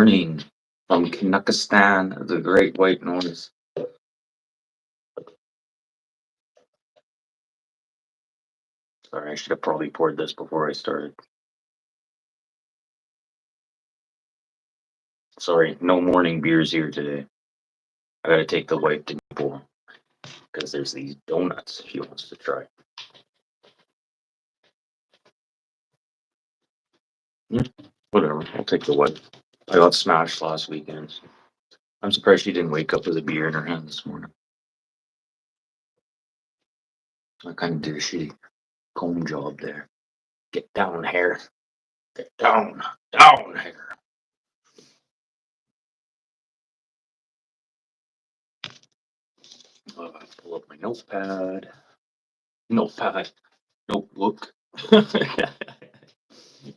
morning from Kanakistan, the Great White North. Sorry, I should have probably poured this before I started. Sorry, no morning beers here today. I gotta take the wife to Newport because there's these donuts she wants to try. Whatever, I'll take the wife. I got smashed last weekend. I'm surprised she didn't wake up with a beer in her hand this morning. I kind of did a shitty comb job there. Get down, hair. Get down, hair. Pull up my notebook.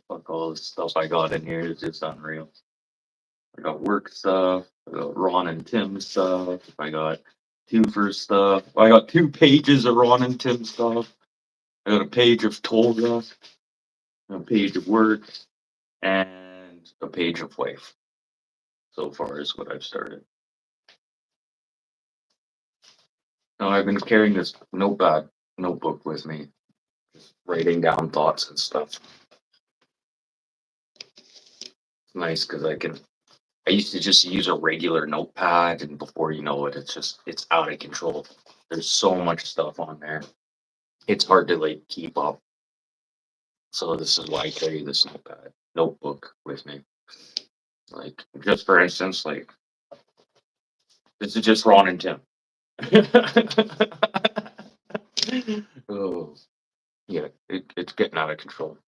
Fuck all the stuff I got in here is just unreal. I got work stuff. I got Ron and Tim stuff. I got twofer stuff. I got 2 pages of Ron and Tim stuff. I got a page of Tolga, a page of work, and a page of wife. So far is what I've started. Now I've been carrying this notebook with me, just writing down thoughts and stuff. It's nice because I used to just use a regular notepad, and before you know it, it's out of control. There's so much stuff on there. It's hard to like keep up. So this is why I carry this notebook with me. Like just for instance, like this is just Ron and Tim. Oh yeah, it's getting out of control.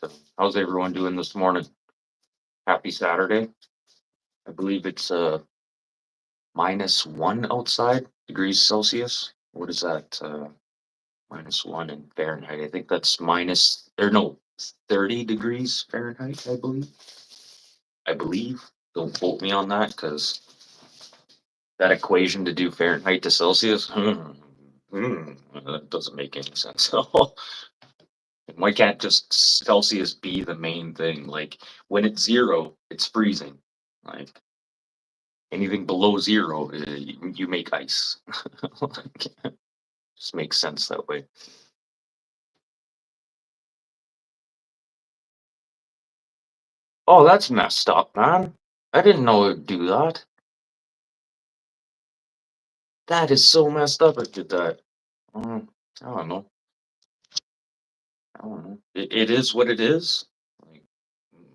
But, how's everyone doing this morning? Happy Saturday. I believe it's -1 outside degrees Celsius. What is that? -1 in Fahrenheit. I think that's 30 degrees Fahrenheit, I believe. Don't quote me on that because that equation to do Fahrenheit to Celsius, that doesn't make any sense at all. Why can't just Celsius be the main thing? Like when it's 0, it's freezing. Like anything below 0, you make ice. Just makes sense that way. Oh, that's messed up, man. I didn't know it would do that. That is so messed up. It did that. I don't know. It is what it is. Like,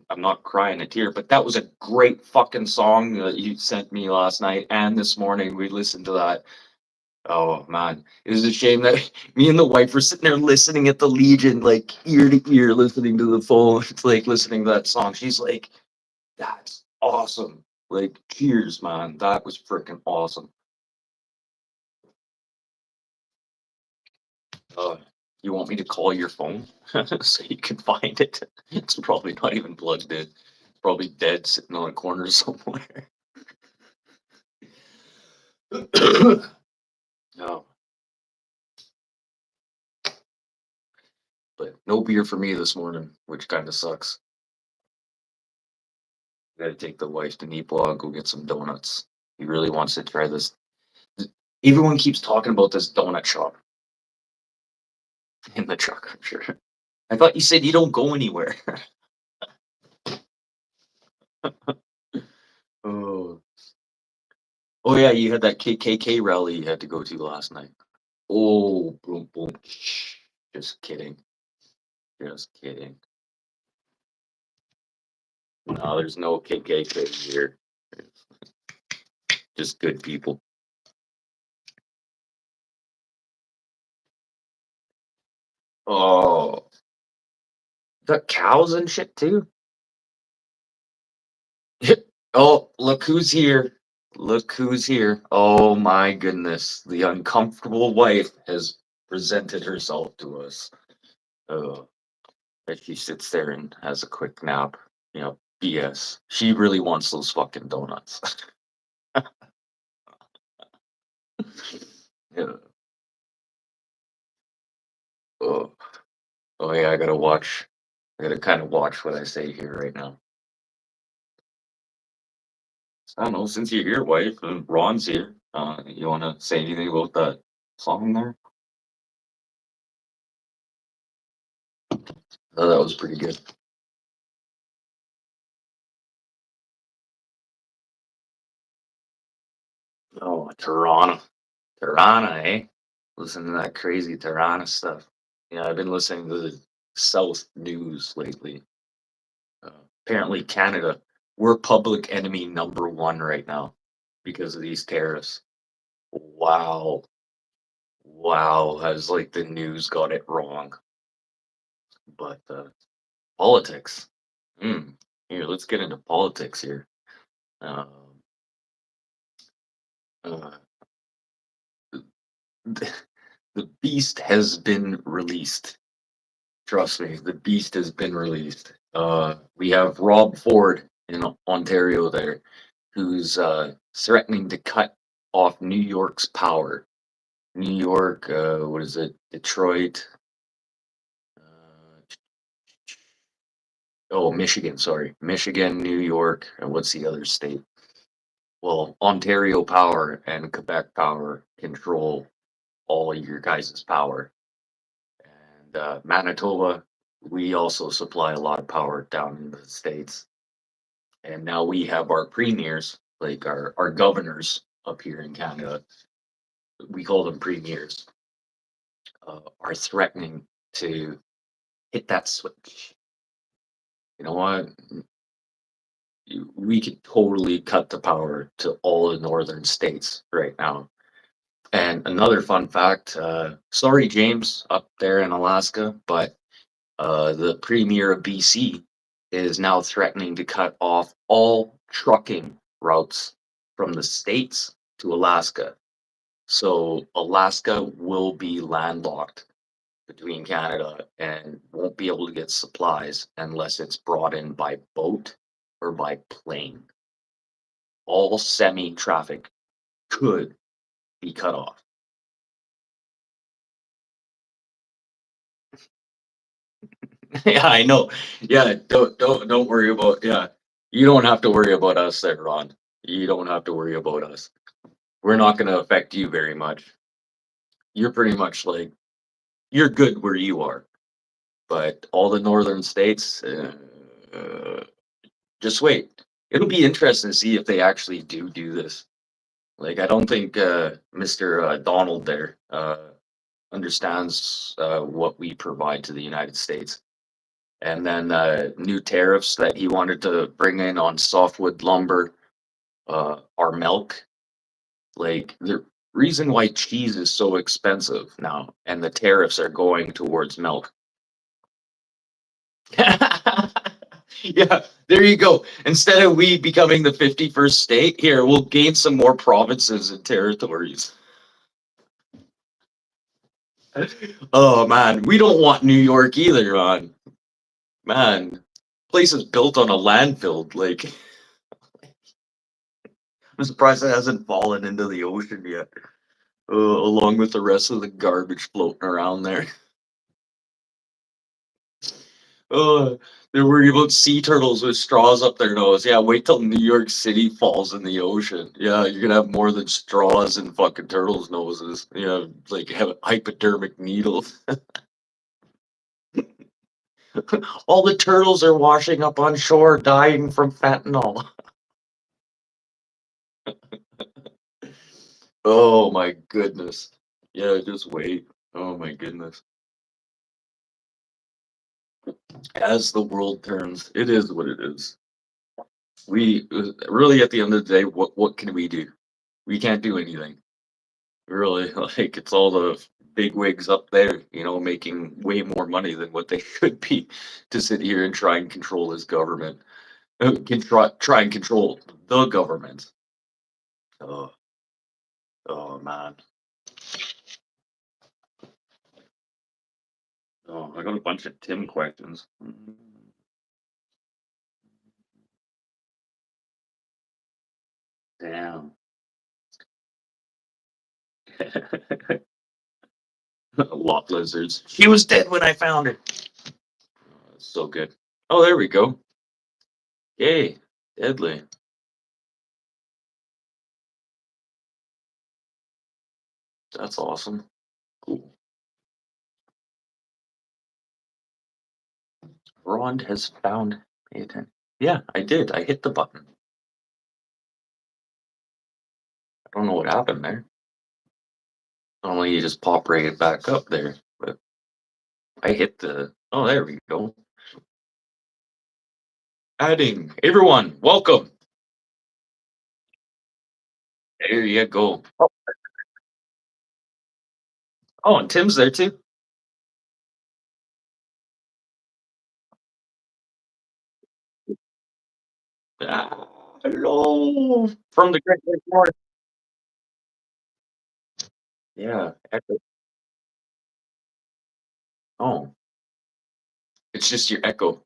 I'm not crying a tear, but that was a great fucking song that you sent me last night and this morning. We listened to that. Oh man, it was a shame that me and the wife were sitting there listening at the Legion, like ear to ear, listening to the phone. It's like listening to that song. She's like, "That's awesome!" Like, cheers, man. That was freaking awesome. Uh, you want me to call your phone so you can find it? It's probably not even plugged in. It's probably dead, sitting on a corner somewhere. No, but no beer for me this morning, which kind of sucks. Gotta take the wife to Neepaw, go get some donuts. He really wants to try this. Everyone keeps talking about this donut shop in the truck, I'm sure. I thought you said you don't go anywhere. Oh. Oh yeah, you had that KKK rally you had to go to last night. Oh, boom, boom. Shh. Just kidding. Just kidding. No, there's no KKK here. It's just good people. Oh, got cows and shit too. Oh, look who's here. Look who's here. Oh my goodness. The uncomfortable wife has presented herself to us. Oh, that she sits there and has a quick nap. BS. She really wants those fucking donuts. Yeah. Oh, oh yeah, I gotta watch. I gotta kind of watch what I say here right now. I don't know, since you're here, wife, and Ron's here, you want to say anything about that song there? Oh, that was pretty good. Oh, Tirana. Tirana, eh? Listen to that crazy Tirana stuff. Yeah, I've been listening to the South News lately. Uh, Apparently, Canada, we're public enemy number one right now because of these tariffs. Wow. Wow. Has like the news got it wrong. But politics. Mm. Here, let's get into politics here. Um, uh, the beast has been released. Trust me, the beast has been released. We have Rob Ford in Ontario there, who's threatening to cut off New York's power. New York, what is it? Detroit. Uh, Michigan. Sorry, Michigan, New York, and what's the other state? Well, Ontario Power and Quebec Power control all your guys' power. And Manitoba, we also supply a lot of power down in the States. And now we have our premiers, like our governors up here in Canada, we call them premiers, are threatening to hit that switch. You know what? We could totally cut the power to all the northern states right now. And another fun fact, sorry, James, up there in Alaska, but the premier of BC is now threatening to cut off all trucking routes from the States to Alaska. So Alaska will be landlocked between Canada and won't be able to get supplies unless it's brought in by boat or by plane. All semi traffic could be cut off. Yeah, I know. Yeah, don't worry about, yeah. You don't have to worry about us there, Ron. You don't have to worry about us. We're not going to affect you very much. You're pretty much like you're good where you are, but all the northern states, just wait. It'll be interesting to see if they actually do this. Like, I don't think Mr. Donald there understands what we provide to the United States. And then new tariffs that he wanted to bring in on softwood lumber, our milk. Like the reason why cheese is so expensive now, and the tariffs are going towards milk. Yeah, there you go. Instead of we becoming the 51st state, here we'll gain some more provinces and territories. Oh man, we don't want New York either, man. Place is built on a landfill. Like, I'm surprised it hasn't fallen into the ocean yet, along with the rest of the garbage floating around there. Oh, they're worried about sea turtles with straws up their nose. Yeah, wait till New York City falls in the ocean. Yeah, you're gonna have more than straws and fucking turtles' noses. Yeah, like have hypodermic needles. All the turtles are washing up on shore, dying from fentanyl. Oh my goodness. Yeah, just wait. Oh my goodness. As the world turns, it is what it is. We really, at the end of the day, what can we do? We can't do anything. Really, like it's all the big wigs up there, making way more money than what they should be to sit here and try and control this government. Can try and control the government. Oh, oh man. Oh, I got a bunch of Tim questions. Damn. Lot lizards. She was dead when I found her. Oh, so good. Oh, there we go. Yay. Deadly. That's awesome. Cool. Rond has found pay attention. Yeah, I did. I hit the button. I don't know what happened there. Normally you just pop right back up there, but I hit the. Oh, there we go. Adding everyone, welcome. There you go. Oh, and Tim's there too. Ah, hello from the Great Lake North. Yeah. Echo. Oh, it's just your echo.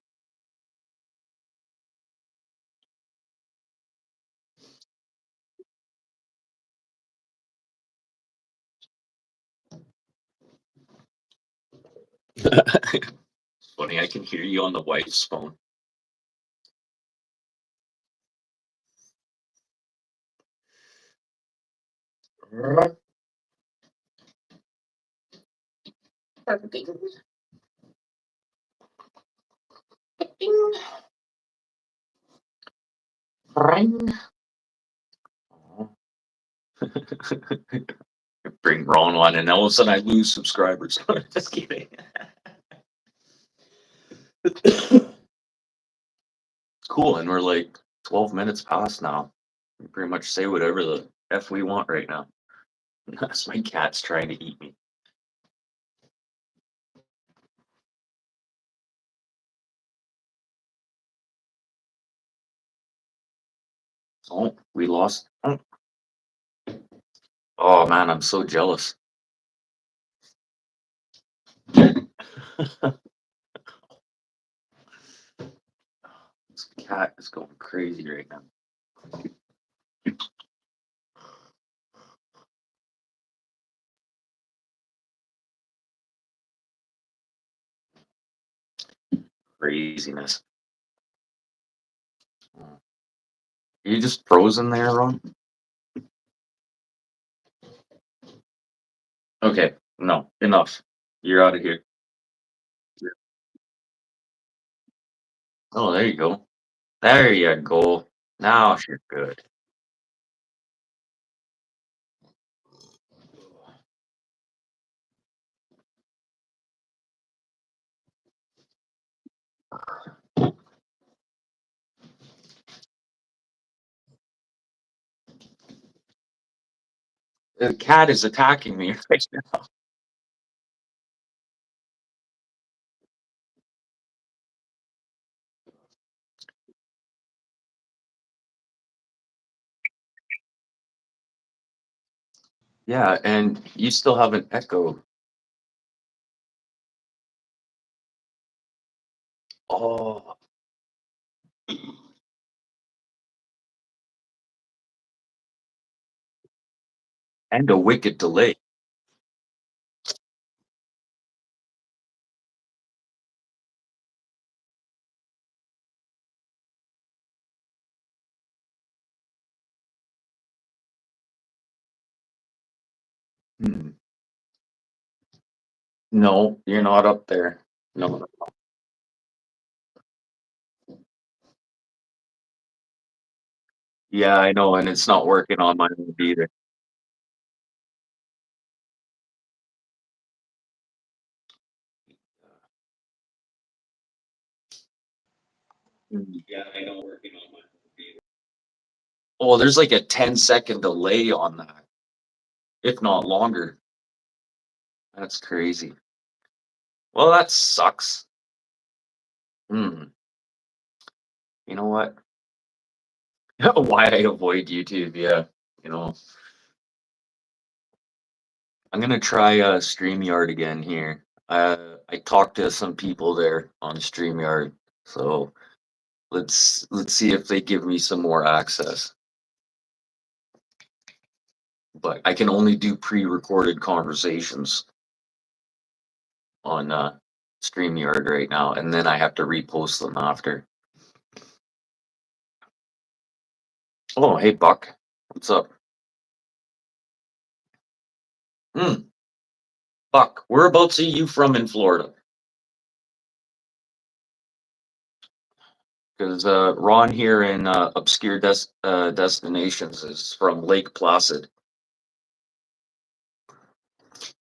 It's funny. I can hear you on the wife's phone. Bring Ron on, and all of a sudden I lose subscribers. Just kidding. Cool, and we're like 12 minutes past now. We pretty much say whatever the F we want right now. That's my cat's trying to eat me. Oh, we lost. Oh man, I'm so jealous. This cat is going crazy right now. Craziness. You just frozen there, Ron? Okay, no, enough. You're out of here. Oh, there you go. There you go. Now you're good. The cat is attacking me right now. Yeah, and you still have an echo. Oh, and a wicked delay. Hmm. No, you're not up there. No. Yeah, I know, and it's not working on my end either. Yeah, I know, working on my end either. Oh, there's like a 10-second delay on that, if not longer. That's crazy. Well, that sucks. Hmm. You know what? Why I avoid YouTube? Yeah. You know, I'm gonna try StreamYard again here. I talked to some people there on StreamYard, so let's see if they give me some more access. But I can only do pre-recorded conversations on StreamYard right now, and then I have to repost them after. Oh, hey Buck, what's up? Hmm. Buck, whereabouts are you from in Florida? Because Ron here in Obscure Destinations is from Lake Placid.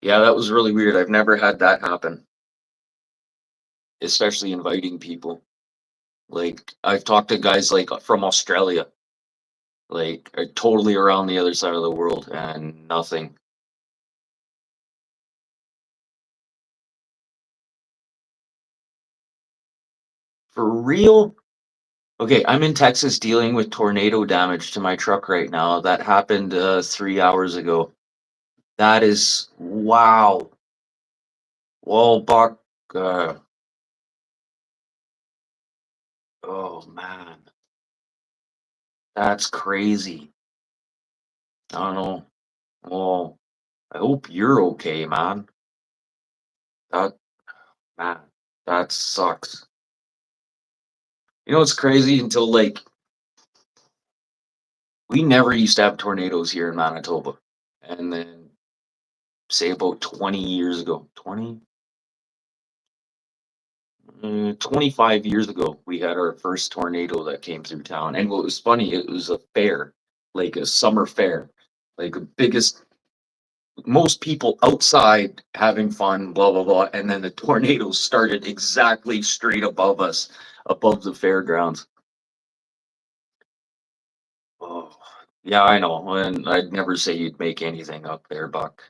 Yeah, that was really weird. I've never had that happen, especially inviting people. Like, I've talked to guys like from Australia, like totally around the other side of the world, and nothing. For real? Okay, I'm in Texas dealing with tornado damage to my truck right now. That happened 3 hours ago. That is wow. Well, Buck. Uh, oh man, that's crazy. I don't know. Well, I hope you're okay, man. That man, that sucks. You know, it's crazy until like we never used to have tornadoes here in Manitoba, and then say about 20 years ago, 25 years ago, we had our first tornado that came through town. And what was funny, it was a fair, like a summer fair, like the biggest, most people outside having fun, blah, blah, blah. And then the tornado started exactly straight above us, above the fairgrounds. Oh, yeah, I know. And I'd never say you'd make anything up there, Buck.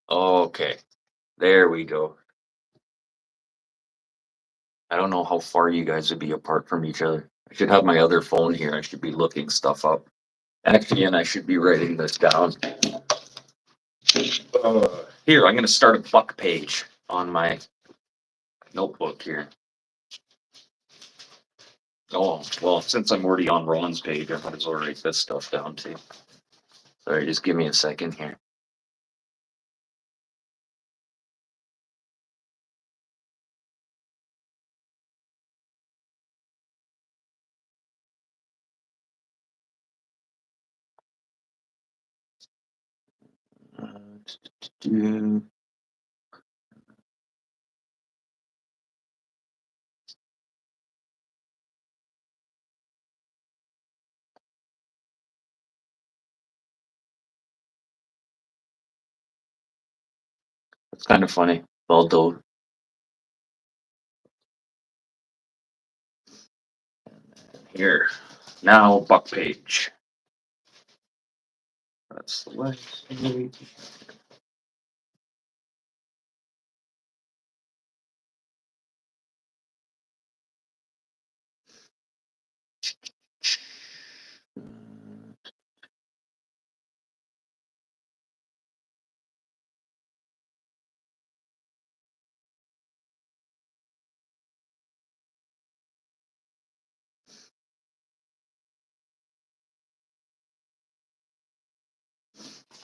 Okay, there we go. I don't know how far you guys would be apart from each other. I should have my other phone here. I should be looking stuff up. Actually, and I should be writing this down. Here, I'm going to start a Buck page on my notebook here. Oh, well, since I'm already on Ron's page, I might as well write this stuff down too. Sorry, just give me a second here. Uh, It's kind of funny. Although, here, now Buck page. That's the last page.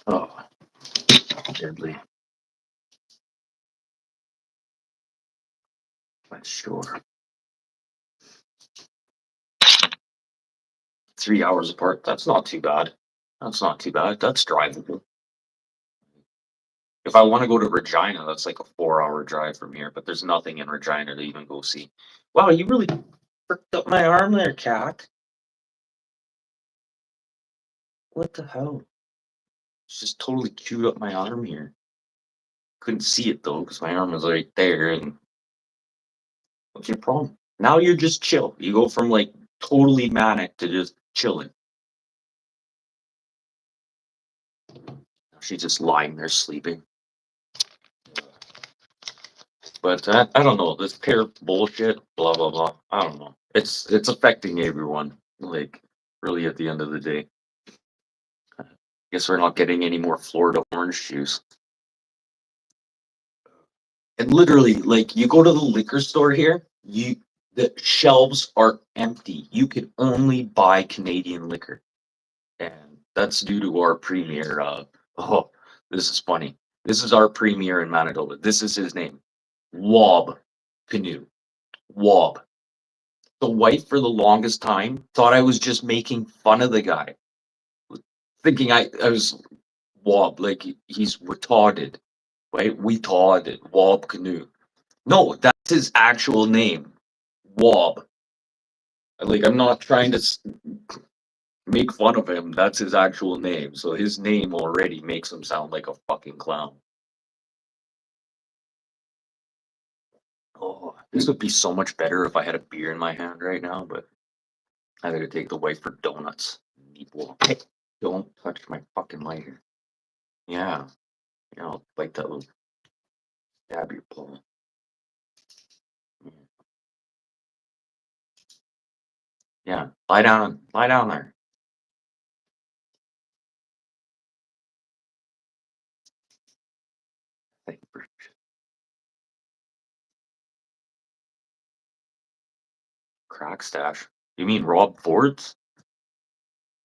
Oh, deadly. That's sure. 3 hours apart. That's not too bad. That's not too bad. That's drivable. If I want to go to Regina, that's like a 4 hour drive from here, but there's nothing in Regina to even go see. Wow, you really fricked up my arm there, cat. What the hell? It's just totally chewed up my arm here. Couldn't see it though, because my arm was right there. And what's your problem? Now you're just chill. You go from like totally manic to just chilling. She's just lying there sleeping. But I don't know. This pair of bullshit, blah blah blah. I don't know. It's affecting everyone. Like really, at the end of the day, guess we're not getting any more Florida orange juice. And literally, like you go to the liquor store here, the shelves are empty. You can only buy Canadian liquor, and that's due to our premier. Oh, this is funny. This is our premier in Manitoba. This is his name. Wob Canoe. Wob. The wife for the longest time thought I was just making fun of the guy, thinking I was Wob, like he's retarded, right? Retarded. Wob Canoe. No, that's his actual name. Wob. Like I'm not trying to make fun of him. That's his actual name. So his name already makes him sound like a fucking clown. Oh, this would be so much better if I had a beer in my hand right now, but I gotta take the wife for donuts. Meatball. Hey, don't touch my fucking lighter. Yeah, yeah, I'll bite that little stab your paw. Yeah, lie down there. Thank you for crack stash. You mean Rob Ford's?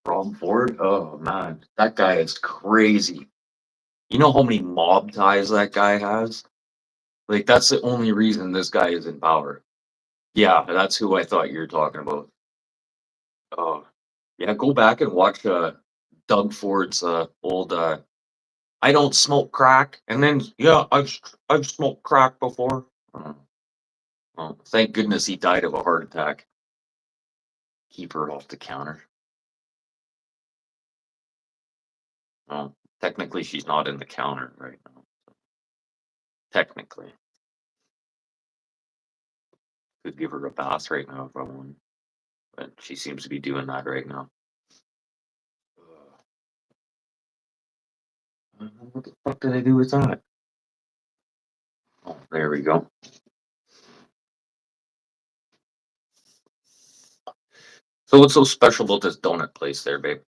Rob Ford? Oh man, that guy is crazy. You know how many mob ties that guy has? Like that's the only reason this guy is in power. Yeah, that's who I thought you were talking about. Oh, yeah, go back and watch Doug Ford's old I don't smoke crack, and then yeah, I've smoked crack before. Oh, well, thank goodness he died of a heart attack. Keep her off the counter. Well, technically she's not in the counter right now. Technically, could give her a bath right now if I want, but she seems to be doing that right now. What the fuck did I do with that? Oh, there we go. So what's so special about this donut place there, babe?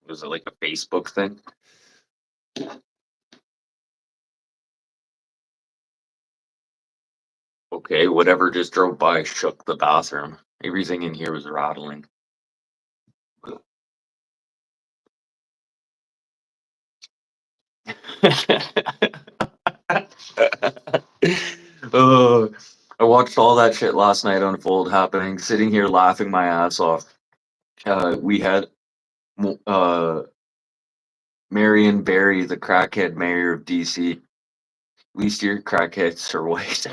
Was it like a Facebook thing? Okay, whatever just drove by shook the bathroom. Everything in here was rattling. Oh, I watched all that shit last night unfold happening, sitting here laughing my ass off. We had Marion Barry, the crackhead mayor of DC. At least your crackheads are white.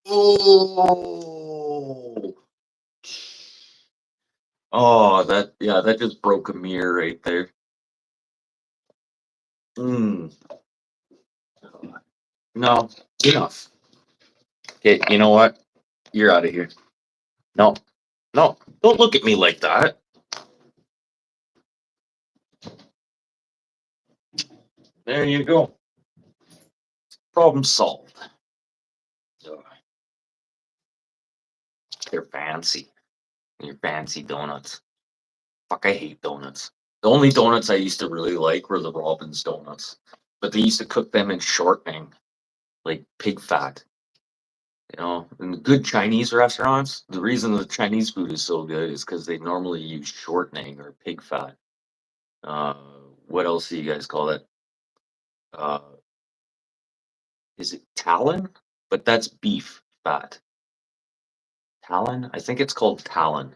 Oh, oh, that yeah, that just broke a mirror right there. Mm, no, enough. Okay, you know what? You're out of here. No, no, don't look at me like that. There you go. Problem solved. Ugh, they're fancy. Your fancy donuts. Fuck, I hate donuts. The only donuts I used to really like were the Robin's donuts, but they used to cook them in shortening, like pig fat. You know, in the good Chinese restaurants, the reason the Chinese food is so good is because they normally use shortening or pig fat. Uh, what else do you guys call it? Uh, is it talon? But that's beef fat. Talon? I think it's called talon.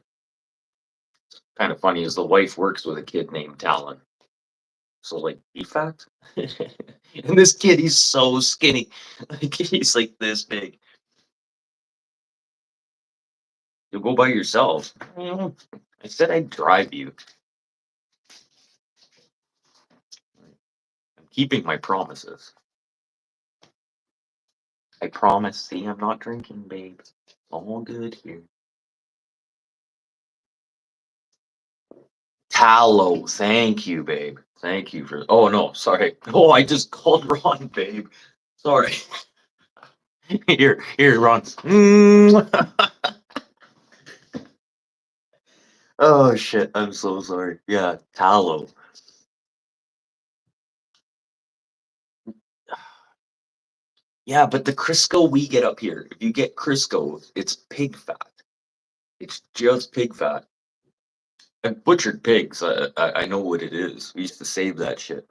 Kind of funny is the wife works with a kid named Talon. So like beef fat? And this kid, he's so skinny. Like he's like this big. You'll go by yourself. Mm, I said I'd drive you. I'm keeping my promises. I promise. See, I'm not drinking, babe. All good here. Tallow. Thank you, babe. Thank you for. Oh no, sorry. Oh, I just called Ron, babe. Sorry. Here, Ron. Mm. Oh shit, I'm so sorry. Yeah, tallow. Yeah, but the Crisco we get up here, if you get Crisco, it's pig fat. It's just pig fat. I butchered pigs. I know what it is. We used to save that shit.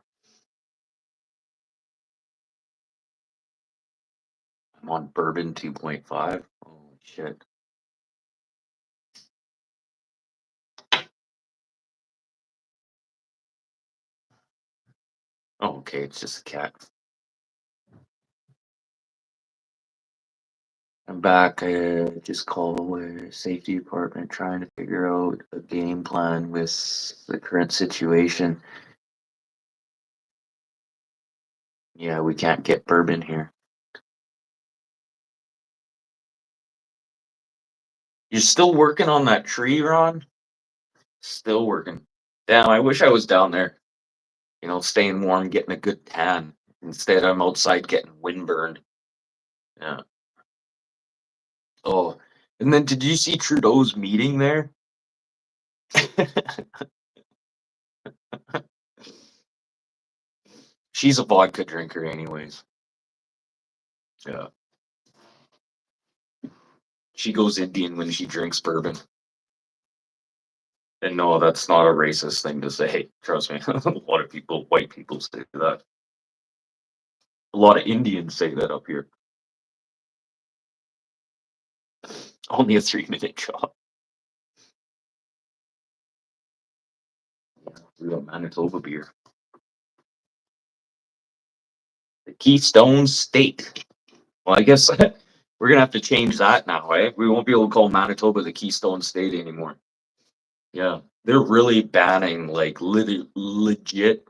I'm on bourbon 2.5. Holy shit. Oh, okay, it's just a cat. I'm back. I just called the safety department trying to figure out a game plan with the current situation. Yeah, we can't get bourbon here. You're still working on that tree, Ron? Still working. Damn, I wish I was down there, staying warm, getting a good tan. Instead, I'm outside getting windburned. Yeah. Oh, and then did you see Trudeau's meeting there? She's a vodka drinker, anyways. Yeah. She goes Indian when she drinks bourbon. And no, that's not a racist thing to say. Trust me. A lot of people, white people, say that. A lot of Indians say that up here. Only a 3-minute job. Real Manitoba beer. The Keystone State. Well, I guess we're gonna have to change that now, eh? We won't be able to call Manitoba the Keystone State anymore. Yeah, they're really banning, like, legit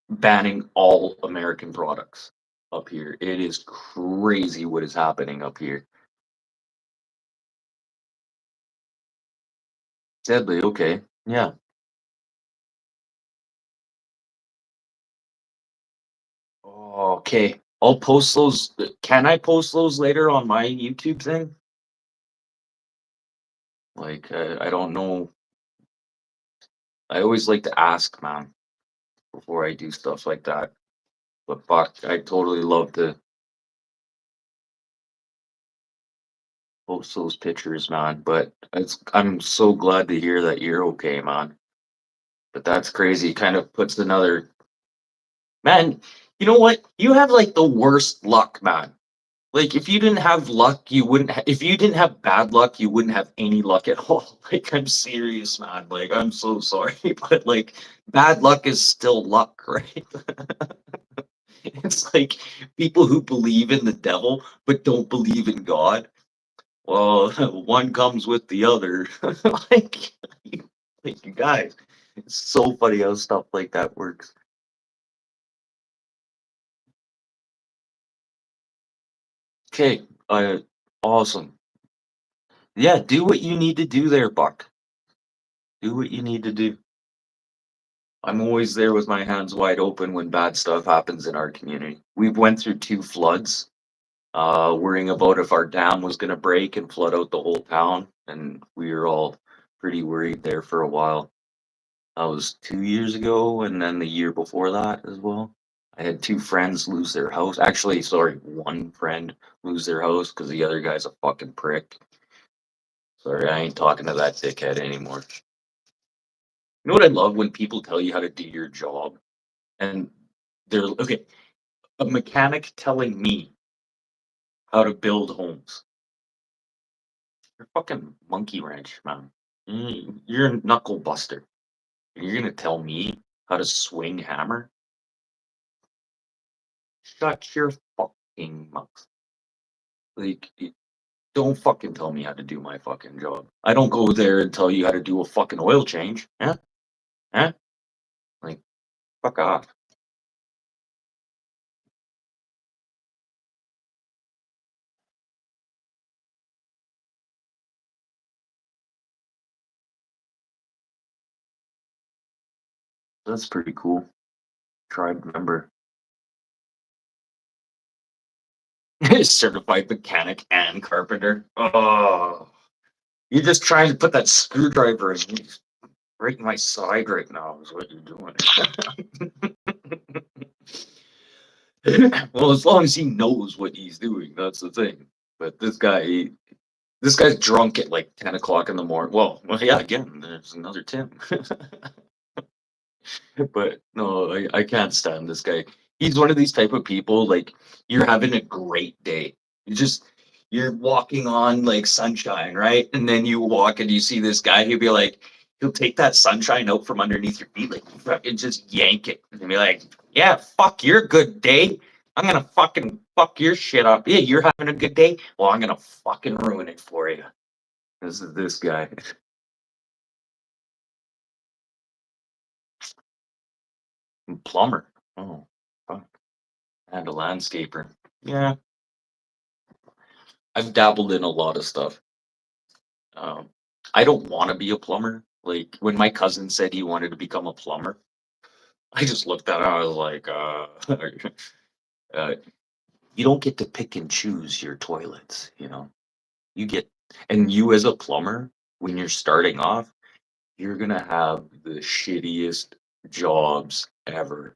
banning all American products up here. It is crazy what is happening up here. Sadly, okay, yeah. Oh, okay, I'll post those. Can I post those later on my YouTube thing? Like, I don't know. I always like to ask, man, before I do stuff like that. But fuck, I totally love to post those pictures, man. But I'm so glad to hear that you're okay, man. But that's crazy. Kind of puts another man. You know what? You have like the worst luck, man. Like if you didn't have luck, you wouldn't. If you didn't have bad luck, you wouldn't have any luck at all. Like I'm serious, man. Like I'm so sorry, but like bad luck is still luck, right? It's like people who believe in the devil but don't believe in God. Well, one comes with the other. like, like you guys, it's so funny how stuff like that works. Okay, awesome. Yeah, do what you need to do there, Buck. Do what you need to do. I'm always there with my hands wide open when bad stuff happens in our community. We've went through 2 floods, worrying about if our dam was going to break and flood out the whole town, and we were all pretty worried there for a while. That was 2 years ago, and then the year before that as well. I had 2 friends lose their house. Actually, sorry, one friend lose their house because the other guy's a fucking prick. Sorry, I ain't talking to that dickhead anymore. You know what I love when people tell you how to do your job, and they're okay. A mechanic telling me how to build homes. You're fucking monkey wrench, man. You're a knuckle buster. You're gonna tell me how to swing hammer? Shut your fucking mouth. Like, don't fucking tell me how to do my fucking job. I don't go there and tell you how to do a fucking oil change. Yeah? Huh? Like, fuck off. That's pretty cool. Tribe member. Certified mechanic and carpenter. Oh, you're just trying to put that screwdriver in me. Right in my side right now is what you're doing. Well, as long as he knows what he's doing, that's the thing. But this guy, This guy's drunk at like 10 o'clock in the morning. Well, yeah, again, there's another Tim. But no, I can't stand this guy. He's one of these type of people, like, you're having a great day. You're walking on like sunshine, right? And then you walk and you see this guy, he'll take that sunshine out from underneath your feet, like fucking just yank it. And be like, yeah, fuck your good day. I'm gonna fucking fuck your shit up. Yeah, you're having a good day. Well, I'm gonna fucking ruin it for you. This is this guy. Plumber. Oh, fuck. And a landscaper. Yeah, I've dabbled in a lot of stuff. Um, I don't want to be a plumber. Like when my cousin said he wanted to become a plumber, I just looked at him. I was like, uh, you don't get to pick and choose your toilets. You get, and you as a plumber, when you're starting off, you're gonna have the shittiest jobs ever.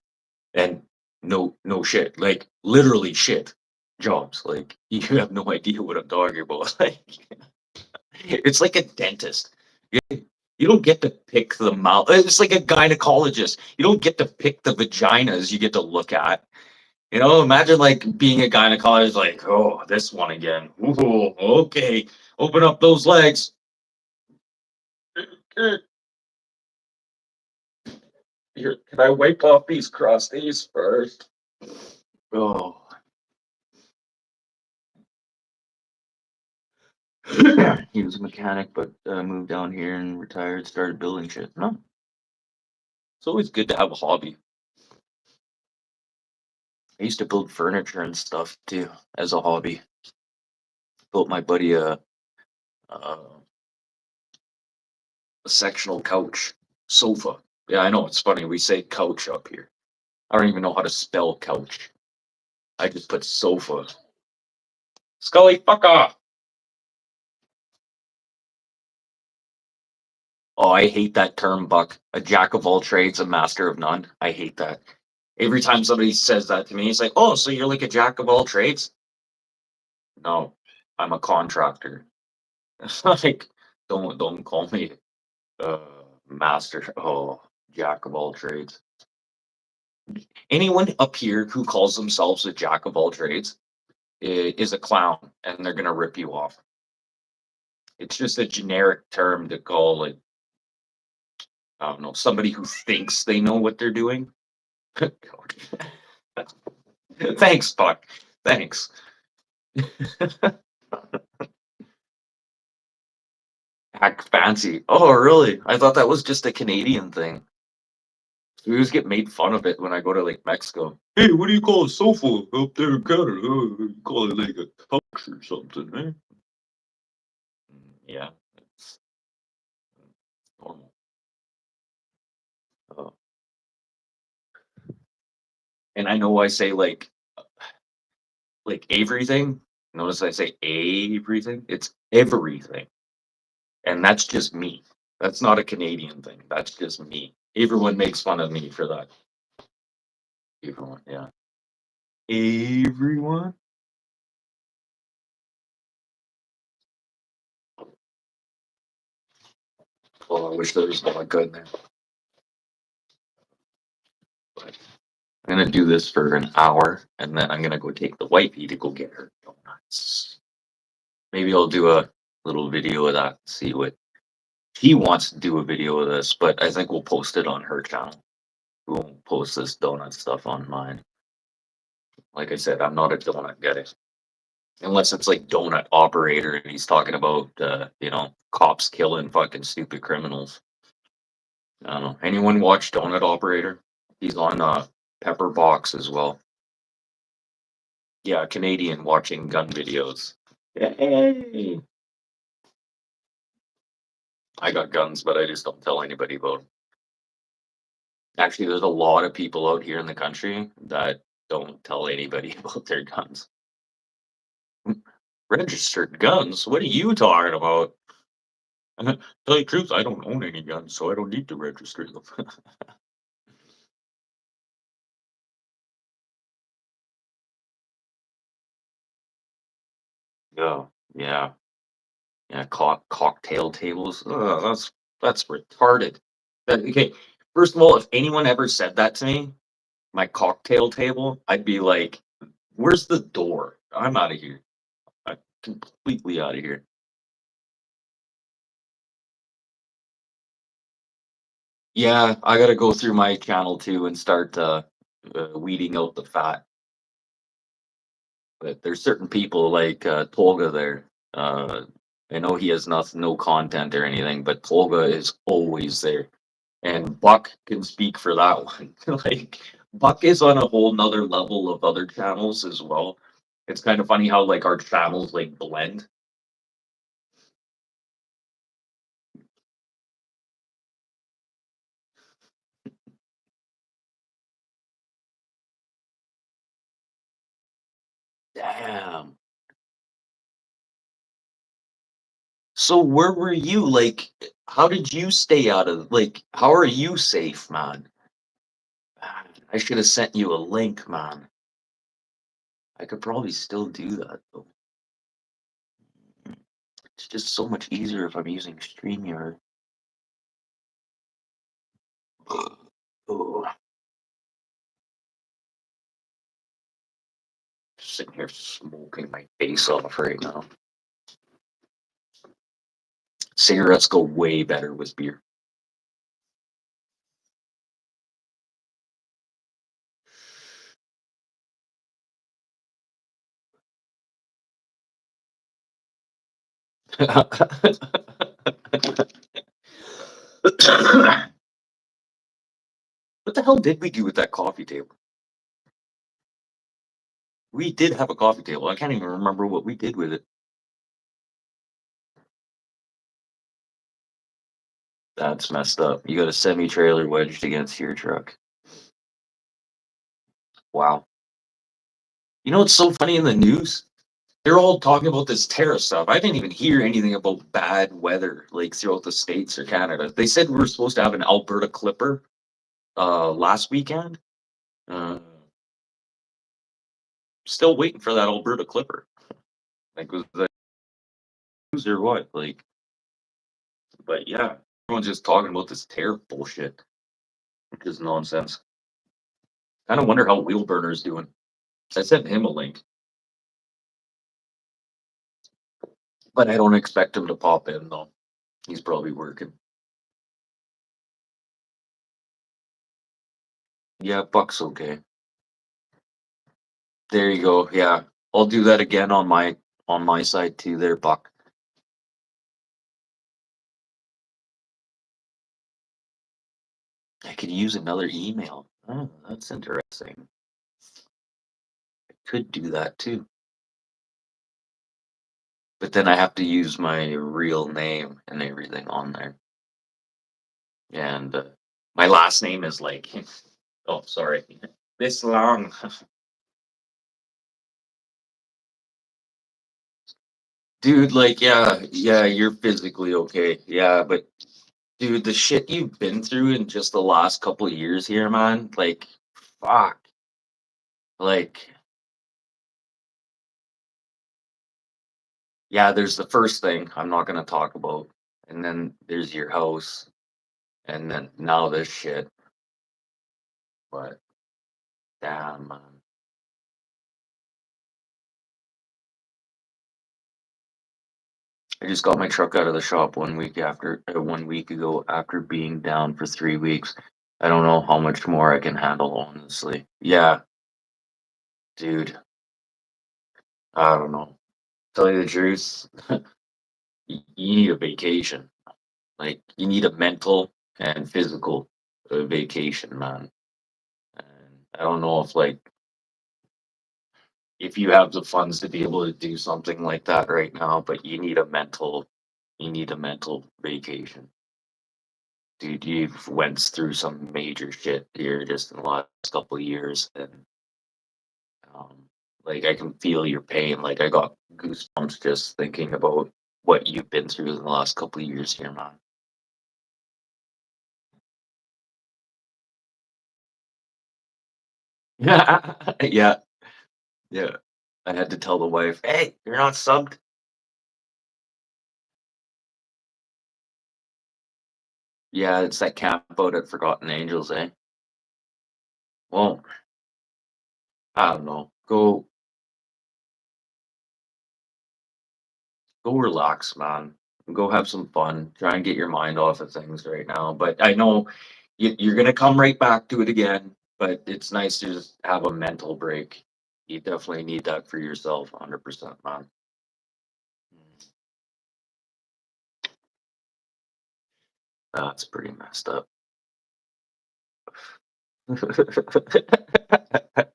And no shit, like literally shit jobs. Like you have no idea what I'm talking about. Like it's like a dentist. You don't get to pick the mouth. It's like a gynecologist. You don't get to pick the vaginas you get to look at. Imagine like being a gynecologist, like, oh, this one again. Ooh, okay. Open up those legs. Here, can I wipe off these crusties first? Oh. He was a mechanic, but moved down here and retired, started building shit. No, it's always good to have a hobby. I used to build furniture and stuff too as a hobby. Built my buddy a sectional couch, sofa. Yeah, I know it's funny. We say couch up here. I don't even know how to spell couch. I just put sofa. Scully, fuck off. Oh, I hate that term, Buck. A jack of all trades, a master of none. I hate that. Every time somebody says that to me, it's like, oh, so you're like a jack of all trades? No, I'm a contractor. Like, don't call me uh master. Oh, jack of all trades. Anyone up here who calls themselves a jack of all trades is a clown, and they're gonna rip you off. It's just a generic term to call it. I don't know, somebody who thinks they know what they're doing. Thanks, Buck. Thanks. Act fancy. Oh, really? I thought that was just a Canadian thing. We always get made fun of it when I go to like Mexico. Hey, what do you call a sofa up there in Canada? You call it like a couch or something, eh? Yeah, it's normal. Uh, and I know I say like everything. Notice I say everything. It's everything, and that's just me. That's not a Canadian thing. That's just me. Everyone makes fun of me for that. Everyone, yeah. Everyone. Well, I wish there was more good there. But I'm gonna do this for an hour, and then I'm gonna go take the wifey to go get her donuts. Maybe I'll do a little video of that. See what he wants to do a video of this, but I think we'll post it on her channel. We won't post this donut stuff on mine. Like I said, I'm not a donut guy. Unless it's like donut operator and he's talking about cops killing fucking stupid criminals. I don't know. Anyone watch Donut Operator? He's on Pepper Box as well. Yeah, Canadian watching gun videos. Hey. I got guns, but I just don't tell anybody about them. Actually, there's a lot of people out here in the country that don't tell anybody about their guns. Registered guns? What are you talking about? Tell you the truth, I don't own any guns, so I don't need to register them. Yeah, yeah. Yeah, cocktail tables. Ugh, that's retarded. Okay, first of all, if anyone ever said that to me, my cocktail table, I'd be like, "Where's the door? I'm out of here. I'm completely out of here." Yeah, I gotta go through my channel too and start weeding out the fat. But there's certain people like Tolga there. I know he has no content or anything, but Tolga is always there. And Buck can speak for that one. Like Buck is on a whole nother level of other channels as well. It's kind of funny how like our channels like blend. Damn. So where were you? Like, how did you stay out of like? How are you safe, man? Man, I should have sent you a link, man. I could probably still do that though. It's just so much easier if I'm using StreamYard. Oh, just sitting here smoking my face off right now. Cigarettes go way better with beer. What the hell did we do with that coffee table? We did have a coffee table. I can't even remember what we did with it. That's messed up. You got a semi trailer wedged against your truck. Wow. You know what's so funny in the news? They're all talking about this tariff stuff. I didn't even hear anything about bad weather like throughout the states or Canada. They said we were supposed to have an Alberta Clipper last weekend. Uh, Still waiting for that Alberta Clipper. Like was that news or what? Like, but yeah, everyone's just talking about this tariff bullshit, which is nonsense. Kind of wonder how Wheelburner's doing. I sent him a link, but I don't expect him to pop in though. He's probably working. Yeah, Buck's okay. There you go. Yeah, I'll do that again on my side too. There, Buck. I could use another email. Oh, that's interesting. I could do that too, but then I have to use my real name and everything on there. And my last name is like, oh, sorry, this long. Dude, like, yeah, yeah, you're physically okay. Yeah, but dude, the shit you've been through in just the last couple of years here, man, like, fuck. Like, yeah, there's the first thing I'm not gonna talk about, and then there's your house, and then now this shit. But damn, man. I just got my truck out of the shop 1 week ago after being down for 3 weeks. I don't know how much more I can handle, honestly. Yeah, dude, I don't know. Tell you the truth, you need a vacation. Like, you need a mental and physical vacation, man. And I don't know if you have the funds to be able to do something like that right now, but you need a mental vacation. Dude, you've went through some major shit here just in the last couple of years, and um, like I can feel your pain. Like I got goosebumps just thinking about what you've been through in the last couple of years here, man. Yeah, yeah. I had to tell the wife, "Hey, you're not subbed." Yeah, it's that camp out at Forgotten Angels, eh? Well, I don't know. Go relax, man. Go have some fun. Try and get your mind off of things right now. But I know you're gonna come right back to it again. But it's nice to just have a mental break. You definitely need that for yourself, 100%, man. That's pretty messed up. A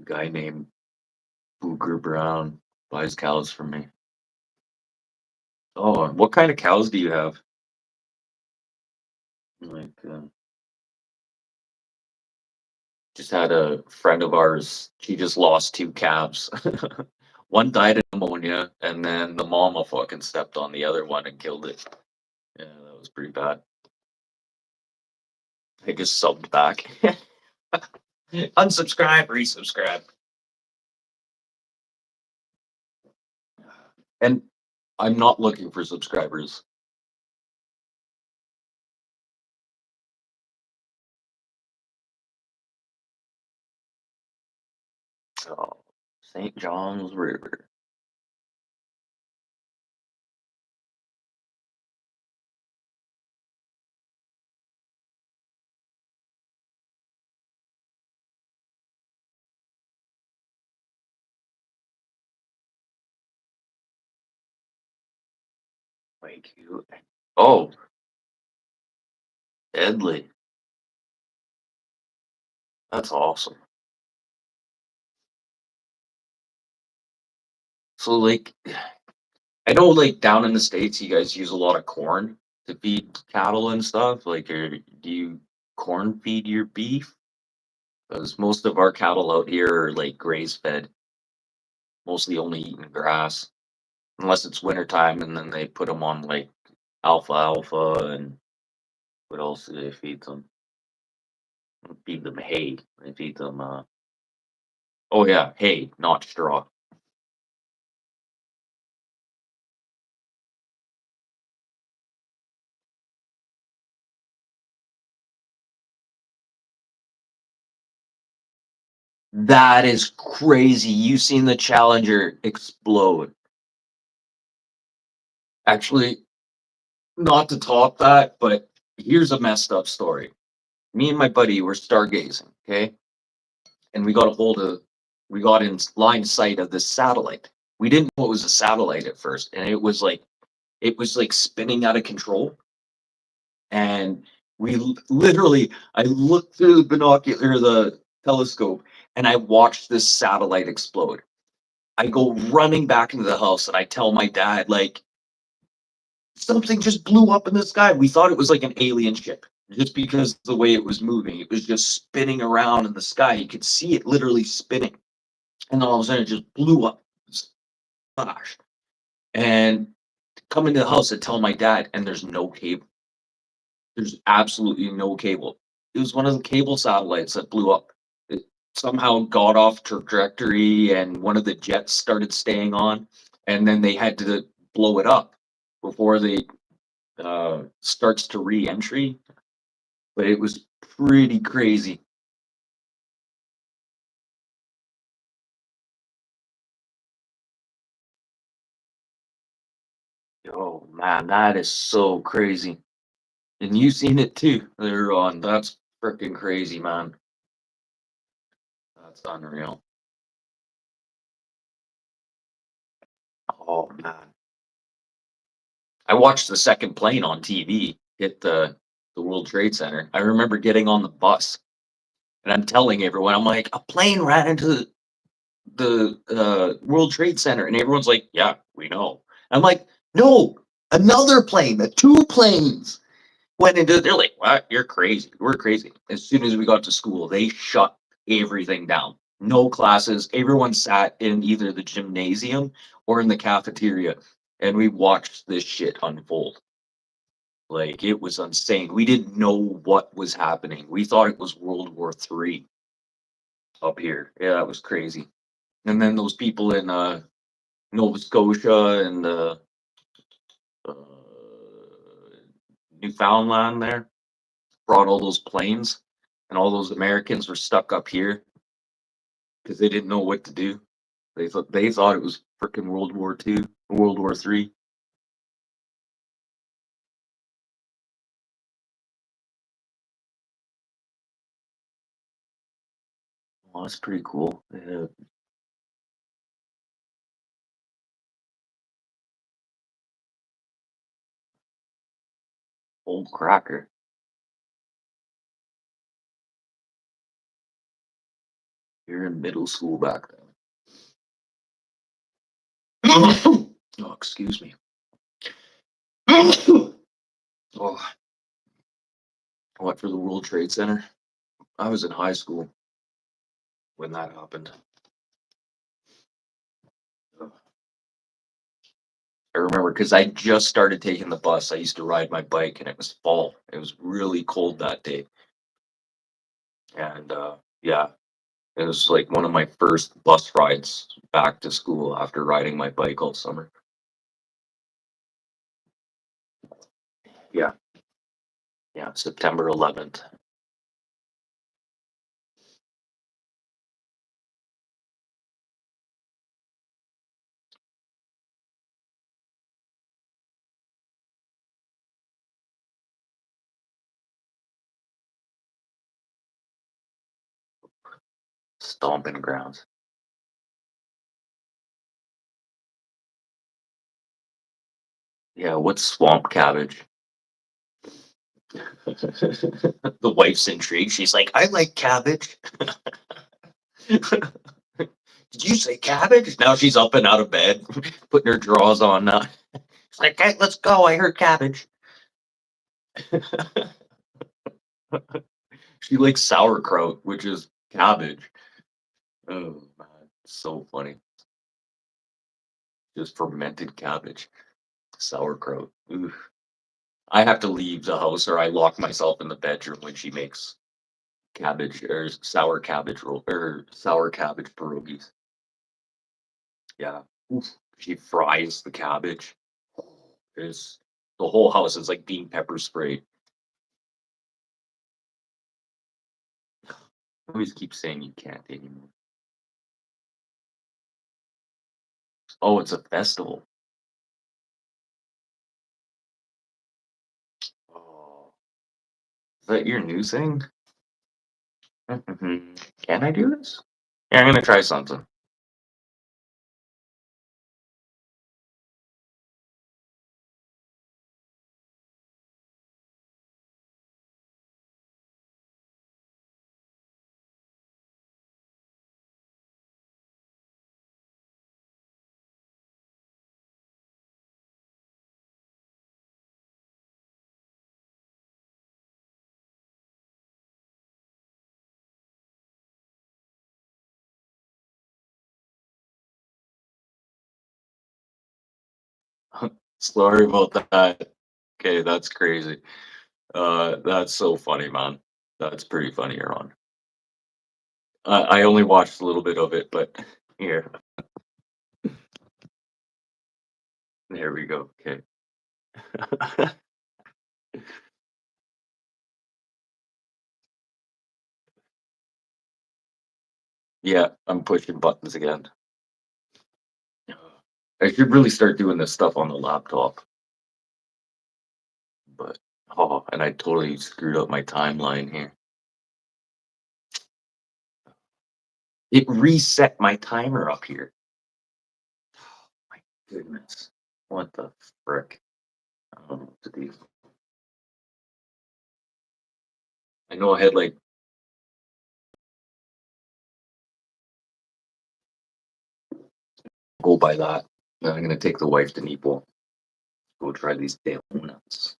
guy named Booger Brown buys cows from me. Oh, what kind of cows do you have? Like, just had a friend of ours. She just lost two calves. One died of pneumonia, and then the mama fucking stepped on the other one and killed it. Yeah, that was pretty bad. I just subbed back. Unsubscribe, resubscribe. And I'm not looking for subscribers. Oh, St. John's River. Thank you. Oh, deadly. That's awesome. So, like, I know, like, down in the States, you guys use a lot of corn to feed cattle and stuff. Like, do you corn feed your beef? Because most of our cattle out here are like graze fed, mostly only eating grass, unless it's wintertime, and then they put them on like alfalfa and what else do they feed them? Feed them hay. They feed them, oh yeah, hay, not straw. That is crazy. You seen the Challenger explode. Actually, not to top that, but here's a messed up story. Me and my buddy were stargazing, okay? And we got in line of sight of this satellite. We didn't know it was a satellite at first, and it was like spinning out of control. And literally, I looked through the binocular, the telescope, and I watched this satellite explode. I go running back into the house and I tell my dad, like, something just blew up in the sky. We thought it was like an alien ship just because the way it was moving. It was just spinning around in the sky. You could see it literally spinning. And then all of a sudden it just blew up. Flash. And come into the house and tell my dad, and there's no cable. There's absolutely no cable. It was one of the cable satellites that blew up. It somehow got off trajectory and one of the jets started staying on, and then they had to blow it up before they starts to re-entry. But it was pretty crazy. Oh man, that is so crazy. And you seen it too later on. That's freaking crazy, man. That's unreal. Oh man. I watched the second plane on TV hit the World Trade Center. I remember getting on the bus and I'm telling everyone, I'm like, a plane ran into the World Trade Center, and everyone's like, yeah, we know. I'm like, no, another plane, the two planes went into. They're like, what? You're crazy. We're crazy. As soon as we got to school, they shut everything down. No classes. Everyone sat in either the gymnasium or in the cafeteria, and we watched this shit unfold. Like it was insane. We didn't know what was happening. We thought it was World War III up here. Yeah, that was crazy. And then those people in Nova Scotia and uh, Newfoundland there, brought all those planes, and all those Americans were stuck up here because they didn't know what to do. They thought it was freaking World War II, World War III. Well, that's pretty cool. Yeah. Old cracker. You're in middle school back then. Oh, excuse me. Oh, what for the World Trade Center? I was in high school when that happened. I remember because I just started taking the bus. I used to ride my bike and it was fall. It was really cold that day. And yeah, it was like one of my first bus rides back to school after riding my bike all summer. Yeah, yeah, September 11th. Stomping grounds. Yeah, what's swamp cabbage? The wife's intrigued. She's like, I like cabbage. Did you say cabbage? Now she's up and out of bed, putting her drawers on now. She's like, hey, let's go. I heard cabbage. She likes sauerkraut, which is cabbage. Oh, man. So funny. Just fermented cabbage. Sauerkraut. Ooh. I have to leave the house or I lock myself in the bedroom when she makes cabbage or sour cabbage roll or sour cabbage pierogies. Yeah. Oof. She fries the cabbage. It's the whole house is like being pepper sprayed. I always keep saying you can't anymore. Oh, it's a festival. Oh, is that your new thing? Can I do this? Yeah, I'm gonna try something. Sorry about that. Okay, that's crazy. That's so funny, man. That's pretty funny, you're on. I only watched a little bit of it, but here, there we go. Okay. Yeah, I'm pushing buttons again. I should really start doing this stuff on the laptop, but oh, and I totally screwed up my timeline here. It reset my timer up here. My goodness. What the frick? I don't know what to do. I know I had like go by that. Then I'm gonna take the wife to Neeple. Go try these donuts.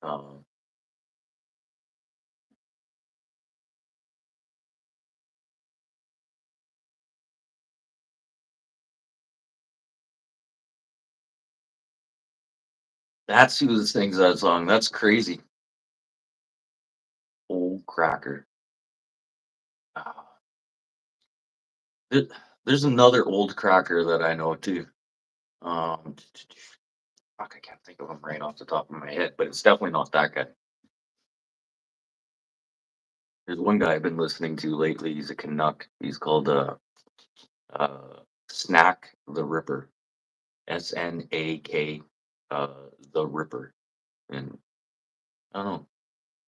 Um, that's who sings that song. That's crazy. Old cracker. Uh, th- there's another old cracker that I know too. Um, fuck, I can't think of him right off the top of my head, but it's definitely not that guy. There's one guy I've been listening to lately. He's a Canuck. He's called uh Snack the Ripper. SNAK the Ripper. And I don't know,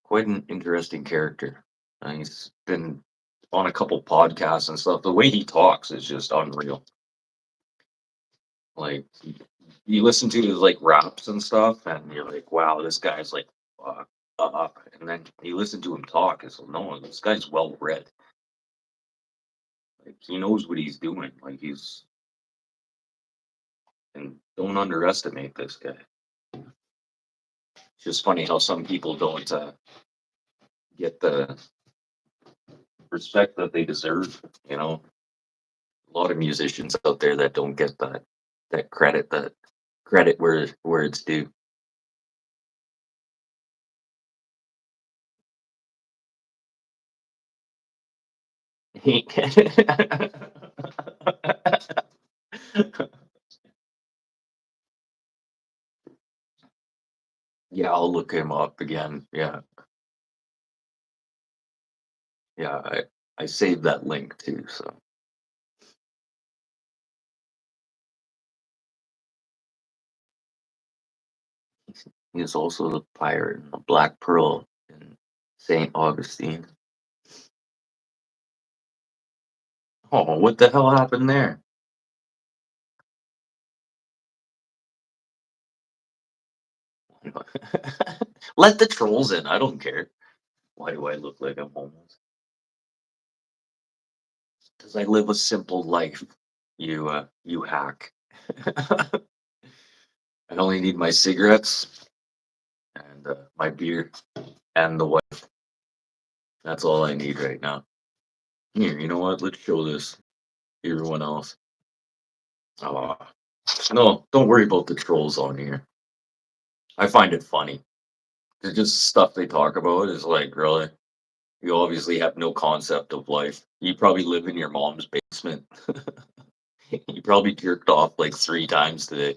quite an interesting character. He's been on a couple podcasts and stuff. The way he talks is just unreal. Like you listen to his like raps and stuff, and you're like, wow, this guy's like, and then you listen to him talk, it's like, no, this guy's well read. Like he knows what he's doing. Like he's and don't underestimate this guy. It's just funny how some people don't get the respect that they deserve. You know, a lot of musicians out there that don't get that credit where it's due. Yeah, I'll look him up again. Yeah, yeah. I saved that link too. So he is also the pirate in the Black Pearl in Saint Augustine. Oh, what the hell happened there? Let the trolls in. I don't care. Why do I look like I'm homeless? Because I live a simple life. You hack. I only need my cigarettes and my beer and the wife. That's all I need right now. Here, you know what? Let's show this to everyone else. Oh, no, don't worry about the trolls on here. I find it funny. It's just stuff they talk about is like, really? You obviously have no concept of life. You probably live in your mom's basement. You probably jerked off like 3 times today.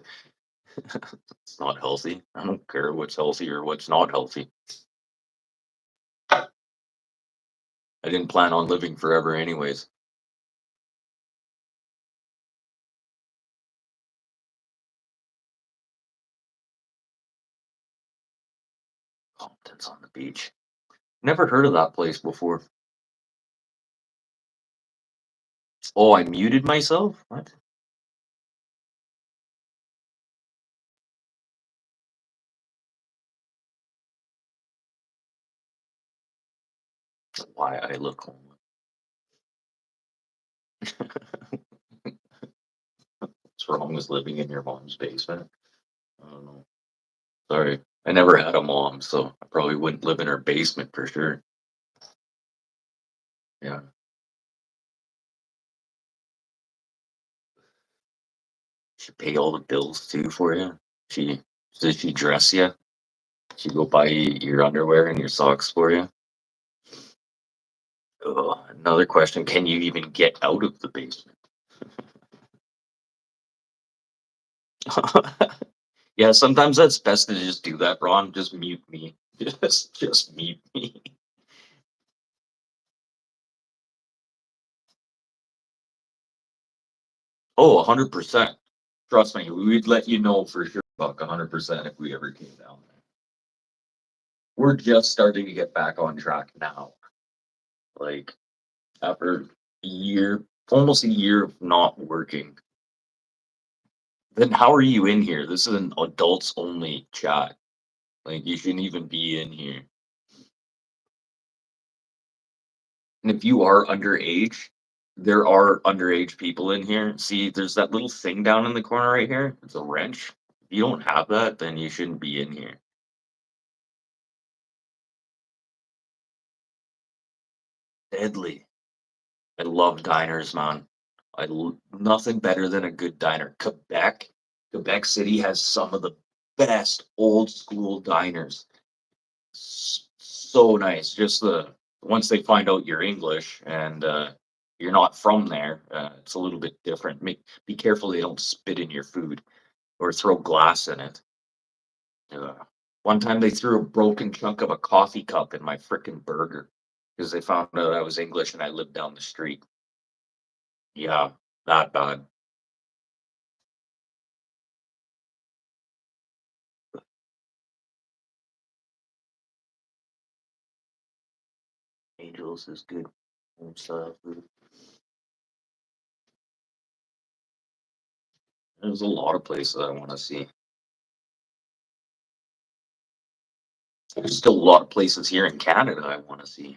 It's not healthy. I don't care what's healthy or what's not healthy. I didn't plan on living forever anyways. Compton's on the beach. Never heard of that place before. Oh, I muted myself? What? Why I look homeless. What's wrong with living in your mom's basement? I don't know. Sorry. I never had a mom, so I probably wouldn't live in her basement for sure. Yeah. She pay all the bills too for you. She Does she dress you? She go buy you your underwear and your socks for you. Ugh, another question: can you even get out of the basement? Yeah, sometimes that's best to just do that, Ron. Just mute me. Just mute me. Oh, 100%. Trust me, we'd let you know for sure, Buck. 100% if we ever came down there. We're just starting to get back on track now. Like after a year, almost a year of not working. Then how are you in here? This is an adults only chat. Like you shouldn't even be in here. And if you are underage, there are underage people in here. See, there's that little thing down in the corner right here. It's a wrench. If you don't have that, then you shouldn't be in here. Deadly. I love diners, man. Nothing better than a good diner. Quebec City has some of the best old school diners. So nice. Just Once they find out you're English and you're not from there, it's a little bit different. Be careful they don't spit in your food or throw glass in it. One time they threw a broken chunk of a coffee cup in my frickin' burger because they found out I was English and I lived down the street. Yeah, that bad. Angels is good. Food. There's a lot of places I want to see. There's still a lot of places here in Canada I want to see.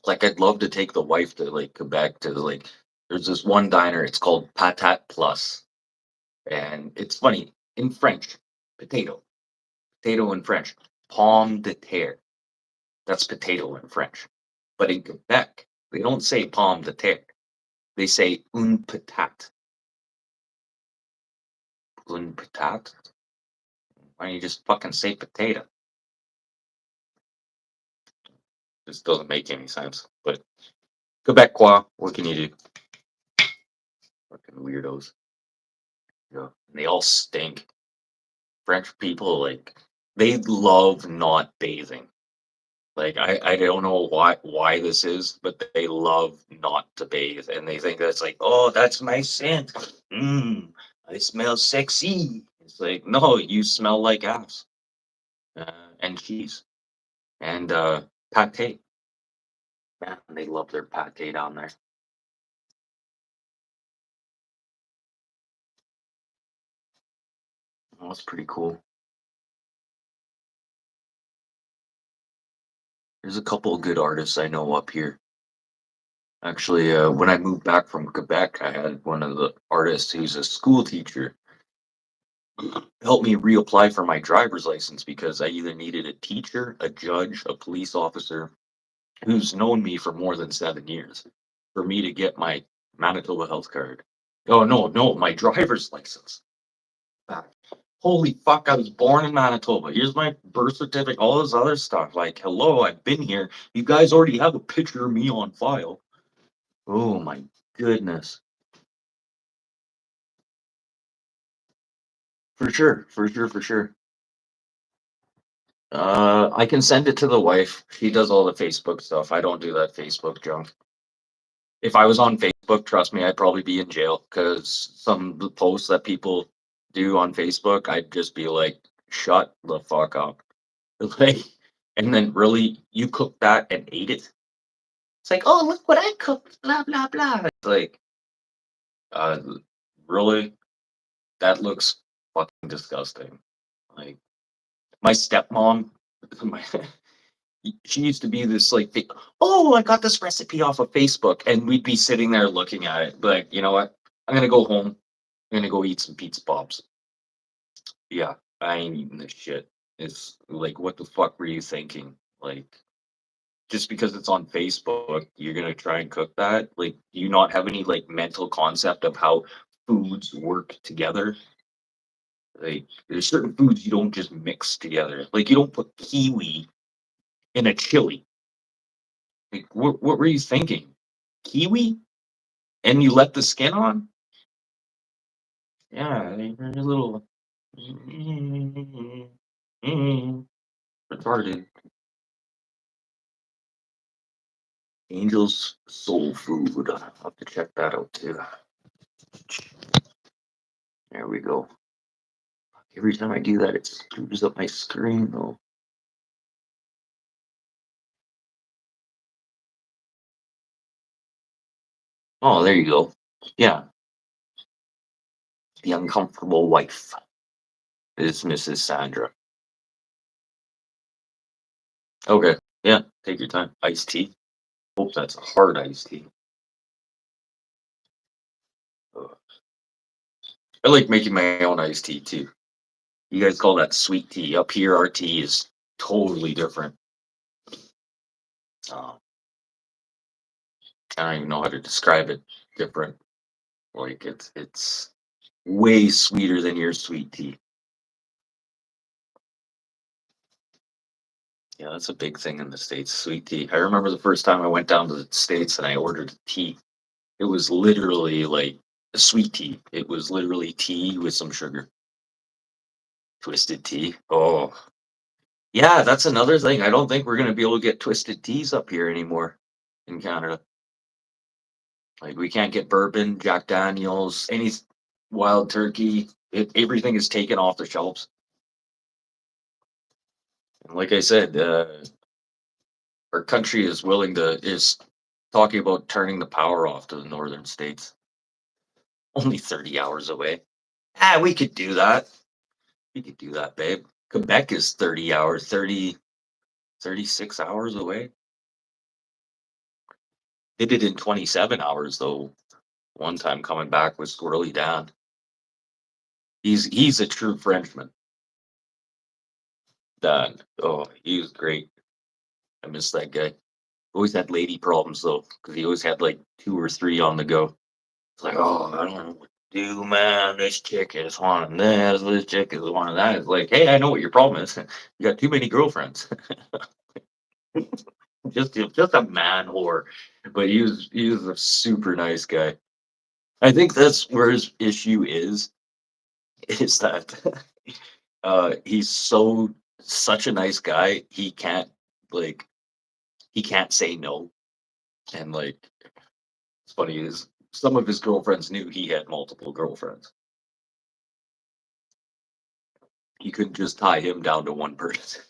Like I'd love to take the wife to like Quebec to like. There's this one diner. It's called Patat Plus, and it's funny in French. Potato, potato in French. Pomme de terre. That's potato in French. But in Quebec, they don't say pomme de terre. They say une patate. Une patate. Why don't you just fucking say potato? This doesn't make any sense. But Quebecois, what can you do? Fucking weirdos. Yeah. And they all stink. French people, like, they love not bathing. Like, I don't know why this is, but they love not to bathe. And they think that's like, oh, that's my scent. I smell sexy. It's like, no, you smell like ass and cheese and pate. Man, they love their pate down there. Oh, that's pretty cool. There's a couple of good artists I know up here. Actually, when I moved back from Quebec, I had one of the artists who's a school teacher help me reapply for my driver's license because I either needed a teacher, a judge, a police officer who's known me for more than 7 years for me to get my Manitoba health card. Oh, no, no, my driver's license. Back. Holy fuck, I was born in Manitoba. Here's my birth certificate, all this other stuff. Like, hello, I've been here. You guys already have a picture of me on file. Oh my goodness. For sure, for sure, for sure. I can send it to the wife. She does all the Facebook stuff. I don't do that Facebook junk. If I was on Facebook, trust me, I'd probably be in jail because some of the posts that people do on Facebook, I'd just be like, shut the fuck up. Like, and then really, you cooked that and ate it? It's like, oh, look what I cooked, blah, blah, blah. It's like, uh, really? That looks fucking disgusting. Like, my stepmom, my, she used to be this like, oh, I got this recipe off of Facebook, and we'd be sitting there looking at it, like, you know what? I'm gonna go home. I'm gonna go eat some pizza pops. Yeah, I ain't eating this shit. It's like, what the fuck were you thinking? Like, just because it's on Facebook, you're gonna try and cook that? Like, do you not have any like mental concept of how foods work together? Like, there's certain foods you don't just mix together. Like, you don't put kiwi in a chili. Like, what were you thinking? Kiwi? And you let the skin on? Yeah, you're a little retarded. Angel's soul food. I'll have to check that out too. There we go. Every time I do that, it screws up my screen though. Oh, there you go. Yeah, the uncomfortable wife is Mrs. Sandra. Okay, yeah, take your time. Iced tea. Hope that's a hard iced tea. Ugh. I like making my own iced tea too. You guys call that sweet tea. Up here, our tea is totally different. Uh, I don't even know how to describe it. Different. Like it's way sweeter than your sweet tea. Yeah, that's a big thing in the States, sweet tea. I remember the first time I went down to the States and I ordered tea. It was literally like a sweet tea. It was literally tea with some sugar. Twisted tea. Oh, yeah, that's another thing. I don't think we're gonna be able to get twisted teas up here anymore in Canada. Like we can't get bourbon, Jack Daniels, any wild turkey. Everything is taken off the shelves. And like I said, our country is talking about turning the power off to the northern states. Only 30 hours away. Ah, we could do that. We could do that, babe. Quebec is 30 hours, 36 hours away. They did in 27 hours though. One time coming back with Squirrely Dan. He's a true Frenchman. Dan. Oh, he was great. I miss that guy. Always had lady problems though, because he always had like two or three on the go. It's like, oh, I don't know what to do, man. This chick is wanting this chick is wanting that. It's like, hey, I know what your problem is. You got too many girlfriends. just a man whore. But he was a super nice guy. I think that's where his issue is that he's such a nice guy. Like he can't say no. And like it's funny is some of his girlfriends knew he had multiple girlfriends. He couldn't just tie him down to one person.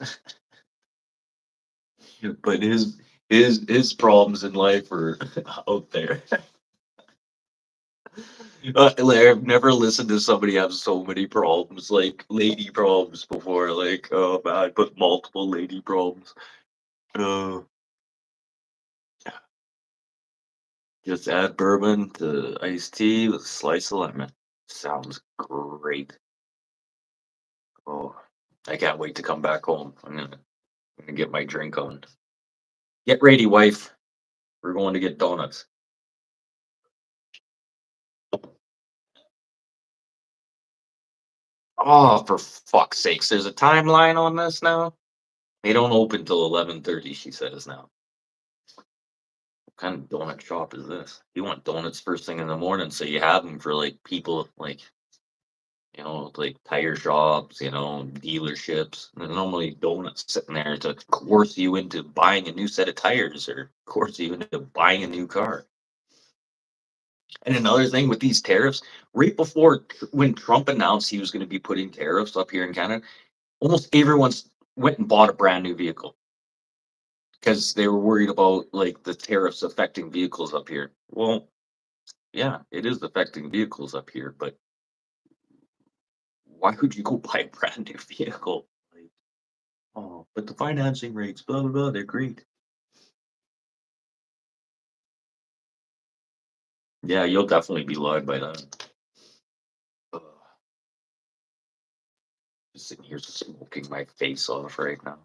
But his problems in life are out there. Like, I've never listened to somebody have so many problems, like lady problems before. Like, oh man, I put multiple lady problems. Uh, just add bourbon to iced tea with a slice of lemon. Sounds great. Oh, I can't wait to come back home. I'm gonna get my drink on. Get ready, wife. We're going to get donuts. Oh, for fuck's sakes! There's a timeline on this now. They don't open till 11:30. She says now. What kind of donut shop is this? You want donuts first thing in the morning, so you have them for like people like like tire shops, dealerships. There's normally donuts sitting there to coerce you into buying a new set of tires or coerce you into buying a new car. And another thing with these tariffs, right before when Trump announced he was going to be putting tariffs up here in Canada, almost everyone's went and bought a brand new vehicle because they were worried about like the tariffs affecting vehicles up here. Well, yeah, it is affecting vehicles up here, but why would you go buy a brand new vehicle? Like, oh, but the financing rates, blah blah blah, they're great. Yeah, you'll definitely be lied by that. Ugh, just sitting here smoking my face off right now.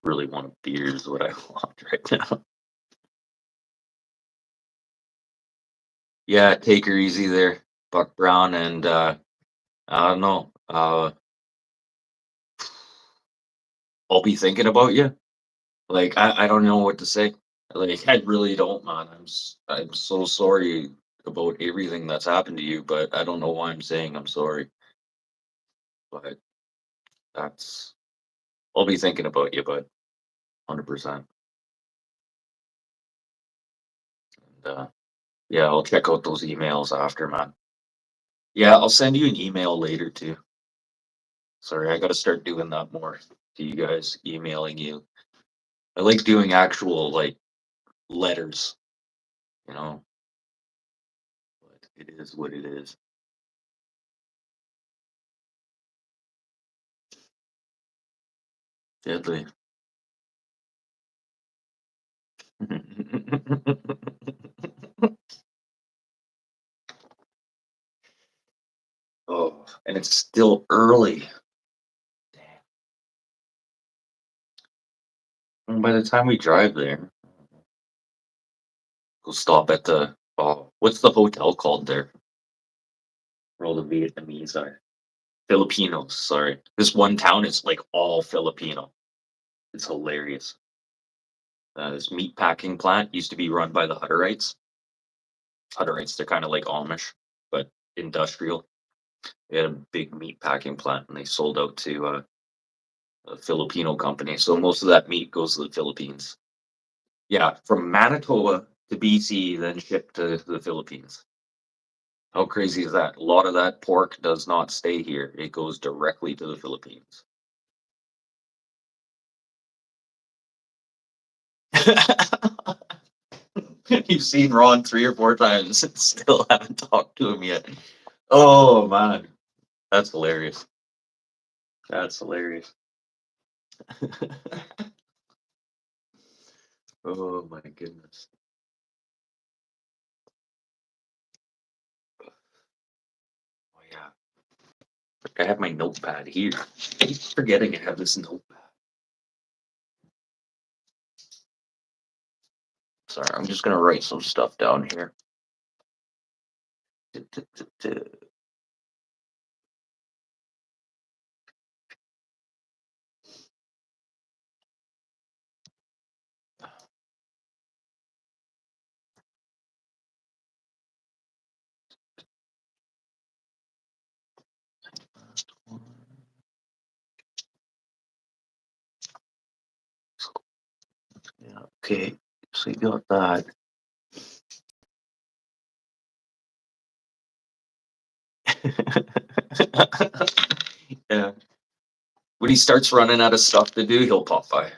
Really want a beer is what I want right now. Yeah, take her easy there, Buck Brown, and I don't know. I'll be thinking about you. Like I don't know what to say. Like I really don't, man. I'm so sorry about everything that's happened to you, but I don't know why I'm saying I'm sorry. But that's I'll be thinking about you, but 100%. And yeah, I'll check out those emails after, man. Yeah, I'll send you an email later too. Sorry, I got to start doing that more to you guys, emailing you. I like doing actual like letters, you know, but it is what it is. Deadly. Oh, and it's still early. Damn. And by the time we drive there, we'll stop at what's the hotel called there? Where all the Vietnamese are. Filipinos, sorry. This one town is like all Filipino. It's hilarious. This meat packing plant used to be run by the Hutterites. Hutterites, they're kind of like Amish, but industrial. They had a big meat packing plant and they sold out to a Filipino company. So most of that meat goes to the Philippines. Yeah, from Manitoba to BC, then shipped to the Philippines. How crazy is that? A lot of that pork does not stay here. It goes directly to the Philippines. You've seen Ron 3 or 4 times and still haven't talked to him yet. Oh man, that's hilarious. That's hilarious. Oh my goodness. Oh yeah. I have my notepad here. I keep forgetting I have this notepad. Sorry, I'm just gonna write some stuff down here. Yeah, okay. So you got that. Yeah. When he starts running out of stuff to do, he'll pop by.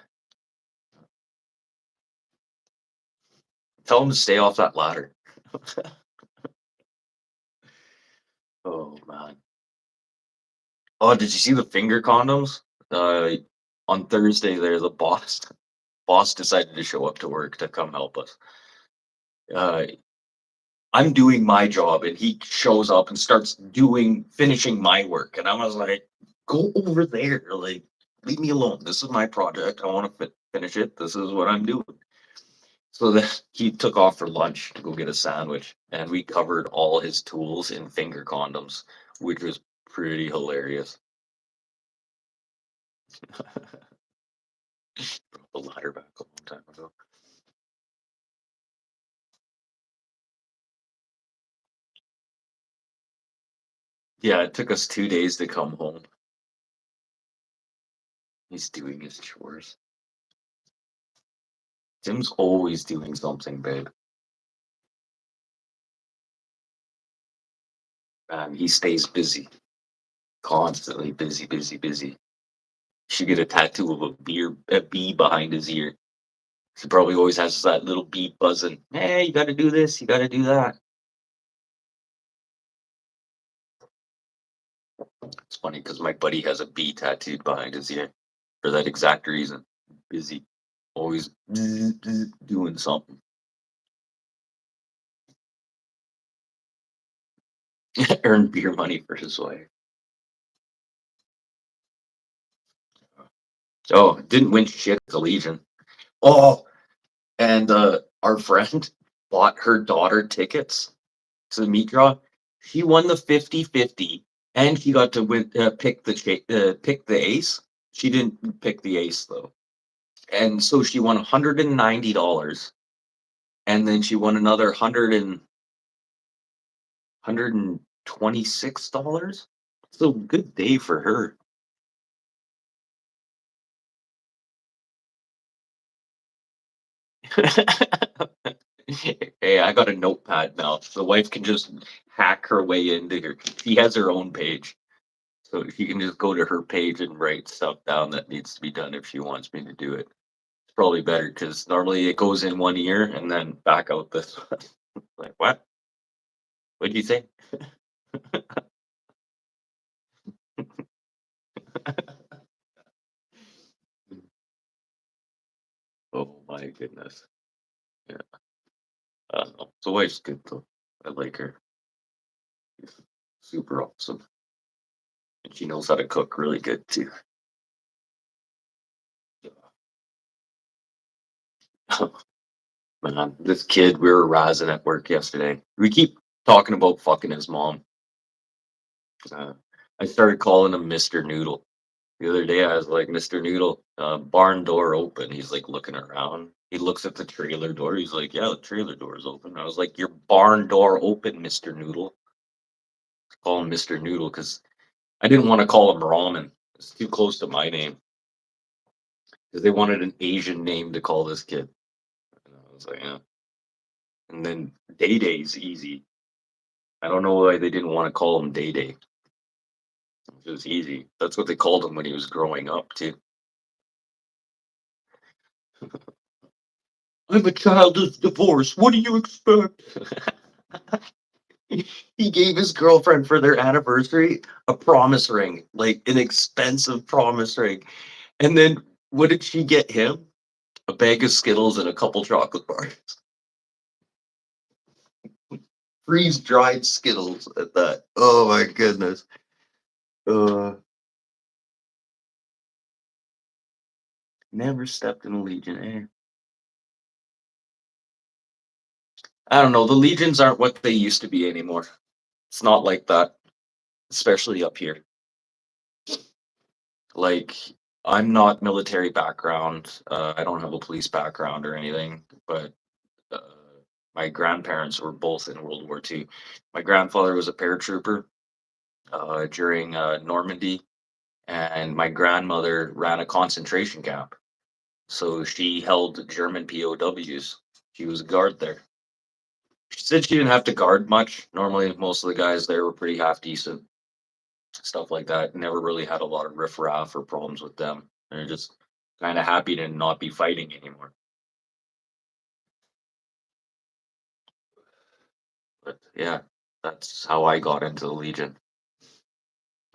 Tell him to stay off that ladder. Oh man. Oh, did you see the finger condoms? On Thursday there, the boss decided to show up to work to come help us. Uh, I'm doing my job and he shows up and starts finishing my work. And I was like, go over there. Like, leave me alone. This is my project. I want to finish it. This is what I'm doing. So then he took off for lunch to go get a sandwich, and we covered all his tools in finger condoms, which was pretty hilarious. Brought the ladder back a long time ago. Yeah, it took us 2 days to come home. He's doing his chores. Tim's always doing something, babe. Man, he stays busy. Constantly busy, busy, busy. Should get a tattoo of a bee behind his ear. He probably always has that little bee buzzing. Hey, you gotta do this, you gotta do that. It's funny because my buddy has a bee tattooed behind his ear for that exact reason. Busy, always doing something. Earn beer money for his wife. Oh, didn't win shit at the Legion. Oh, and our friend bought her daughter tickets to the meat draw. She won the 50-50, and she got to pick the ace. She didn't pick the ace though, and so she won $190, and then she won another $126. So good day for her. Hey, I got a notepad now. The wife can just hack her way into her. She has her own page. So she can just go to her page and write stuff down that needs to be done if she wants me to do it. It's probably better because normally it goes in one ear and then back out this one. Like, what? What'd you say? Oh my goodness. Yeah. I don't know. The wife's good though. I like her. She's super awesome. And she knows how to cook really good too. Man, this kid, we were razzing at work yesterday. We keep talking about fucking his mom. Uh, I started calling him Mr. Noodle. The other day, I was like, Mr. Noodle, barn door open. He's like looking around. He looks at the trailer door. He's like, yeah, the trailer door is open. I was like, your barn door open, Mr. Noodle. Call him Mr. Noodle because I didn't want to call him Ramen. It's too close to my name because they wanted an Asian name to call this kid. And I was like, yeah. And then Day Day's easy. I don't know why they didn't want to call him Day Day. It was easy. That's what they called him when he was growing up, too. I'm a childless divorce. What do you expect? He gave his girlfriend for their anniversary a promise ring, like an expensive promise ring. And then what did she get him? A bag of Skittles and a couple chocolate bars. Freeze dried Skittles at that. Oh my goodness. Never stepped in a Legion, eh? I don't know. The Legions aren't what they used to be anymore. It's not like that, especially up here. Like, I'm not military background. I don't have a police background or anything, but uh, my grandparents were both in World War II. My grandfather was a paratrooper during Normandy, and my grandmother ran a concentration camp. So she held German POWs. She was a guard there. She said she didn't have to guard much. Normally, most of the guys there were pretty half decent, stuff like that. Never really had a lot of riffraff or problems with them. They're just kind of happy to not be fighting anymore. But yeah, that's how I got into the Legion.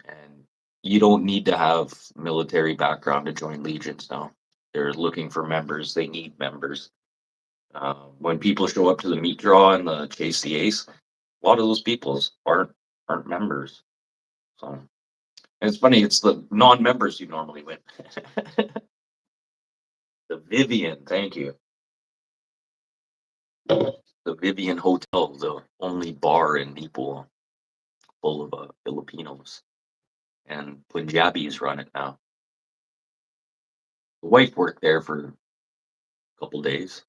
And you don't need to have military background to join Legions now. They're looking for members. They need members. When people show up to the meat draw and the Chase the Ace, a lot of those people aren't members. So and it's funny, it's the non-members who normally win. The Vivian, thank you. The Vivian Hotel, the only bar in Nepal full of Filipinos and Punjabis run it now. The wife worked there for a couple days.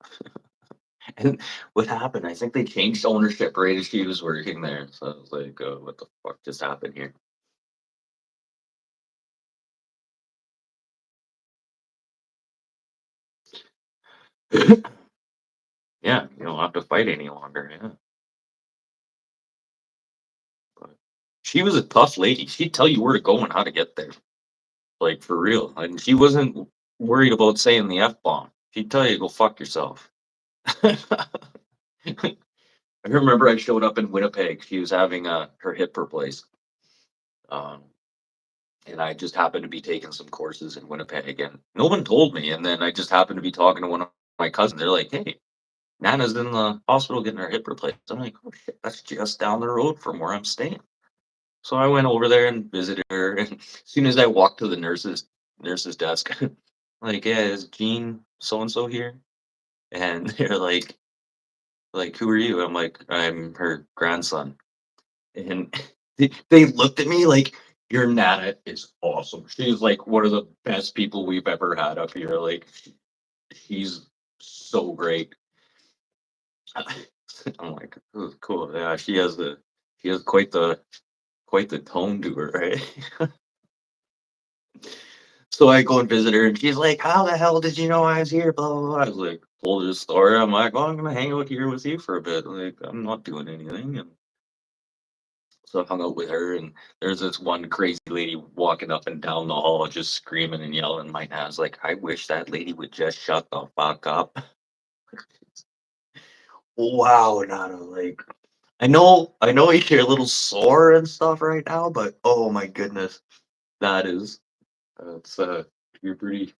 And what happened? I think they changed ownership right as she was working there. So I was like, what the fuck just happened here? Yeah, you don't have to fight any longer. Yeah. But she was a tough lady. She'd tell you where to go and how to get there. Like for real. And she wasn't worried about saying the F bomb. She'd tell you to go fuck yourself. I remember I showed up in Winnipeg. She was having her hip replaced. Um, and I just happened to be taking some courses in Winnipeg, and no one told me. And then I just happened to be talking to one of my cousins. They're like, "Hey, Nana's in the hospital getting her hip replaced." I'm like, "Oh shit, that's just down the road from where I'm staying." So I went over there and visited her. And as soon as I walked to the nurse's desk, like, "Yeah, is Jean so and so here?" And they're like, "Who are you?" I'm like, "I'm her grandson." And they looked at me like, "Your Nana is awesome. She's like one of the best people we've ever had up here. Like, she's so great." I'm like, "Oh, cool. Yeah, she has quite the tone to her, right?" So I go and visit her, and she's like, "How the hell did you know I was here?" Blah blah blah. I was like, told her the story. I'm like, "Well, I'm gonna hang out here with you for a bit. Like, I'm not doing anything." And so I hung out with her, and there's this one crazy lady walking up and down the hall, just screaming and yelling. My dad's like, "I wish that lady would just shut the fuck up." Wow, Nana, like I know you're a little sore and stuff right now, but oh my goodness, that is that's you're pretty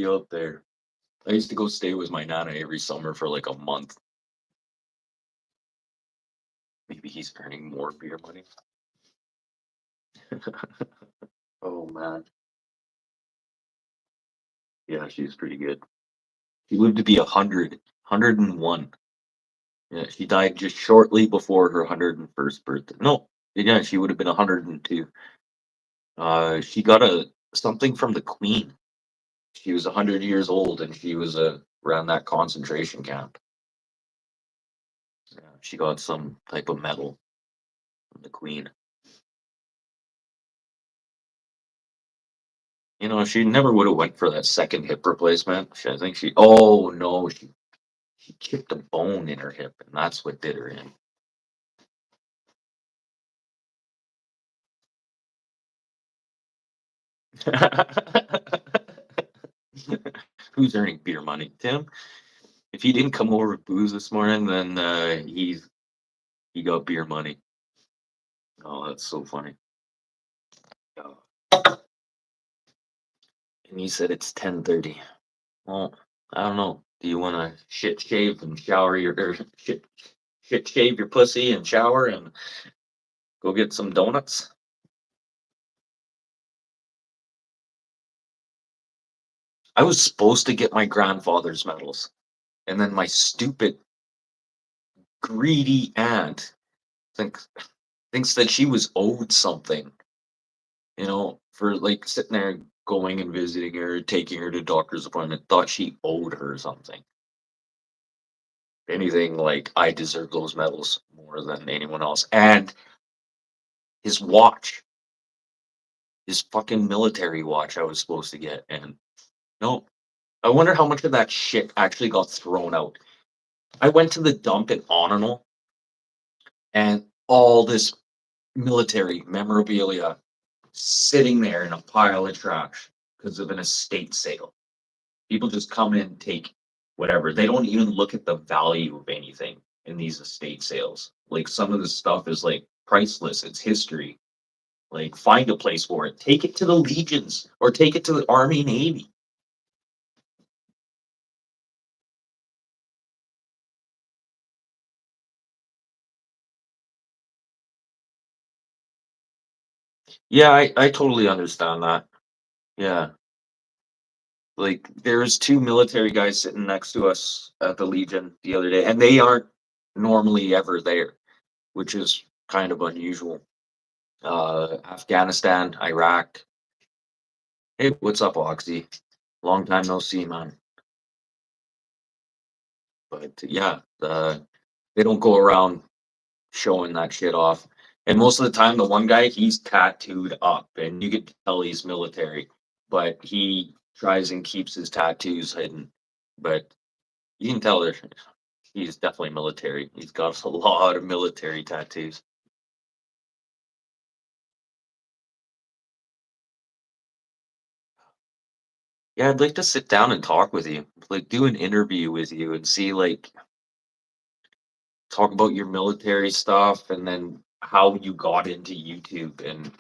out there. I used to go stay with my nana every summer for like a month. Maybe he's earning more beer money. Oh man, yeah, she's pretty good. She lived to be 100, 101. Yeah, she died just shortly before her 101st birthday. No, Yeah, she would have been 102. She got a something from the Queen. She was 100 years old, and she was around that concentration camp. Yeah, she got some type of medal from the Queen. You know, she never would have went for that second hip replacement. I think she. Oh no, she chipped a bone in her hip, and that's what did her in. Who's earning beer money, Tim? If he didn't come over with booze this morning, then he got beer money. Oh, that's so funny. Oh. And you said it's 10:30. Well, I don't know. Do you want to shit shave and shower your or shit shave your pussy and shower and go get some donuts? I was supposed to get my grandfather's medals, and then my stupid, greedy aunt thinks thinks that she was owed something, for like sitting there going and visiting her, taking her to doctor's appointment, thought she owed her something. If anything, like I deserve those medals more than anyone else. And his watch, his fucking military watch I was supposed to get. And no, I wonder how much of that shit actually got thrown out. I went to the dump in Ononal and all this military memorabilia sitting there in a pile of trash because of an estate sale. People just come in and take whatever. They don't even look at the value of anything in these estate sales. Like some of the stuff is like priceless. It's history. Like find a place for it. Take it to the legions or take it to the Army Navy. Yeah, I totally understand that. Yeah. Like there's two military guys sitting next to us at the Legion the other day, and they aren't normally ever there, which is kind of unusual. Afghanistan, Iraq. Hey, what's up, Oxy? Long time no see, man. But yeah, they don't go around showing that shit off. And most of the time, the one guy, he's tattooed up, and you could tell he's military, but he tries and keeps his tattoos hidden. But you can tell he's definitely military. He's got a lot of military tattoos. Yeah, I'd like to sit down and talk with you, like do an interview with you and see like talk about your military stuff and then how you got into YouTube and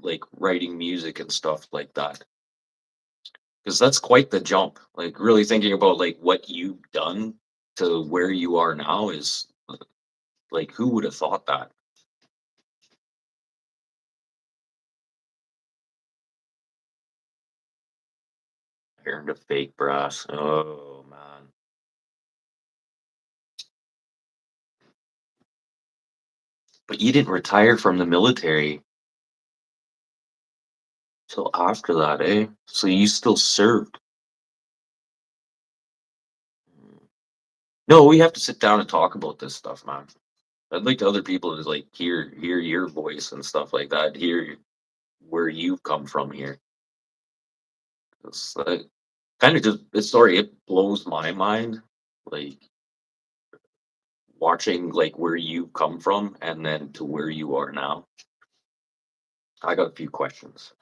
like writing music and stuff like that. Because that's quite the jump. Like really thinking about like what you've done to where you are now is like who would have thought that? Iron to fake brass. Oh man. But you didn't retire from the military till after that, eh? So you still served. No, we have to sit down and talk about this stuff, man. I'd like other people to like hear your voice and stuff like that. Hear where you've come from here. It's like kind of just it's sorry, it blows my mind. Like watching like where you come from and then to where you are now. I got a few questions.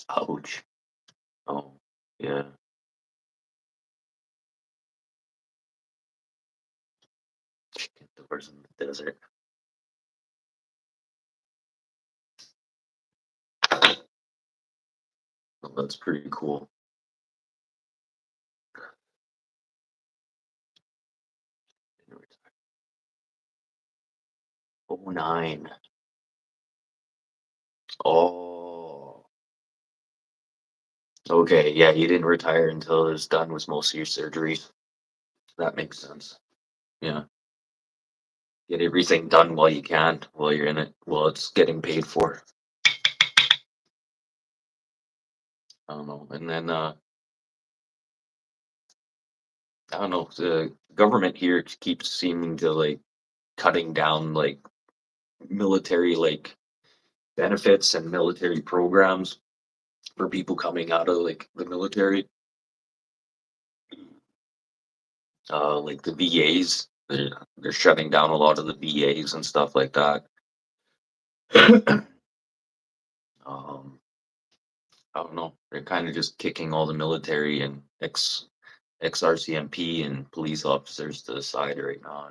Ouch. Oh, yeah. Chicken doors in the desert. Well, that's pretty cool. Oh nine. Oh, Okay, yeah, you didn't retire until it was done with most of your surgeries. That makes sense. Yeah. Get everything done while you can, while you're in it, while it's getting paid for. I don't know. And then I don't know, the government here keeps seeming to like cutting down like military like benefits and military programs for people coming out of like the military. Like the VAs, they're shutting down a lot of the VAs and stuff like that. um, I don't know. They're kind of just kicking all the military and ex RCMP and police officers to the side right now,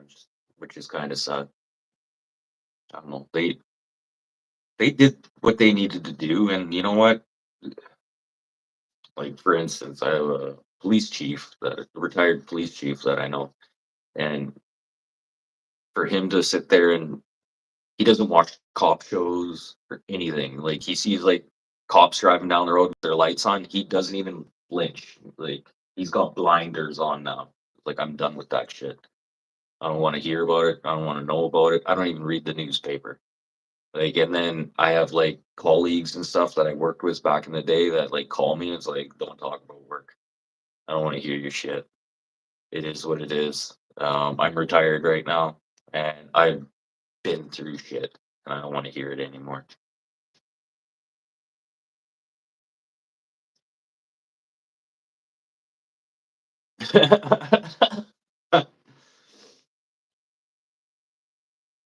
which is kind of sad. I don't know. They did what they needed to do, and you know what? Like for instance, I have a police chief, that a retired police chief that I know, and for him to sit there and he doesn't watch cop shows or anything. Like he sees like cops driving down the road with their lights on, he doesn't even flinch. Like he's got blinders on now. Like I'm done with that shit. I don't want to hear about it. I don't want to know about it. I don't even read the newspaper. Like, and then I have like colleagues and stuff that I worked with back in the day that like call me and it's like, don't talk about work. I don't want to hear your shit. It is what it is. I'm retired right now and I've been through shit and I don't want to hear it anymore.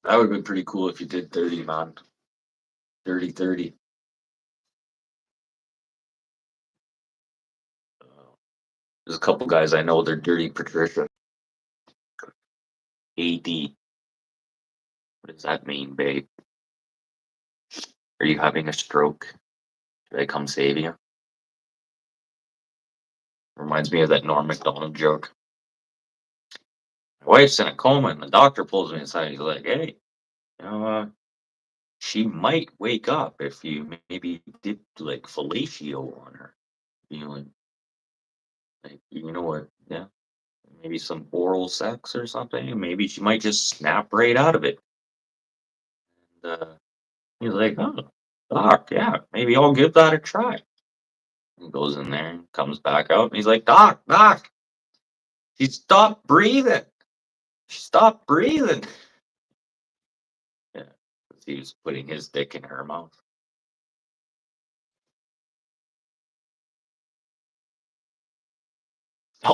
That would have been pretty cool if you did 30, man. 30, 30. There's a couple guys I know, they're Dirty Patricia. AD. What does that mean, babe? Are you having a stroke? Should I come save you? Reminds me of that Norm Macdonald joke. My wife's in a coma, and the doctor pulls me aside. He's like, "Hey, you know, she might wake up if you maybe did like fellatio on her. You know, like you know what? Yeah, maybe some oral sex or something. Maybe she might just snap right out of it." And he's like, "Oh, doc, yeah, maybe I'll give that a try." He goes in there and comes back out, and he's like, "Doc, doc, she stopped breathing. She stopped breathing." Yeah, 'cause he was putting his dick in her mouth.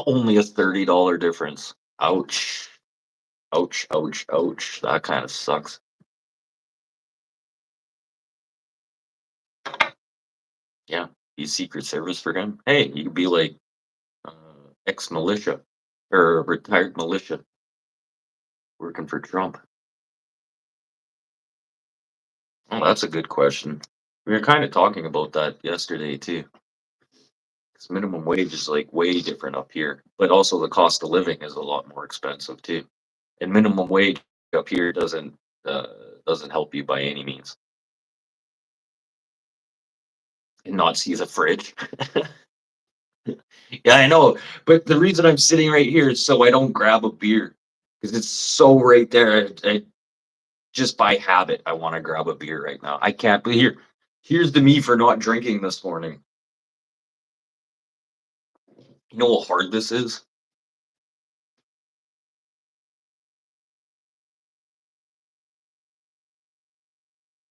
Only a $30 difference. Ouch. Ouch, ouch, ouch. That kind of sucks. Yeah. You Secret Service for him? Hey, you could be like uh, ex militia or retired militia working for Trump. Oh, that's a good question. We were kind of talking about that yesterday too. 'Cause minimum wage is like way different up here, but also the cost of living is a lot more expensive too. And minimum wage up here uh, doesn't help you by any means. And not see the fridge. Yeah, I know. But the reason I'm sitting right here is so I don't grab a beer because it's so right there. Just by habit, I want to grab a beer right now. I can't. But here's the me for not drinking this morning. You know how hard this is?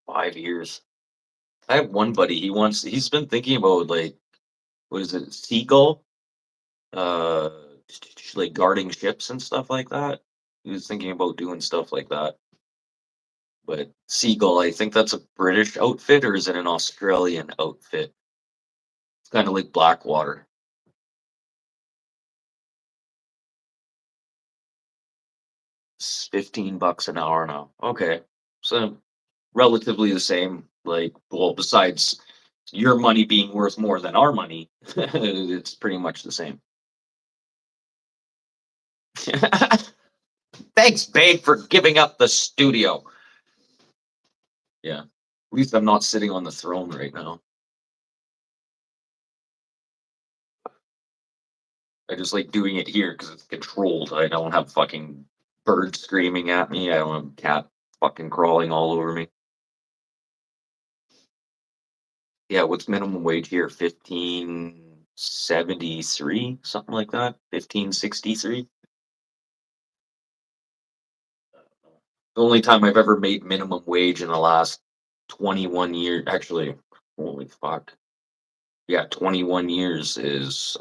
5 years. I have one buddy. He's been thinking about like, what is it, seagull? Uh, like guarding ships and stuff like that. He was thinking about doing stuff like that. But Seagull, I think that's a British outfit, or is it an Australian outfit? It's kind of like Blackwater. It's $15 an hour now. Okay, so relatively the same. Like, well, besides your money being worth more than our money, it's pretty much the same. Thanks, babe, for giving up the studio. Yeah, at least I'm not sitting on the throne right now. I just like doing it here because it's controlled. I don't have fucking birds screaming at me. I don't have cat fucking crawling all over me. Yeah, what's minimum wage here? 15.73, something like that. 15.63. The only time I've ever made minimum wage in the last 21 years, actually, holy fuck. Yeah, 21 years is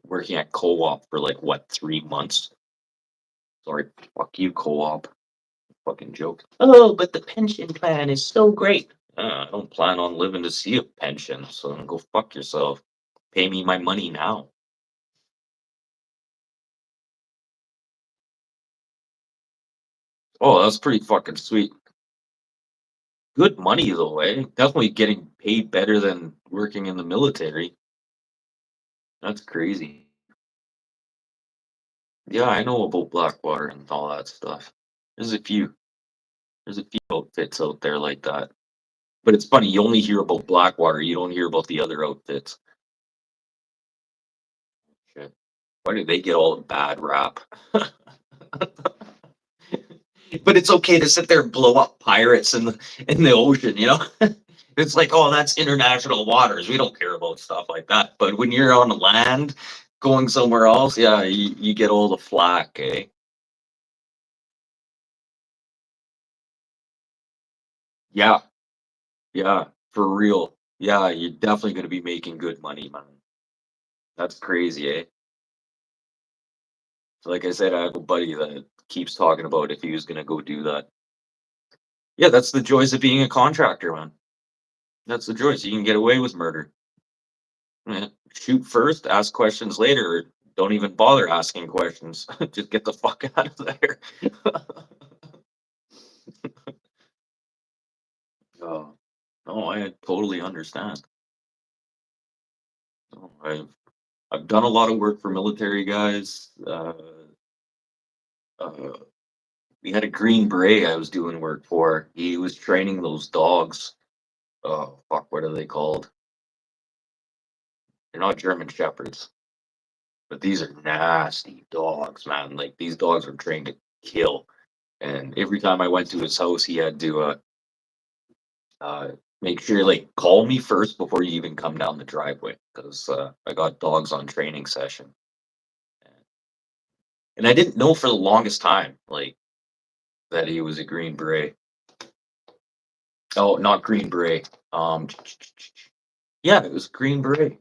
working at co-op for like what, 3 months? Sorry, fuck you, co-op. Fucking joke. Oh, but the pension plan is so great. I don't plan on living to see a pension, so go fuck yourself. Pay me my money now. Oh, that's pretty fucking sweet. Good money though, eh? Definitely getting paid better than working in the military. That's crazy. Yeah, I know about Blackwater and all that stuff. There's a few. There's a few outfits out there like that. But it's funny, you only hear about Blackwater, you don't hear about the other outfits. Shit. Why do they get all the bad rap? But it's okay to sit there and blow up pirates in the ocean, you know? It's like, oh, that's international waters. We don't care about stuff like that. But when you're on the land going somewhere else, yeah, you get all the flack, eh? Yeah, yeah, for real. Yeah, you're definitely gonna be making good money, man. That's crazy, eh? So like I said, I have a buddy that keeps talking about if he was gonna go do that. Yeah, that's the joys of being a contractor, man. That's the joys. You can get away with murder. Yeah. Shoot first, ask questions later, or don't even bother asking questions. Just get the fuck out of there. Oh, no, I totally understand. No, I've done a lot of work for military guys. Uh, we had a Green Beret I was doing work for. He was training those dogs. Oh fuck, what are they called? They're not German Shepherds, but these are nasty dogs, man. Like these dogs are trained to kill. And every time I went to his house, he had to uh, make sure like call me first before you even come down the driveway because I got dogs on training session, and I didn't know for the longest time like that he was a Green Beret. Oh, not Green Beret. Yeah, it was Green Beret.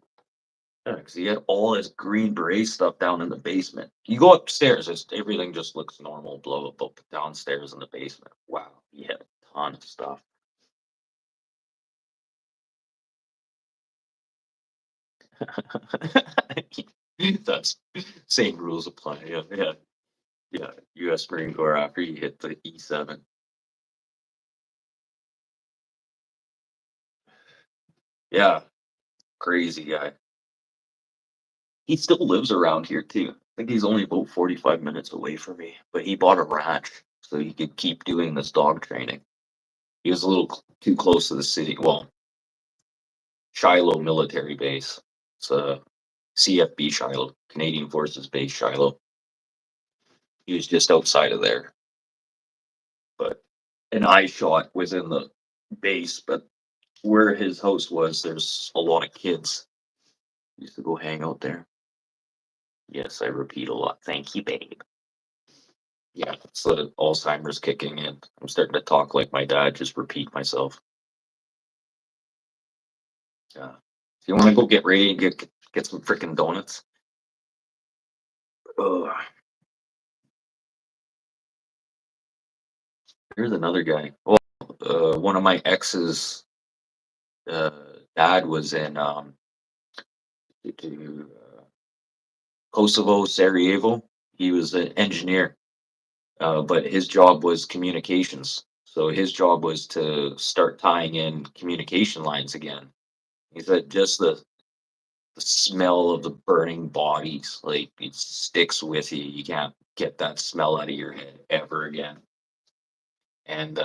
Yeah, because he had all his Green Beret stuff down in the basement. You go upstairs, everything just looks normal. Blow up downstairs in the basement. Wow, he had a ton of stuff. That's same rules apply. Yeah, yeah, yeah. U.S. Marine Corps after you hit the E7. Yeah, crazy guy. He still lives around here too. I think he's only about 45 minutes away from me, but he bought a ranch so he could keep doing this dog training. He was a little too close to the city. Well, Shiloh military base. It's a CFB Shiloh, Canadian Forces Base Shiloh. He was just outside of there, but an eye shot was in the base, but where his house was, there's a lot of kids. Used to go hang out there. Yes, I repeat a lot. Thank you, babe. Yeah, it's the Alzheimer's kicking in. I'm starting to talk like my dad, just repeat myself. Yeah. If you want to go get ready and get some freaking donuts. Ugh. Here's another guy. Well, one of my ex's uh, dad was in Kosovo, Sarajevo. He was an engineer, but his job was communications. So his job was to start tying in communication lines again. He said just the smell of the burning bodies, like it sticks with you. You can't get that smell out of your head ever again. And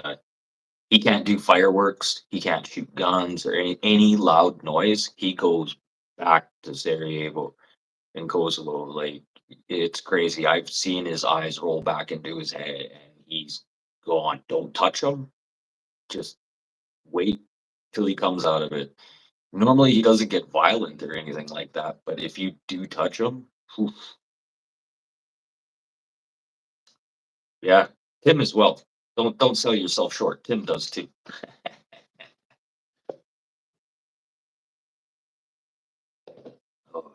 he can't do fireworks. He can't shoot guns or any loud noise. He goes back to Sarajevo in Kosovo. Like it's crazy. I've seen his eyes roll back into his head, and he's gone. Don't touch him. Just wait till he comes out of it. Normally, he doesn't get violent or anything like that, but if you do touch him, oof, yeah, Tim as well. Don't sell yourself short. Tim does too. Oh,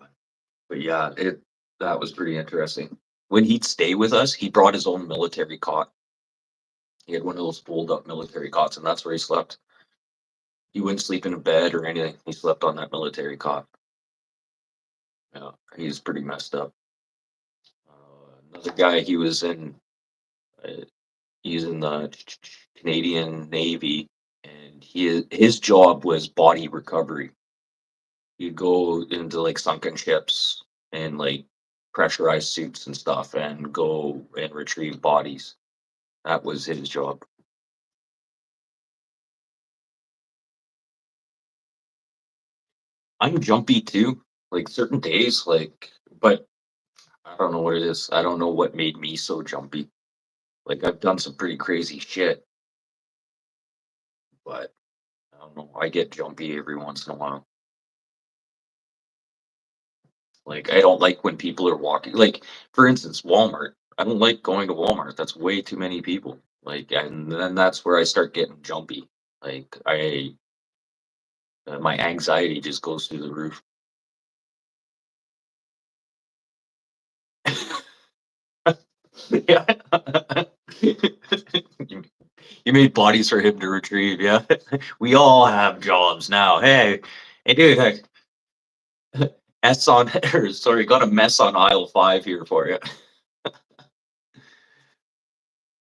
but yeah, it that was pretty interesting. When he'd stay with us, he brought his own military cot. He had one of those fold up military cots, and that's where he slept. He wouldn't sleep in a bed or anything. He slept on that military cot. Yeah, he's pretty messed up. Another guy, uh, he was in the Canadian Navy, and his job was body recovery. He'd go into like sunken ships and like pressurized suits and stuff, and go and retrieve bodies. That was his job. I'm jumpy too, like certain days, but I don't know what it is. I don't know what made me so jumpy. Like I've done some pretty crazy shit, but I don't know. I get jumpy every once in a while. Like I don't like when people are walking. Like for instance, Walmart. I don't like going to Walmart. That's way too many people. Like, and then that's where I start getting jumpy. Like my anxiety just goes through the roof. Yeah. You you made bodies for him to retrieve, yeah. We all have jobs now. Hey, dude, S on or sorry, got a mess on aisle 5 here for you.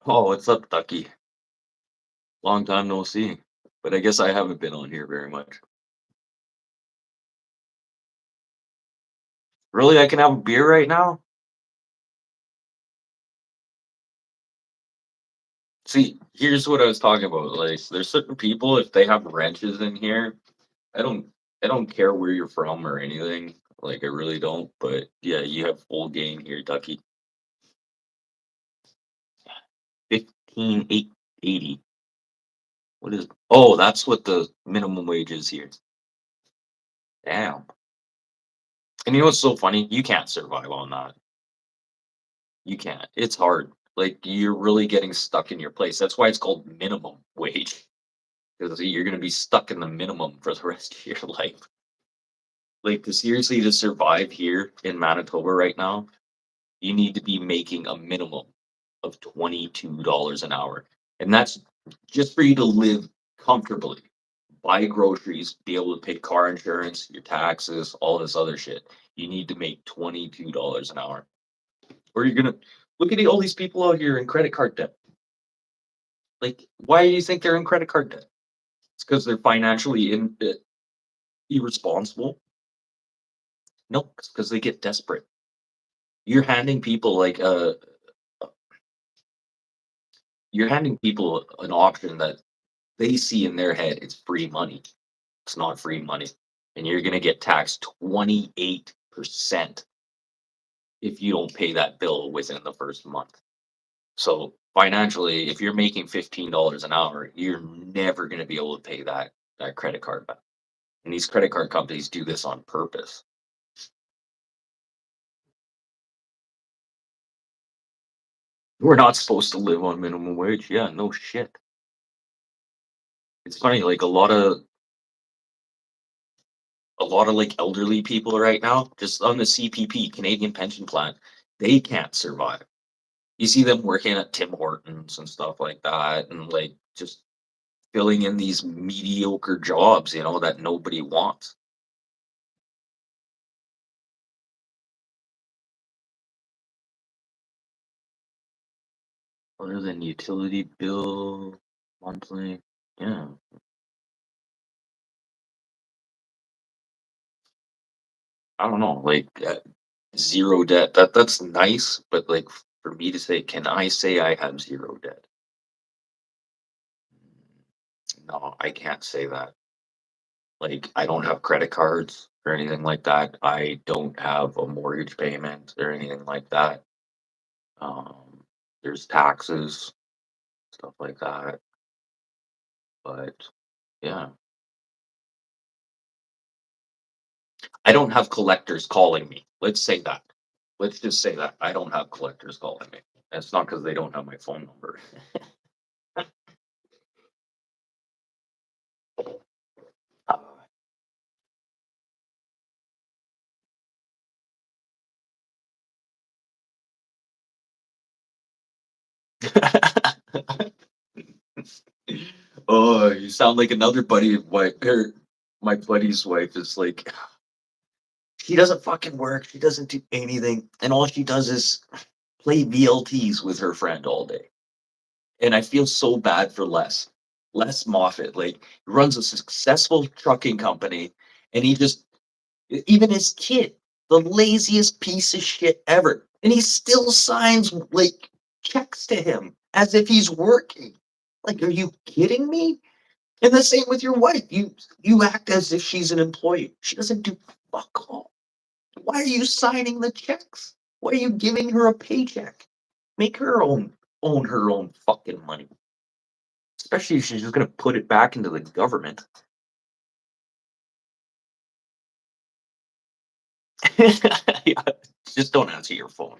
Oh, what's up, Ducky? Long time no see. But I guess I haven't been on here very much. Really, I can have a beer right now? See, here's what I was talking about. Like, there's certain people, if they have wrenches in here, I don't I don't care where you're from or anything. Like I really don't. But yeah, you have full game here, Ducky. 15,880. What is oh, that's what the minimum wage is here. Damn. And you know what's so funny? You can't survive on that. You can't. It's hard. Like you're really getting stuck in your place. That's why it's called minimum wage. Because you're gonna be stuck in the minimum for the rest of your life. Like to seriously to survive here in Manitoba right now, you need to be making a minimum of $22 an hour. And that's just for you to live comfortably, buy groceries, be able to pay car insurance, your taxes, all this other shit. You need to make $22 an hour. Or you're gonna look at all these people out here in credit card debt. Like, why do you think they're in credit card debt? It's because they're financially irresponsible. No, it's because they get desperate. You're handing people like you're handing people an option that they see in their head it's free money. It's not free money. And you're gonna get taxed 28% if you don't pay that bill within the first month. So financially, if you're making $15 an hour, you're never gonna be able to pay that credit card back. And these credit card companies do this on purpose. We're not supposed to live on minimum wage. Yeah, no shit. It's funny, like a lot of like elderly people right now, just on the CPP, Canadian Pension Plan, they can't survive. You see them working at Tim Hortons and stuff like that, and like just filling in these mediocre jobs, that nobody wants. Other than utility bill monthly, yeah, I don't know, like zero debt. That's nice, but like for me to say, can I say I have zero debt? No, I can't say that. Like I don't have credit cards. or anything like that. I don't have a mortgage payment or anything like that. Um, there's taxes, stuff like that. But yeah, I don't have collectors calling me. Let's say that. Let's just say that I don't have collectors calling me. And it's not because they don't have my phone number. Oh, you sound like another buddy of my buddy's wife is like, she doesn't fucking work. She doesn't do anything. And all she does is play VLTs with her friend all day. And I feel so bad for Les Moffat. Like, he runs a successful trucking company, and he just, even his kid, the laziest piece of shit ever, and he still signs like checks to him as if he's working. Like, are you kidding me? And the same with your wife. You act as if she's an employee. She doesn't do fuck all. Why are you signing the checks? Why are you giving her a paycheck? Make her own her own fucking money. Especially if she's just gonna put it back into the government. Yeah, just don't answer your phone.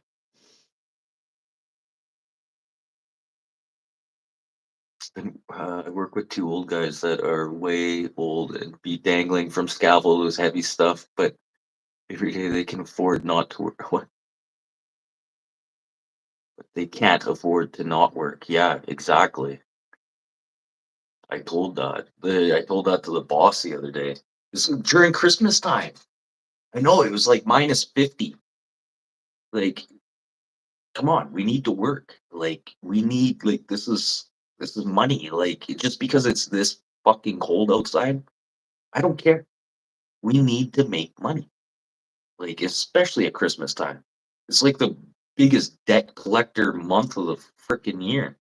And, I work with two old guys that are way old and be dangling from scaffolds, heavy stuff, but every day they can afford not to work. What? But they can't afford to not work. Yeah, exactly. I told that. I told that to the boss the other day. This was during Christmas time. I know it was like -50. Like, come on, we need to work. Like, we need like this is money. Like, just because it's this fucking cold outside, I don't care. We need to make money. Like, especially at Christmas time. It's like the biggest debt collector month of the freaking year.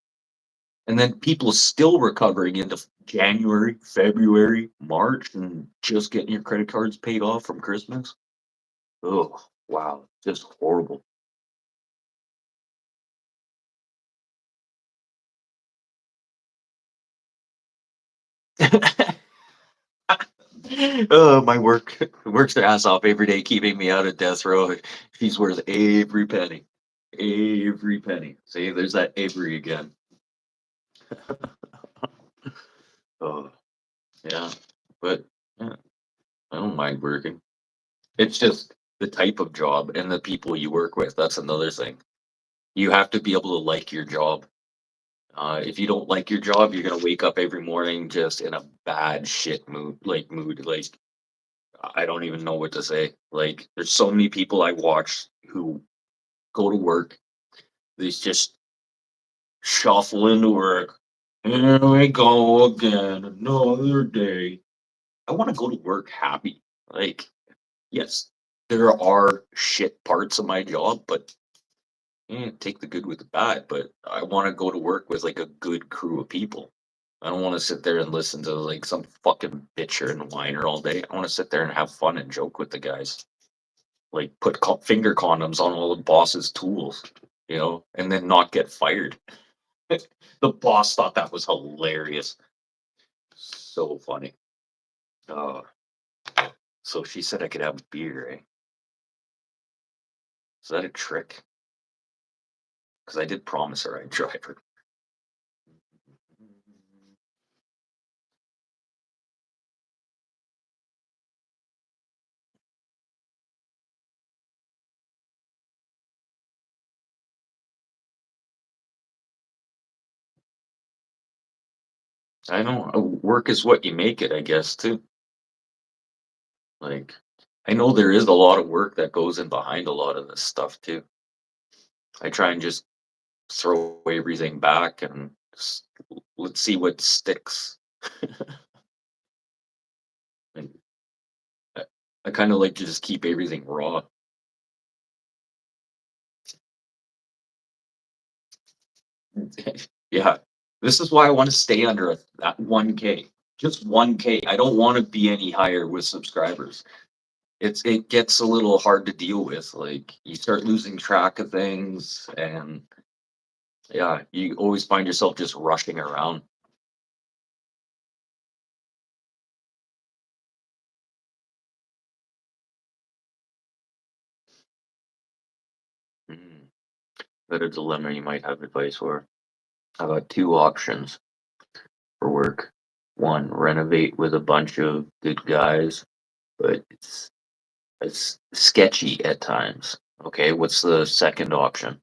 And then people still recovering into January, February, March, and just getting your credit cards paid off from Christmas. Oh, wow, just horrible. Oh, my work works their ass off every day, keeping me out of death row. She's worth every penny, every penny. See, there's that Avery again. Oh, yeah, but yeah, I don't mind working. It's just the type of job and the people you work with. That's another thing. You have to be able to like your job. If you don't like your job, you're gonna wake up every morning just in a bad shit mood. Like, I don't even know what to say. Like, there's so many people I watch who go to work. They just shuffle into work. Here we go again, another day. I want to go to work happy. Like, yes, there are shit parts of my job, but take the good with the bad. But I want to go to work with like a good crew of people. I don't want to sit there and listen to like some fucking bitcher and whiner all day. I want to sit there and have fun and joke with the guys. Like, put finger condoms on all the boss's tools, and then not get fired. The boss thought that was hilarious. So funny. Uh, so she said I could have a beer, eh? Is that a trick? Because I did promise her I'd drive her. I know, work is what you make it, I guess, too. Like, I know there is a lot of work that goes in behind a lot of this stuff, too. I try and just throw everything back and let's see what sticks. And I, I kind of like to just keep everything raw. Yeah. This is why I want to stay under that 1K. Just 1K. I don't want to be any higher with subscribers. it gets a little hard to deal with. Like you start losing track of things, and yeah, you always find yourself just rushing around. Mm. That a dilemma you might have advice for. How about two options for work? One, renovate with a bunch of good guys, but it's sketchy at times. Okay, what's the second option?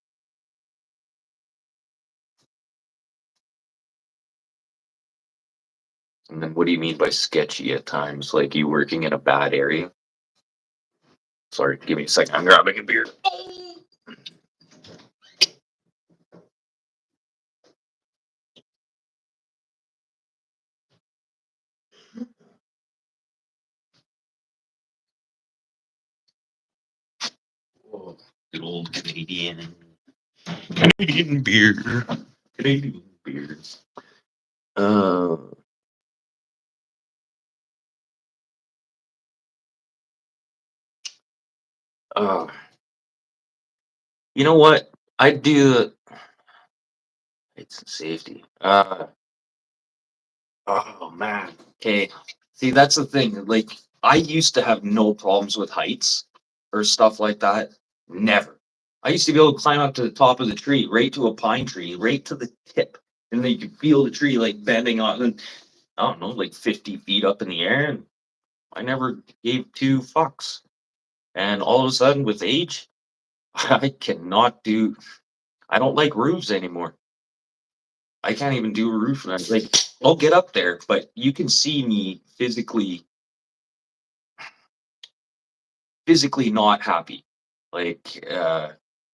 And then what do you mean by sketchy at times? Like you working in a bad area? Sorry, give me a second. I'm grabbing a beer. Oh, good old Canadian beer. Canadian beers. Uh, uh, you know what? I do. It's safety. Oh man. Okay. See, that's the thing. Like, I used to have no problems with heights or stuff like that. Never. I used to be able to climb up to the top of the tree, right to a pine tree, right to the tip, and then you could feel the tree like bending on. And I don't know, like 50 feet up in the air, and I never gave two fucks. And all of a sudden, with age, I cannot do. I don't like roofs anymore. I can't even do a roof. And I'm like, I'll get up there, but you can see me physically not happy. Like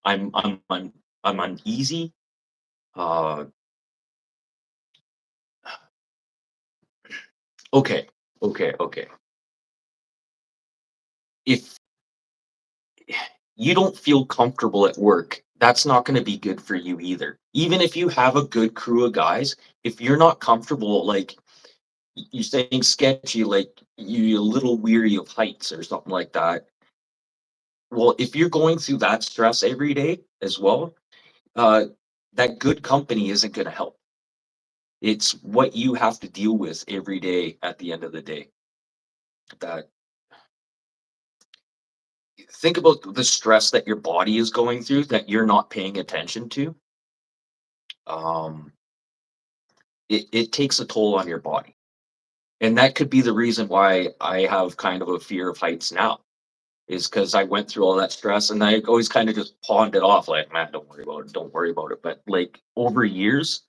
I'm I'm I'm I'm uneasy. Uh okay, okay. If you don't feel comfortable at work, that's not going to be good for you either. Even if you have a good crew of guys, if you're not comfortable, like you're saying sketchy, like you're a little weary of heights or something like that. Well, if you're going through that stress every day as well, uh, that good company isn't going to help. It's what you have to deal with every day at the end of the day. That think about the stress that your body is going through that you're not paying attention to. Um, it takes a toll on your body. And that could be the reason why I have kind of a fear of heights now, is because I went through all that stress and I always kind of just pawned it off like, man, don't worry about it, don't worry about it. But like over years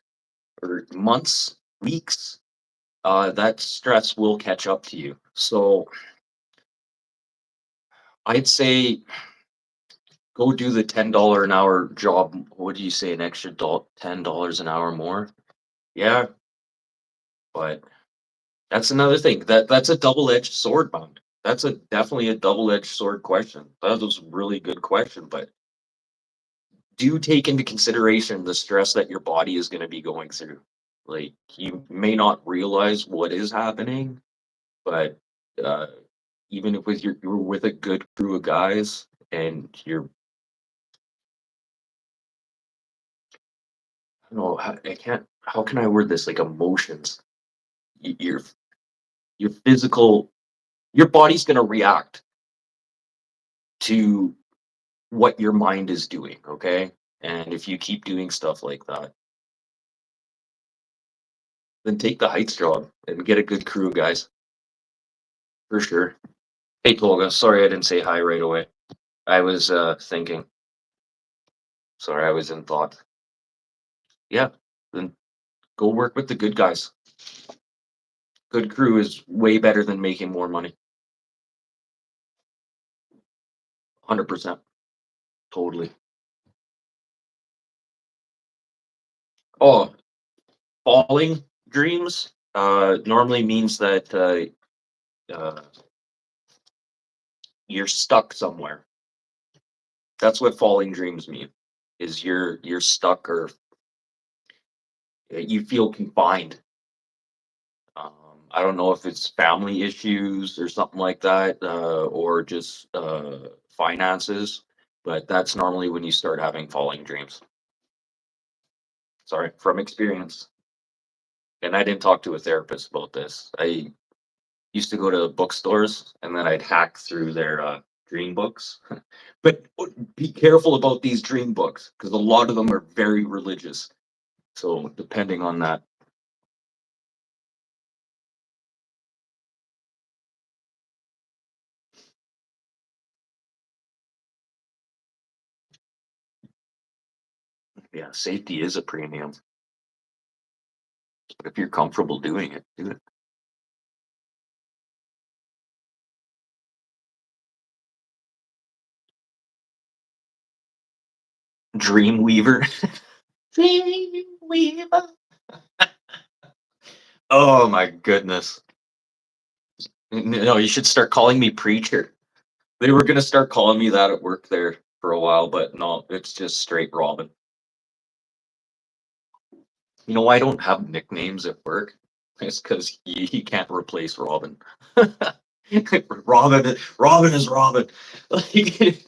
or months, weeks, that stress will catch up to you. So I'd say go do the $10 an hour job. What do you say, an extra $10 an hour more? Yeah, but that's another thing. That's a double-edged sword, man. That's a definitely a double-edged sword question. That was a really good question, but do take into consideration the stress that your body is going to be going through. Like you may not realize what is happening, but uh, even if with you're with a good crew of guys and you're, I don't know, I can't. How can I word this? Like emotions. Your your physical, your body's going to react to what your mind is doing. Okay, and if you keep doing stuff like that, then take the heights job and get a good crew of guys for sure. Hey Tolga, sorry I didn't say hi right away. I was thinking. Sorry, I was in thought. Yeah, then go work with the good guys. Good crew is way better than making more money. 100%. Totally. Oh, falling dreams normally means that you're stuck somewhere. That's what falling dreams mean. Is you're stuck or you feel confined. I don't know if it's family issues or something like that, or just finances, but that's normally when you start having falling dreams. Sorry, from experience. And I didn't talk to a therapist about this. I used to go to bookstores and then I'd hack through their dream books. But be careful about these dream books because a lot of them are very religious. So depending on that, yeah, safety is a premium. But if you're comfortable doing it, do it. Dreamweaver. Dreamweaver. Oh my goodness. No, you should start calling me preacher. They were gonna start calling me that at work there for a while, but no, it's just straight Robin. You know why I don't have nicknames at work? It's because he can't replace Robin. Robin is Robin. Like,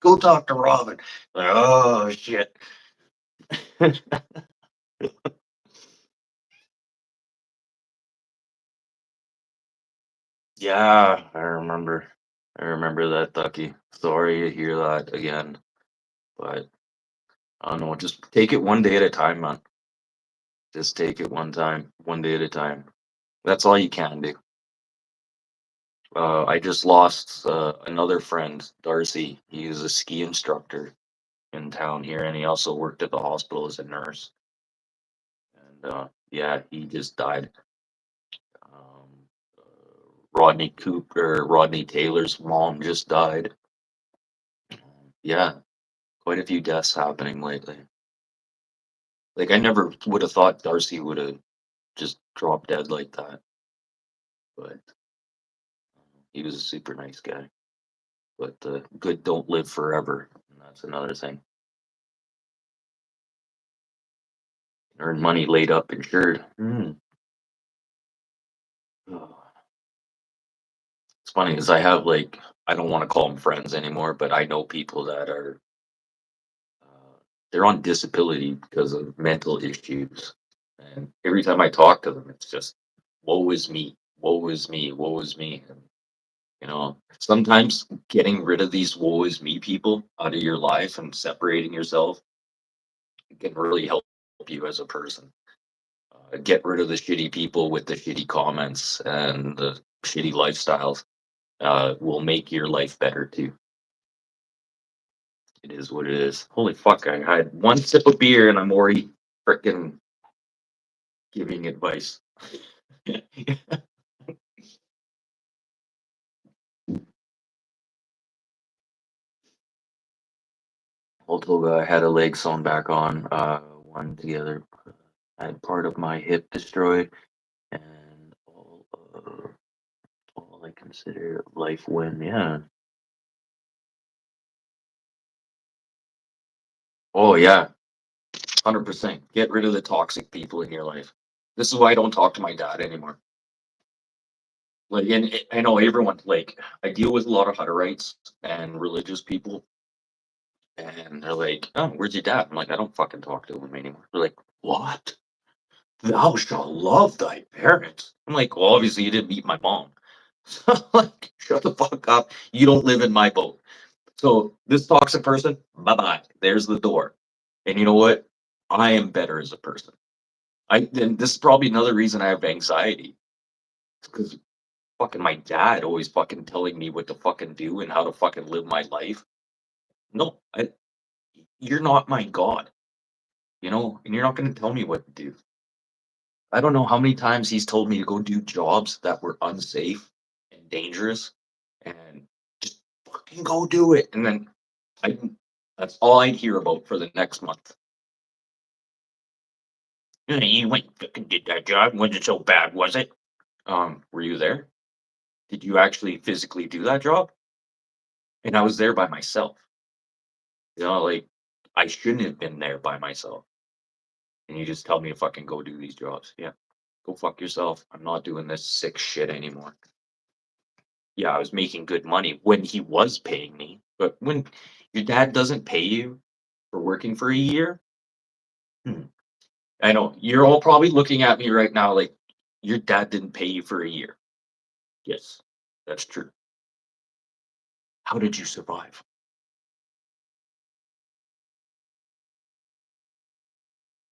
go talk to Robin. Like, oh shit. Yeah, I remember. I remember that, Ducky. Sorry to hear that again, but I don't know. Just take it one day at a time, man. Just take it one day at a time. That's all you can do. I just lost another friend, Darcy. He was a ski instructor in town here, and he also worked at the hospital as a nurse. And yeah, he just died. Um, Rodney Taylor's mom just died. Yeah, quite a few deaths happening lately. Like I never would have thought Darcy would have just dropped dead like that, but he was a super nice guy. But the good don't live forever, and that's another thing. Earn money laid up insured. Oh, it's funny because I have like I don't want to call them friends anymore, but I know people that are they're on disability because of mental issues, and every time I talk to them, it's just woe is me, woe is me, woe is me. And, sometimes getting rid of these woe is me people out of your life and separating yourself can really help you as a person. Get rid of the shitty people with the shitty comments and the shitty lifestyles. Will make your life better too. It is what it is. Holy fuck! I had one sip of beer and I'm already freaking giving advice. Also, I had a leg sewn back on. One together. I had part of my hip destroyed, and all I consider life win. Yeah. Oh yeah. 100%. Get rid of the toxic people in your life. This is why I don't talk to my dad anymore. Like, and I know everyone. Like, I deal with a lot of Hutterites and religious people, and they're like, "Oh, where's your dad?" I'm like, "I don't fucking talk to him anymore." They're like, "What? Thou shalt love thy parents." I'm like, "Well, obviously you didn't meet my mom." So like, shut the fuck up. You don't live in my boat. So this toxic person, bye bye. There's the door. And you know what? I am better as a person. And this is probably another reason I have anxiety. Because fucking my dad always fucking telling me what to fucking do and how to fucking live my life. No, you're not my god, and you're not going to tell me what to do. I don't know how many times he's told me to go do jobs that were unsafe and dangerous, and just fucking go do it. And then I, that's all I'd hear about for the next month. "Yeah, you went and fucking did that job. Wasn't it so bad, was it? Were you there? Did you actually physically do that job?" And I was there by myself. Like I shouldn't have been there by myself. And you just tell me to fucking go do these jobs. Yeah. Go fuck yourself. I'm not doing this sick shit anymore. Yeah, I was making good money when he was paying me, but when your dad doesn't pay you for working for a year, hmm, I know you're all probably looking at me right now like your dad didn't pay you for a year. Yes, that's true. How did you survive?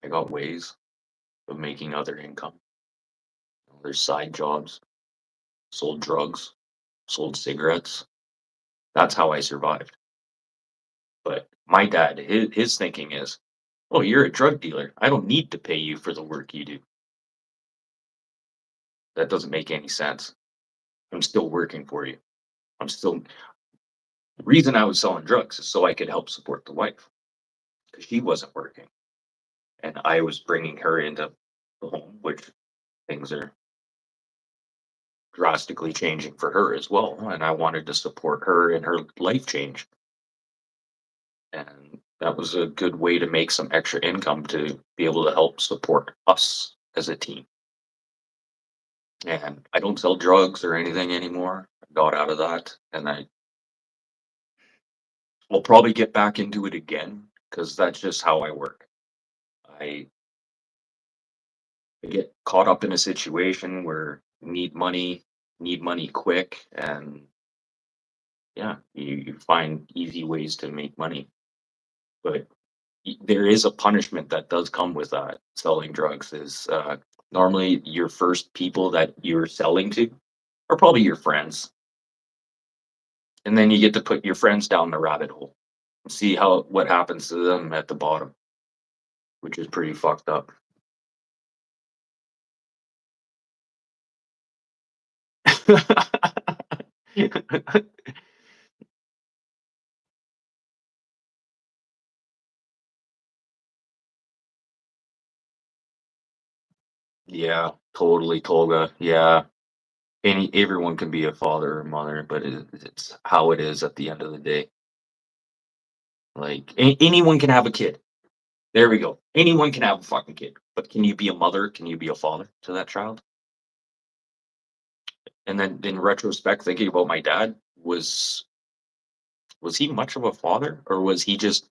I got ways of making other income. There's side jobs, sold drugs, sold cigarettes. That's how I survived. But my dad, his thinking is, oh, you're a drug dealer. I don't need to pay you for the work you do. That doesn't make any sense. I'm still working for you. I'm still, the reason I was selling drugs is so I could help support the wife because she wasn't working. And I was bringing her into the home, which things are drastically changing for her as well. And I wanted to support her in her life change. And that was a good way to make some extra income to be able to help support us as a team. And I don't sell drugs or anything anymore. I got out of that, and I will probably get back into it again because that's just how I work. I, I get caught up in a situation where need money quick, and yeah, you find easy ways to make money. But there is a punishment that does come with that. Selling drugs is normally your first people that you're selling to are probably your friends, and then you get to put your friends down the rabbit hole and see how what happens to them at the bottom, which is pretty fucked up. Yeah, totally, Tolga. Yeah, everyone can be a father or mother, but it's how it is at the end of the day. Like anyone can have a kid. There we go. Anyone can have a fucking kid, but can you be a mother? Can you be a father to that child? And then in retrospect, thinking about my dad, was he much of a father, or was he just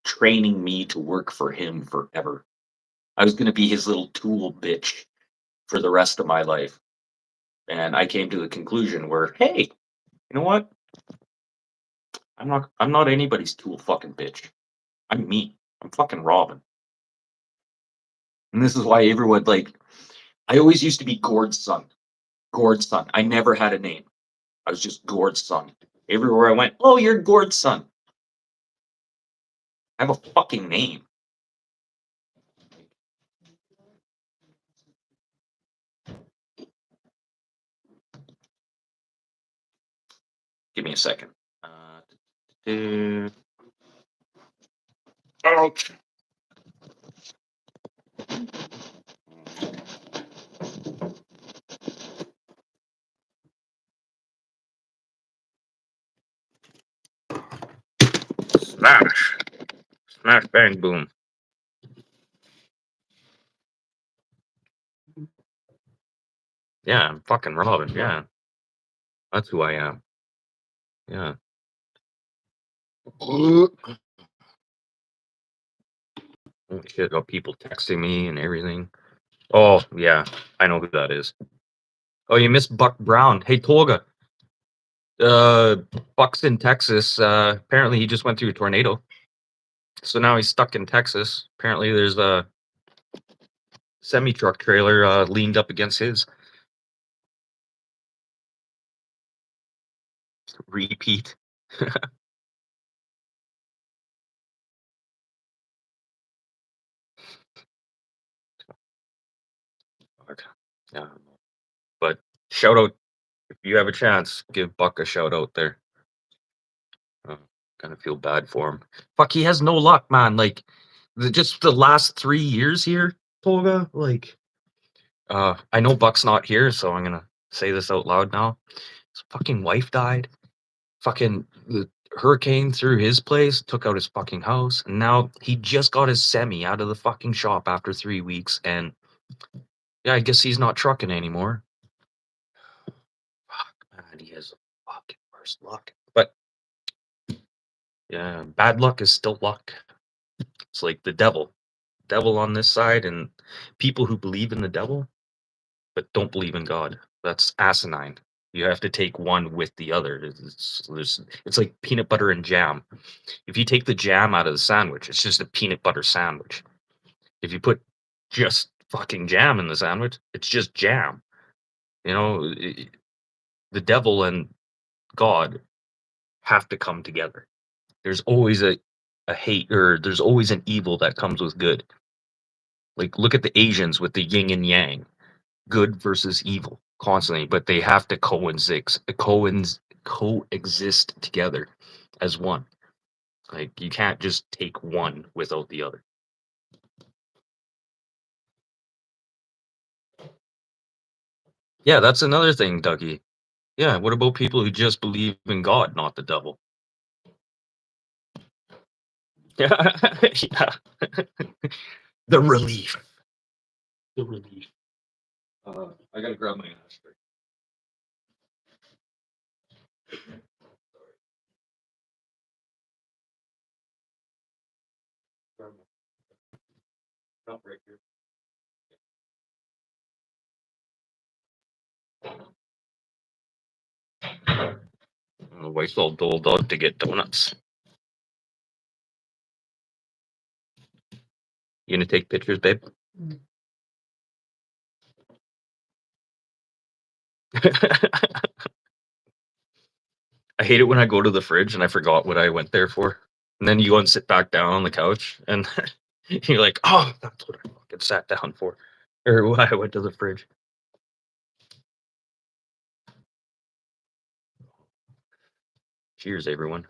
training me to work for him forever? I was going to be his little tool bitch for the rest of my life. And I came to the conclusion where, hey, you know what? I'm not anybody's tool fucking bitch. I'm me. I'm fucking Robin. And this is why everyone like I always used to be Gord's son. Gord's son. I never had a name. I was just Gord's son. Everywhere I went, oh, you're Gord's son. I have a fucking name. Give me a second. Ouch. Smash. Smash, bang, boom. Yeah, I'm fucking Robin. Yeah, that's who I am. Yeah. Oh shit, got people texting me and everything. Oh, yeah, I know who that is. Oh, you missed Buck Brown. Hey, Tolga. Uh, Buck's in Texas. Apparently, he just went through a tornado. So now he's stuck in Texas. Apparently, there's a semi truck trailer leaned up against his. Repeat. Fuck. Yeah. But shout out if you have a chance, give Buck a shout out there. Kind of feel bad for him. Fuck, he has no luck, man. Like, just the last 3 years here, Tolga. Like, I know Buck's not here, so I'm gonna say this out loud now. His fucking wife died. Fucking the hurricane through his place, took out his fucking house, and now he just got his semi out of the fucking shop after 3 weeks, and Yeah, I guess he's not trucking anymore. Fuck, man, he has fucking worse luck. But yeah, bad luck is still luck. It's like the devil. Devil on this side and people who believe in the devil but don't believe in God. That's asinine. You have to take one with the other. It's like peanut butter and jam. If you take the jam out of the sandwich, it's just a peanut butter sandwich. If you put just fucking jam in the sandwich, it's just jam. You know, the devil and God have to come together. There's always a hate, or there's always an evil that comes with good. Like look at the Asians with the yin and yang, good versus evil constantly, but they have to coexist together as one. Like you can't just take one without the other. Yeah, that's another thing, Dougie. Yeah, what about people who just believe in God, not the devil? Yeah, yeah. The relief. The relief. I gotta grab my ashtray. Not right here. The wife's all doled out to get donuts. You gonna take pictures, babe? I hate it when I go to the fridge and I forgot what I went there for. And then you go and sit back down on the couch and you're like, oh, that's what I fucking sat down for. Or why I went to the fridge. Cheers, everyone.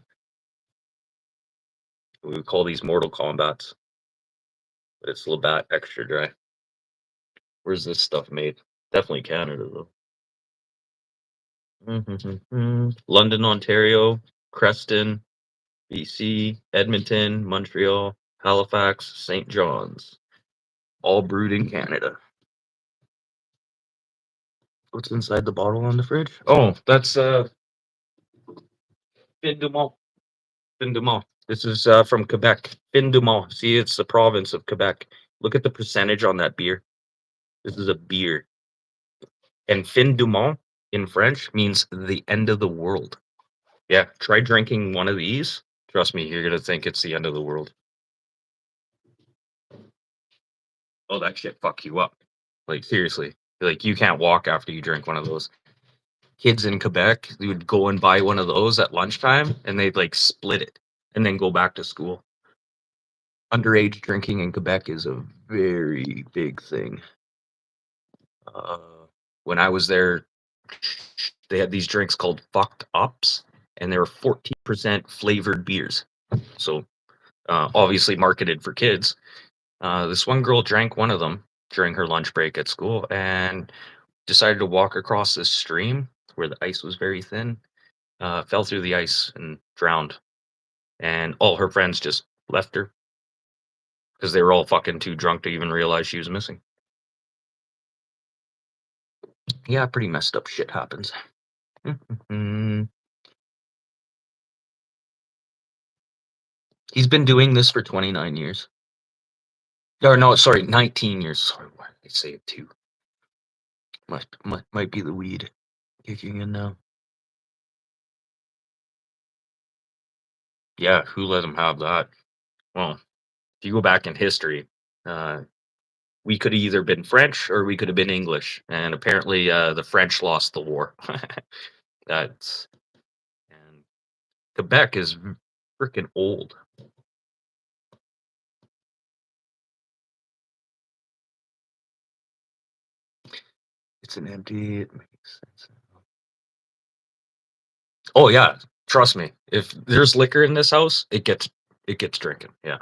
We would call these Mortal Kombats, but it's Labatt Extra Dry. Where's this stuff made? Definitely Canada, though. London, Ontario, Creston, BC, Edmonton, Montreal, Halifax, St. John's. All brewed in Canada. What's inside the bottle on the fridge? Oh, that's Fin du Mont. Fin du Mont. This is from Quebec. Fin du Mont. See, it's the province of Quebec. Look at the percentage on that beer. This is a beer. And Fin du Mont in French means the end of the world. Yeah, try drinking one of these. Trust me, you're gonna think it's the end of the world. Oh, that shit fuck you up. Like seriously. Like you can't walk after you drink one of those. Kids in Quebec, they would go and buy one of those at lunchtime and they'd like split it and then go back to school. Underage drinking in Quebec is a very big thing. Uh, when I was there, they had these drinks called fucked ups, and they were 14% flavored beers. So obviously marketed for kids. This one girl drank one of them during her lunch break at school and decided to walk across this stream where the ice was very thin. Fell through the ice and drowned. And all her friends just left her because they were all fucking too drunk to even realize she was missing. Yeah, pretty messed up shit happens. He's been doing this for 29 years. Or no, sorry, 19 years. Sorry, why did I say it too? Might be the weed kicking in now. Yeah, who let him have that? Well, if you go back in history, we could have either been French or we could have been English, and apparently the French lost the war. That's and Quebec is freaking old. It's an empty. It makes sense. Oh yeah, trust me. If there's liquor in this house, it gets drinking. Yeah,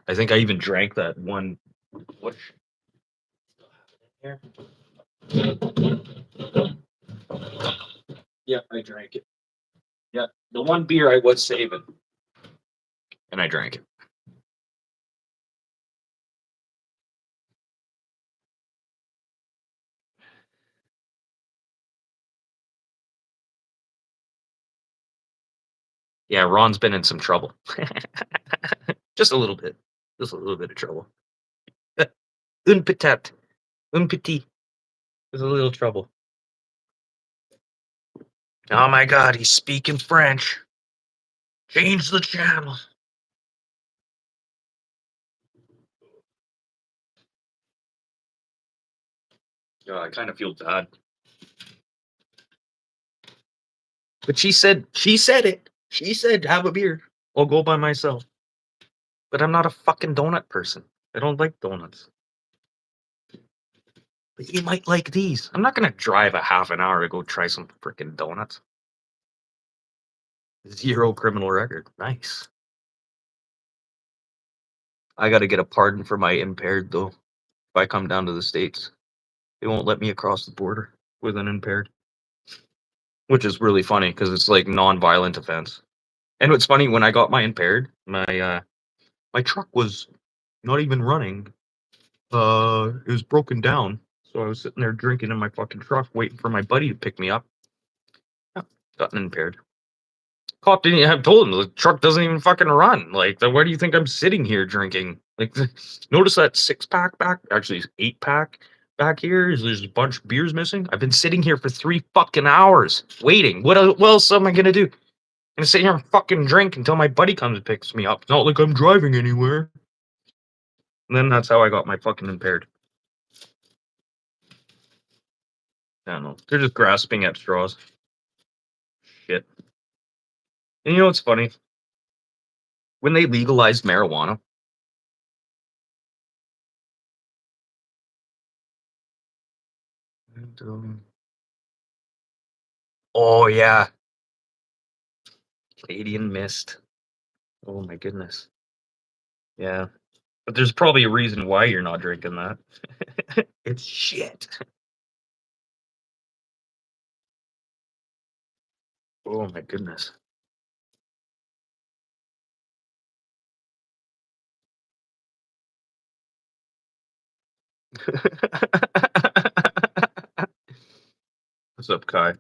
I think I even drank that one. What? Here. Yeah, I drank it. Yeah, the one beer I was saving, and I drank it. Yeah, Ron's been in some trouble. Just a little bit. Just a little bit of trouble. Un petit. Un petit. There's a little trouble. Oh my god, he's speaking French. Change the channel. Yeah, I kind of feel bad. But she said it. She said, have a beer. I'll go by myself. But I'm not a fucking donut person. I don't like donuts. But you might like these. I'm not gonna drive a half an hour to go try some freaking donuts. 0 criminal record. Nice. I gotta get a pardon for my impaired though. If I come down to the States, they won't let me across the border with an impaired. Which is really funny because it's like non-violent offense. And what's funny, when I got my impaired, my truck was not even running. It was broken down. So I was sitting there drinking in my fucking truck, waiting for my buddy to pick me up. Yeah, gotten impaired. Cop didn't even have told him the truck doesn't even fucking run. Like, why do you think I'm sitting here drinking? Like, notice that 6-pack back, actually 8-pack back here. There's a bunch of beers missing. I've been sitting here for 3 fucking hours waiting. What else am I gonna do? I'm gonna sit here and fucking drink until my buddy comes and picks me up. It's not like I'm driving anywhere. And then that's how I got my fucking impaired. I don't know. They're just grasping at straws. Shit. And you know what's funny? When they legalized marijuana, oh yeah, Canadian Mist. Oh my goodness. Yeah. But there's probably a reason why you're not drinking that. It's shit. Oh my goodness. What's up, Kai?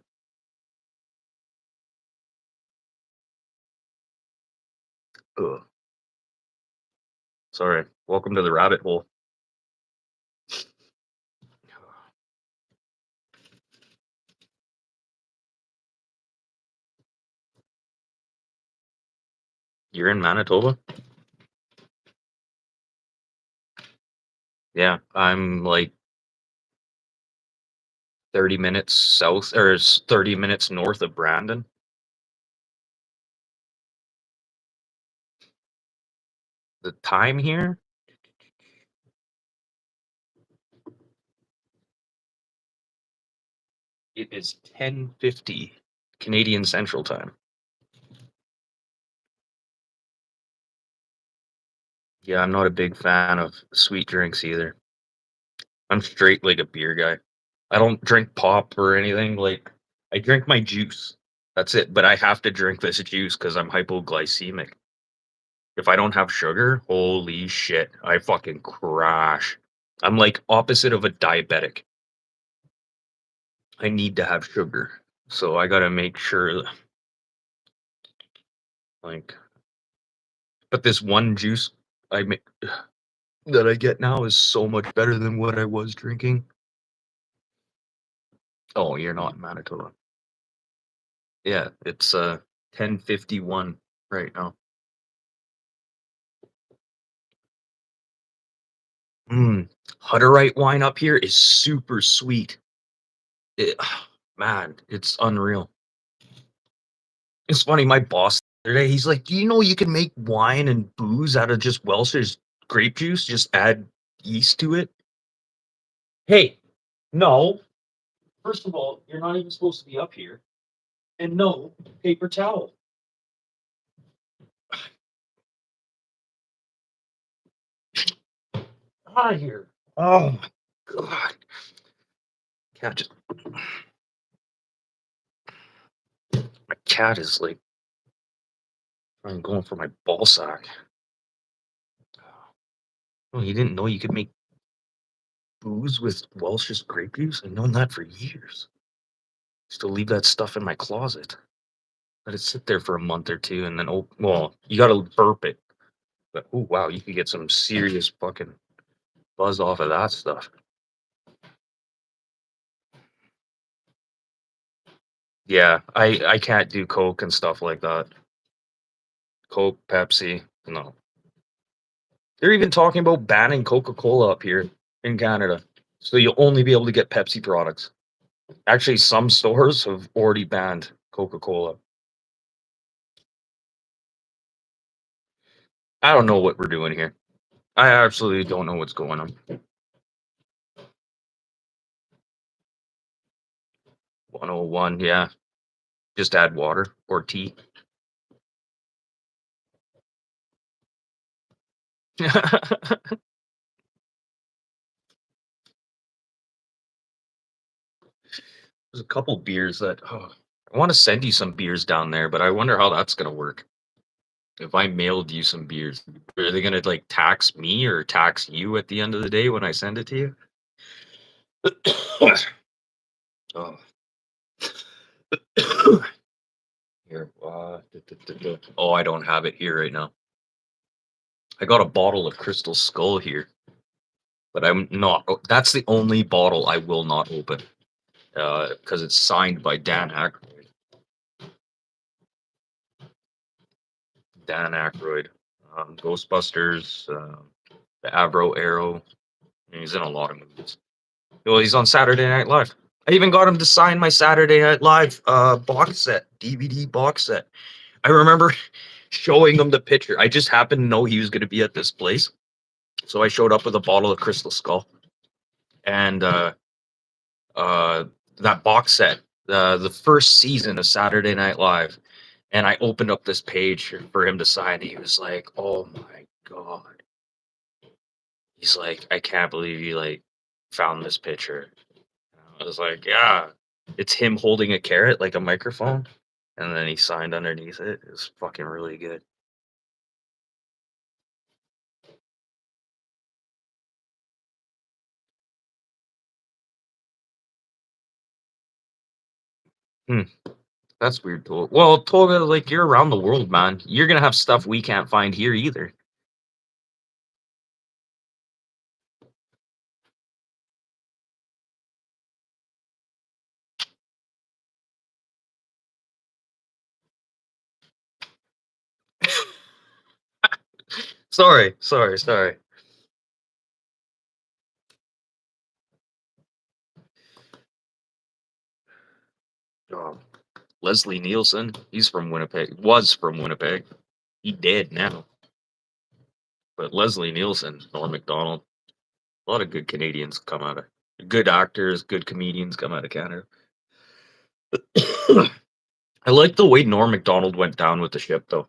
Ugh. Sorry. Welcome to the rabbit hole. You're in Manitoba? Yeah, I'm like 30 minutes south or 30 minutes north of Brandon. The time here, it is 10:50 Canadian Central Time. Yeah, I'm not a big fan of sweet drinks either. I'm straight like a beer guy. I don't drink pop or anything. Like, I drink my juice. That's it. But I have to drink this juice because I'm hypoglycemic. If I don't have sugar, holy shit, I fucking crash. I'm like opposite of a diabetic. I need to have sugar. So I gotta make sure, like, but this one juice I make that I get now is so much better than what I was drinking. Oh, you're not in Manitoba. Yeah, it's 10:51 right now. Hutterite wine up here is super sweet. It, man, it's unreal. It's funny, my boss the other day, he's like, "Do you know you can make wine and booze out of just Welch's grape juice? Just add yeast to it?" Hey, no. First of all, you're not even supposed to be up here. And no, paper towel. Out of here. Oh my god. Cat just my cat is like I'm going for my ball sack. Oh, you didn't know you could make booze with Welch's grape juice? I've known that for years. Still leave that stuff in my closet. let it sit there for a month or two, and then well, you gotta burp it. But oh wow, you could get some serious fucking buzz off of that stuff. Yeah, I can't do Coke and stuff like that. Coke, Pepsi, no. They're even talking about banning Coca-Cola up here in Canada. So you'll only be able to get Pepsi products. Actually, some stores have already banned Coca-Cola. I don't know what we're doing here. I absolutely don't know what's going on. 101, yeah. Just add water or tea. There's a couple beers that I want to send you some beers down there, but I wonder how that's gonna work. If I mailed you some beers, are they gonna like tax me or tax you at the end of the day when I send it to you? Oh. Here, oh, I don't have it here right now. I got a bottle of Crystal Skull here, but I'm not. That's the only bottle I will not open because it's signed by Dan Aykroyd. Dan Aykroyd, Ghostbusters, the Avro Arrow. He's in a lot of movies. Well, he's on Saturday Night Live. I even got him to sign my Saturday Night Live box set, DVD box set. I remember showing him the picture. I just happened to know he was going to be at this place. So I showed up with a bottle of Crystal Skull and that box set, the first season of Saturday Night Live. And I opened up this page for him to sign. He was like, "Oh my God." He's like, "I can't believe you like found this picture." I was like, "Yeah." It's him holding a carrot like a microphone. And then he signed underneath it. It was fucking really good. Hmm. That's weird, Tolga. Well, Tolga, like you're around the world, man. You're gonna have stuff we can't find here either. Sorry. Oh, Leslie Nielsen, he's from Winnipeg. Was from Winnipeg. He dead now. But Leslie Nielsen, Norm Macdonald, a lot of good Canadians come out of good actors, good comedians come out of Canada. I like the way Norm Macdonald went down with the ship, though.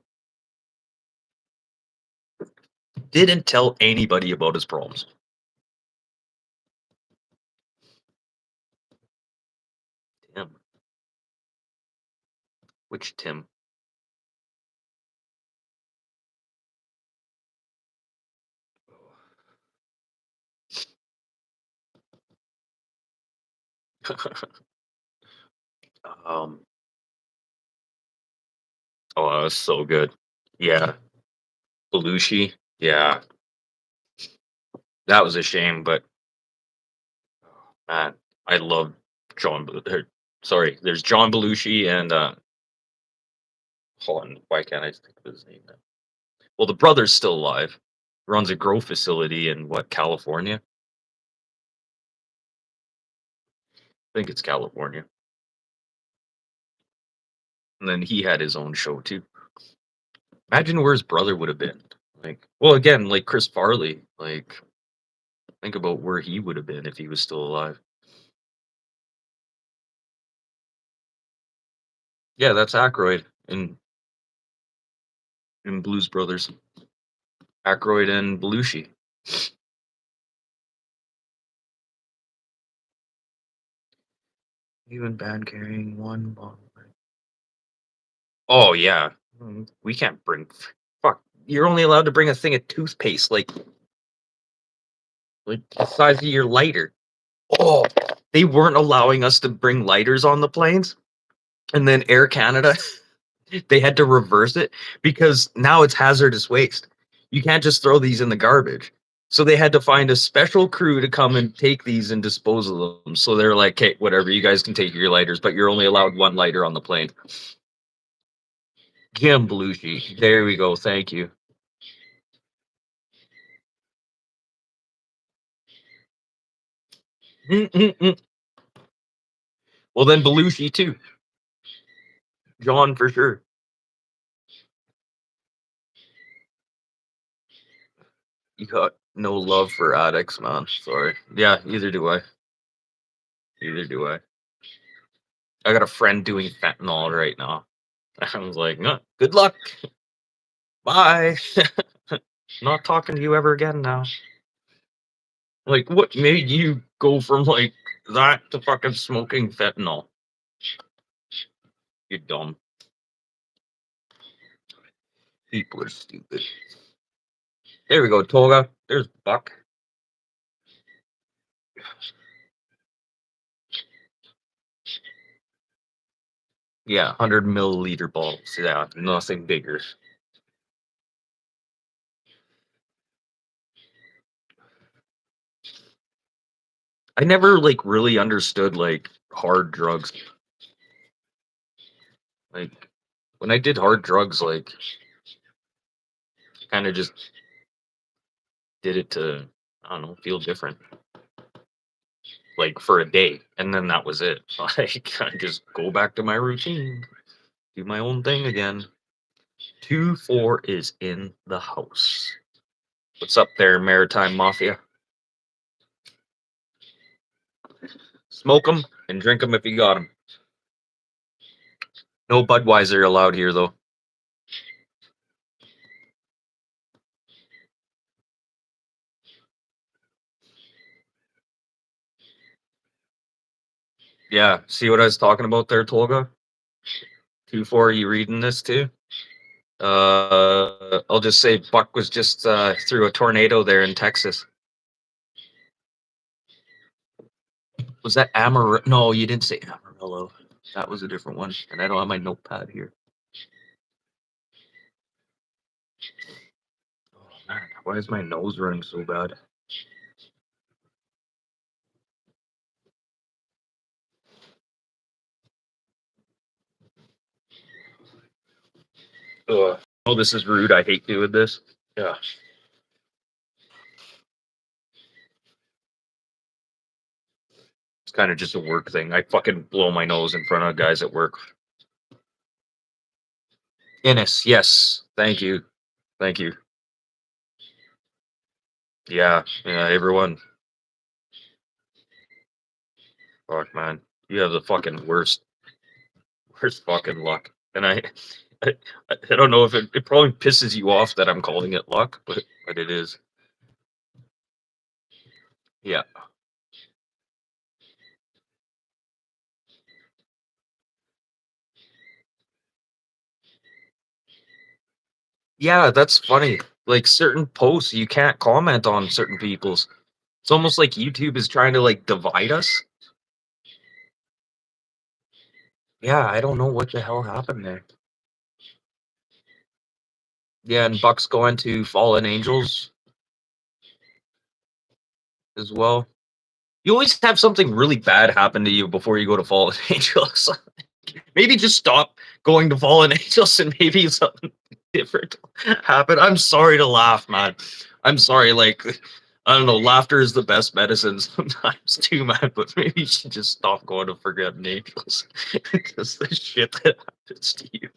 Didn't tell anybody about his problems. Tim. Which Tim? um. Oh, that was so good. Yeah, Belushi. Yeah, that was a shame, but man, I love John. Sorry, there's John Belushi and hold on, why can't I think of his name now? Well, the brother's still alive. Runs a grow facility in what, California? I think it's California. And then he had his own show too. Imagine where his brother would have been. Like, well, again, like Chris Farley. Like, think about where he would have been if he was still alive. Yeah, that's Aykroyd in Blues Brothers. Aykroyd and Belushi. Even band carrying one bottle. Oh yeah, we can't bring. Fuck, you're only allowed to bring a thing of toothpaste, like the size of your lighter. Oh, they weren't allowing us to bring lighters on the planes, and then Air Canada They had to reverse it because now it's hazardous waste. You can't just throw these in the garbage. So they had to find a special crew to come and take these and dispose of them. So they're like, "Okay, whatever, you guys can take your lighters, but you're only allowed one lighter on the plane." Jim Belushi. There we go. Thank you. Mm-mm-mm. Well, then Belushi too. John for sure. You got no love for addicts, man. Sorry. Yeah, either do I. Either do I. I got a friend doing fentanyl right now. I was like, good luck. Bye. Not talking to you ever again now. Like, what made you go from like that to fucking smoking fentanyl? You dumb. People are stupid. There we go, Toga. There's Buck. Yeah, 100 milliliter bottles. Yeah, nothing bigger. I never like really understood like hard drugs. Like when I did hard drugs, like kind of just did it to, I don't know, feel different. Like for a day, and then that was it. Like I just go back to my routine, do my own thing again. 2-4 is in the house. What's up there, Maritime Mafia? Smoke them and drink them if you got them. No Budweiser allowed here, though. Yeah, see what I was talking about there, Tolga? 2-4, you reading this too? I'll just say Buck was just through a tornado there in Texas. Was that Amarillo? No, you didn't say Amarillo. That was a different one, and I don't have my notepad here. Oh man, why is my nose running so bad? Ugh. Oh, this is rude. I hate doing this. Yeah. It's kind of just a work thing. I fucking blow my nose in front of guys at work. Innis, yes. Thank you. Thank you. Yeah, everyone. Fuck, man. You have the fucking worst fucking luck. And I, I don't know if it probably pisses you off that I'm calling it luck, but it is. Yeah. Yeah, that's funny. Like certain posts, you can't comment on certain people's. It's almost like YouTube is trying to like divide us. Yeah, I don't know what the hell happened there. Yeah, and Buck's going to Fallen Angels as well. You always have something really bad happen to you before you go to Fallen Angels. Maybe just stop going to Fallen Angels and maybe something different happen. I'm sorry to laugh, man. I'm sorry. Like, I don't know. Laughter is the best medicine sometimes too, man. But maybe you should just stop going to Forgotten Angels because the shit that happens to you.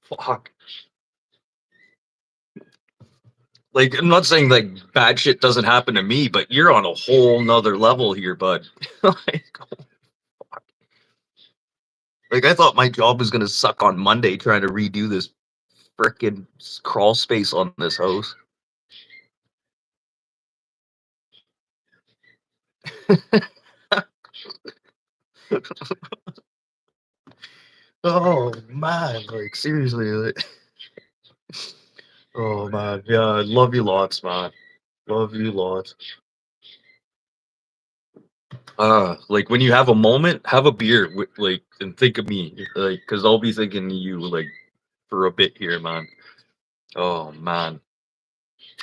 Fuck. Like, I'm not saying like bad shit doesn't happen to me, but you're on a whole nother level here, bud. Like, like I thought my job was gonna suck on Monday trying to redo this frickin' crawl space on this house. Oh man, like seriously, like, oh man, yeah, I love you lots, man. Love you lots. Like when you have a moment, have a beer, like, and think of me, like, because I'll be thinking of you, like, for a bit here, man. Oh man,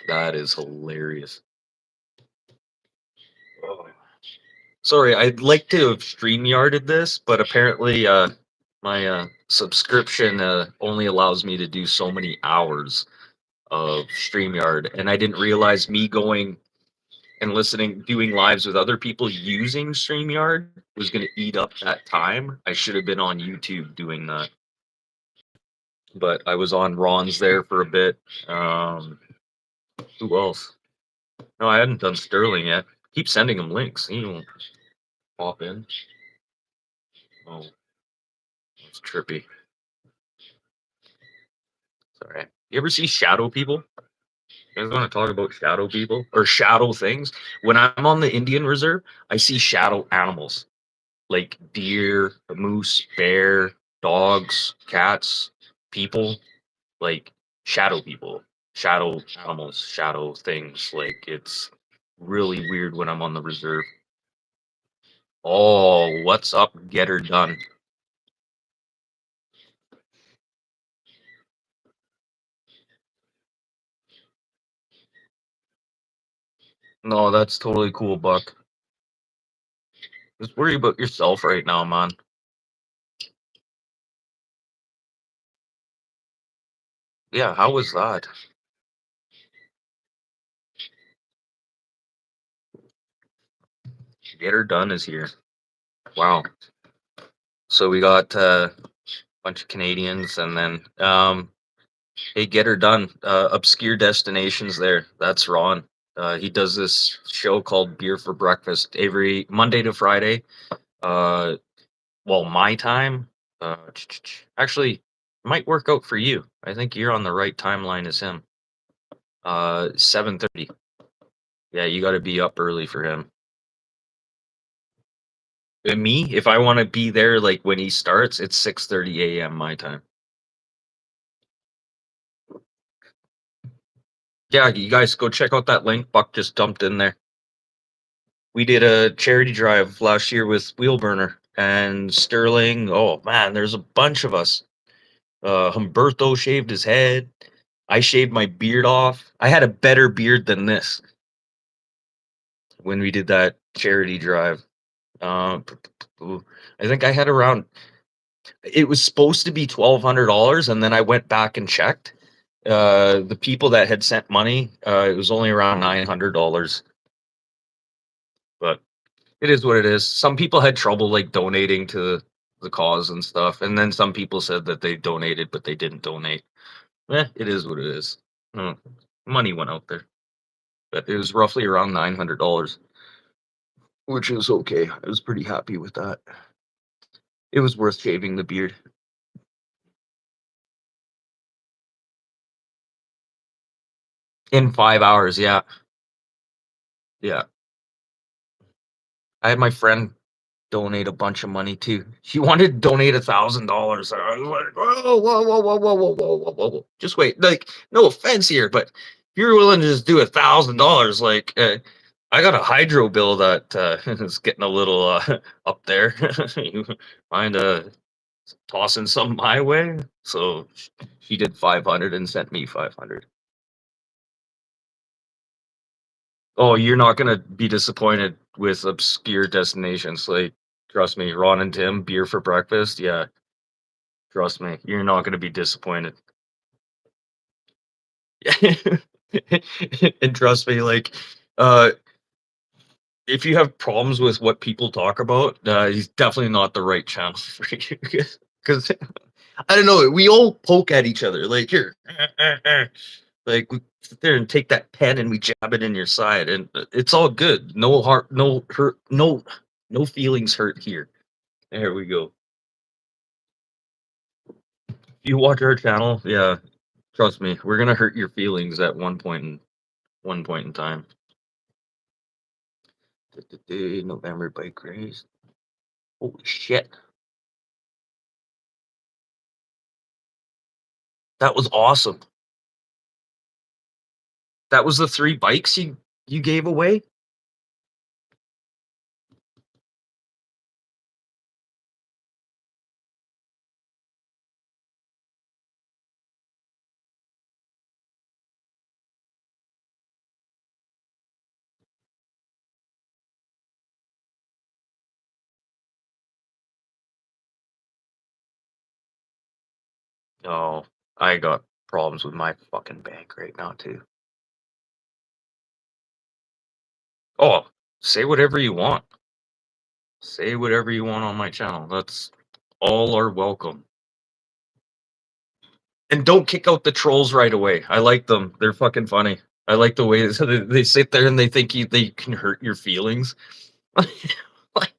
that is hilarious. Oh. Sorry, I'd like to have StreamYarded this, but apparently, my subscription only allows me to do so many hours of StreamYard, and I didn't realize me going and listening, doing lives with other people using StreamYard was going to eat up that time. I should have been on YouTube doing that, but I was on Ron's there for a bit. Who else? No, I hadn't done Sterling yet. Keep sending him links. He won't pop in. Oh, that's trippy. Sorry. You ever see shadow people? You guys want to talk about shadow people or shadow things? When I'm on the Indian Reserve, I see shadow animals like deer, moose, bear, dogs, cats, people, like shadow people, shadow animals, shadow things. Like it's really weird when I'm on the reserve. Oh, what's up? Get her done. No, that's totally cool, Buck. Just worry about yourself right now, man. Yeah, how was that? Get her done is here. Wow. So we got a bunch of Canadians, and then hey, get her done. Obscure destinations there. That's Ron. He does this show called Beer for Breakfast every Monday to Friday. Uh, well, my time. Actually, might work out for you. I think you're on the right timeline as him. 7:30. Yeah, you got to be up early for him. And me, if I want to be there, like when he starts, it's 6:30 a.m. my time. Yeah, you guys go check out that link Buck just dumped in there. We did a charity drive last year with Wheelburner and Sterling. Oh man, there's a bunch of us. Humberto shaved his head. I shaved my beard off. I had a better beard than this when we did that charity drive. I think I had around. It was supposed to be $1,200, and then I went back and checked. The people that had sent money, it was only around $900. But it is what it is. Some people had trouble like donating to the cause and stuff, and then some people said that they donated but they didn't donate. It is what it is. Mm, Money went out there, but it was roughly around $900, which is okay. I was pretty happy with that. It was worth shaving the beard. In 5 hours. Yeah, yeah. I had my friend donate a bunch of money too. She wanted to donate $1,000. I was like, whoa, whoa, whoa, whoa, whoa, whoa, whoa, whoa, whoa. Just wait. Like, no offense here, but if you're willing to just do $1,000, like, I got a hydro bill that is getting a little up there. You mind tossing some my way? So she did 500 and sent me 500. Oh, you're not gonna be disappointed with obscure destinations. Like, trust me, Ron and Tim, beer for breakfast. Yeah, trust me, you're not gonna be disappointed. And trust me, like, uh, if you have problems with what people talk about, he's definitely not the right channel for you. Because I don't know, we all poke at each other. Like here, like we sit there and take that pen and we jab it in your side, and it's all good. No heart, no hurt, no feelings hurt here. There we go. If you watch our channel, yeah, trust me, we're gonna hurt your feelings at one point in time. November bike race. Holy shit, that was awesome. That was the three bikes you gave away. Oh, I got problems with my fucking bank right now too. Oh, say whatever you want. Say whatever you want on my channel. That's all are welcome. And don't kick out the trolls right away. I like them. They're fucking funny. I like the way they sit there and they think they can hurt your feelings. Like,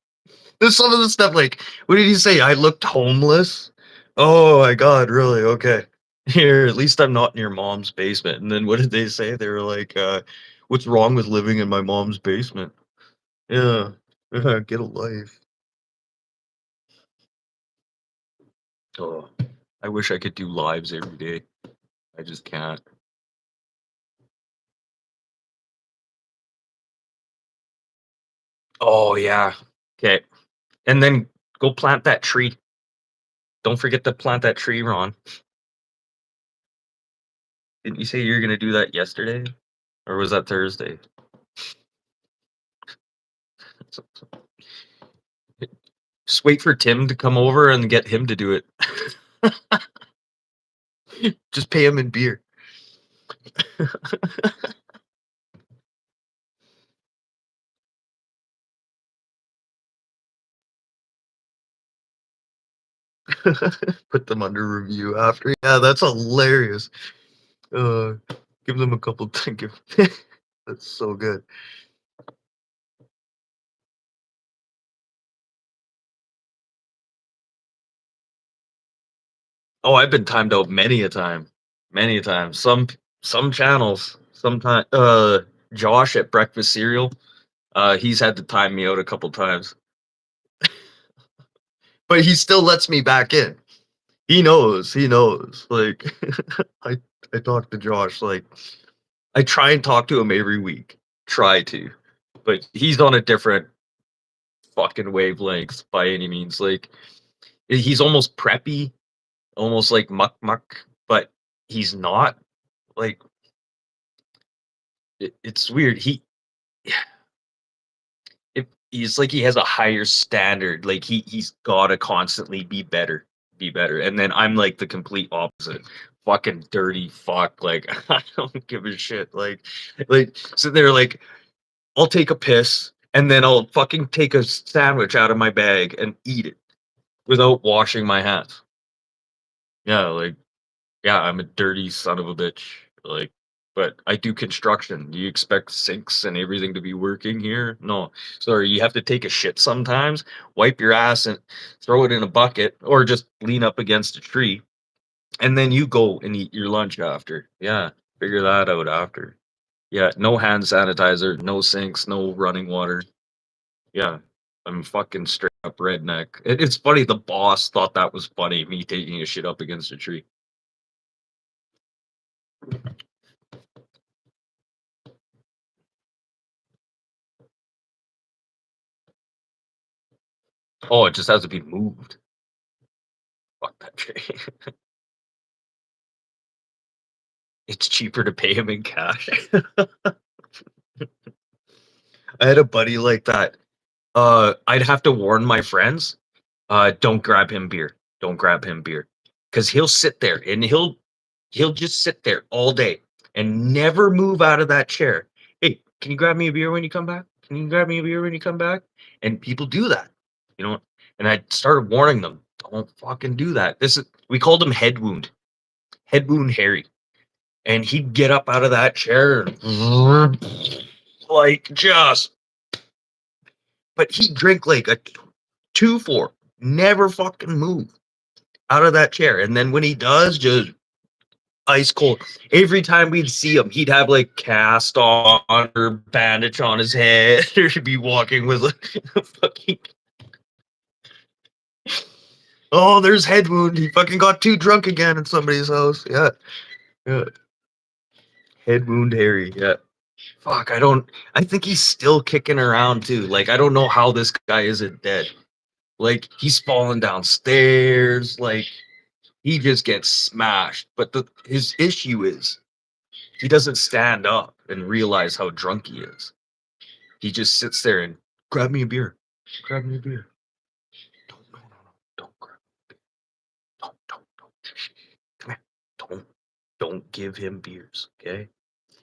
there's some of the stuff like, what did he say? I looked homeless. Oh my god, really? Okay. Here, at least I'm not in your mom's basement. And then what did they say? They were like, what's wrong with living in my mom's basement? Yeah. Get a life. Oh, I wish I could do lives every day. I just can't. Oh yeah. Okay. And then go plant that tree. Don't forget to plant that tree, Ron. Didn't you say you were gonna do that yesterday? Or was that Thursday? Just wait for Tim to come over and get him to do it. Just pay him in beer. Put them under review after. Yeah, that's hilarious. Uh, give them a couple. That's so good. Oh, I've been timed out many a time. Many a time. Some channels. Sometimes Josh at Breakfast Cereal. He's had to time me out a couple times. But he still lets me back in. He knows. He knows. Like I I talk to Josh like I try and talk to him every week. Try to. But he's on a different fucking wavelength by any means. Like he's almost preppy, almost like muck muck, but he's not. Like it's weird. He's like he has a higher standard. Like he's gotta constantly be better. And then I'm like the complete opposite. Fucking dirty fuck. Like I don't give a shit. Like so they're like, I'll take a piss and then I'll fucking take a sandwich out of my bag and eat it without washing my hands. Yeah, like yeah, I'm a dirty son of a bitch. Like, but I do construction. Do you expect sinks and everything to be working here? No. Sorry, you have to take a shit sometimes, wipe your ass and throw it in a bucket, or just lean up against a tree, and then you go and eat your lunch after. Yeah, figure that out after. Yeah, no hand sanitizer, no sinks, no running water. Yeah, I'm fucking straight up redneck. It's funny, the boss thought that was funny, me taking a shit up against a tree. Oh, it just has to be moved. Fuck that tree. It's cheaper to pay him in cash. I had a buddy like that. I'd have to warn my friends, don't grab him beer. Don't grab him beer. Because he'll sit there and he'll just sit there all day and never move out of that chair. Hey, can you grab me a beer when you come back? Can you grab me a beer when you come back? And people do that, you know. And I started warning them, don't fucking do that. This is we called him head wound Harry, and he'd get up out of that chair and like just, but he'd drink like a 2-4, never fucking move out of that chair. And then when he does, just ice cold. Every time we'd see him, he'd have like cast on or bandage on his head, or he'd be walking with a fucking. Oh, there's head wound. He fucking got too drunk again in somebody's house. Yeah, yeah. Head wound Harry. Yeah. Fuck, I think he's still kicking around too. Like, I don't know how this guy isn't dead. Like, he's falling downstairs. Like, he just gets smashed. But his issue is he doesn't stand up and realize how drunk he is. He just sits there and grab me a beer. Grab me a beer. Don't, no, no, no. Don't grab me a beer. Don't. Don't give him beers, okay?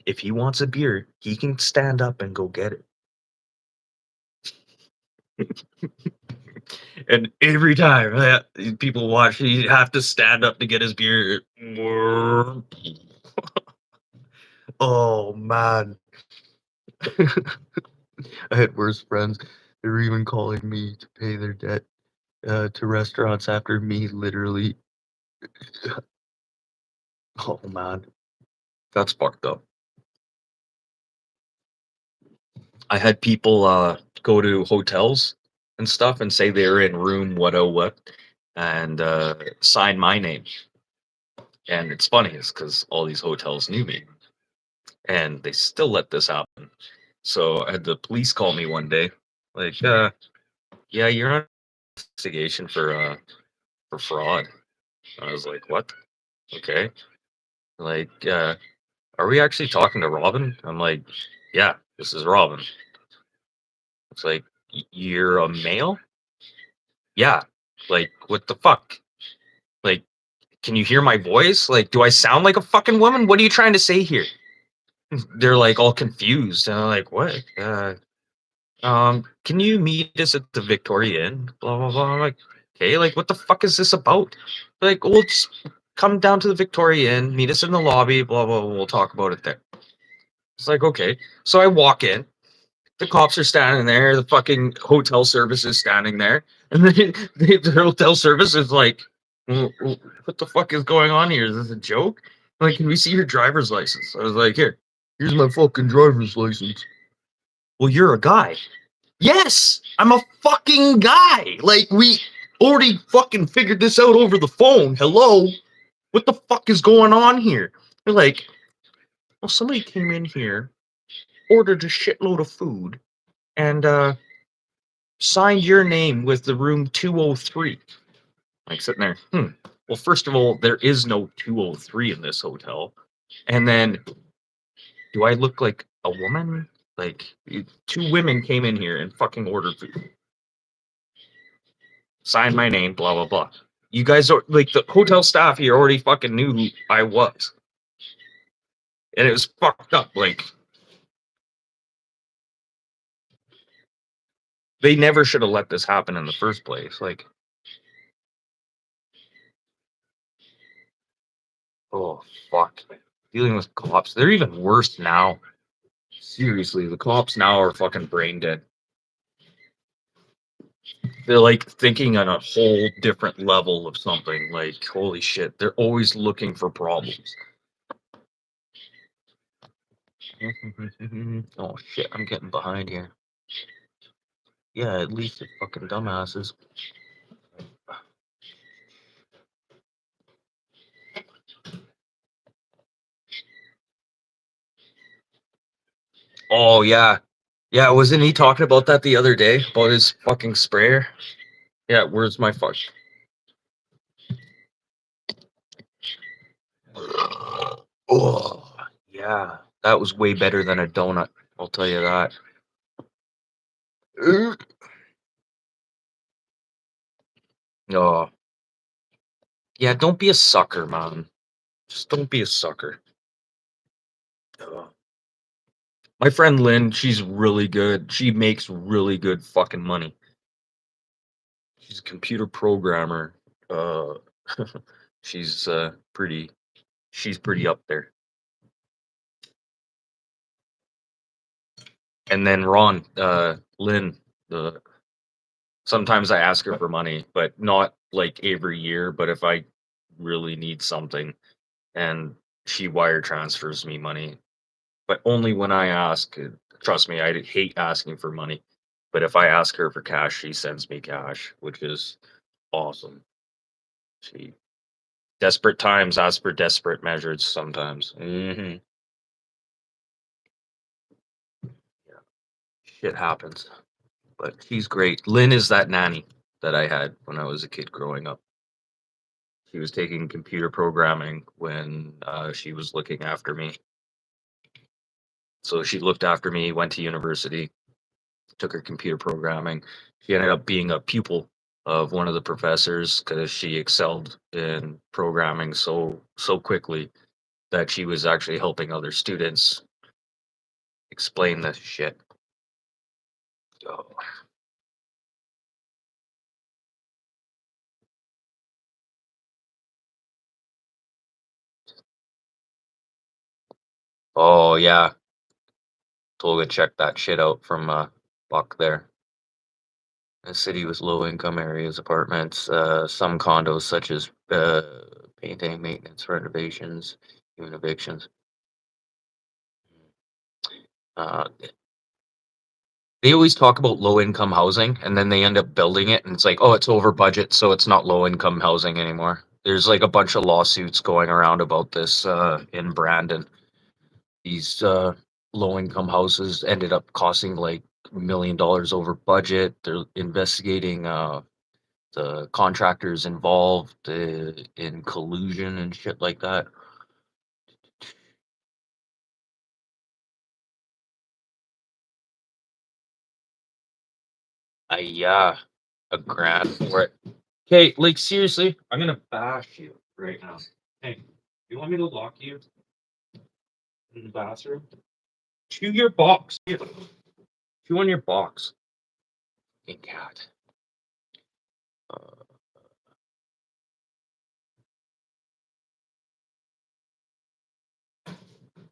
If he wants a beer, he can stand up and go get it. And every time people watch, he have to stand up to get his beer. Oh man, I had worse friends. They were even calling me to pay their debt to restaurants after me literally. Oh man, that's fucked up. I had people go to hotels and stuff and say they're in room what and sign my name. And it's funny, is because all these hotels knew me, and they still let this happen. So I had the police call me one day, like, yeah, you're on investigation for fraud. I was like, what? Okay. Like, are we actually talking to Robin? I'm like, yeah, this is Robin. It's like, you're a male? Yeah. Like, what the fuck? Like, can you hear my voice? Like, do I sound like a fucking woman? What are you trying to say here? They're like all confused. And I'm like, what? Can you meet us at the Victoria Inn? Blah blah blah. I'm like, okay, like what the fuck is this about? They're like, well, just come down to the Victoria Inn, meet us in the lobby, blah blah, blah, we'll talk about it there. It's like, okay. So I walk in, the cops are standing there, the fucking hotel service is standing there, and then the hotel service is like, what the fuck is going on here? Is this a joke? Like, can we see your driver's license? I was like, here's my fucking driver's license. Well, you're a guy. Yes, I'm a fucking guy. Like, we already fucking figured this out over the phone. Hello? What the fuck is going on here? They're like, well, somebody came in here, ordered a shitload of food, and signed your name with the room 203. Like, sitting there, well, first of all, there is no 203 in this hotel. And then, do I look like a woman? Like, two women came in here and fucking ordered food. Signed my name, blah, blah, blah. You guys are like the hotel staff here already fucking knew who I was. And it was fucked up. Like, they never should have let this happen in the first place. Like, oh, fuck. Dealing with cops, they're even worse now. Seriously, the cops now are fucking brain dead. They're like thinking on a whole different level of something. Like, holy shit, they're always looking for problems. Oh shit, I'm getting behind here. Yeah, at least the fucking dumbasses. Oh yeah. Yeah, wasn't he talking about that the other day? About his fucking sprayer? Yeah, where's my fuck? Oh yeah. That was way better than a donut, I'll tell you that. Oh. Yeah, don't be a sucker, man. Just don't be a sucker. My friend Lynn, she's really good. She makes really good fucking money. She's a computer programmer. Uh, she's she's pretty up there. And then Ron, Lynn, the sometimes I ask her for money, but not like every year. But if I really need something, and she wire transfers me money, but only when I ask. Trust me, I hate asking for money. But if I ask her for cash, she sends me cash, which is awesome. She desperate times ask for desperate measures sometimes. Yeah, shit happens. But she's great. Lynn is that nanny that I had when I was a kid growing up. She was taking computer programming when she was looking after me. So she looked after me, went to university, took her computer programming. She ended up being a pupil of one of the professors because she excelled in programming so quickly that she was actually helping other students explain this shit. Oh, oh yeah, totally check that shit out from Buck there. The city with low income areas, apartments, some condos such as painting, maintenance, renovations, even evictions. Uh, they always talk about low income housing and then they end up building it and it's like, oh, it's over budget, so it's not low income housing anymore. There's like a bunch of lawsuits going around about this in Brandon. These low income houses ended up costing like $1 million over budget. They're investigating the contractors involved in collusion and shit like that. Yeah, a grand for it. Okay, like seriously, I'm gonna bash you right now. Hey, you want me to lock you in the bathroom? To your box. Here. Chew on your box. Hey, cat. Uh,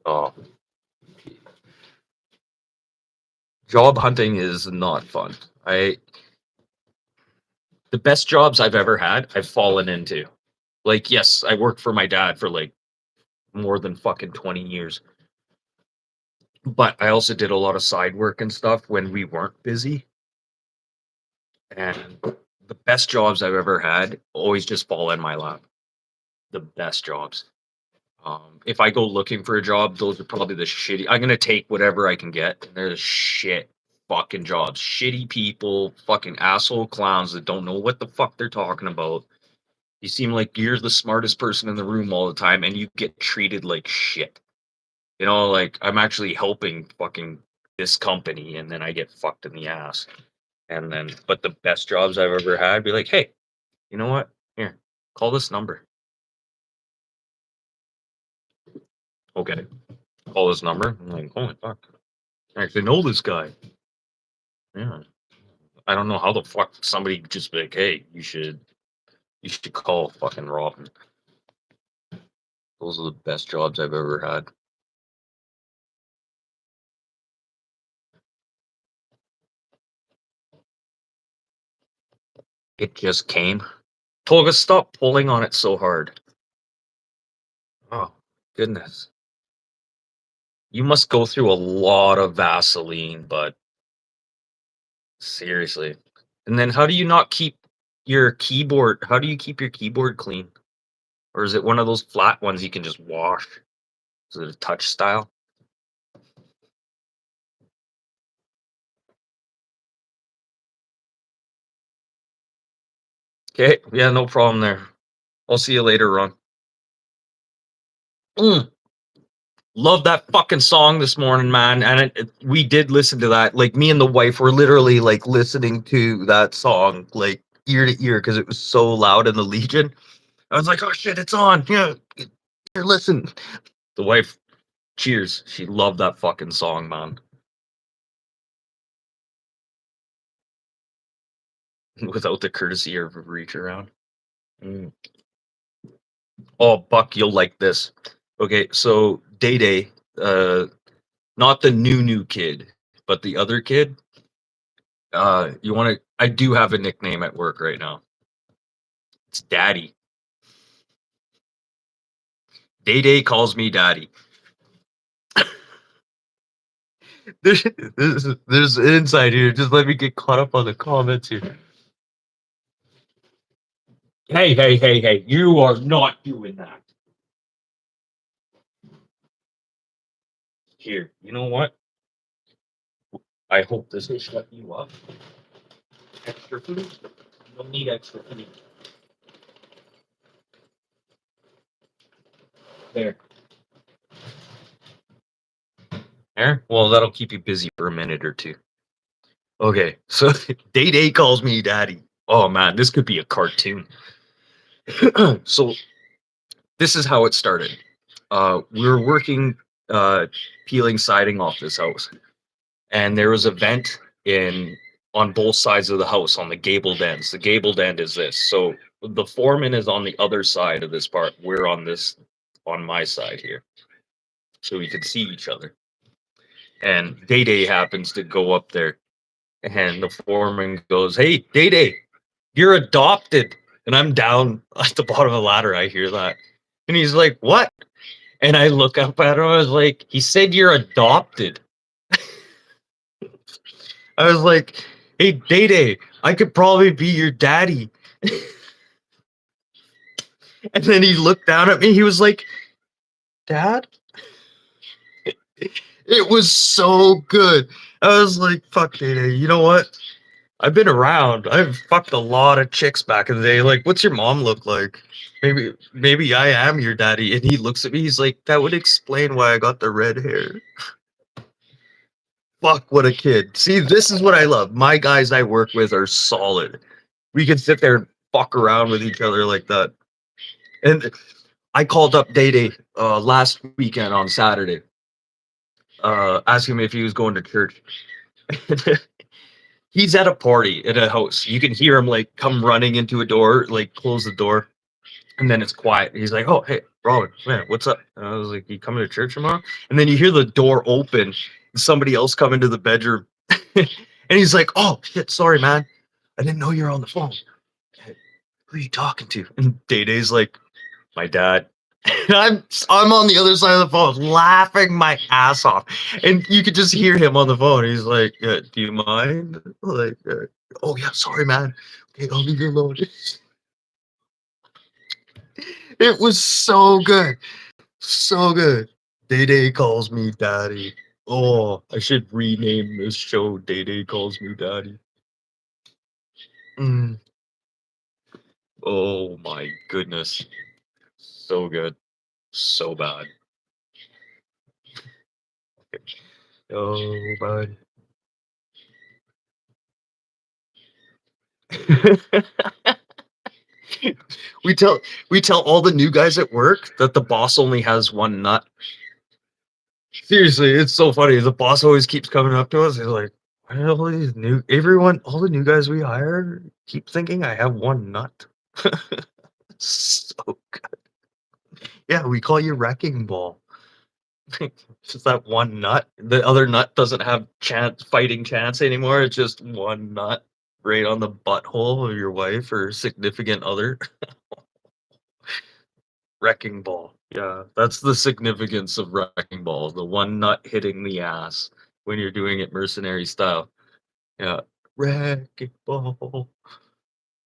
oh, job hunting is not fun. The best jobs I've ever had, I've fallen into. Like, yes, I worked for my dad for like more than fucking 20 years. But I also did a lot of side work and stuff when we weren't busy. And the best jobs I've ever had always just fall in my lap. The best jobs. If I go looking for a job, those are probably the shitty. I'm gonna take whatever I can get. They're the shit fucking jobs. Shitty people, fucking asshole clowns that don't know what the fuck they're talking about. You seem like you're the smartest person in the room all the time, and you get treated like shit. You know, like I'm actually helping fucking this company, and then I get fucked in the ass. And then, but the best jobs I've ever had, be like, hey, you know what? Here, call this number. Okay, call this number. I'm like, holy fuck, I actually know this guy. Yeah, I don't know how the fuck somebody just be like, hey, you should call fucking Robin. Those are the best jobs I've ever had. It just came. Tolga, stop pulling on it so hard. Oh, goodness. You must go through a lot of Vaseline, but seriously. And then how do you not keep your keyboard? How do you keep your keyboard clean? Or is it one of those flat ones you can just wash? Is it a touch style? Okay, yeah, no problem there. I'll see you later, Ron. Mm, love that fucking song this morning, man. And we did listen to that. Like me and the wife were literally like listening to that song like ear to ear because it was so loud in the Legion. I was like, oh shit, it's on. Yeah, here, listen. The wife, cheers. She loved that fucking song, man. Without the courtesy of a reach around. Mm. Oh, Buck, you'll like this. Okay, so Day Day, not the new kid, but the other kid. You want to? I do have a nickname at work right now. It's Daddy. Day Day calls me Daddy. There's an insight here. Just let me get caught up on the comments here. Hey! You are not doing that. Here, you know what? I hope this will shut you up. Extra food? You don't need extra food. There. There? Well, that'll keep you busy for a minute or two. Okay, so Day Day calls me Daddy. Oh man, this could be a cartoon. So this is how it started. We were working, uh, peeling siding off this house, and there was a vent in on both sides of the house on the gabled ends. The gabled end is this. So the foreman is on the other side of this part. We're on my side here, so we can see each other. And Day Day happens to go up there, and the foreman goes, "Hey, Day Day, you're adopted." And I'm down at the bottom of the ladder. I hear that, and he's like, "What?" And I look up at him. I was like, "He said you're adopted." I was like, "Hey, Day Day, I could probably be your daddy." And then he looked down at me. He was like, "Dad?" It was so good. I was like, "Fuck, Day Day. You know what? I've been around. I've fucked a lot of chicks back in the day. Like, what's your mom look like? Maybe I am your daddy." And he looks at me. He's like, "That would explain why I got the red hair." Fuck, what a kid. See, this is what I love. My guys I work with are solid. We can sit there and fuck around with each other like that. And I called up Day Day last weekend on Saturday, asking him if he was going to church. He's at a party at a house. You can hear him like come running into a door, like close the door, and then it's quiet. He's like, "Oh, hey, Robin, man, what's up?" And I was like, "You coming to church tomorrow?" And then you hear the door open, and somebody else come into the bedroom, and he's like, "Oh shit, sorry, man, I didn't know you were on the phone. Hey, who are you talking to?" And Day Day's like, "My dad." And I'm on the other side of the phone laughing my ass off, and you could just hear him on the phone. He's like, "Do you mind?" Like, "Oh yeah, sorry, man. Okay, I'll leave you alone." It was so good. So good. Day Day calls me daddy. Oh, I should rename this show Day Day Calls Me Daddy. Mm. Oh my goodness. So good. So bad. Oh, bud. we tell we tell all the new guys at work that the boss only has one nut. Seriously, it's so funny. The boss always keeps coming up to us. He's like, "Why do all these new everyone, all the new guys we hire keep thinking I have one nut." So yeah, we call you Wrecking Ball. It's just that one nut. The other nut doesn't have fighting chance anymore. It's just one nut right on the butthole of your wife or significant other. Wrecking Ball. Yeah, that's the significance of Wrecking Ball. The one nut hitting the ass when you're doing it mercenary style. Yeah. Wrecking Ball.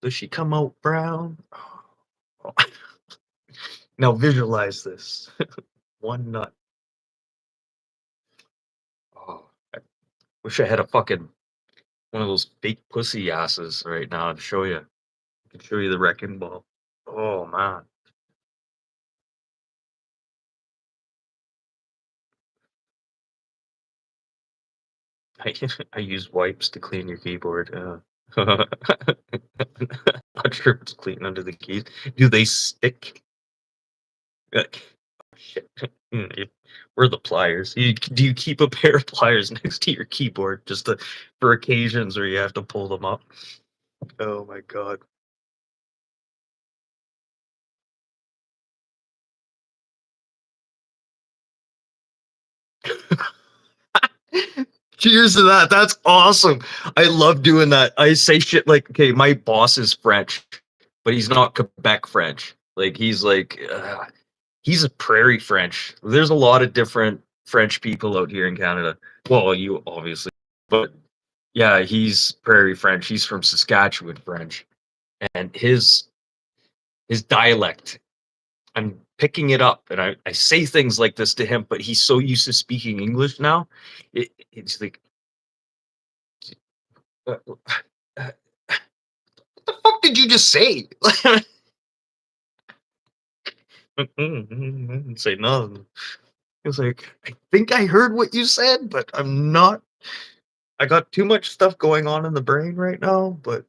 Does she come out brown? Now visualize this. One nut. Oh, I wish I had a fucking one of those fake pussy asses right now to show you. I can show you the Wrecking Ball. Oh man. I I use wipes to clean your keyboard. Not sure if it's clean under the keys. Do they stick? Like, shit. Where are the pliers? Do you keep a pair of pliers next to your keyboard just for occasions where you have to pull them up? Oh my god. Cheers to that. That's awesome. I love doing that. I say shit like, okay, my boss is French, but he's not Quebec French. Like he's a prairie French. There's a lot of different French people out here in Canada. Well, you obviously, but yeah, he's prairie French. He's from Saskatchewan French, and his dialect. I'm picking it up, and I say things like this to him, but he's so used to speaking English now. It's like, uh, uh, what the fuck did you just say? Say nothing. It's like, I think I heard what you said, but I'm not. I got too much stuff going on in the brain right now, but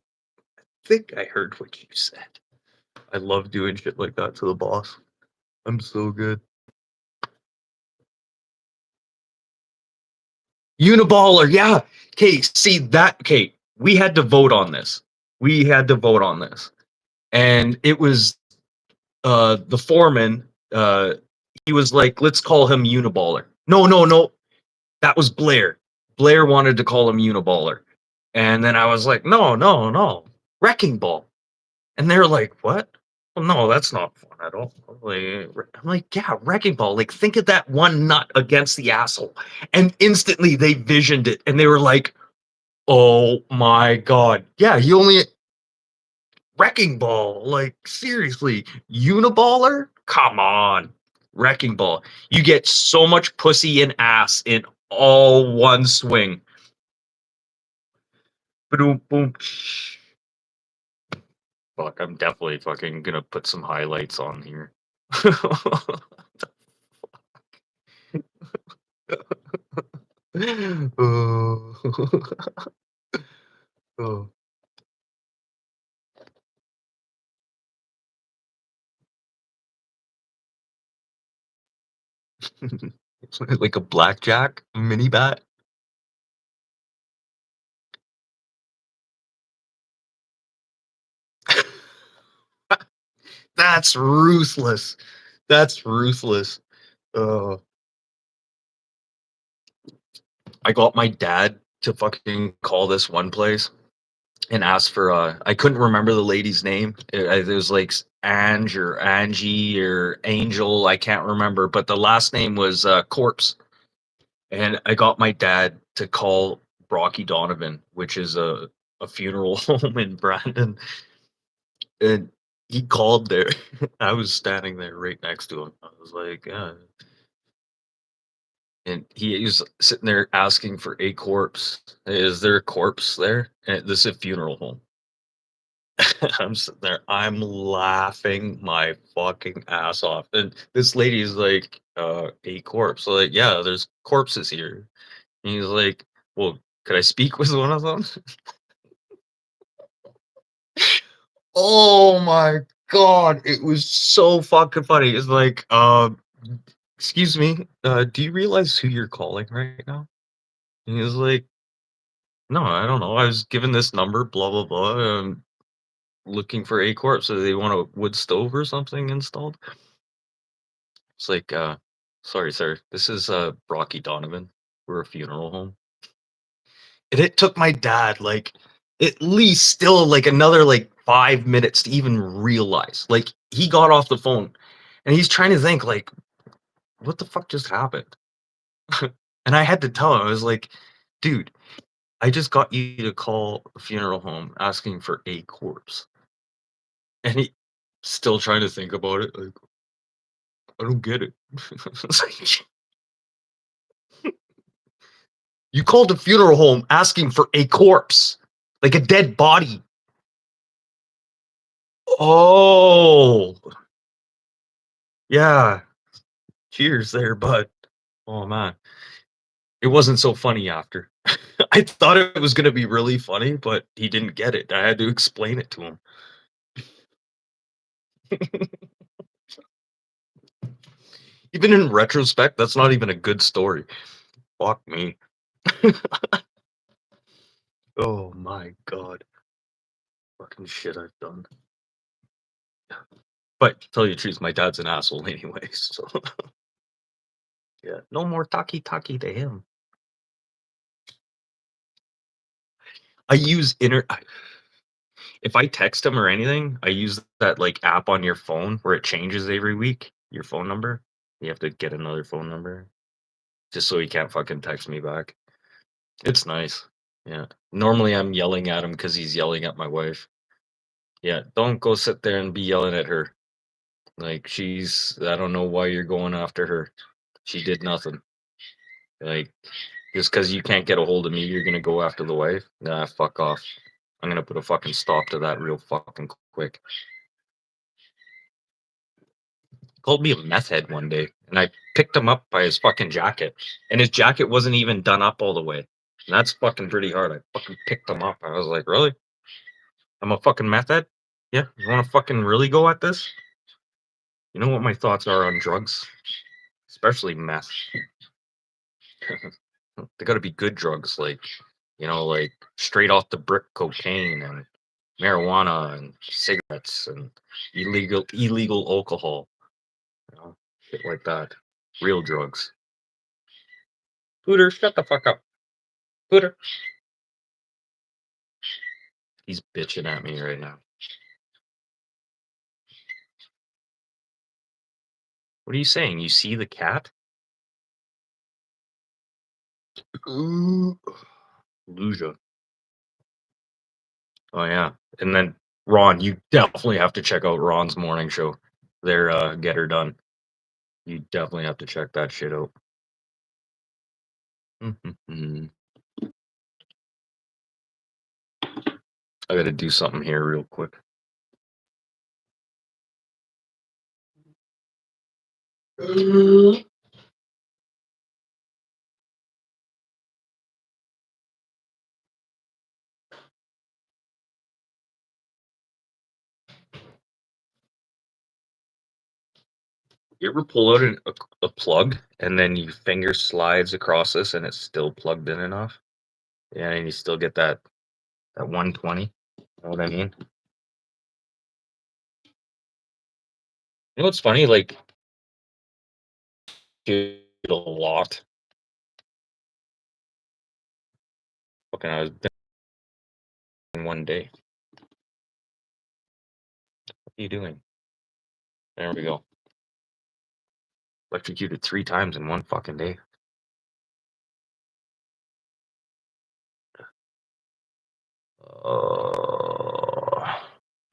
think I heard what you said. I love doing shit like that to the boss. I'm so good. Uniballer, yeah. Okay, see that. Okay, we had to vote on this. And it was the foreman. He was like, let's call him Uniballer. No. That was Blair. Blair wanted to call him Uniballer. And then I was like, no. Wrecking Ball. And they're like, what? Well, no, that's not fun at all. I'm like, yeah, Wrecking Ball. Like, think of that one nut against the asshole. And instantly they visioned it and they were like, oh my God. Yeah, he only Wrecking Ball. Like, seriously, Uniballer? Come on. Wrecking Ball. You get so much pussy and ass in all one swing. Boom, boom. Fuck, I'm definitely fucking gonna put some highlights on here. Oh. Oh. Like a blackjack mini bat. That's ruthless. That's ruthless. Oh. I got my dad to fucking call this one place and ask for I couldn't remember the lady's name. It was like Ange or Angie or Angel, I can't remember, but the last name was Corpse. And I got my dad to call Brocky Donovan, which is a funeral home in Brandon. And he called there. I was standing there right next to him. I was like, and he was sitting there asking for a corpse. Is there a corpse there? And this is a funeral home. I'm sitting there, I'm laughing my fucking ass off. And this lady is like, a corpse. So like, yeah, there's corpses here. And he's like, well, could I speak with one of them? Oh my God. It was so fucking funny. It's like, excuse me, do you realize who you're calling right now? And he was like, no, I don't know. I was given this number, blah, blah, blah. Looking for a corpse. So they want a wood stove or something installed. It's like, sorry, sir. This is Brocky Donovan. We're a funeral home. And it took my dad like at least still like another like 5 minutes to even realize. Like he got off the phone and he's trying to think like, what the fuck just happened? And I had to tell him, I was like, dude, I just got you to call a funeral home asking for a corpse. And he still trying to think about it. Like, I don't get it. It's like, you called a funeral home asking for a corpse, like a dead body. Oh, yeah. Cheers there, bud. Oh, man. It wasn't so funny after. I thought it was going to be really funny, but he didn't get it. I had to explain it to him. Even in retrospect, that's not even a good story. Fuck me. Oh my God. Fucking shit I've done. But to tell you the truth, my dad's an asshole anyway, so yeah. No more talkie to him. I use if I text him or anything, I use that like app on your phone where it changes every week, your phone number. You have to get another phone number just so he can't fucking text me back. It's nice. Yeah. Normally I'm yelling at him because he's yelling at my wife. Yeah, don't go sit there and be yelling at her. Like I don't know why you're going after her. She did nothing. Like, just because you can't get a hold of me, you're gonna go after the wife? Nah, fuck off. I'm gonna put a fucking stop to that real fucking quick. Called me a meth head one day, and I picked him up by his fucking jacket, and his jacket wasn't even done up all the way. And that's fucking pretty hard. I fucking picked him up. I was like, really? I'm a fucking meth head? Yeah, you wanna fucking really go at this? You know what my thoughts are on drugs? Especially meth. They gotta be good drugs, like, like straight off the brick cocaine and marijuana and cigarettes and illegal alcohol, shit like that. Real drugs. Pooter, shut the fuck up. Pooter. He's bitching at me right now. What are you saying? You see the cat? Ooh. Luja. Oh yeah. And then Ron, you definitely have to check out Ron's morning show. Their Get Her Done. You definitely have to check that shit out. Mhm. I gotta do something here real quick. You ever pull out a plug and then you finger slides across this and it's still plugged in enough? Yeah, and you still get that 120. Know what I mean? You know what's funny? Like, do it a lot. Fucking, I was done in one day. What are you doing? There we go. Electrocuted 3 times in one fucking day.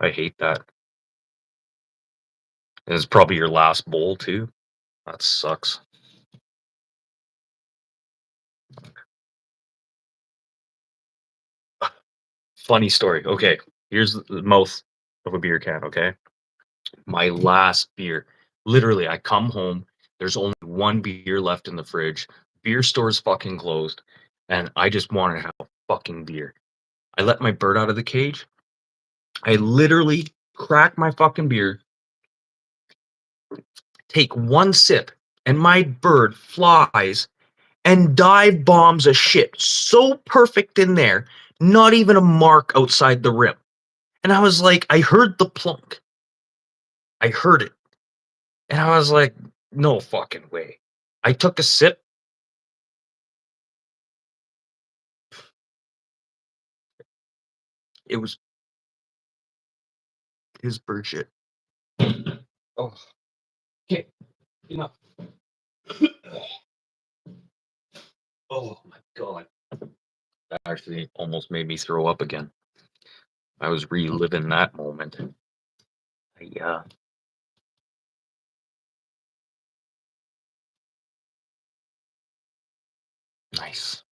I hate that. And it's probably your last bowl too. That sucks. Funny story. Okay, here's the mouth of a beer can. Okay, my last beer. Literally, I come home. There's only one beer left in the fridge. Beer store's fucking closed, and I just wanted to have a fucking beer. I let my bird out of the cage. I literally crack my fucking beer, take one sip, and my bird flies and dive bombs a shit so perfect in there, not even a mark outside the rim. And I was like, I heard the plunk. I heard it. And I was like, no fucking way. I took a sip. It was his bird shit. Oh, okay. Enough. Oh my God. That actually almost made me throw up again. I was reliving that moment. Yeah. Nice.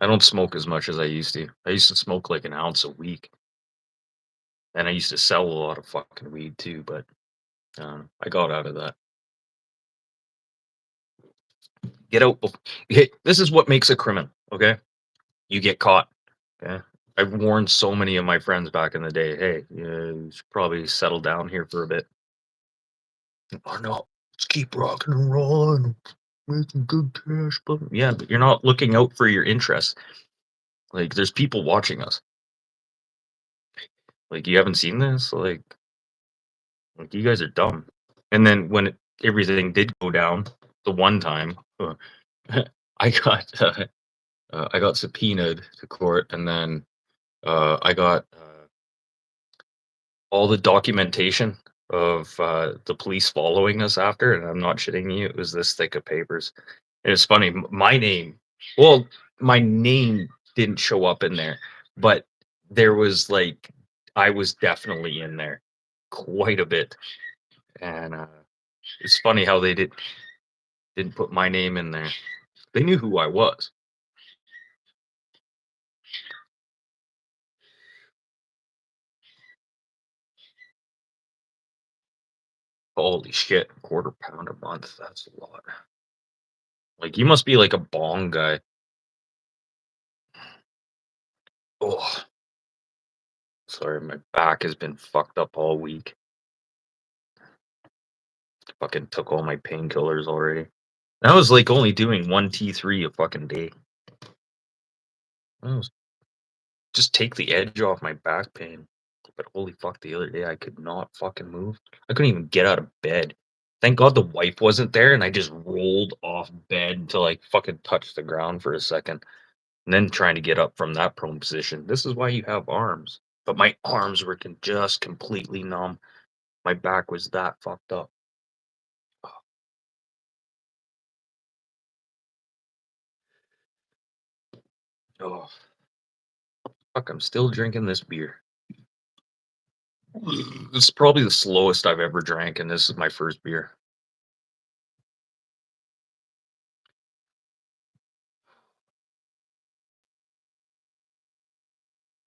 I don't smoke as much as I used to. I used to smoke like an ounce a week. And I used to sell a lot of fucking weed too, but I got out of that. Get out. This is what makes a criminal, okay? You get caught. Okay. I've warned so many of my friends back in the day, hey, you should probably settle down here for a bit. Oh no, let's keep rocking and rolling, making good cash. But yeah, but you're not looking out for your interests. Like, there's people watching us. Like, you haven't seen this? Like you guys are dumb. And then when everything did go down, the one time, I got I got subpoenaed to court, and then I got all the documentation of the police following us after, and I'm not shitting you. It was this thick of papers. And it's funny, well, my name didn't show up in there, but there was like, I was definitely in there quite a bit. And it's funny how they didn't put my name in there. They knew who I was. Holy shit, quarter pound a month. That's a lot. Like, you must be like a bong guy. Oh, Sorry, my back has been fucked up all week. Fucking took all my painkillers already. I was like only doing one T3 a fucking day. I was just take the edge off my back pain. But holy fuck, the other day I could not fucking move. I couldn't even get out of bed. Thank God the wife wasn't there, and I just rolled off bed until I fucking touched the ground for a second. And then trying to get up from that prone position. This is why you have arms. But my arms were just completely numb. My back was that fucked up. Oh, fuck, I'm still drinking this beer. This is probably the slowest I've ever drank, and this is my first beer.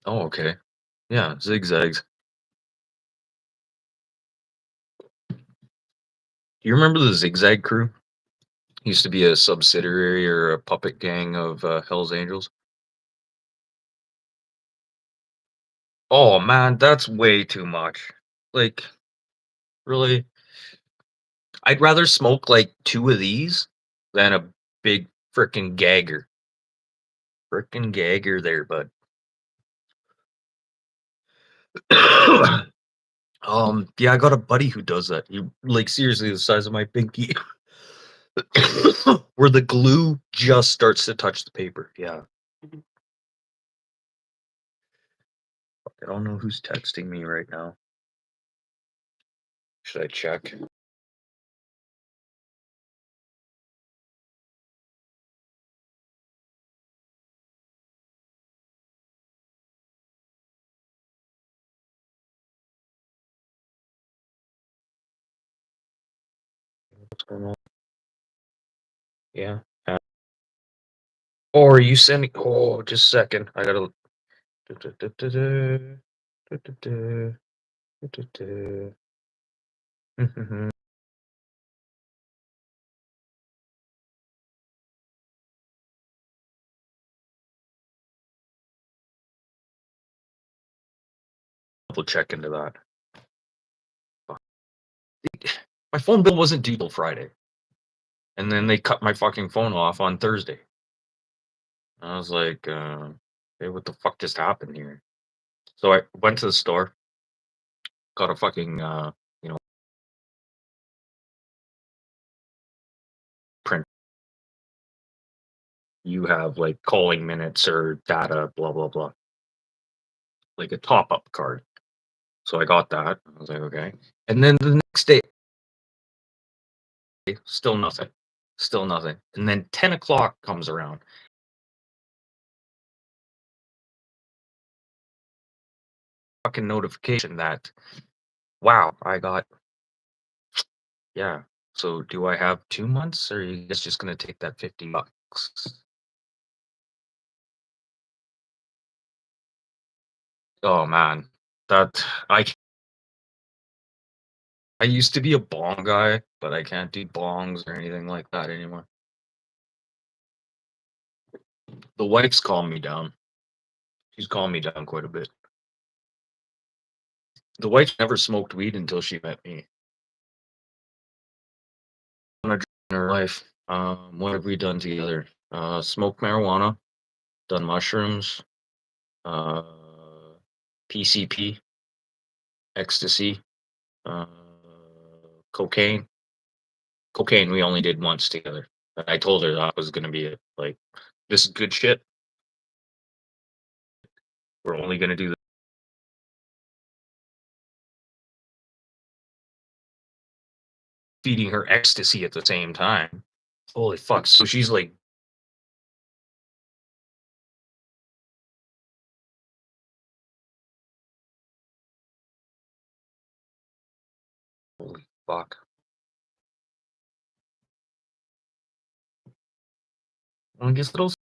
Oh, okay. Yeah, zigzags. Do you remember the Zigzag Crew? Used to be a subsidiary or a puppet gang of Hell's Angels. Oh man, that's way too much. Like, really? I'd rather smoke like two of these than a big frickin' gagger. Frickin' gagger there, bud. Yeah, I got a buddy who does that. He like seriously the size of my pinky. Where the glue just starts to touch the paper. Yeah. I don't know who's texting me right now. Should I check? What's going on? Yeah. Or are you sending? Oh, just a second. I gotta. Double check into that. My phone bill wasn't due till Friday, and then they cut my fucking phone off on Thursday. I was like, "Hey, what the fuck just happened here?" So I went to the store, got a fucking you know, print. You have like calling minutes or data, blah blah blah, like a top up card. So I got that. I was like, okay. And then the next day, still nothing. Still nothing. And then 10 o'clock comes around. Fucking notification that, wow, I got, yeah. So do I have 2 months or are you guys just going to take that $50? Oh man, that I used to be a bong guy, but I can't do bongs or anything like that anymore. The wife's calmed me down. She's calmed me down quite a bit. The wife never smoked weed until she met me. In her life, what have we done together? Smoked marijuana, done mushrooms, uh, PCP, ecstasy, uh, cocaine. Cocaine we only did once together. I told her that was going to be it. Like, this is good shit. We're only going to do this. Feeding her ecstasy at the same time. Holy fuck. So she's like, holy fuck. Well, I guess it'll.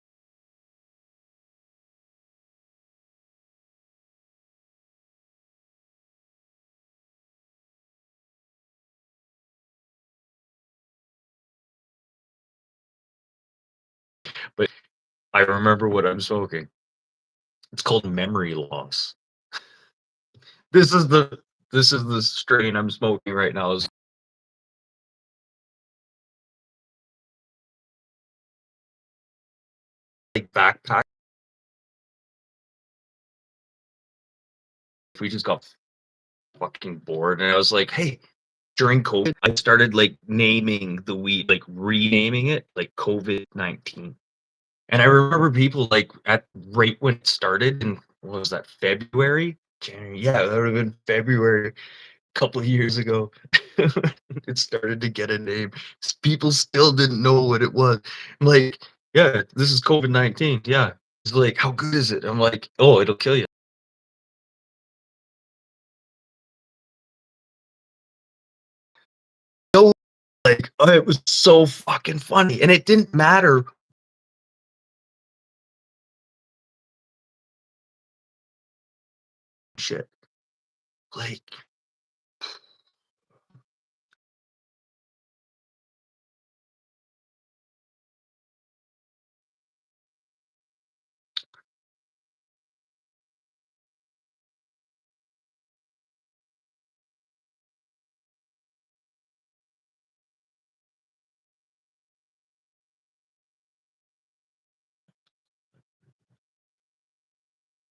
But I remember what I'm smoking. It's called memory loss. This is the strain I'm smoking right now. Is like backpack. We just got fucking bored, and I was like, hey, during COVID, I started like naming the weed, like renaming it, like COVID-19. And I remember people like at right when it started, and what was that, February? January? Yeah, that would have been February, a couple of years ago. It started to get a name. People still didn't know what it was. I'm like, yeah, this is COVID-19. Yeah. It's like, how good is it? I'm like, oh, it'll kill you. No, like, oh, it was so fucking funny. And it didn't matter shit. Like,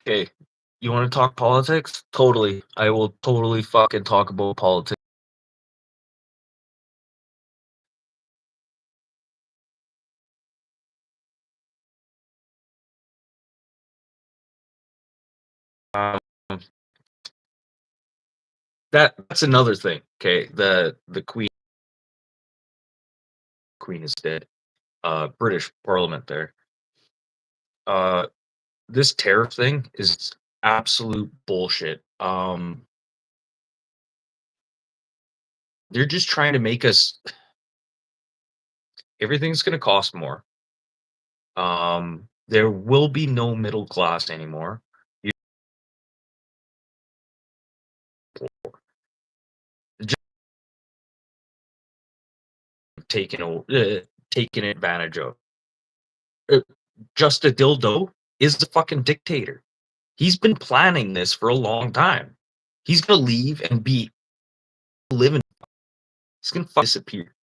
okay, you want to talk politics? Totally. I will totally fucking talk about politics. Um, that's another thing. Okay, the queen is dead. British Parliament there. Uh, this tariff thing is absolute bullshit. They're just trying to make us. Everything's going to cost more. There will be no middle class anymore. You're just taken advantage of. Uh, Just a dildo is the fucking dictator. He's been planning this for a long time. He's gonna leave and be living. He's gonna disappear.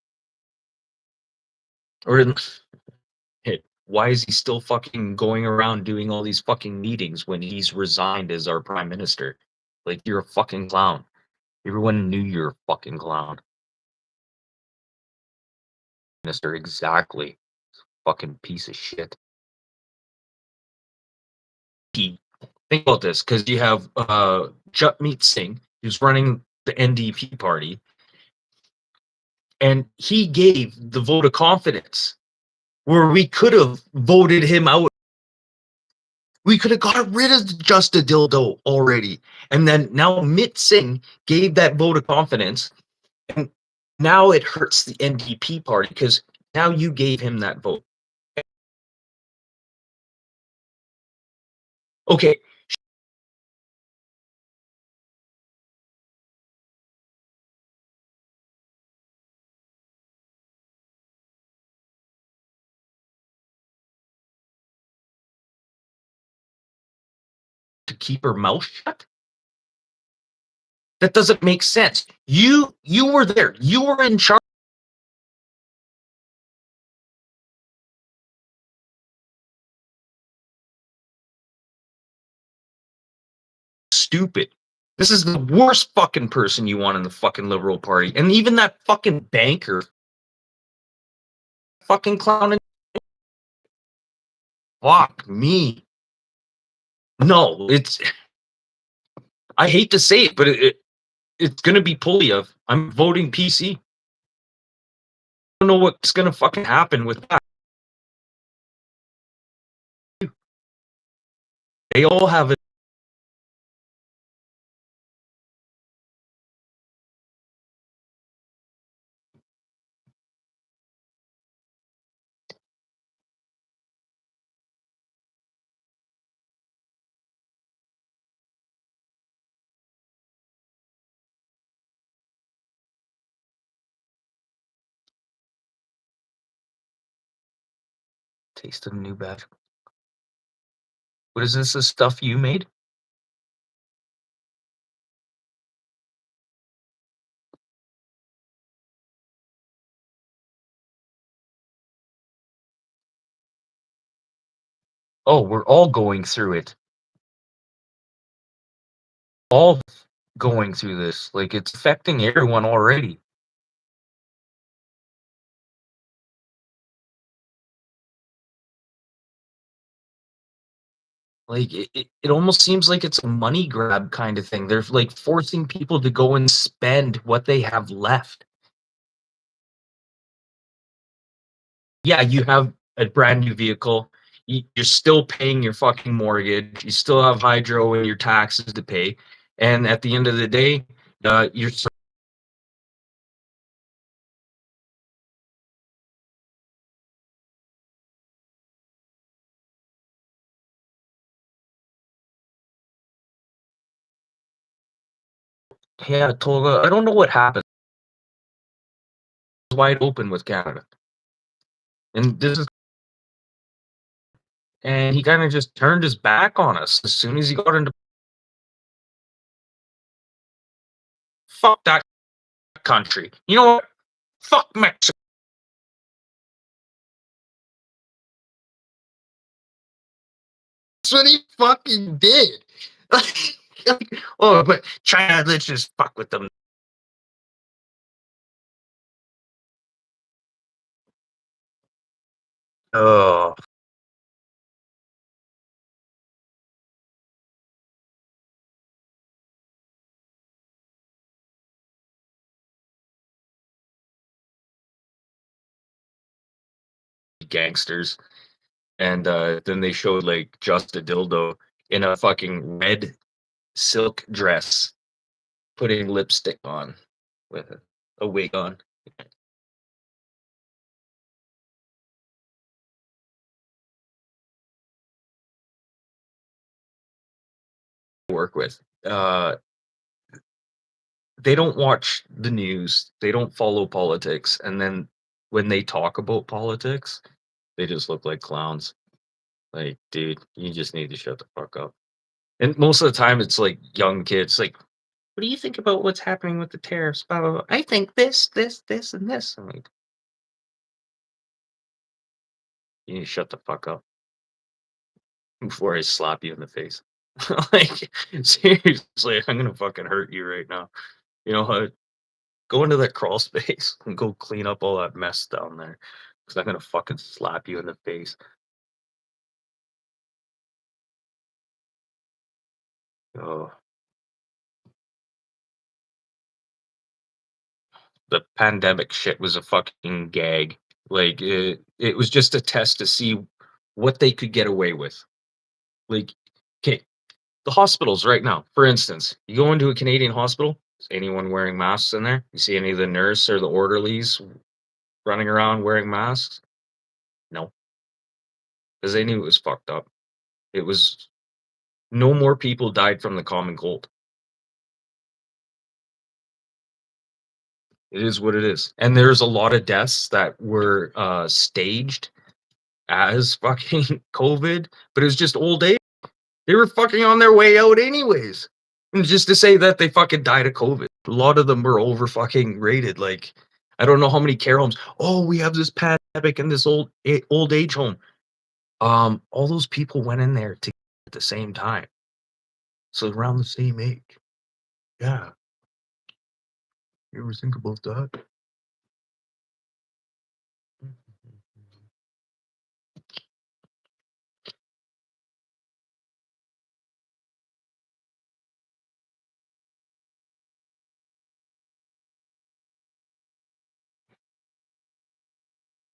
Or hey, why is he still fucking going around doing all these fucking meetings when he's resigned as our prime minister? Like, you're a fucking clown. Everyone knew you're a fucking clown. Minister, exactly. Fucking piece of shit. Think about this, because you have Jagmeet Singh, who's running the NDP party, and he gave the vote of confidence where we could have voted him out. We could have got rid of just a dildo already. And then now Mit Singh gave that vote of confidence. And now it hurts the NDP party because now you gave him that vote. Okay, to keep her mouth shut? That doesn't make sense. You were there. You were in charge. Stupid. This is the worst fucking person you want in the fucking Liberal Party. And even that fucking banker, fucking clown. Fuck me. No, it's. I hate to say it, but it's gonna be Polyev. I'm voting PC. I don't know what's gonna fucking happen with that. They all have a taste of a new batch. What is this? The stuff you made? Oh, we're all going through it. All going through this. Like, it's affecting everyone already. Like, it almost seems like it's a money grab kind of thing. They're like forcing people to go and spend what they have left. Yeah, you have a brand new vehicle. You're still paying your fucking mortgage. You still have hydro and your taxes to pay. And at the end of the day, you're yeah, Tola. I don't know what happened. It's wide open with Canada, and this is and he kind of just turned his back on us as soon as he got into fuck that country. You know what? Fuck Mexico. That's what he fucking did. Oh, but China, let's just fuck with them. Oh, gangsters. And then they showed like just a dildo in a fucking red silk dress, putting lipstick on with a wig on. Work with. They don't watch the news. They don't follow politics, and then when they talk about politics, they just look like clowns. Like, dude, you just need to shut the fuck up. And most of the time, it's like young kids. Like, what do you think about what's happening with the tariffs? Blah, blah, blah. I think this, and this. I'm like, you need to shut the fuck up before I slap you in the face. Like, seriously, I'm gonna fucking hurt you right now. You know what? Go into that crawl space and go clean up all that mess down there. Because I'm gonna fucking slap you in the face. Oh, the pandemic shit was a fucking gag. Like it was just a test to see what they could get away with. Like, okay, the hospitals right now, for instance, you go into a Canadian hospital, is anyone wearing masks in there? You see any of the nurse or the orderlies running around wearing masks? No, because they knew it was fucked up. It was no more people died from the common cold. It is what it is. And there's a lot of deaths that were staged as fucking COVID, but it was just old age. They were fucking on their way out anyways. And just to say that they fucking died of COVID. A lot of them were over fucking rated. Like, I don't know how many care homes. Oh, we have this pandemic in this old age home. All those people went in there to at the same time. So around the same age. Yeah. You ever think about that?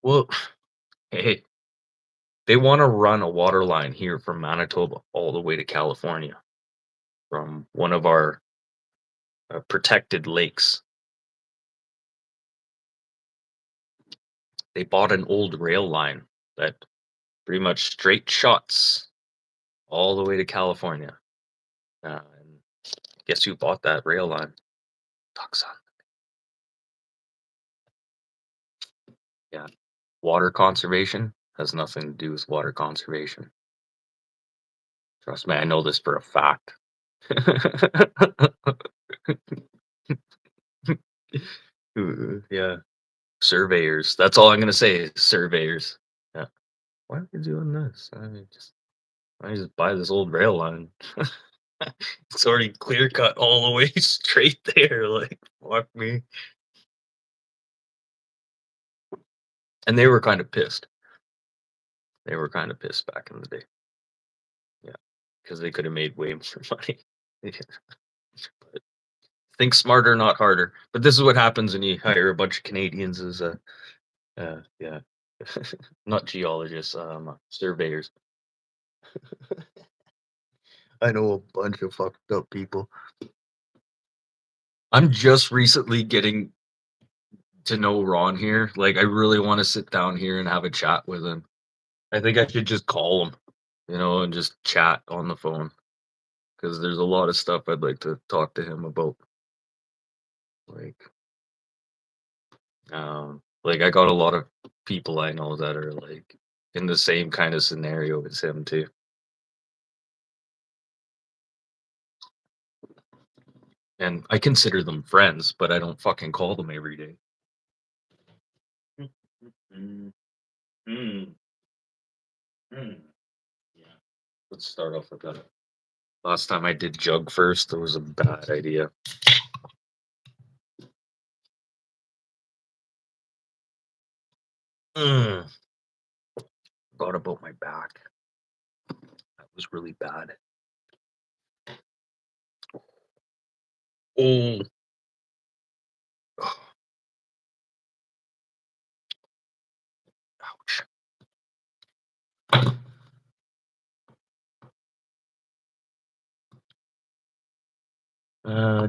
Well, hey, they want to run a water line here from Manitoba all the way to California from one of our protected lakes. They bought an old rail line that pretty much straight shots all the way to California. And guess who bought that rail line? Tucson. Yeah. Water conservation has nothing to do with water conservation. Trust me, I know this for a fact. Yeah. Surveyors. That's all I'm gonna say is surveyors. Yeah. Why are we doing this? I mean, just I just buy this old rail line. It's already clear cut all the way straight there. Like, fuck me. And they were kind of pissed. They were kind of pissed back in the day. Yeah, because they could have made way more money. Yeah. But think smarter, not harder. But this is what happens when you hire a bunch of Canadians as yeah, not geologists, surveyors. I know a bunch of fucked up people. I'm just recently getting to know Ron here. Like, I really want to sit down here and have a chat with him. I think I should just call him, and just chat on the phone because there's a lot of stuff I'd like to talk to him about. Like, like I got a lot of people I know that are like in the same kind of scenario as him too. And I consider them friends, but I don't fucking call them every day. Mm, mm, mm. Yeah. Let's start off with that. Last time I did jug first, it was a bad idea. Mm. Thought about my back. That was really bad. Oh, ouch.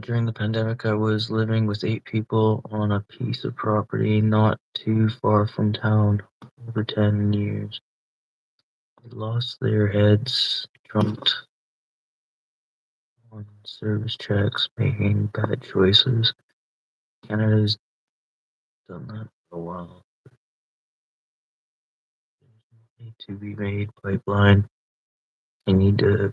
During the pandemic, I was living with 8 people on a piece of property not too far from town. Over 10 years. They lost their heads, trumped on service checks, making bad choices. Canada's done that for a while. Need to be made pipeline. I need to.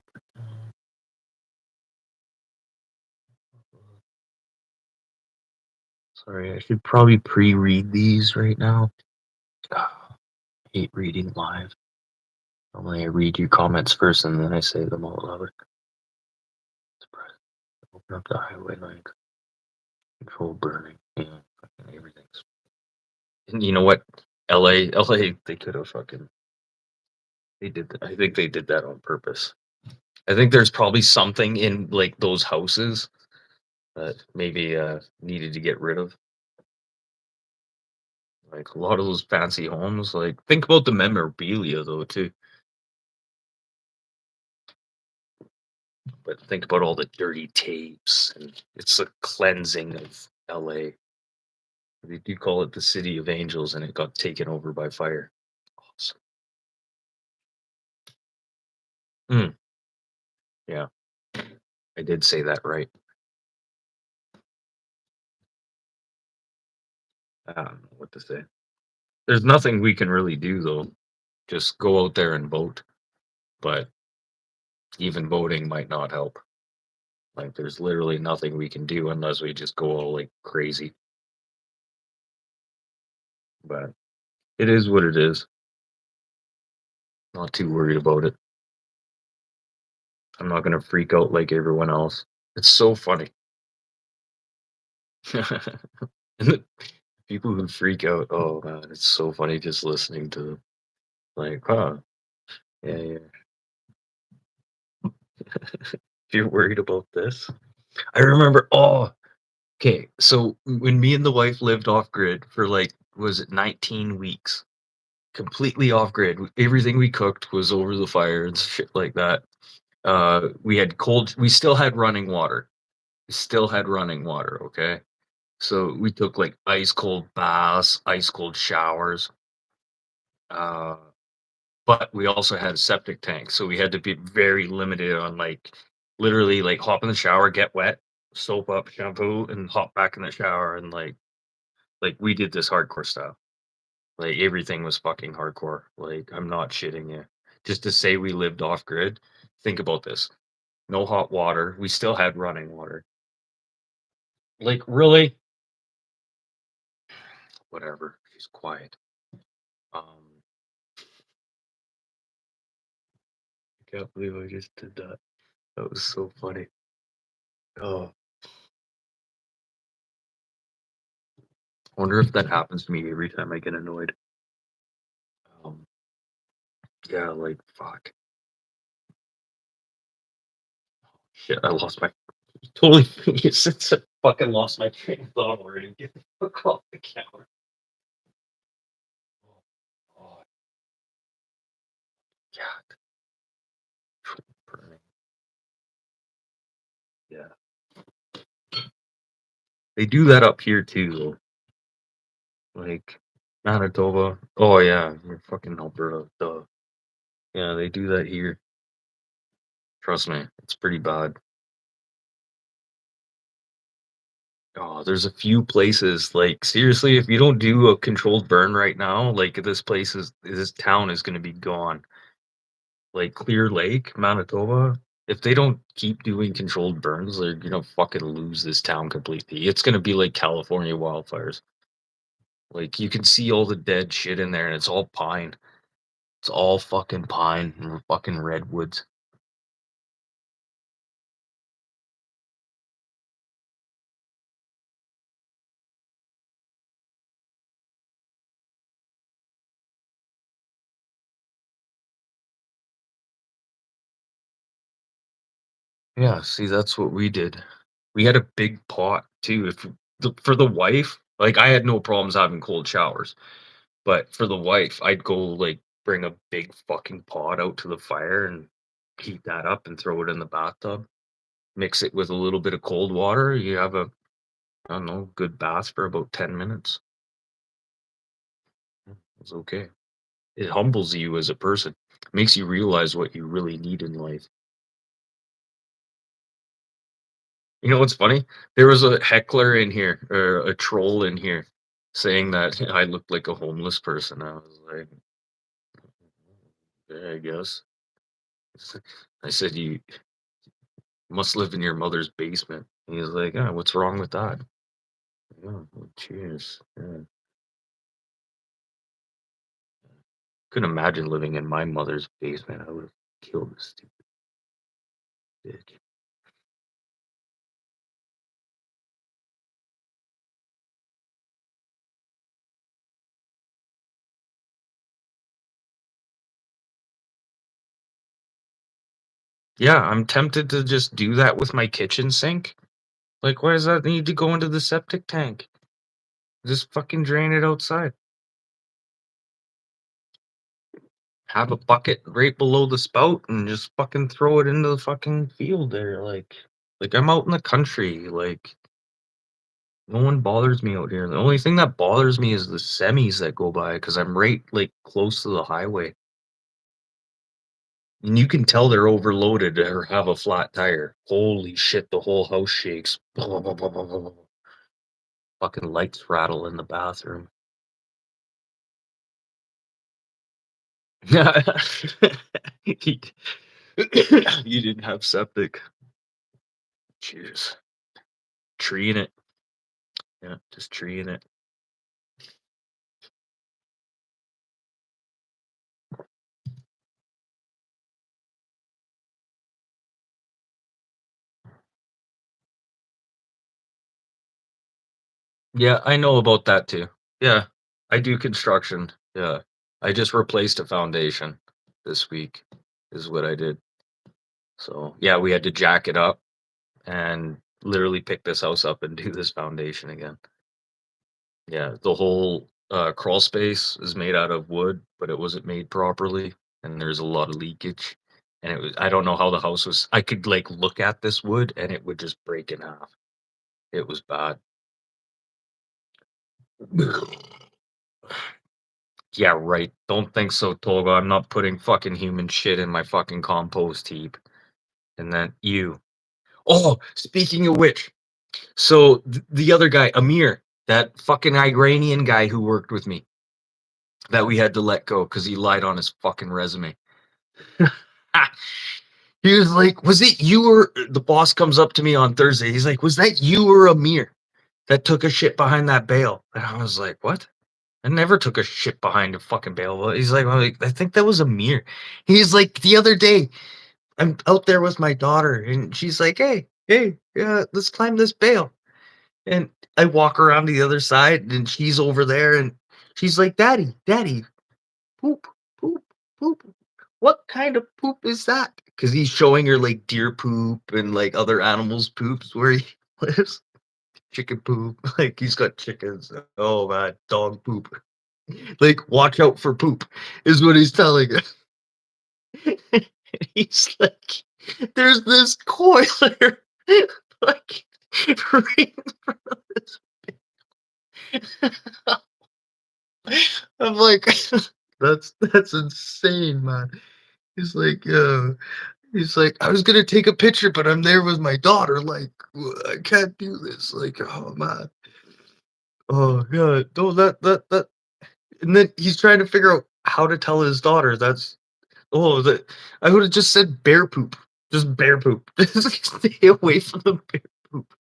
Sorry, I should probably pre-read these right now. I hate reading live. Normally, I read your comments first and then I say them all loud. Open up the highway link. Control burning. Yeah, fucking everything's. And you know what? LA, they could have fucking. They did that. I think they did that on purpose. I think there's probably something in like those houses that maybe needed to get rid of. Like a lot of those fancy homes. Like think about the memorabilia though too. But think about all the dirty tapes and it's a cleansing of LA. They do call it the city of angels and it got taken over by fire. Awesome. Mm, yeah, I did say that right. I don't know what to say. There's nothing we can really do though. Just go out there and vote. But even voting might not help. Like there's literally nothing we can do unless we just go all like crazy. But it is what it is. Not too worried about it. I'm not gonna freak out like everyone else. It's so funny. And the people who freak out, oh man, it's so funny just listening to them. Like, huh, yeah, yeah. If you're worried about this. I remember, oh, okay. So when me and the wife lived off grid for like, was it 19 weeks? Completely off grid. Everything we cooked was over the fire and shit like that. We had we still had running water. We still had running water, okay? So we took like ice cold baths, ice cold showers. Uh, but we also had a septic tank, so we had to be very limited on like literally like hop in the shower, get wet, soap up, shampoo, and hop back in the shower and like we did this hardcore style. Like everything was fucking hardcore. Like I'm not shitting you. Just to say we lived off grid. Think about this. No hot water. We still had running water. Like really? Whatever. She's quiet. Um can't believe I just did that. That was so funny. Oh, wonder if that happens to me every time I get annoyed. Um, yeah, like fuck. Shit, I lost my totally since I fucking lost my train of thought already. Get the fuck off the camera. Oh, God. Burning. Yeah. They do that up here too, though. Like Manitoba. Oh yeah, you're fucking Alberta. Duh. Yeah, they do that here. Trust me, it's pretty bad. Oh, there's a few places like seriously, if you don't do a controlled burn right now, like this town is gonna be gone. Like Clear Lake, Manitoba. If they don't keep doing controlled burns, they're gonna fucking lose this town completely. It's gonna be like California wildfires. Like you can see all the dead shit in there, and it's all pine. It's all fucking pine and fucking redwoods. Yeah, see, that's what we did. We had a big pot too. If for the wife, like I had no problems having cold showers, but for the wife, I'd go like bring a big fucking pot out to the fire and heat that up and throw it in the bathtub. Mix it with a little bit of cold water. You have a, I don't know, good bath for about 10 minutes. It's okay. It humbles you as a person. Makes you realize what you really need in life. You know what's funny? There was a heckler in here, or a troll in here, saying that I looked like a homeless person. I was like, "Yeah, I guess." I said, "You must live in your mother's basement." He was like, "Oh, what's wrong with that?" Oh, well, cheers. Yeah. Couldn't imagine living in my mother's basement. I would have killed this stupid bitch. Yeah, I'm tempted to just do that with my kitchen sink. Like, why does that need to go into the septic tank? Just fucking drain it outside. Have a bucket right below the spout and just fucking throw it into the fucking field there. Like I'm out in the country. Like no one bothers me out here. The only thing that bothers me is the semis that go by because I'm right like close to the highway. And you can tell they're overloaded or have a flat tire. Holy shit, the whole house shakes. Fucking lights rattle in the bathroom. you you didn't have septic. Cheers. Tree in it. Yeah, just tree in it. Yeah, I know about that too. Yeah, I do construction. Yeah, I just replaced a foundation this week, is what I did. So yeah, we had to jack it up and literally pick this house up and do this foundation again. Yeah, the whole crawl space is made out of wood, but it wasn't made properly, and there's a lot of leakage. And it was, I don't know how the house was. I could like look at this wood and it would just break in half. It was bad. Yeah, right. Don't think so, Tolga. I'm not putting fucking human shit in my fucking compost heap. And then you. Oh, speaking of which, so the other guy, Amir, that fucking Iranian guy who worked with me, that we had to let go because he lied on his fucking resume. He was like, "Was it you or the boss comes up to me on Thursday? He's like, was that you or Amir that took a shit behind that bale?" And I was like, "What? I never took a shit behind a fucking bale." Well, he's like, I think that was Amir. He's like, the other day. I'm out there with my daughter, and she's like, hey, let's climb this bale. And I walk around to the other side, and she's over there, and she's like, Daddy, poop, poop, poop. What kind of poop is that? Because he's showing her like deer poop and like other animals' poops where he lives. Chicken poop. Like he's got chickens. Oh man, dog poop. Like, watch out for poop, is what he's telling her. He's like, there's this coiler, like, right in front of this. I'm like, that's insane, man. He's like, I was gonna take a picture, but I'm there with my daughter. Like, I can't do this. Like, oh man, oh yeah, no, that, and then he's trying to figure out how to tell his daughter that's oh that I would have just said bear poop, just bear poop. Just stay away from the bear poop.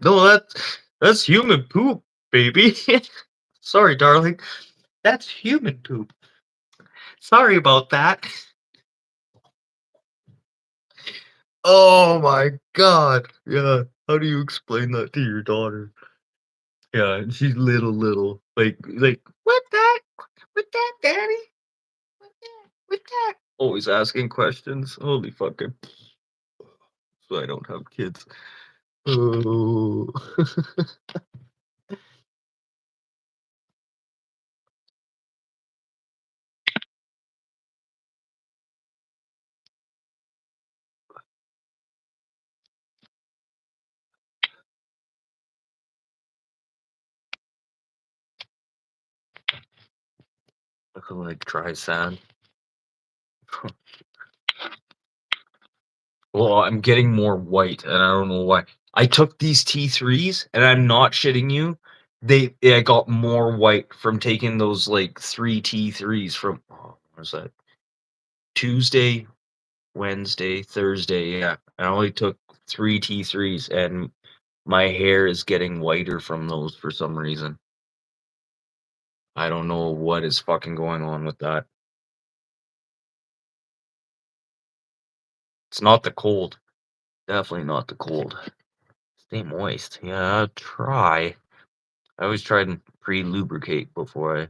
No, that's human poop, baby. Sorry, darling. That's human poop. Sorry about that. Oh my god. Yeah. How do you explain that to your daughter? Yeah, and she's little. Like, what that? What that, daddy? What that? What that? Always asking questions. Holy fucking. So I don't have kids. Oh. Looking like dry sand. Well, I'm getting more white, and I don't know why. I took these T3s, and I'm not shitting you. I got more white from taking those like 3 T3s from what was that? Tuesday, Wednesday, Thursday. Yeah, I only took 3 T3s, and my hair is getting whiter from those for some reason. I don't know what is fucking going on with that. It's not the cold. Definitely not the cold. Stay moist. Yeah, I'll try. I always try and pre-lubricate before I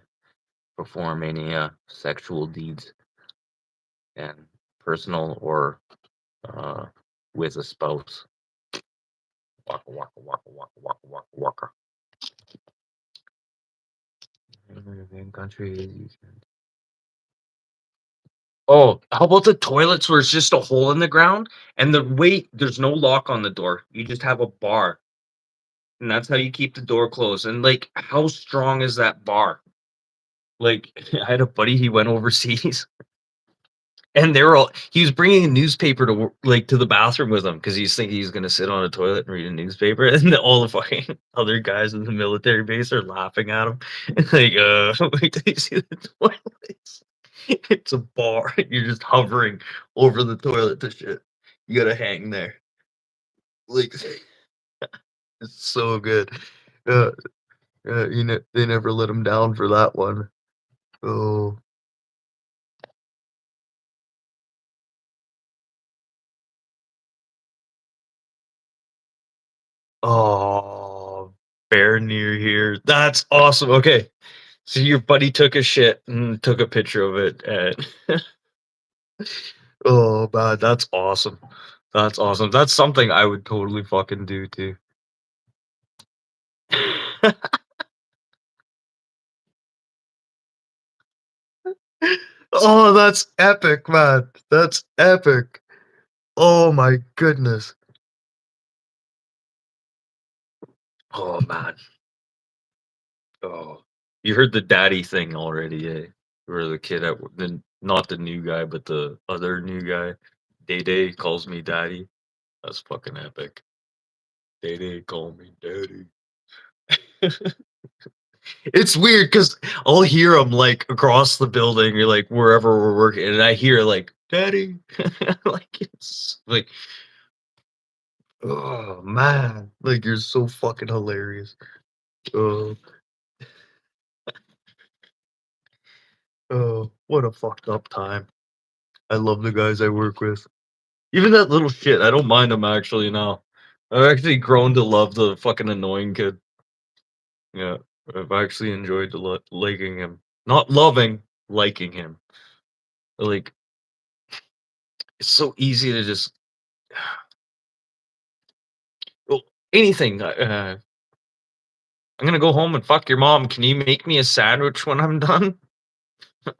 perform any sexual deeds, and personal or uh, with a spouse. Waka waka waka waka waka waka waka. European country. Oh, how about the toilets where it's just a hole in the ground and there's no lock on the door. You just have a bar. And that's how you keep the door closed. And like, how strong is that bar? Like, I had a buddy, he went overseas. And he was bringing a newspaper to the bathroom with him because he's thinking he's gonna sit on a toilet and read a newspaper, and all the fucking other guys in the military base are laughing at him. Like, wait till you see the toilets. It's a bar. You're just hovering over the toilet to shit. You gotta hang there. Like, it's so good. Uh, they never let him down for that one. Oh, oh, bear near here. That's awesome. Okay, so your buddy took a shit and took a picture of it. And oh man, that's awesome. That's awesome. That's something I would totally fucking do too. Oh, that's epic, man. That's epic. Oh my goodness. Oh man. Oh, you heard the daddy thing already, eh? Where the kid not the new guy, but the other new guy, Day Day calls me daddy. That's fucking epic. Day Day call me daddy. It's weird because I'll hear him like across the building or like wherever we're working, and I hear like daddy. Like it's like, oh man, like you're so fucking hilarious. Oh, oh, what a fucked up time. I love the guys I work with. Even that little shit, I don't mind him actually now. I've actually grown to love the fucking annoying kid. Yeah, I've actually enjoyed liking him. Not loving, liking him. Like, it's so easy to just well, anything. I'm gonna go home and fuck your mom. Can you make me a sandwich when I'm done?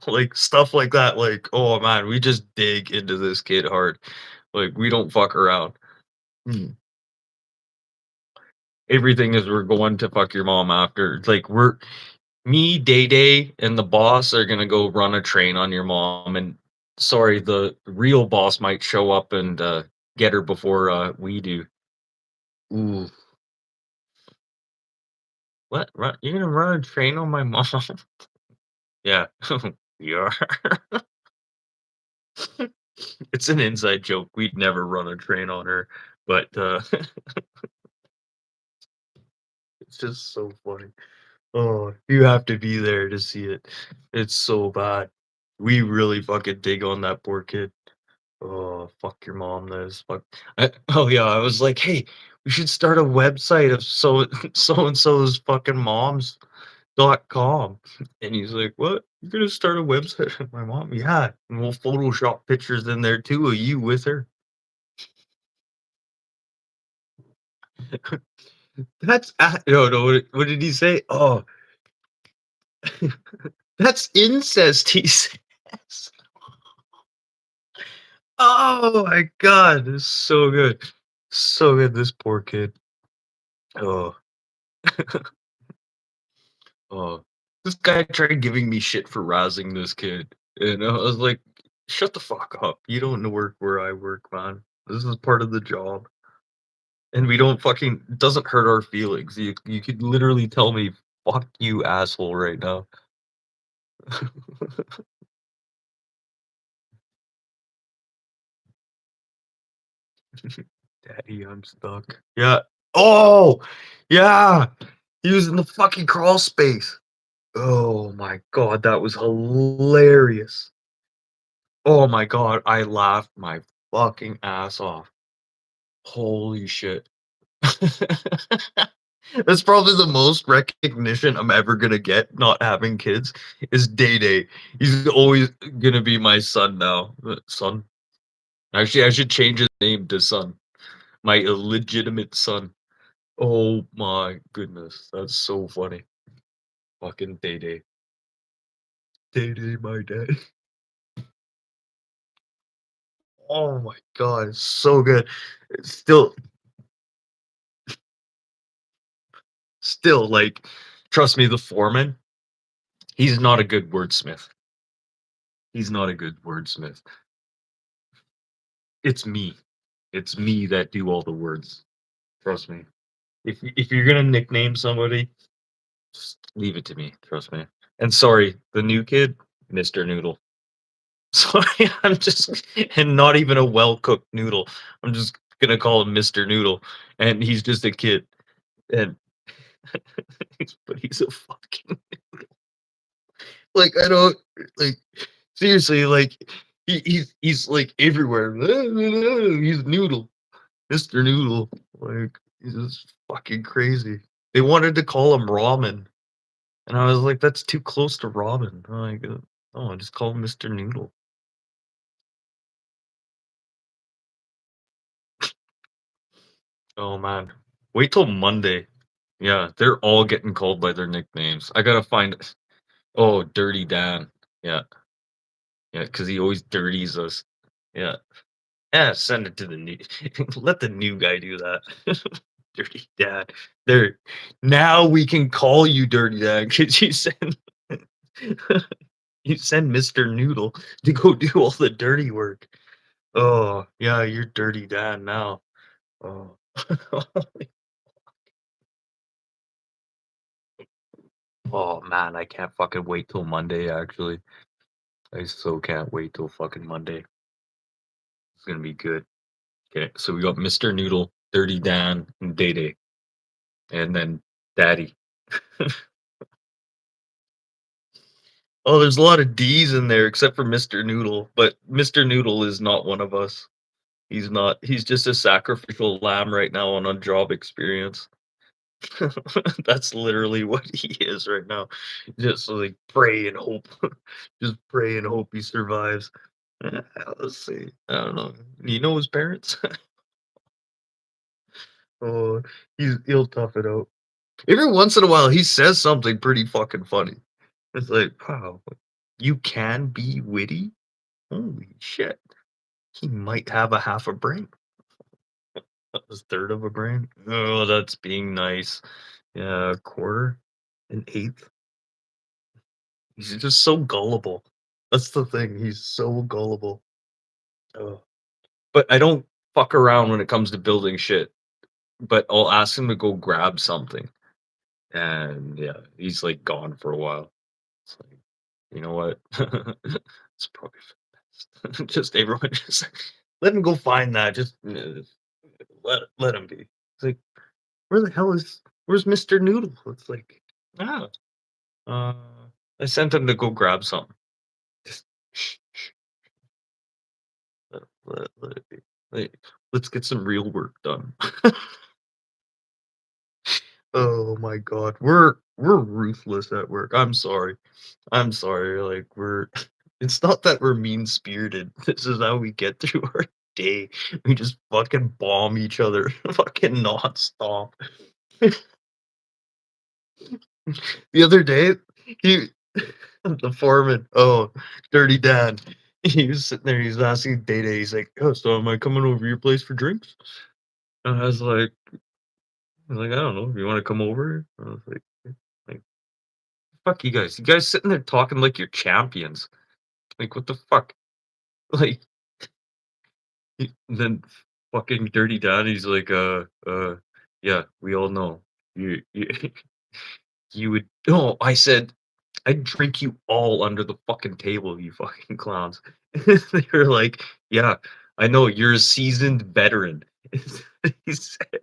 Like stuff like that. Like, oh man, we just dig into this kid hard. Like, we don't fuck around. Hmm. Everything is we're going to fuck your mom after. It's like we're me, Day Day, and the boss are gonna go run a train on your mom. And sorry, the real boss might show up and get her before we do. Ooh, what? Run, you're gonna run a train on my mom? Yeah, we are. It's an inside joke. We'd never run a train on her, but it's just so funny. Oh, you have to be there to see it. It's so bad. We really fucking dig on that poor kid. Oh, fuck your mom. That is fuck. Oh yeah, I was like, hey, we should start a website of so and so's fucking moms.com. And he's like, what? You're gonna start a website of my mom? Yeah, and we'll Photoshop pictures in there too of you with her. That's no. What did he say? Oh, that's incest. He says. Oh my god, this is so good. So good, this poor kid. Oh, oh. This guy tried giving me shit for rousing this kid. And I was like, shut the fuck up. You don't know work where I work, man. This is part of the job. And we don't fucking it doesn't hurt our feelings. You could literally tell me, fuck you, asshole, right now. Daddy, I'm stuck. Yeah. Oh, yeah. He was in the fucking crawl space. Oh my god, that was hilarious. Oh my god, I laughed my fucking ass off. Holy shit. That's probably the most recognition I'm ever gonna get not having kids is Day Day. He's always gonna be my son now. Son. Actually, I should change his name to Son. My illegitimate son. Oh my goodness. That's so funny. Fucking Day Day. Day Day, my dad. Oh my god, it's so good. It's still like trust me, the foreman, he's not a good wordsmith. He's not a good wordsmith. It's me. It's me that do all the words. Trust me. If you're gonna nickname somebody, just leave it to me. Trust me. And sorry, the new kid, Mr. Noodle. Sorry, I'm just and not even a well cooked noodle. I'm just gonna call him Mr. Noodle, and he's just a kid. And but he's a fucking like I don't like seriously like he's like everywhere. He's Noodle, Mr. Noodle. Like he's just fucking crazy. They wanted to call him Ramen, and I was like, that's too close to Ramen. I'm like, oh, just call him Mr. Noodle. Oh man, wait till Monday. Yeah, they're all getting called by their nicknames. I gotta find. Oh, Dirty Dan. Yeah, yeah, because he always dirties us. Yeah. Yeah, send it to the new let the new guy do that. Dirty Dad. There now we can call you Dirty Dad because you send Mr. Noodle to go do all the dirty work. Oh, yeah, you're Dirty Dad now. Oh. Oh man, I can't fucking wait till Monday actually. I so can't wait till fucking Monday. It's gonna be good. Okay, so we got Mr. Noodle, Dirty Dan, and Day Day. And then Daddy. Oh, there's a lot of D's in there except for Mr. Noodle, but Mr. Noodle is not one of us. He's not. He's just a sacrificial lamb right now on a job experience. That's literally what he is right now. Just like pray and hope. Just pray and hope he survives. Let's see. I don't know. Do you know his parents? Oh, he'll tough it out. Every once in a while, he says something pretty fucking funny. It's like, wow, you can be witty? Holy shit. He might have a half a brain. A third of a brain? Oh, that's being nice. Yeah, a quarter, an eighth. He's just so gullible. That's the thing. He's so gullible. Oh. But I don't fuck around when it comes to building shit. But I'll ask him to go grab something. And yeah, he's like gone for a while. It's like, you know what? It's probably for the best. Just everyone just let him go find that. Just let him be. It's like, where the hell is where's Mr. Noodle? It's like, ah, uh, I sent him to go grab something. Just shh, shh, let it be. Like, let's get some real work done. Oh my god, we're ruthless at work. I'm sorry. I'm sorry. Like we're it's not that we're mean spirited. This is how we get through our day. We just fucking bomb each other fucking nonstop. The other day, he the foreman, oh, Dirty Dan. He was sitting there, he's asking Day Day, he's like, oh, so am I coming over to your place for drinks? And I was like, I don't know, if you want to come over? I was like, fuck you guys. You guys sitting there talking like you're champions. Like, what the fuck? Like, then fucking Dirty Daddy's like, yeah, we all know. You, you would. No, I said, I'd drink you all under the fucking table, you fucking clowns. They were like, yeah, I know, you're a seasoned veteran. He said,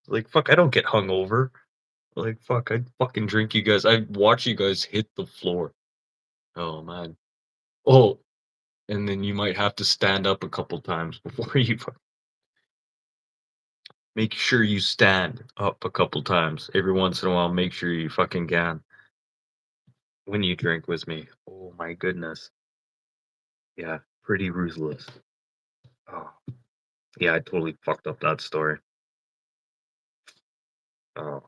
like, fuck, I don't get hungover. Like, fuck, I'd fucking drink you guys. I'd watch you guys hit the floor. Oh, man. Oh, and then you might have to stand up a couple times before you make sure you stand up a couple times. Every once in a while, make sure you fucking can when you drink with me. Oh my goodness. Yeah, pretty ruthless. Oh, yeah, I totally fucked up that story. Oh,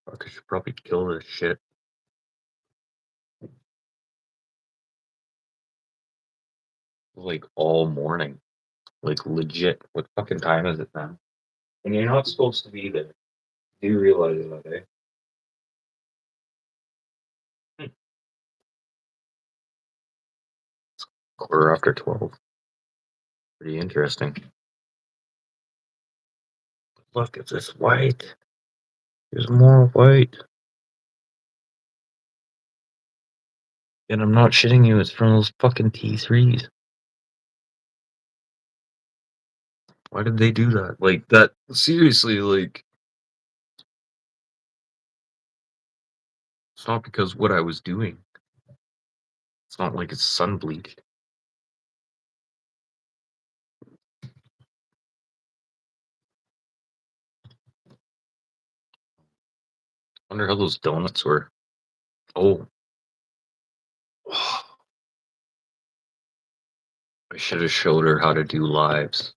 fuck, I should probably kill this shit. Like all morning. Like legit. What fucking time is it now? And you're not supposed to be there. Do you realize that, eh? Hmm. Quarter after 12. Pretty interesting. Look, it's this white. There's more white. And I'm not shitting you, it's from those fucking T3s. Why did they do that? Like that seriously, like it's not because what I was doing. It's not like it's sun bleached. Wonder how those donuts were. Oh, I should have showed her how to do lives.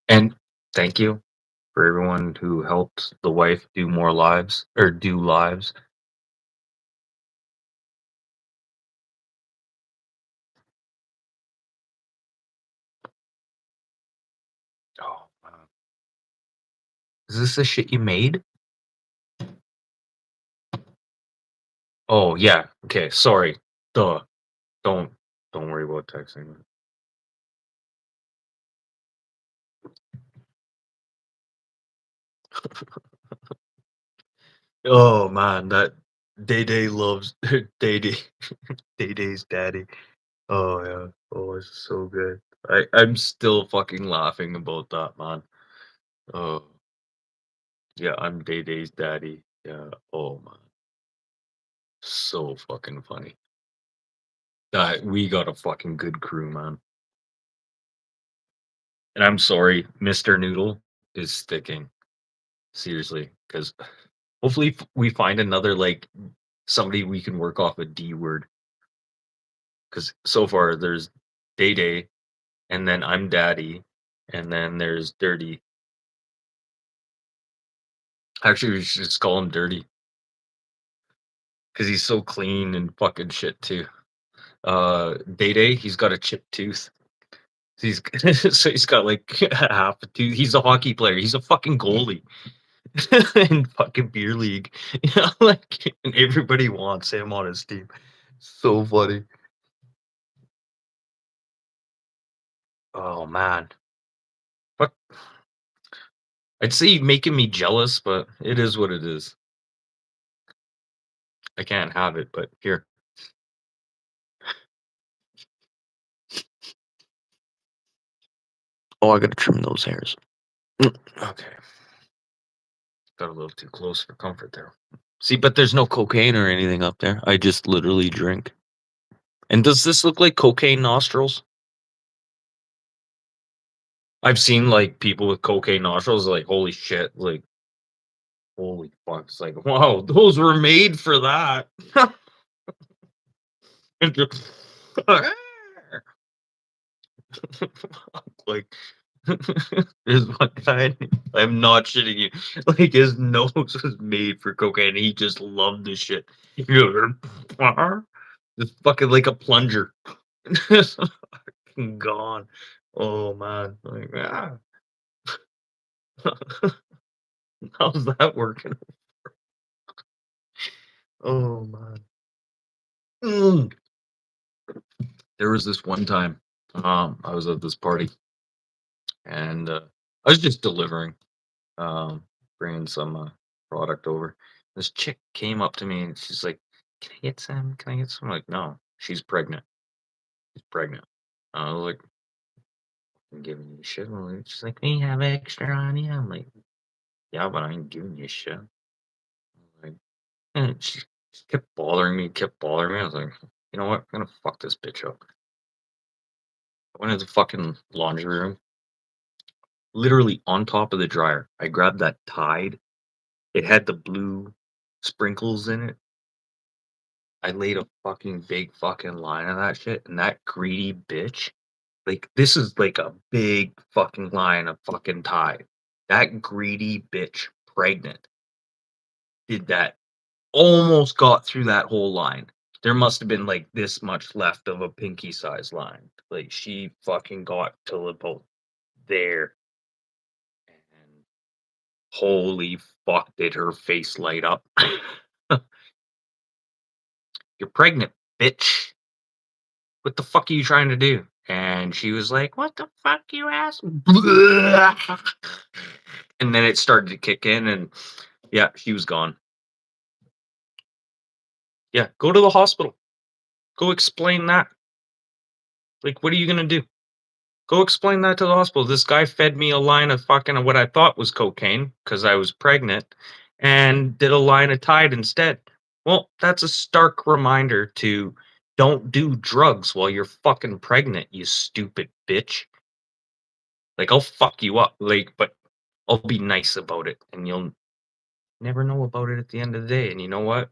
And thank you for everyone who helped the wife do more lives or do lives. Oh, is this the shit you made? Oh yeah. Okay. Sorry. Duh. Don't don't worry about texting. Oh man, that Day Day loves Day Day. Day Day's daddy. Oh yeah. Oh, it's so good. I'm still fucking laughing about that, man. Oh. Yeah, I'm Day Day's daddy. Yeah. Oh man, so fucking funny. That we got a fucking good crew, man. And I'm sorry, Mr. Noodle is sticking. Seriously, because hopefully we find another like somebody we can work off a D word. Because so far there's Day Day, and then I'm Daddy, and then there's Dirty. Actually, we should just call him Dirty because he's so clean and fucking shit too. Day Day, he's got a chipped tooth. He's so he's got like half a tooth. He's a hockey player. He's a fucking goalie in fucking beer league. You know, like and everybody wants him on his team. So funny. Oh man. But I'd say making me jealous, but it is what it is. I can't have it, but here. Oh, I gotta trim those hairs. Okay. Got a little too close for comfort there. See, but there's no cocaine or anything up there. I just literally drink. And does this look like cocaine nostrils? I've seen like people with cocaine nostrils, like holy shit, like holy fuck. It's like, wow, those were made for that. And just- like there's one guy, I'm not shitting you. Like his nose was made for cocaine. He just loved this shit. He goes, just fucking like a plunger. Just fucking gone. Oh man. Like, how's that working? Oh man. Mm. There was this one time, I was at this party and I was just delivering, bringing some product over. This chick came up to me and she's like, "Can I get some? Can I get some?" I'm like, no, she's pregnant. She's pregnant. I was like, I'm giving you shit. She's like, "We have extra on you." I'm like, yeah, but I ain't giving you shit. Like, and she kept bothering me, kept bothering me. I was like, you know what? I'm gonna fuck this bitch up. I went into the fucking laundry room, literally on top of the dryer. I grabbed that Tide. It had the blue sprinkles in it. I laid a fucking big fucking line of that shit, and that greedy bitch, like this is like a big fucking line of fucking Tide. That greedy bitch, pregnant, did that. Almost got through that whole line. There must have been like this much left of a pinky size line. Like she fucking got till about there, and holy fuck, did her face light up. You're pregnant, bitch. What the fuck are you trying to do? And she was like, what the fuck, you ass? And then it started to kick in, and yeah, she was gone. Yeah, go to the hospital. Go explain that. Like, what are you gonna do? Go explain that to the hospital. This guy fed me a line of fucking what I thought was cocaine because I was pregnant and did a line of Tide instead. Well, that's a stark reminder to don't do drugs while you're fucking pregnant, you stupid bitch. Like, I'll fuck you up, like, but I'll be nice about it and you'll never know about it at the end of the day. And you know what?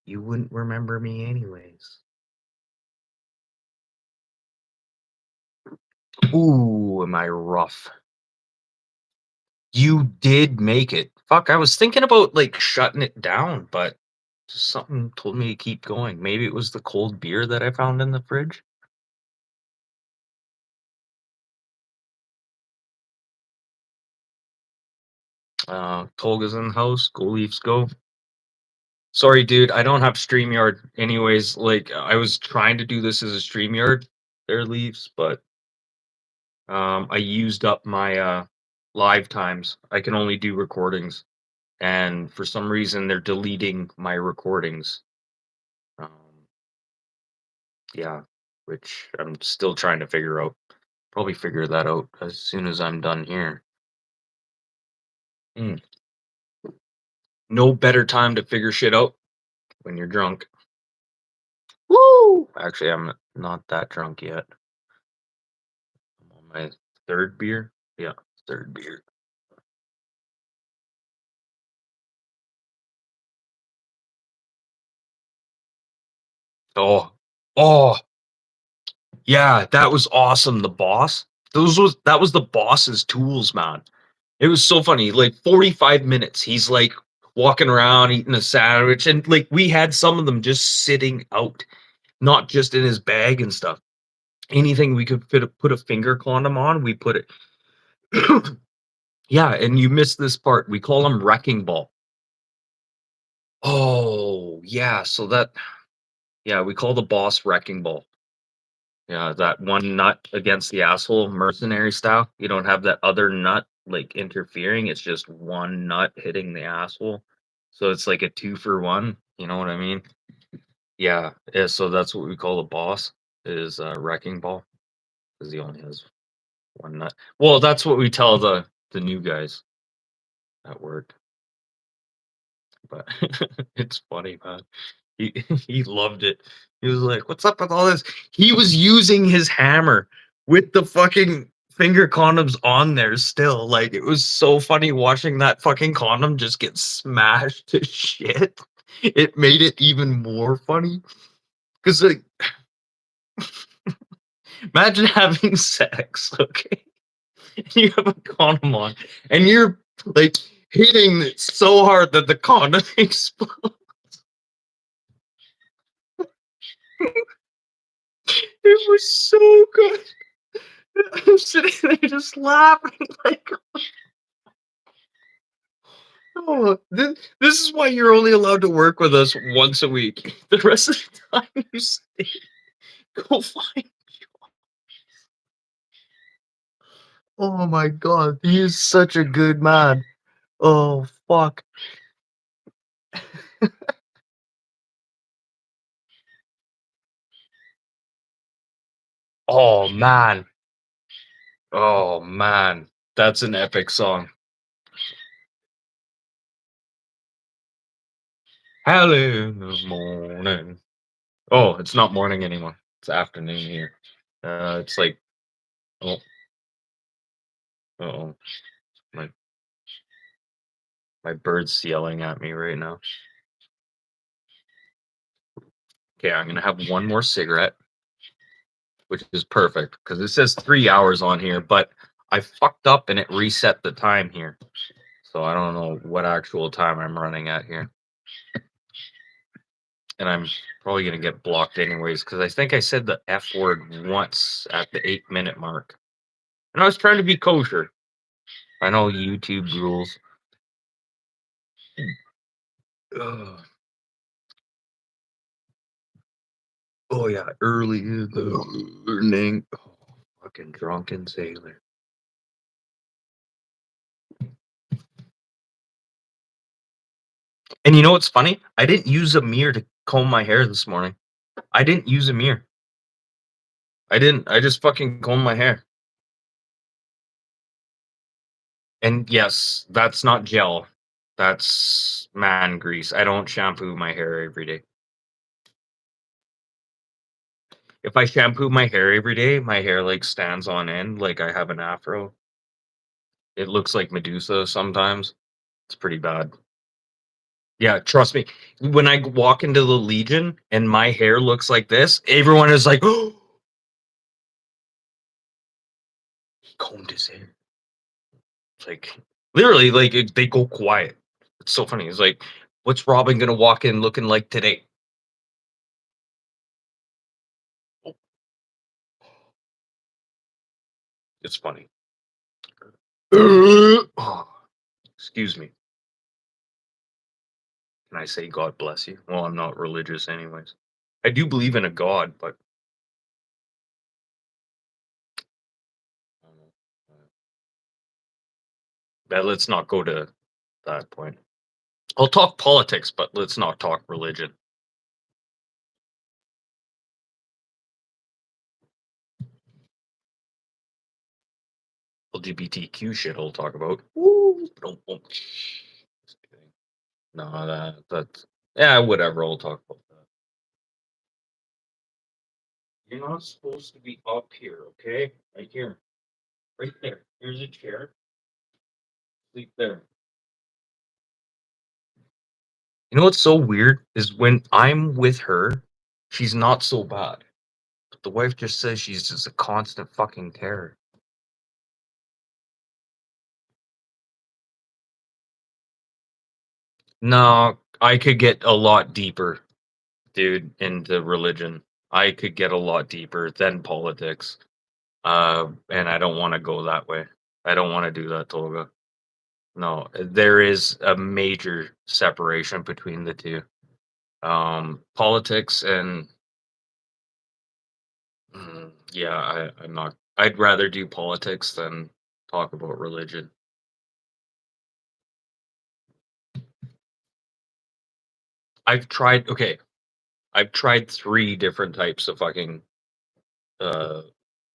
You wouldn't remember me anyways. Ooh, am I rough? You did make it. Fuck, I was thinking about like shutting it down, but just something told me to keep going. Maybe it was the cold beer that I found in the fridge. Tolga's in the house. Go Leafs, go. Sorry, dude. I don't have StreamYard. Anyways, like I was trying to do this as a StreamYard. Their Leafs, but I used up my live times. I can only do recordings, and for some reason they're deleting my recordings. Um, yeah, which I'm still trying to figure out. Probably figure that out as soon as I'm done here. Mm. No better time to figure shit out when you're drunk. Woo! Actually, I'm not that drunk yet. I'm on my third beer. Yeah, third beer. Oh, oh, yeah, that was awesome. The boss. That was the boss's tools, man. It was so funny. Like 45 minutes, he's like walking around eating a sandwich, and like we had some of them just sitting out, not just in his bag and stuff. Anything we could put a finger condom on, we put it. Yeah, and you missed this part. We call them wrecking ball. Oh, yeah. So that, yeah, we call the boss wrecking ball. Yeah, that one nut against the asshole, mercenary style. You don't have that other nut like interfering. It's just one nut hitting the asshole. So it's like a 2 for 1. You know what I mean? Yeah. Yeah. So that's what we call the boss is wrecking ball because he only has one nut. Well, that's what we tell the new guys at work. But it's funny, man. He he loved it. He was like, "What's up with all this?" He was using his hammer with the fucking finger condoms on there still. Like it was so funny watching that fucking condom just get smashed to shit. It made it even more funny because like imagine having sex, okay? You have a condom on and you're like hitting it so hard that the condom explodes. It was so good. I'm sitting there just laughing like, oh, this is why you're only allowed to work with us once a week. The rest of the time you stay, go find. Oh my god, he is such a good man. Oh fuck. Oh man. Oh man. That's an epic song. Hello in the morning. Oh, it's not morning anymore. It's afternoon here. It's like, oh, oh, my my bird's yelling at me right now. Okay, I'm gonna have one more cigarette, which is perfect because it says 3 hours on here, but I fucked up and it reset the time here. So I don't know what actual time I'm running at here. And I'm probably gonna get blocked anyways, because I think I said the F word once at the 8 minute mark. And I was trying to be kosher. I know YouTube rules. Ugh. Oh yeah, early in the morning. Oh, fucking drunken sailor. And you know what's funny? I didn't use a mirror to comb my hair this morning. I didn't use a mirror. I didn't. I just fucking combed my hair. And yes, that's not gel. That's man grease. I don't shampoo my hair every day. If I shampoo my hair every day, my hair like stands on end like I have an afro. It looks like Medusa sometimes. It's pretty bad. Yeah, trust me. When I walk into the Legion and my hair looks like this, everyone is like, "Oh, he combed his hair." It's like literally, like they go quiet. It's so funny. It's like, what's Robin gonna walk in looking like today? Oh, it's funny. Oh, excuse me. Can I say God bless you? Well, I'm not religious, anyways. I do believe in a God, but I don't know. Let's not go to that point. I'll talk politics, but let's not talk religion. LGBTQ shit I'll talk about. Woo! Just kidding. No, that's yeah, whatever. I'll talk about that. You're not supposed to be up here, okay? Right here, right there. Here's a chair. Sleep there. You know what's so weird is when I'm with her, she's not so bad. But the wife just says she's just a constant fucking terror. No, I could get a lot deeper, dude, into religion. I could get a lot deeper than politics. And I don't want to go that way. I don't want to do that, Tolga. No, there is a major separation between the two. Politics and yeah, I'm not. I'd rather do politics than talk about religion. I've tried. Okay, I've tried 3 different types of fucking uh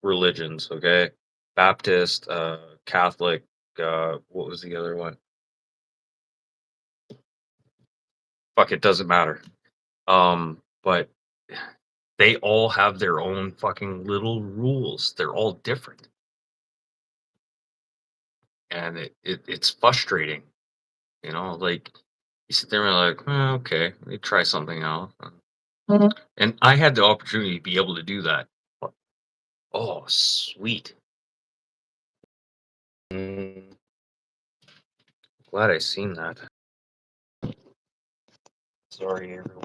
religions. Okay, Baptist, Catholic. What was the other one? Fuck, it doesn't matter. But they all have their own fucking little rules. They're all different. And it's frustrating, like you sit there and like, okay, let me try something out. And I had the opportunity to be able to do that. Oh, sweet. Mm, glad I seen that. Sorry, everyone.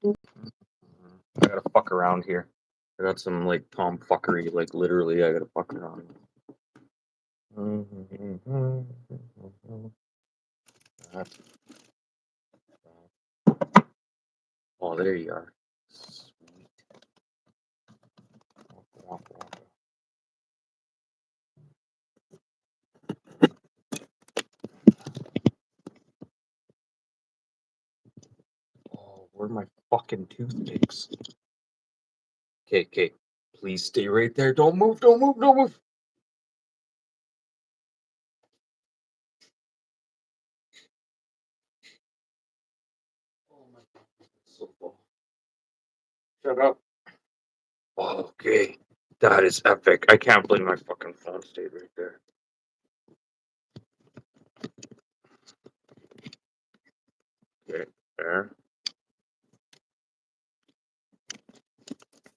I gotta fuck around here. I got some like Tom fuckery, like literally, I gotta fuck around. Oh, there you are. Sweet. Oh, where are my fucking toothpicks? Okay. Please stay right there. Don't move, don't move, don't move. Oh my god, it's so full. Shut up. Okay. That is epic. I can't believe my fucking phone stayed right there. Okay, there.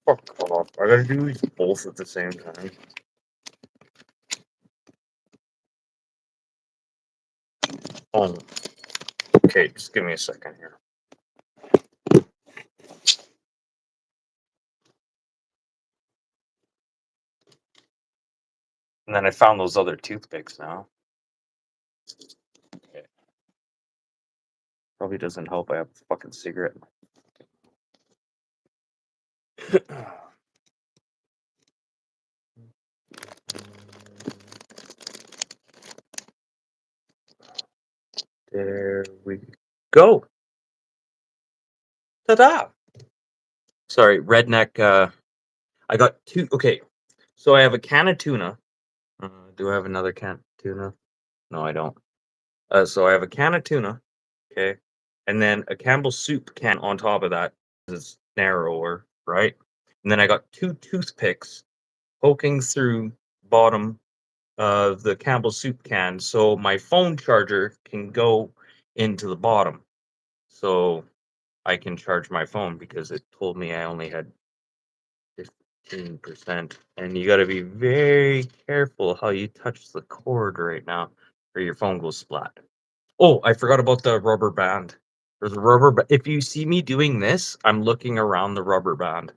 Fuck off. I gotta do these both at the same time. Oh. Okay, just give me a second here. And then I found those other toothpicks now. Okay. Probably doesn't help. I have a fucking cigarette. There we go. Ta-da! Sorry, redneck. I got 2. Okay, so I have a can of tuna. Do I have another can of tuna? No, I don't. So I have a can of tuna. Okay, and then a Campbell's soup can on top of that. It's narrower, right? And then I got 2 toothpicks poking through bottom of the Campbell's soup can, so my phone charger can go into the bottom, so I can charge my phone because it told me I only had 15%. And you got to be very careful how you touch the cord right now, or your phone goes splat. Oh, I forgot about the rubber band. There's a rubber. If you see me doing this, I'm looking around the rubber band.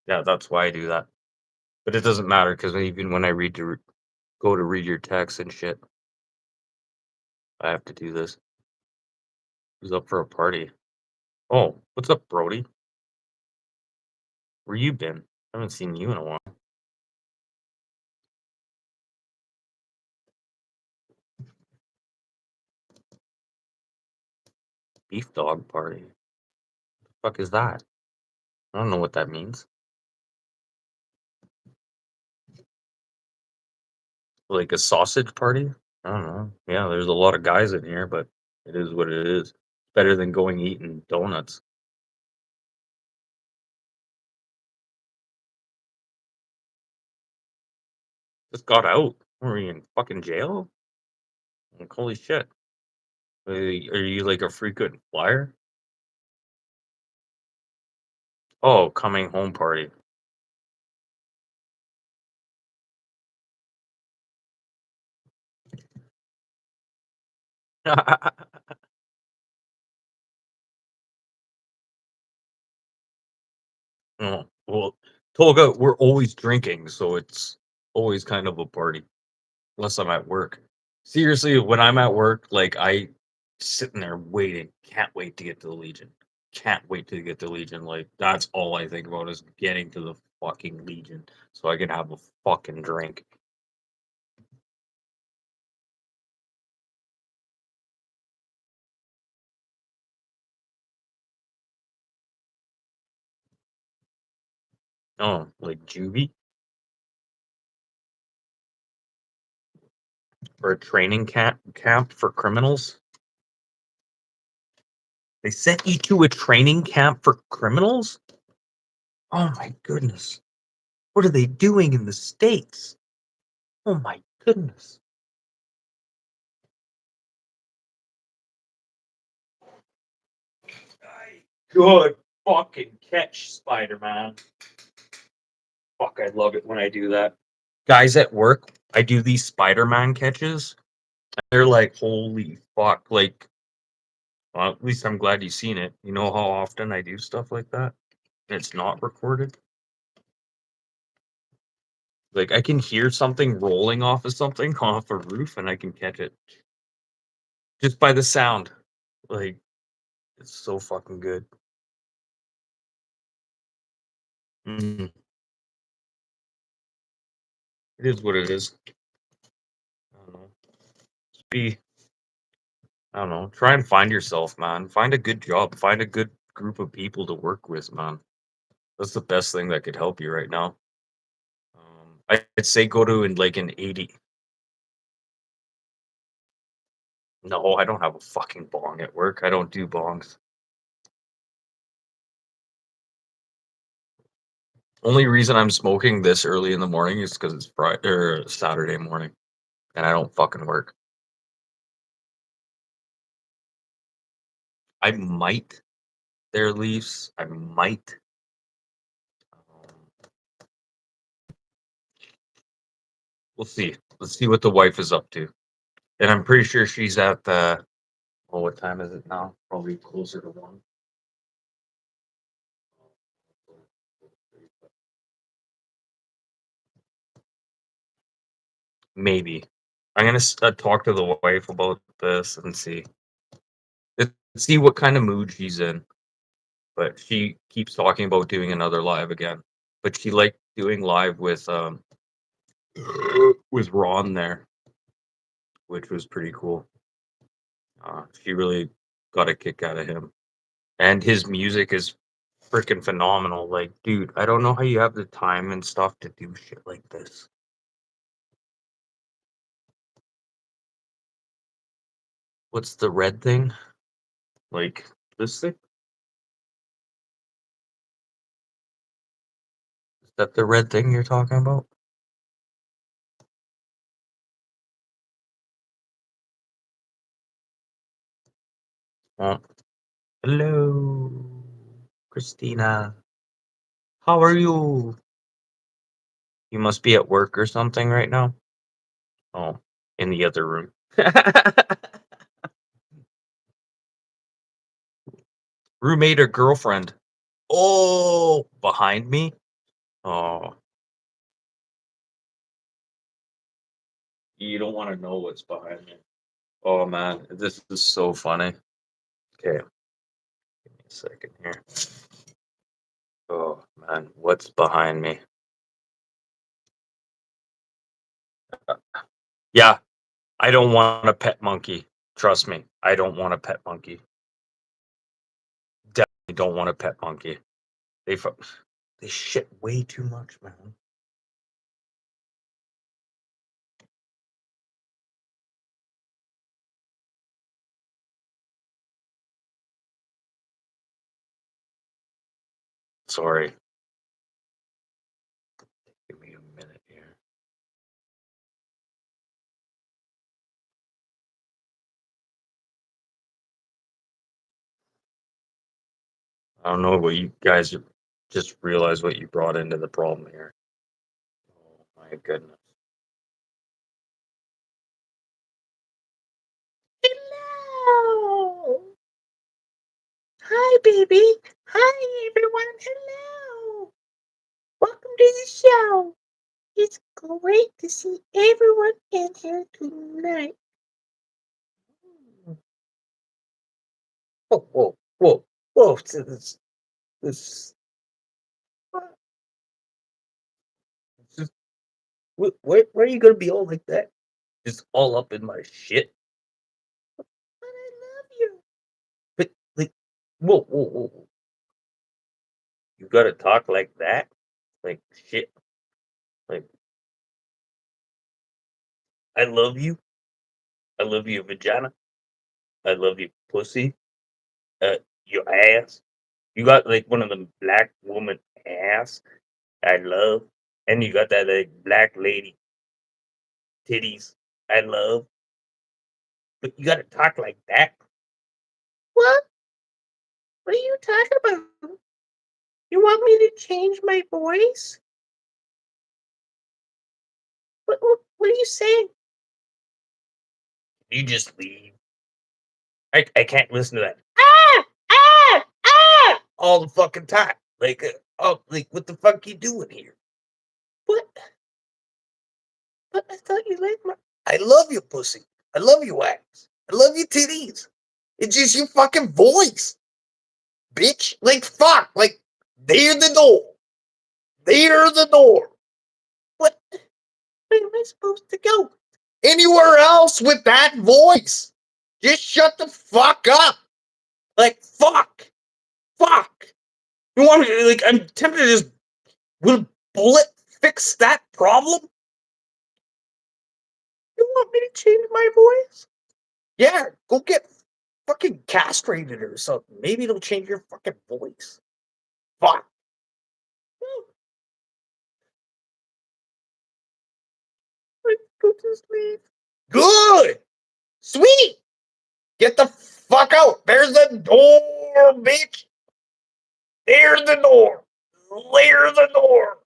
Yeah, that's why I do that. But it doesn't matter because even when I go to read your text and shit, I have to do this. Who's up for a party? Oh, what's up, Brody? Where you been? I haven't seen you in a while. Beef dog party. The fuck is that? I don't know what that means. Like a sausage party? I don't know. Yeah, there's a lot of guys in here, but it is what it is. Better than going eating donuts. Just got out. Were you in fucking jail? Like, holy shit. Are you like a frequent flyer? Oh, coming home party. Oh, well, Tolga, we're always drinking, so it's always kind of a party, unless I'm at work. Seriously, when I'm at work, like I sitting there waiting, can't wait to get to the Legion. Can't wait to get to Legion. Like that's all I think about is getting to the fucking Legion so I can have a fucking drink. Oh, like juvie or a training camp for criminals. They sent you to a training camp for criminals? Oh my goodness. What are they doing in the States? Oh my goodness. Good fucking catch, Spider Man. Fuck, I love it when I do that. Guys at work, I do these Spider Man catches. They're like, holy fuck. Like, well, at least I'm glad you've seen it. You know how often I do stuff like that? And it's not recorded? Like, I can hear something rolling off of something off a roof and I can catch it just by the sound. Like, it's so fucking good. Mm, it is what it is. I don't know. Just be, I don't know. Try and find yourself, man. Find a good job. Find a good group of people to work with, man. That's the best thing that could help you right now. I'd say go to like an 80. No, I don't have a fucking bong at work. I don't do bongs. Only reason I'm smoking this early in the morning is because it's Friday or Saturday morning, and I don't fucking work. I might their leaves. I might. Um, we'll see. Let's see what the wife is up to. And I'm pretty sure she's at the. Well, what time is it now? Probably closer to 1. Maybe. I'm gonna talk to the wife about this and see. See what kind of mood she's in. But she keeps talking about doing another live again. But she liked doing live with Ron there, which was pretty cool. She really got a kick out of him, and his music is freaking phenomenal. Like, dude, I don't know how you have the time and stuff to do shit like this. What's the red thing? Like this thing? Is that the red thing you're talking about? Oh, hello, Christina. How are you? You must be at work or something right now. Oh, in the other room. Roommate or girlfriend? Oh, behind me? Oh, you don't want to know what's behind me. Oh man, this is so funny. Okay, give me a second here. Oh man, what's behind me? Yeah, I don't want a pet monkey. Trust me, I don't want a pet monkey. Definitely don't want a pet monkey. They they shit way too much, man. Sorry. Give me a minute here. I don't know what you guys just realized what you brought into the problem here. Oh my goodness. Hello. Hi, baby. Hi, everyone. Hello. Welcome to the show. It's great to see everyone in here tonight. Whoa, whoa, whoa, whoa! This, just, where are you gonna be all like that? Just all up in my shit? But I love you. But like, whoa, whoa, whoa! Whoa. You gotta talk like that? Like shit? Like I love you. I love you, vagina. I love you, pussy. Your ass. You got like one of them black woman ass I love, and you got that like black lady titties I love. But you gotta talk like that. What? What are you talking about? You want me to change my voice? What are you saying? You just leave. I can't listen to that Ah! Ah! Ah! all the fucking time. Like, like what the fuck you doing here? What? But I thought you liked my. I love your pussy. I love your ass. I love your titties. It's just your fucking voice, bitch. Like fuck. Like there's the door. There's the door. What? Where am I supposed to go? Anywhere else with that voice? Just shut the fuck up. Like fuck. Fuck. You want me to like? I'm tempted to just. Will bullet fix that problem? You want me to change my voice? Yeah, go get fucking castrated or something. Maybe it'll change your fucking voice. Fuck. Let's go to sleep. Good. Sweet. Get the fuck out. There's the door, bitch. There's the door. There's the door.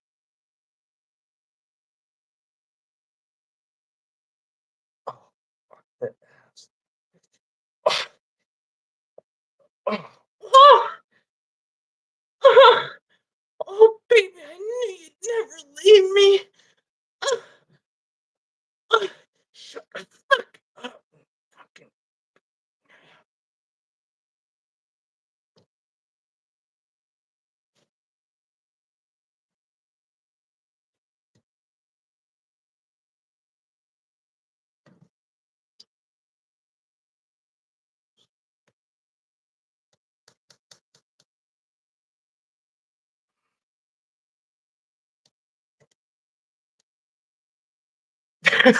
Oh, fuck that ass. Oh, Oh, oh, oh, baby, I knew you'd never leave me. Oh, oh, shut the fuck up. Fucking.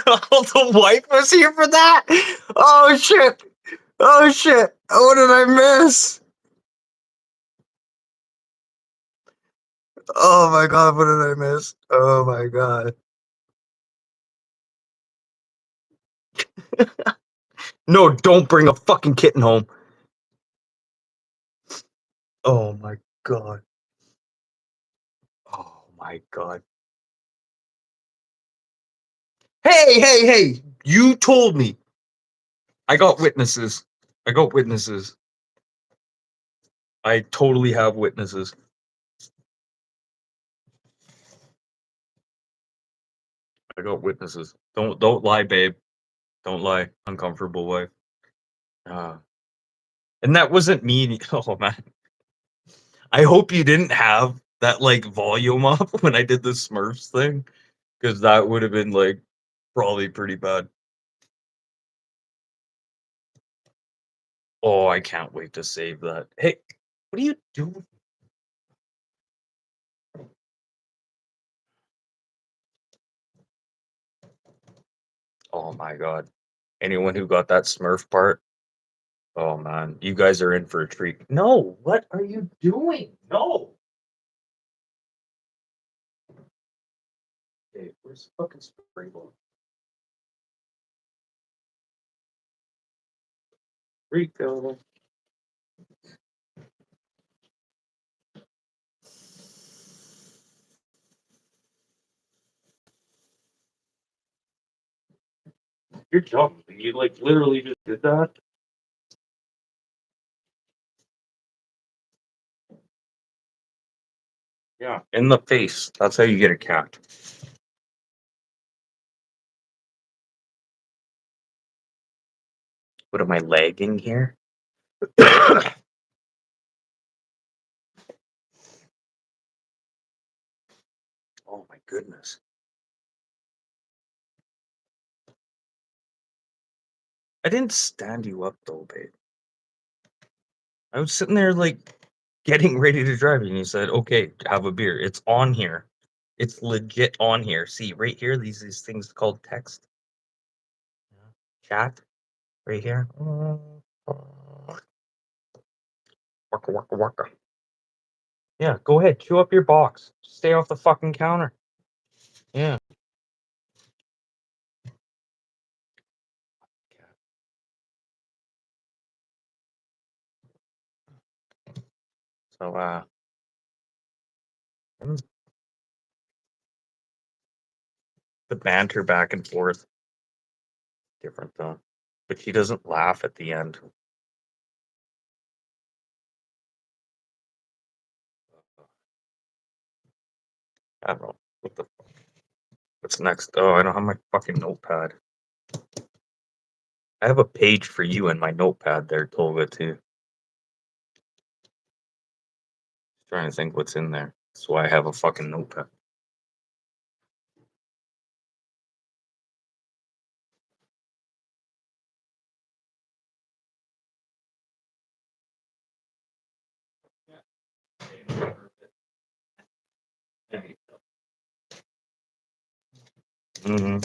Oh, the wife was here for that? Oh shit. Oh shit. What did I miss? Oh my god, what did I miss? Oh my god. No, don't bring a fucking kitten home. Oh my god. Oh my god. Hey, you told me. I got witnesses. I got witnesses. I totally have witnesses. I got witnesses. Don't lie, babe. Don't lie. Uncomfortable wife. And that wasn't me. Oh man. I hope you didn't have that like volume up when I did the Smurfs thing, because that would have been like probably pretty bad. Oh, I can't wait to save that. Hey, what are you doing? Oh my god. Anyone who got that Smurf part? Oh man, you guys are in for a treat. No, what are you doing? No. Where's the fucking spray bottle? Refill. You're dumb. You like literally just did that. Yeah, in the face. That's how you get a cat. What am I lagging here? Oh my goodness. I didn't stand you up though, babe. I was sitting there like getting ready to drive and you said, okay, have a beer. It's on here. It's legit on here. See, right here, these things called text. Chat. Right here. Waka waka waka. Yeah, go ahead, chew up your box. Stay off the fucking counter. Yeah. So the banter back and forth. Different though. But she doesn't laugh at the end. I don't know. What the fuck? What's next? Oh, I don't have my fucking notepad. I have a page for you in my notepad there, Tolga, too. Trying to think what's in there. That's why I have a fucking notepad. Mm-hmm.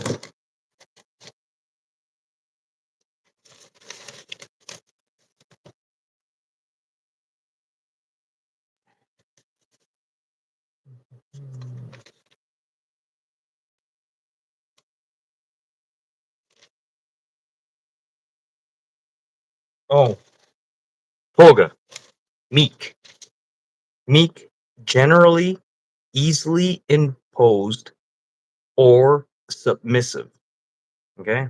Oh, Tolga, meek. Meek, generally easily imposed or submissive. Okay?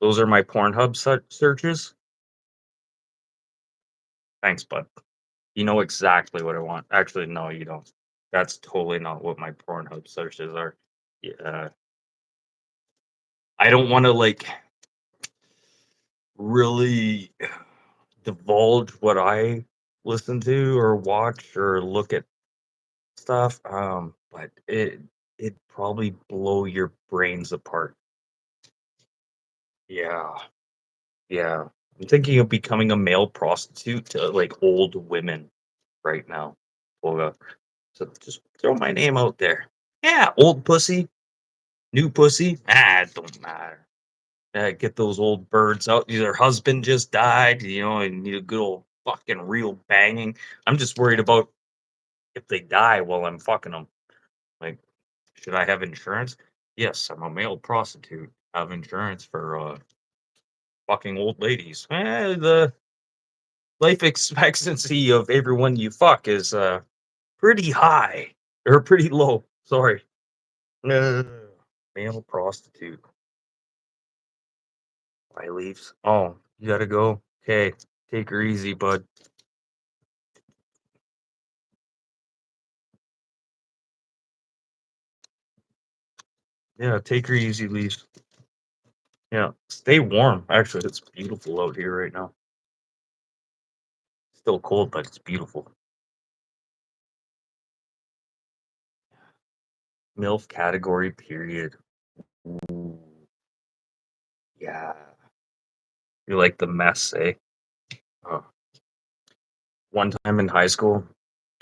Those are my Pornhub searches. Thanks, bud. You know exactly what I want. Actually, no, you don't. That's totally not what my Pornhub searches are. Yeah. I don't want to like really divulge what I listen to or watch or look at stuff. But it probably blow your brains apart. Yeah. Yeah. I'm thinking of becoming a male prostitute to like old women right now. Well, so just throw my name out there. Yeah, old pussy, new pussy. It don't matter. Get those old birds out. Their husband just died, and need a good old fucking real banging. I'm just worried about if they die while I'm fucking them. Like, should I have insurance? Yes, I'm a male prostitute. I have insurance for fucking old ladies. The life expectancy of everyone you fuck is pretty high or pretty low. Sorry. Male prostitute. I leaves. Oh, you gotta go. Okay, take her easy, bud. Yeah, take her easy, leaves. Yeah, stay warm. Actually, it's beautiful out here right now. Still cold, but it's beautiful. MILF category, period. Ooh. Yeah. You like the mess, eh? Oh. One time in high school,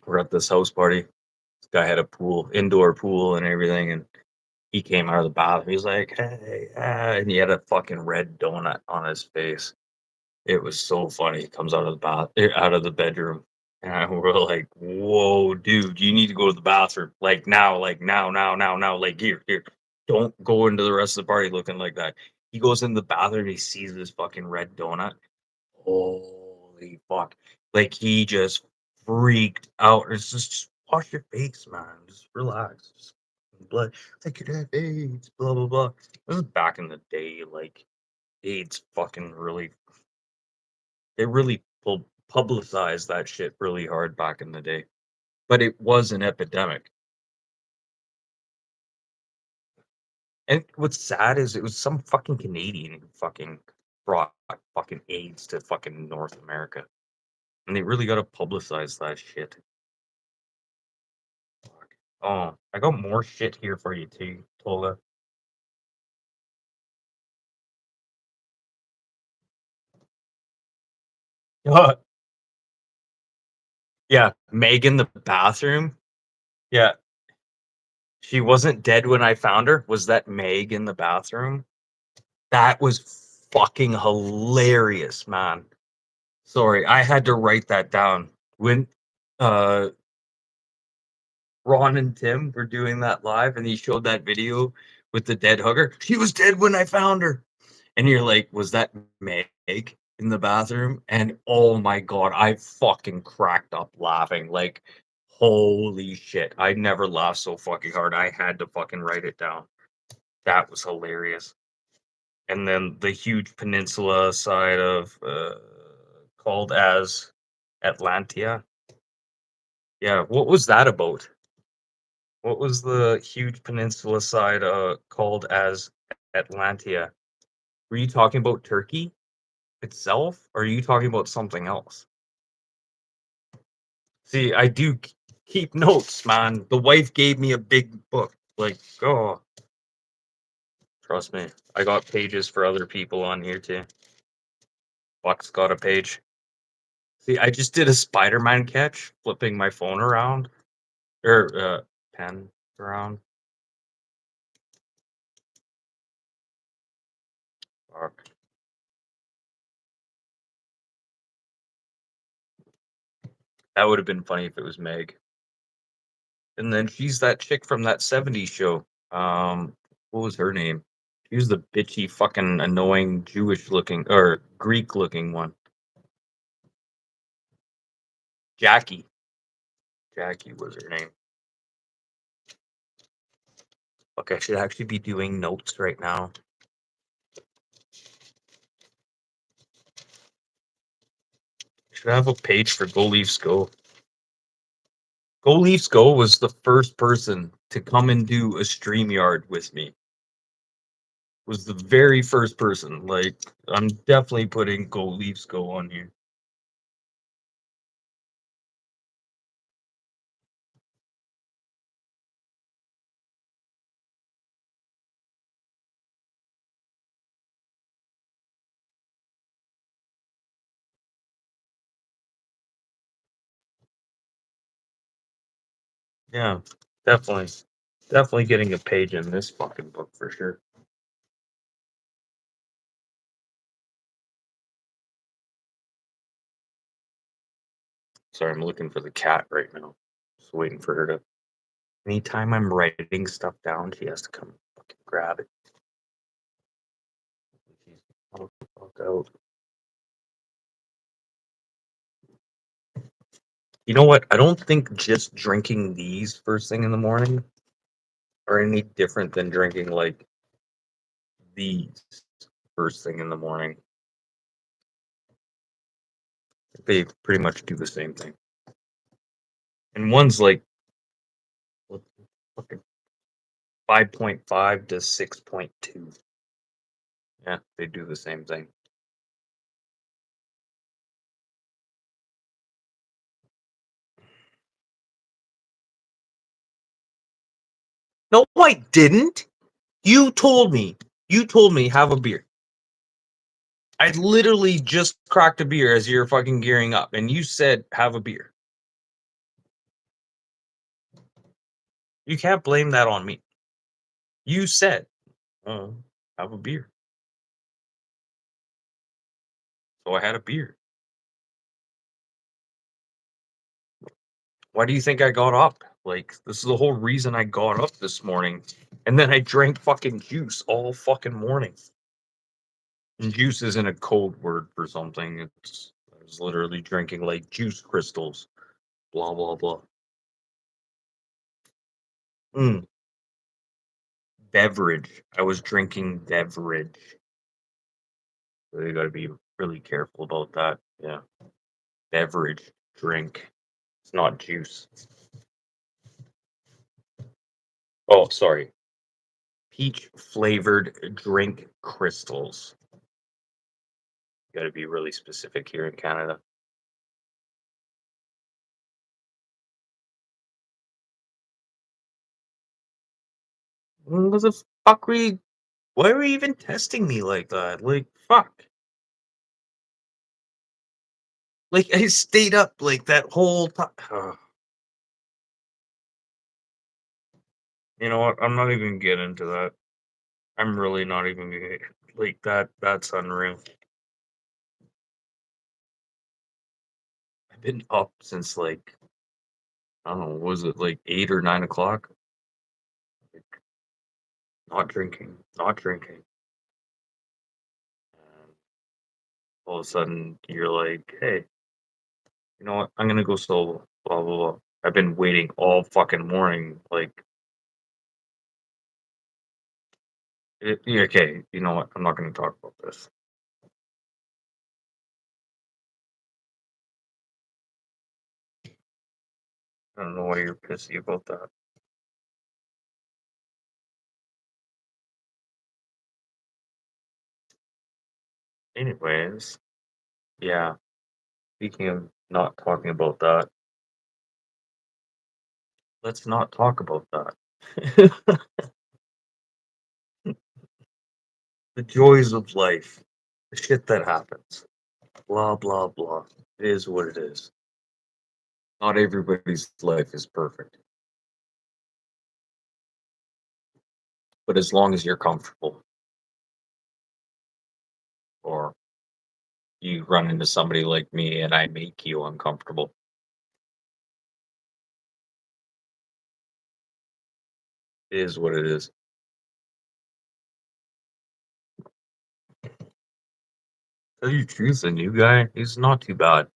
we're at this house party. This guy had a pool, indoor pool and everything, and he came out of the bathroom. He's like, "Hey," and he had a fucking red donut on his face. It was so funny. He comes out of the out of the bedroom. And we're like, whoa, dude, you need to go to the bathroom. Like now, now. Like here. Don't go into the rest of the party looking like that. He goes in the bathroom, he sees this fucking red donut. Holy fuck. Like he just freaked out. It's just wash your face, man. Just relax. Just blood. Like you have AIDS, blah blah blah. This is back in the day, like AIDS fucking really they really publicized that shit really hard back in the day. But it was an epidemic. And what's sad is it was some fucking Canadian who fucking brought fucking AIDS to fucking North America. And they really gotta publicize that shit. Fuck. Oh, I got more shit here for you too, Tola. Yeah, Meg in the bathroom. Yeah, she wasn't dead when I found her. Was that Meg in the bathroom? That was fucking hilarious, man. Sorry, I had to write that down. When uh Ron and Tim were doing that live and he showed that video with the dead hugger. She was dead when I found her. And you're like, was that Meg in the bathroom? And oh my god, I fucking cracked up laughing. Like, holy shit. I never laughed so fucking hard. I had to fucking write it down. That was hilarious. And then the huge peninsula side of called as Atlantia. Yeah, what was that about? What was the huge peninsula side called as Atlantia? Were you talking about Turkey itself, or are you talking about something else? See, I do keep notes, man. The wife gave me a big book. Like, oh, trust me, I got pages for other people on here too. Buck's got a page. See, I just did a Spider-Man catch, flipping my phone around, or pen around. Fuck. That would have been funny if it was Meg. And then she's that chick from that 70s show. What was her name? She was the bitchy, fucking annoying Jewish looking or Greek looking one. Jackie. Jackie was her name. Fuck, I should actually be doing notes right now. Should have a page for Go Leafs Go. Go Leafs Go was the first person to come and do a StreamYard with me. Was the very first person. Like, I'm definitely putting Go Leafs Go on here. Yeah, definitely. Definitely getting a page in this fucking book for sure. Sorry, I'm looking for the cat right now. Just waiting for her to. Anytime I'm writing stuff down, she has to come fucking grab it. She's fuck out. You know what? I don't think just drinking these first thing in the morning are any different than drinking like these first thing in the morning. They pretty much do the same thing. And one's like fucking 5.5 to 6.2. Yeah, they do the same thing. No, I didn't. You told me. You told me have a beer. I literally just cracked a beer as you're fucking gearing up, and you said have a beer. You can't blame that on me. You said, have a beer. So I had a beer. Why do you think I got up? Like, this is the whole reason I got up this morning. And then I drank fucking juice all fucking morning. And juice isn't a code word for something. I was literally drinking like juice crystals. Blah blah blah. Mm. Beverage. I was drinking beverage. So you gotta be really careful about that. Yeah. Beverage. Drink. It's not juice. Oh, sorry. Peach flavored drink crystals. You gotta be really specific here in Canada. What the fuck were you? Why were you even testing me like that? Like, fuck. Like, I stayed up like that whole time. You know what? I'm not even gonna get into that. I'm really not even gonna like that. That's unreal. I've been up since like I don't know. Was it like 8 or 9 o'clock? Like, not drinking, not drinking. And all of a sudden, you're like, hey, you know what? I'm gonna go solo. Blah blah blah. I've been waiting all fucking morning. Like, yeah, okay. You know what? I'm not gonna talk about this. I don't know why you're pissy about that. Anyways, yeah. Speaking of not talking about that, let's not talk about that. The joys of life, the shit that happens. Blah blah blah. It is what it is. Not everybody's life is perfect. But as long as you're comfortable or you run into somebody like me and I make you uncomfortable. It is what it is. Tell you the truth, the new guy, he's not too bad.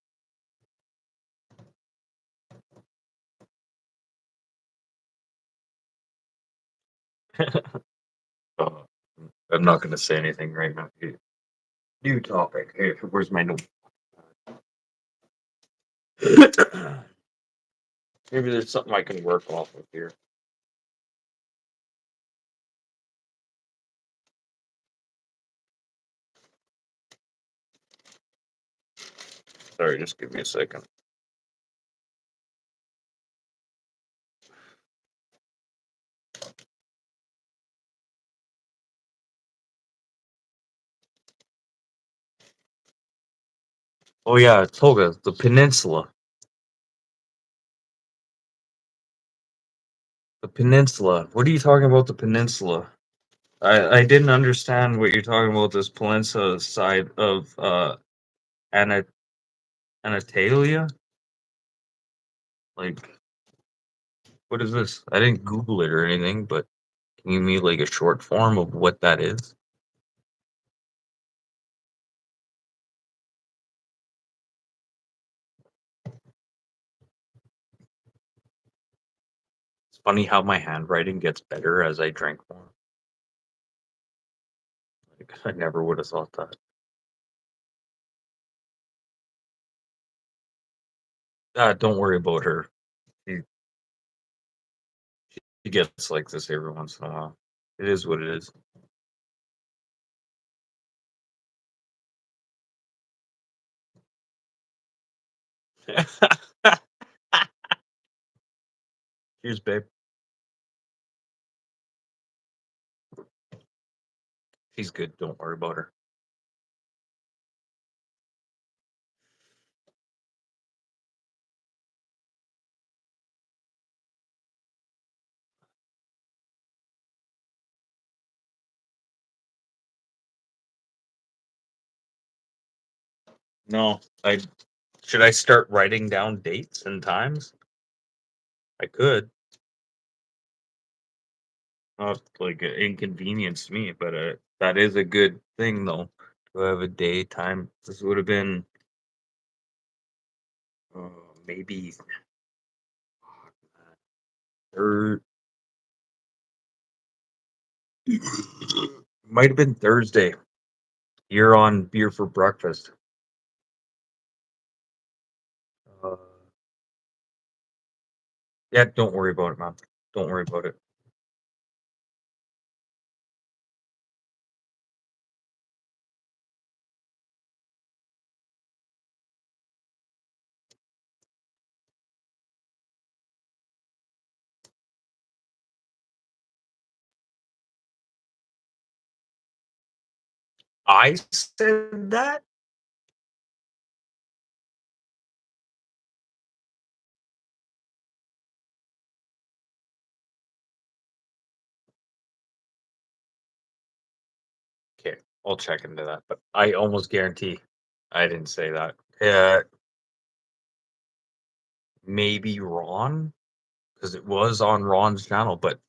Uh, I'm not going to say anything right now. New topic. Hey, where's my note? Maybe there's something I can work off of here. Sorry, just give me a second. Oh yeah, Toga, the peninsula. The peninsula. What are you talking about? The peninsula. I didn't understand what you're talking about. This peninsula side of Ana- Anatolia. Like, what is this? I didn't Google it or anything, but can you give me like a short form of what that is? It's funny how my handwriting gets better as I drink more. Like, I never would have thought that. Don't worry about her. She, she gets like this every once in a while. It is what it is. Cheers, babe. She's good. Don't worry about her. No, I should I start writing down dates and times? I could. Not like an inconvenience to me, but that is a good thing though to have a daytime. This would have been maybe third, might have been Thursday. You're on beer for breakfast. Uh, yeah, don't worry about it, man. Don't worry about it. I said that. Okay, I'll check into that, but I almost guarantee I didn't say that. Maybe Ron, because it was on Ron's channel, but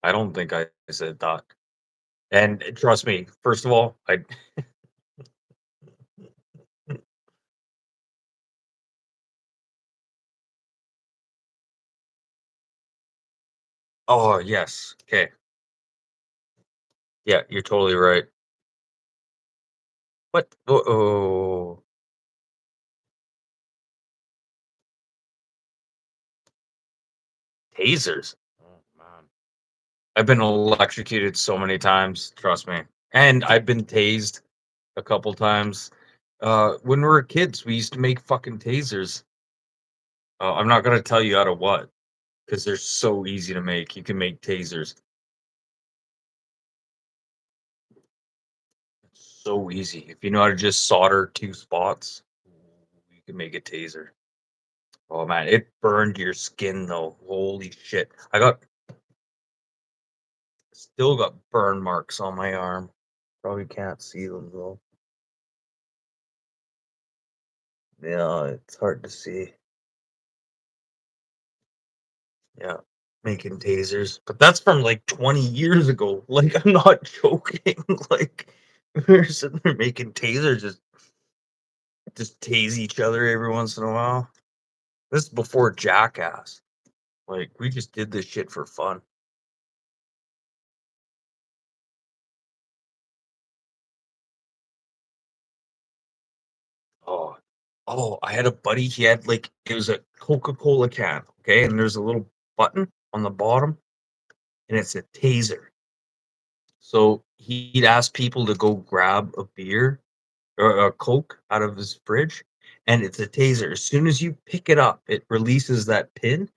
I don't think I said that. And trust me, first of all, I oh yes, okay, yeah, you're totally right. What? Oh, tasers. Oh man, I've been electrocuted so many times. Trust me, and I've been tased a couple times. When we were kids, we used to make fucking tasers. I'm not gonna tell you out of what, because they're so easy to make. You can make tasers. It's so easy. If you know how to just solder two spots, you can make a taser. Oh man, it burned your skin though. Holy shit. Still got burn marks on my arm. Probably can't see them though. Yeah, it's hard to see. Yeah, making tasers. But that's from like 20 years ago. Like, I'm not joking. Like, we're sitting there making tasers, just tase each other every once in a while. This is before Jackass. Like, we just did this shit for fun. Oh, I had a buddy. He had like it was a Coca-Cola can, okay, and there's a little button on the bottom, and it's a taser. So he'd ask people to go grab a beer or a Coke out of his fridge, and it's a taser. As soon as you pick it up, it releases that pin.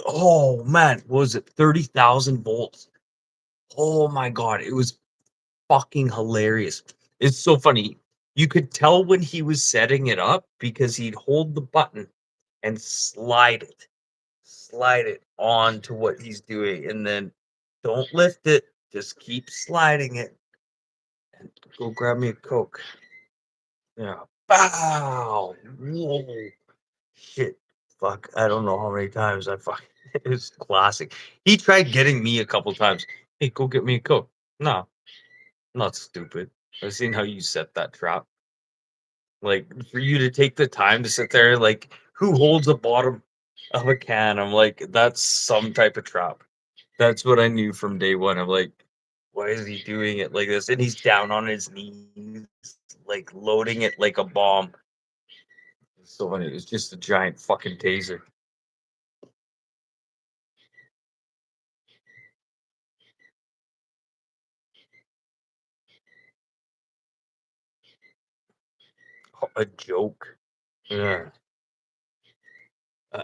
Oh man, what was it 30,000 volts? Oh my god, it was fucking hilarious. It's so funny. You could tell when he was setting it up because he'd hold the button and slide it on to what he's doing, and then don't lift it, just keep sliding it, and go grab me a Coke. Yeah. Bow. Whoa. Shit. Fuck. I don't know how many times I fucking. It was classic. He tried getting me a couple times. Hey, go get me a Coke. No, I'm not stupid. I've seen how you set that trap. Like for you to take the time to sit there, like who holds the bottom of a can? I'm like, that's some type of trap. That's what I knew from day one. I'm like, why is he doing it like this? And he's down on his knees, like loading it like a bomb. It's so funny. It was just a giant fucking taser. A joke. Yeah.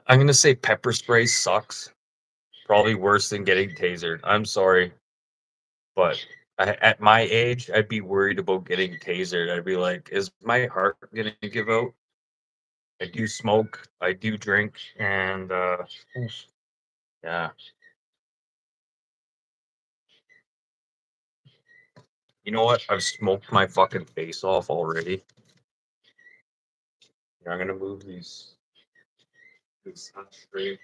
I'm gonna say pepper spray sucks. Probably worse than getting tasered. I'm sorry, but at my age, I'd be worried about getting tasered. I'd be like, is my heart gonna give out? I do smoke, I do drink, and yeah. You know what? I've smoked my fucking face off already. Yeah, I'm gonna move these straight.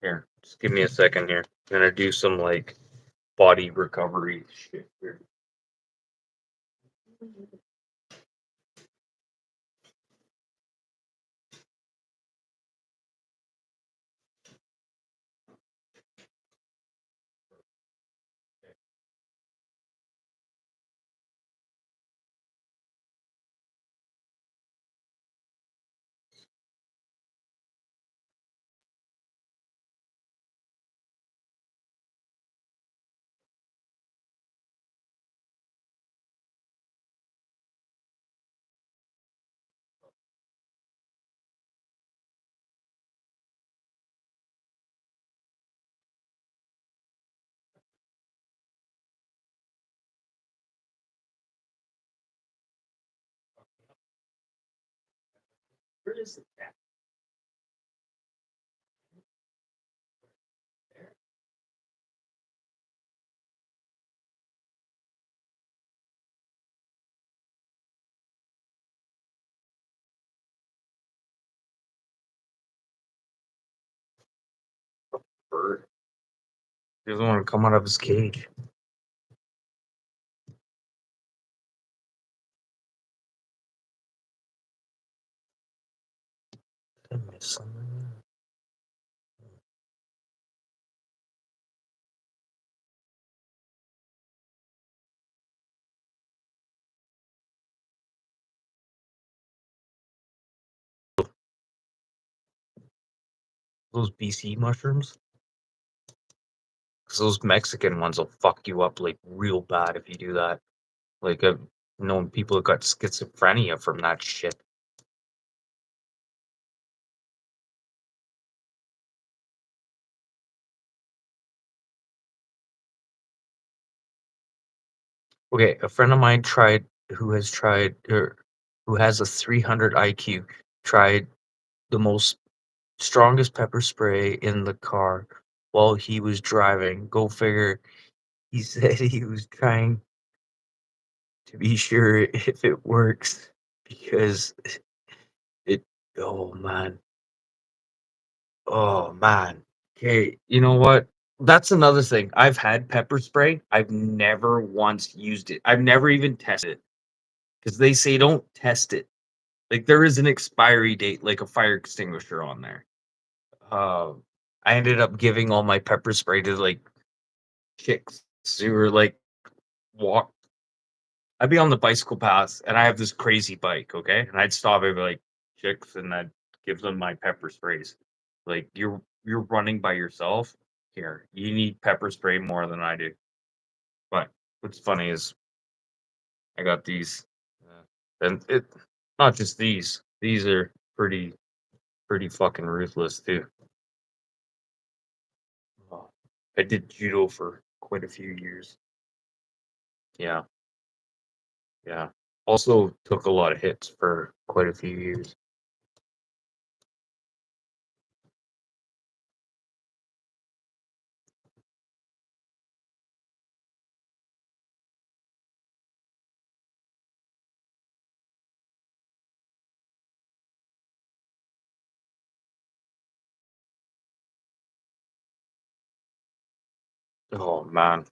Here, just give me a second here. I'm gonna do some like body recovery shit here. Where is it at? Bird. He doesn't want to come out of his cage. Did I miss something? Those BC mushrooms? Because those Mexican ones will fuck you up like real bad if you do that. Like I've known people that got schizophrenia from that shit. Okay, a friend of mine who has a 300 IQ, tried the most strongest pepper spray in the car while he was driving. Go figure. He said he was trying to be sure if it works because it. Oh man. Oh man. Okay, you know what? That's another thing. I've had pepper spray. I've never once used it. I've never even tested it because they say don't test it. Like there is an expiry date, like a fire extinguisher on there. Uh, I ended up giving all my pepper spray to like chicks who were like walk. I'd be on the bicycle path and I have this crazy bike, okay? And I'd stop and be like chicks and I'd give them my pepper sprays. Like you're running by yourself. Here, you need pepper spray more than I do. But what's funny is I got these, and it not just these. These are pretty fucking ruthless too. Oh, I did judo for quite a few years. Yeah, yeah. Also took a lot of hits for quite a few years. Oh man,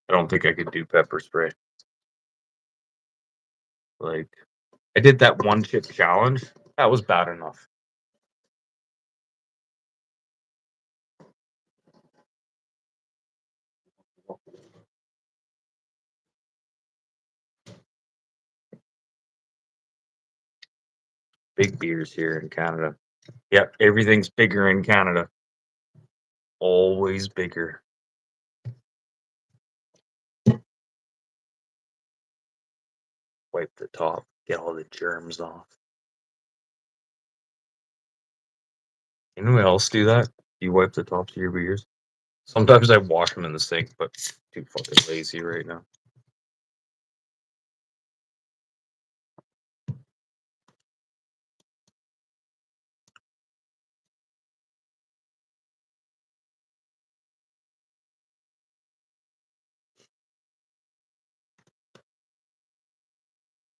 I don't think I could do pepper spray. Like I did that one chip challenge. That was bad enough. Big beers here in Canada. Yep, everything's bigger in Canada. Always bigger. Wipe the top, get all the germs off. Anyone else do that? You wipe the tops of your beers? Sometimes I wash them in the sink, but too fucking lazy right now.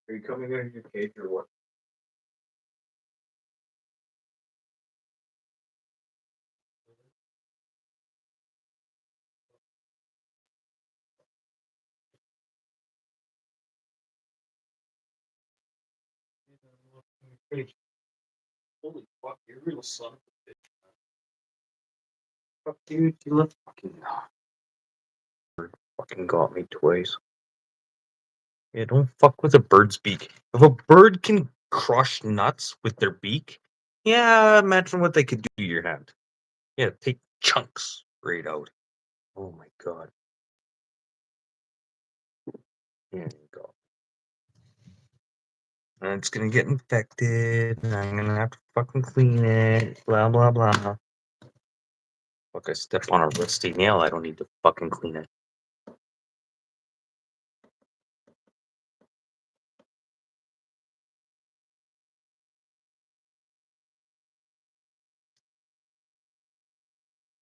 Are you coming out of your cage or what? Holy fuck, you're a real son of a bitch. Fuck, dude, you look fucking got me twice. Yeah, don't fuck with a bird's beak. If a bird can crush nuts with their beak, yeah, imagine what they could do to your hand. Yeah, take chunks right out. Oh my god. There you go. And it's gonna get infected, and I'm gonna have to fucking clean it. Blah blah blah. Fuck, I stepped on a rusty nail. I don't need to fucking clean it.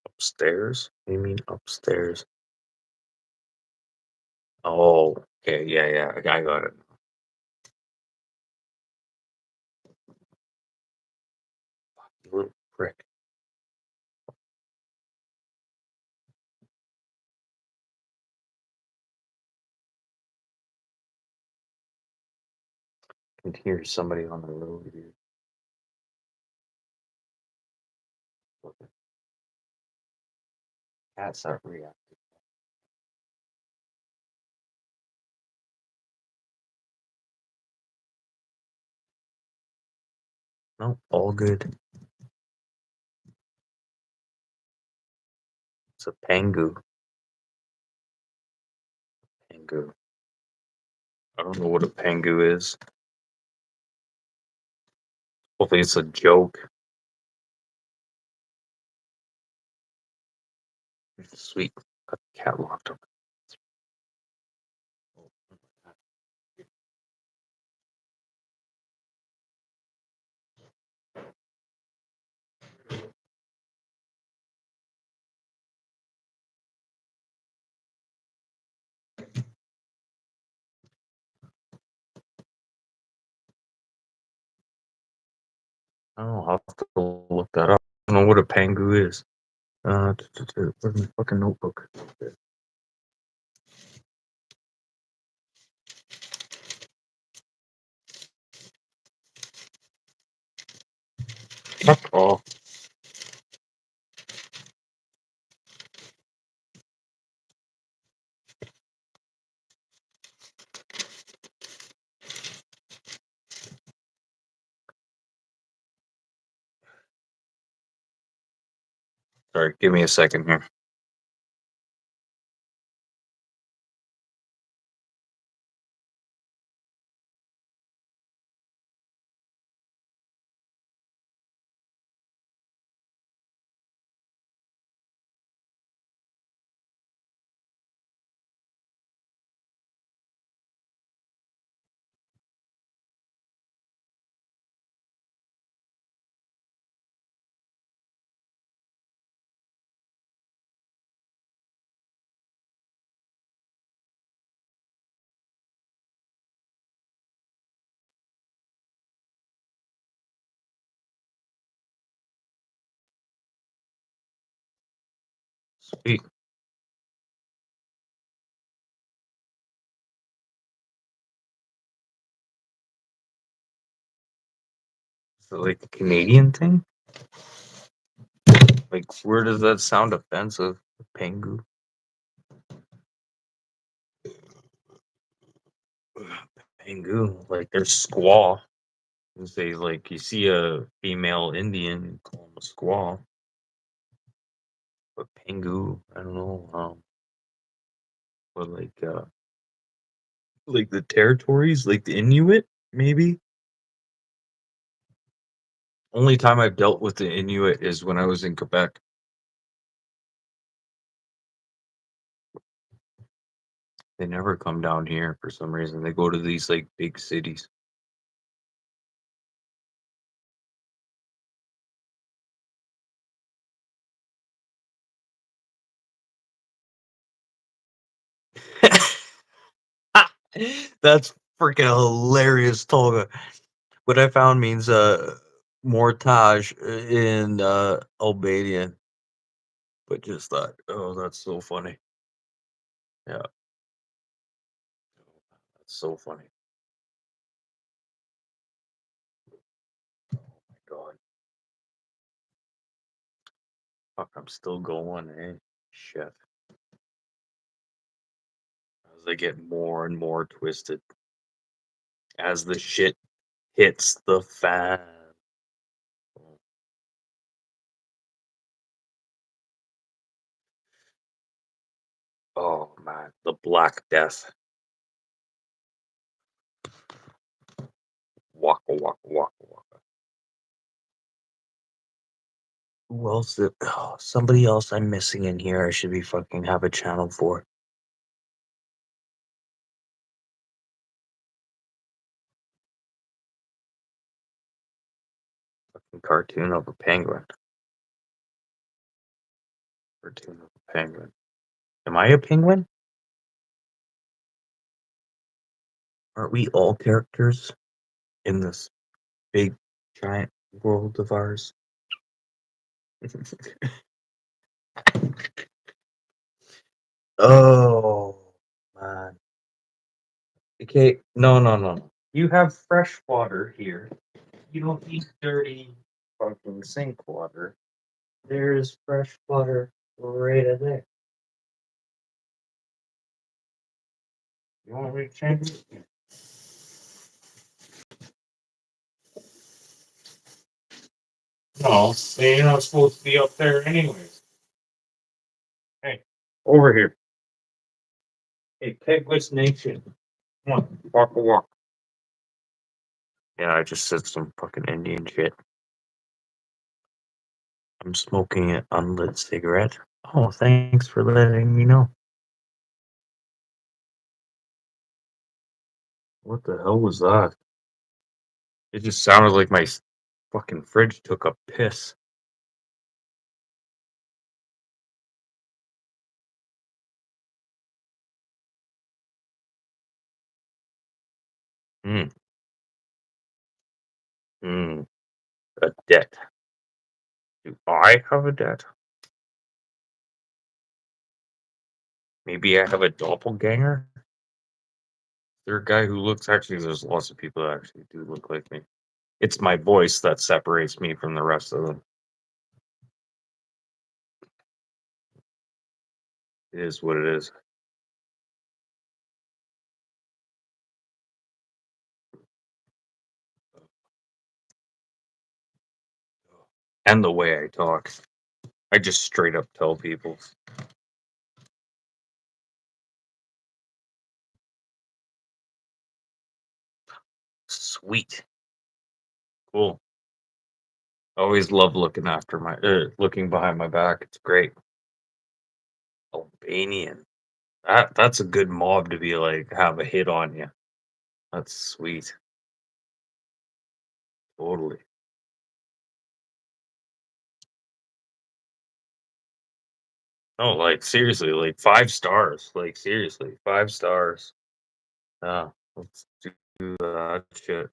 Upstairs? What do you mean upstairs? Oh, okay, yeah, I got it. Fuck, you little prick. I can hear somebody on the road here. Cats aren't reacting. No, all good. It's a pangu. Pangu. I don't know what a pangu is. Hopefully it's a joke. Sweet. Got the cat locked up. I don't know. I'll have to look that up. I don't know what a pangu is. Where's my fucking notebook? Fuck off. Sorry, give me a second here. Sweet. Is it like a Canadian thing? Like, where does that sound offensive? Pangu? Pangu. Like, there's squaw. You say, like, you see a female Indian, you call them a squaw. But Pangu, I don't know. But like the territories, like the Inuit, maybe. Only time I've dealt with the Inuit is when I was in Quebec. They never come down here for some reason. They go to these like big cities. That's freaking hilarious, Tolga. What I found means mortage in Albanian. But just thought, oh, that's so funny. Yeah. That's so funny. God. Fuck, I'm still going, eh? Shit. As I get more and more twisted. As the shit hits the fan. Oh man, the Black Death. Waka waka waka waka. Who else? Somebody else I'm missing in here. I should be fucking have a channel for. Fucking cartoon of a penguin. Cartoon of a penguin. Am I a penguin? Aren't we all characters in this big giant world of ours? Oh man. Okay, no. You have fresh water here. You don't need dirty fucking sink water. There's fresh water right there. You want me to change it? No, you're not supposed to be up there anyways. Hey, over here. Hey, Pegless Nation. Come on, walk a walk. Yeah, I just said some fucking Indian shit. I'm smoking an unlit cigarette. Oh, thanks for letting me know. What the hell was that? It just sounded like my fucking fridge took a piss. Hmm. Hmm. A debt. Do I have a debt? Maybe I have a doppelganger? There a guy who looks actually there's lots of people that actually do look like me. It's my voice that separates me from the rest of them. It is what it is. And the way I talk. I just straight up tell people. Sweet. Cool. Always love looking after my looking behind my back. It's great. Albanian. That's a good mob to be like have a hit on you. That's sweet. Totally. Oh, like seriously, like 5 stars. Like seriously, 5 stars. Yeah, let's do that shit.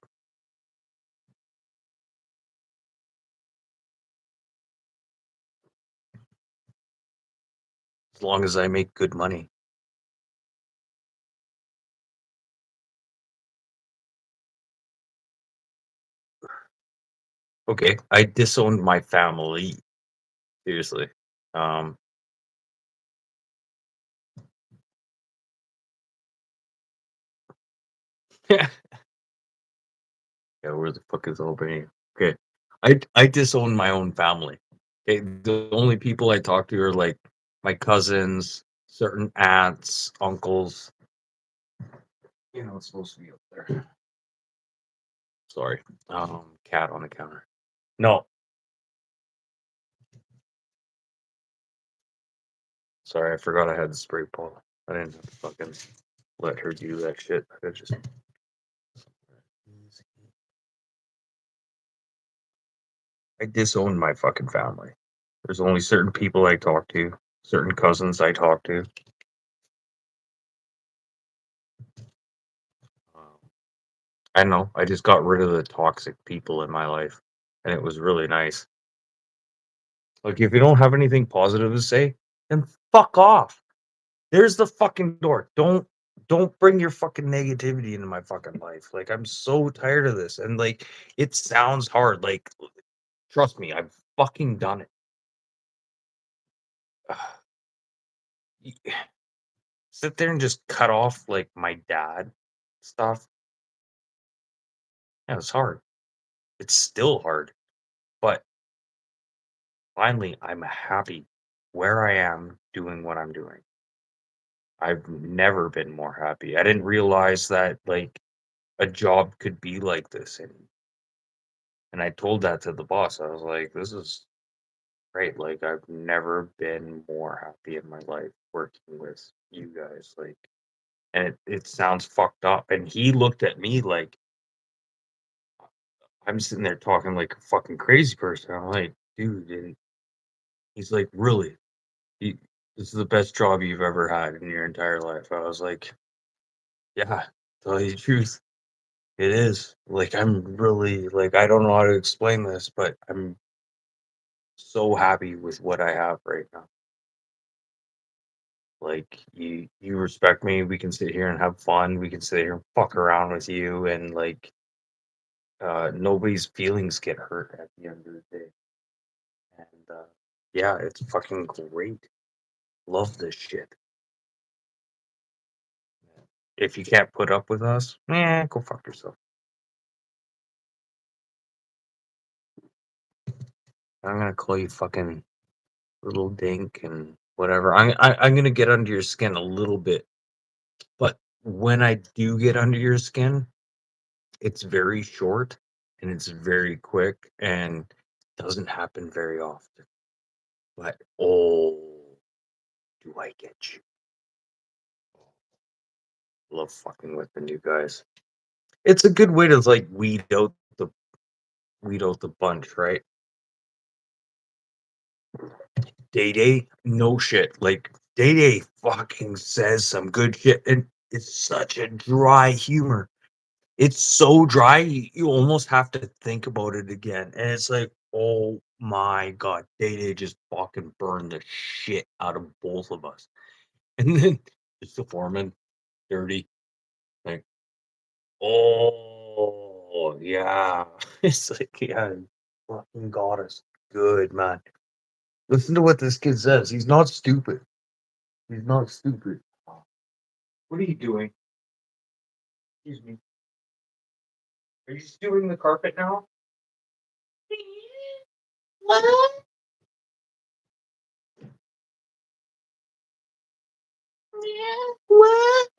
As long as I make good money. Okay, I disowned my family. Seriously. Yeah, where the fuck is Albania? Okay. I disown my own family. Okay, the only people I talk to are like my cousins, certain aunts, uncles. You know, it's supposed to be up there. Sorry. Cat on the counter. No. Sorry, I forgot I had the spray bottle. I didn't have to fucking let her do that shit. I just I disown my fucking family. There's only certain people I talk to, certain cousins I talk to. I don't know. I just got rid of the toxic people in my life, and it was really nice. Like, if you don't have anything positive to say, then fuck off. There's the fucking door. Don't bring your fucking negativity into my fucking life. Like, I'm so tired of this, and like, it sounds hard. Like, Trust me, I've fucking done it. Sit there and just cut off like my dad stuff. Yeah, it's hard. It's still hard. But finally, I'm happy where I am doing what I'm doing. I've never been more happy. I didn't realize that like a job could be like this. And I told that to the boss. I was like, this is great. Like I've never been more happy in my life working with you guys. Like, and it sounds fucked up. And he looked at me like I'm sitting there talking like a fucking crazy person. I'm like, dude, and he's like, really? You, this is the best job you've ever had in your entire life. I was like, yeah, tell you the truth. It is. Like I'm really like I don't know how to explain this, but I'm so happy with what I have right now. Like you respect me, we can sit here and have fun, we can sit here and fuck around with you and like nobody's feelings get hurt at the end of the day. And yeah, it's fucking great. Love this shit. If you can't put up with us, go fuck yourself. I'm gonna call you fucking little dink and whatever. I'm gonna get under your skin a little bit, but when I do get under your skin, it's very short and it's very quick and doesn't happen very often. But oh, do I get you? Love fucking with the new guys. It's a good way to like weed out the bunch, right? Day Day, no shit. Like Day Day fucking says some good shit, and it's such a dry humor. It's so dry, you almost have to think about it again. And it's like, oh my god, Day Day just fucking burned the shit out of both of us. And then it's the foreman, dirty, like, oh yeah. It's like, yeah, you fucking got us good, man. Listen to what this kid says. He's not stupid. He's not stupid. What are you doing? Excuse me. Are you doing the carpet now? What? Yeah, what?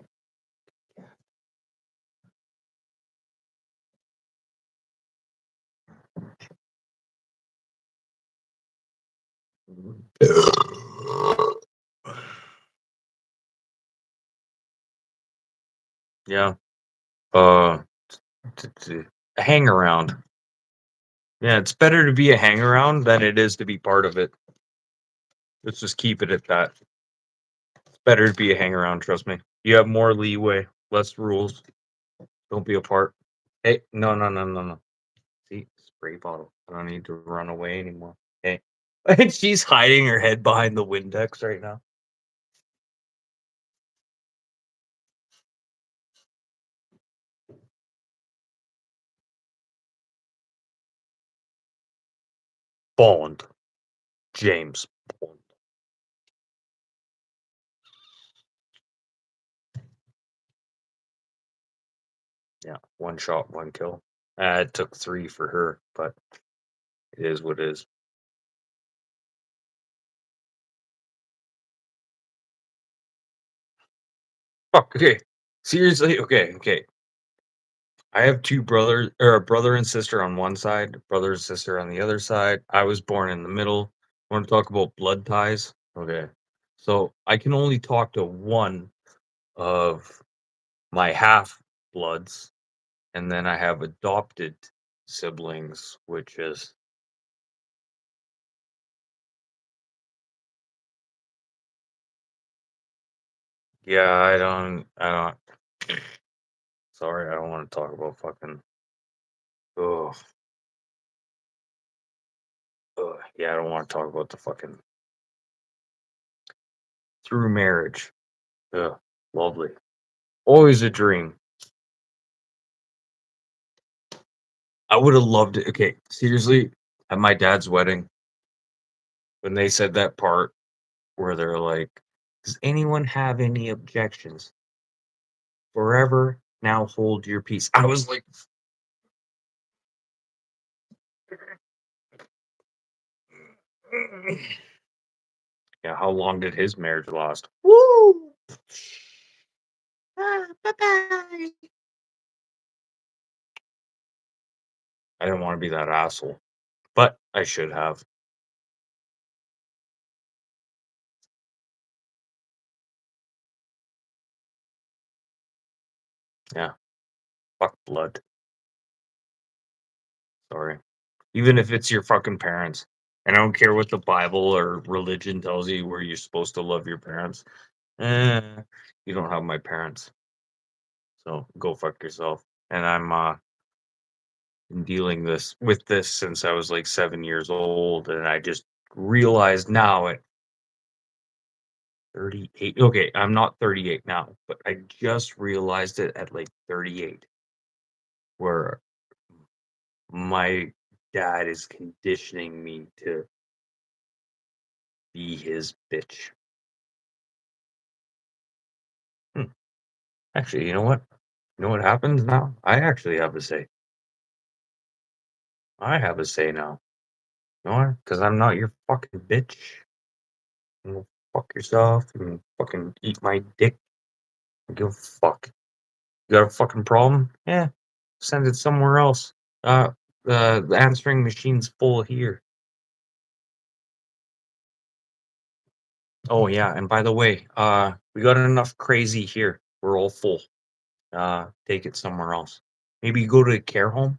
Yeah. A hang around. Yeah, it's better to be a hang around than it is to be part of it. Let's just keep it at that. It's better to be a hang around, trust me. You have more leeway, less rules. Don't be a part. Hey, no. See, spray bottle. I don't need to run away anymore. Hey. And she's hiding her head behind the Windex right now. Bond. James Bond. Yeah, one shot, one kill. It took 3 for her, but it is what it is. Fuck, okay. Seriously, okay. I have 2 brothers, or a brother and sister on one side, brother and sister on the other side. I was born in the middle. Want to talk about blood ties? Okay. So I can only talk to one of my half bloods, and then I have adopted siblings, which is yeah, I don't sorry, I don't want to talk about fucking oh yeah, I don't want to talk about the fucking through marriage. Ugh, lovely. Always a dream. I would have loved it. Okay, seriously, At my dad's wedding, when they said that part where they're like, "Does anyone have any objections? Forever now hold your peace." I was like, yeah, how long did his marriage last? Woo! Bye-bye. I didn't want to be that asshole, but I should have. Yeah, fuck blood. Sorry. Even if it's your fucking parents. And I don't care what the Bible or religion tells you where you're supposed to love your parents. You don't have my parents. So go fuck yourself. And I'm been dealing with this since I was like 7 years old, and I just realized now at 38. Okay, I'm not 38 now, but I just realized it at like 38, where my dad is conditioning me to be his bitch. Hmm. Actually, you know what? You know what happens now? I actually have a say. I have a say now. You know why? Because I'm not your fucking bitch. You know, fuck yourself and fucking eat my dick. I don't give a fuck. You got a fucking problem? Yeah, send it somewhere else. The answering machine's full here. Oh yeah, and by the way, we got enough crazy here. We're all full. Take it somewhere else. Maybe you go to a care home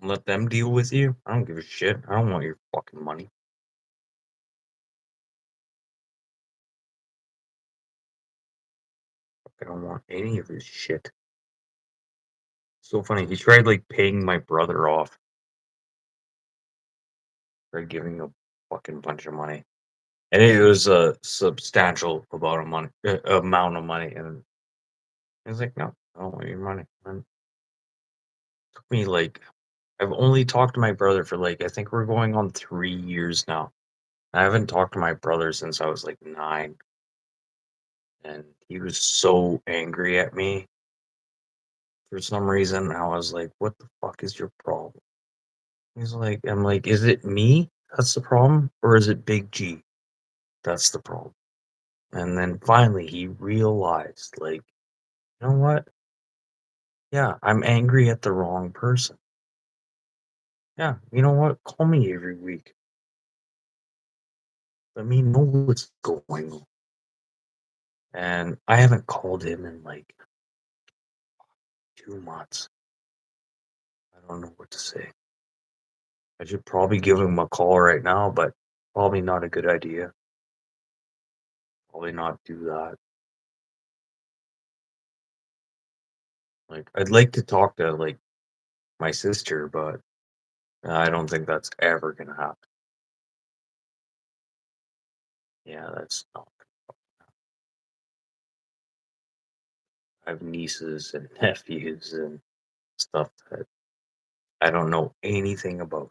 and let them deal with you. I don't give a shit. I don't want your fucking money. I don't want any of his shit. So funny. He tried like paying my brother off for giving a fucking bunch of money, and it was a substantial amount of money. And I was like, no, I don't want your money. And it took me like I've only talked to my brother for like I think we're going on 3 years now. I haven't talked to my brother since I was like 9, and he was so angry at me for some reason. I was like, what the fuck is your problem? He's like, I'm like, is it me that's the problem, or is it Big G that's the problem? And then finally he realized, like, you know what? Yeah, I'm angry at the wrong person. Yeah, you know what? Call me every week. Let me know what's going on. And I haven't called him in like 2 months. I don't know what to say. I should probably give him a call right now, but probably not a good idea. Probably not do that. Like, I'd like to talk to like my sister, but I don't think that's ever gonna happen. Yeah, that's not. I have nieces and nephews and stuff that I don't know anything about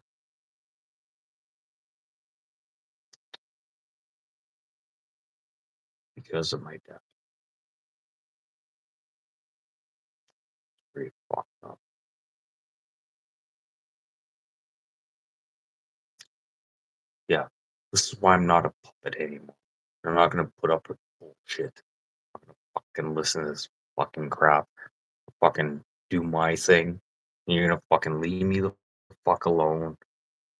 because of my death. Pretty fucked up. Yeah, this is why I'm not a puppet anymore. I'm not gonna put up with bullshit. I'm gonna fucking listen to this fucking crap. Fucking do my thing. And you're gonna fucking leave me the fuck alone.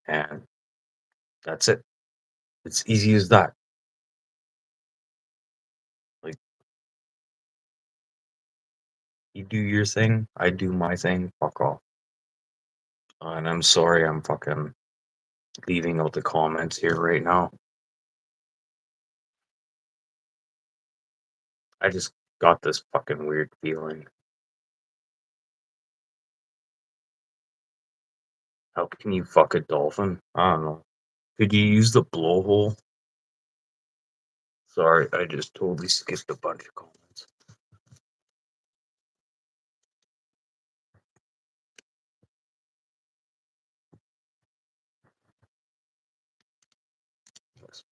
And that's it. It's easy as that. Like, you do your thing, I do my thing, fuck off. And I'm sorry I'm fucking leaving out the comments here right now. I just got this fucking weird feeling. How can you fuck a dolphin? I don't know. Could you use the blowhole? Sorry, I just totally skipped a bunch of comments. this.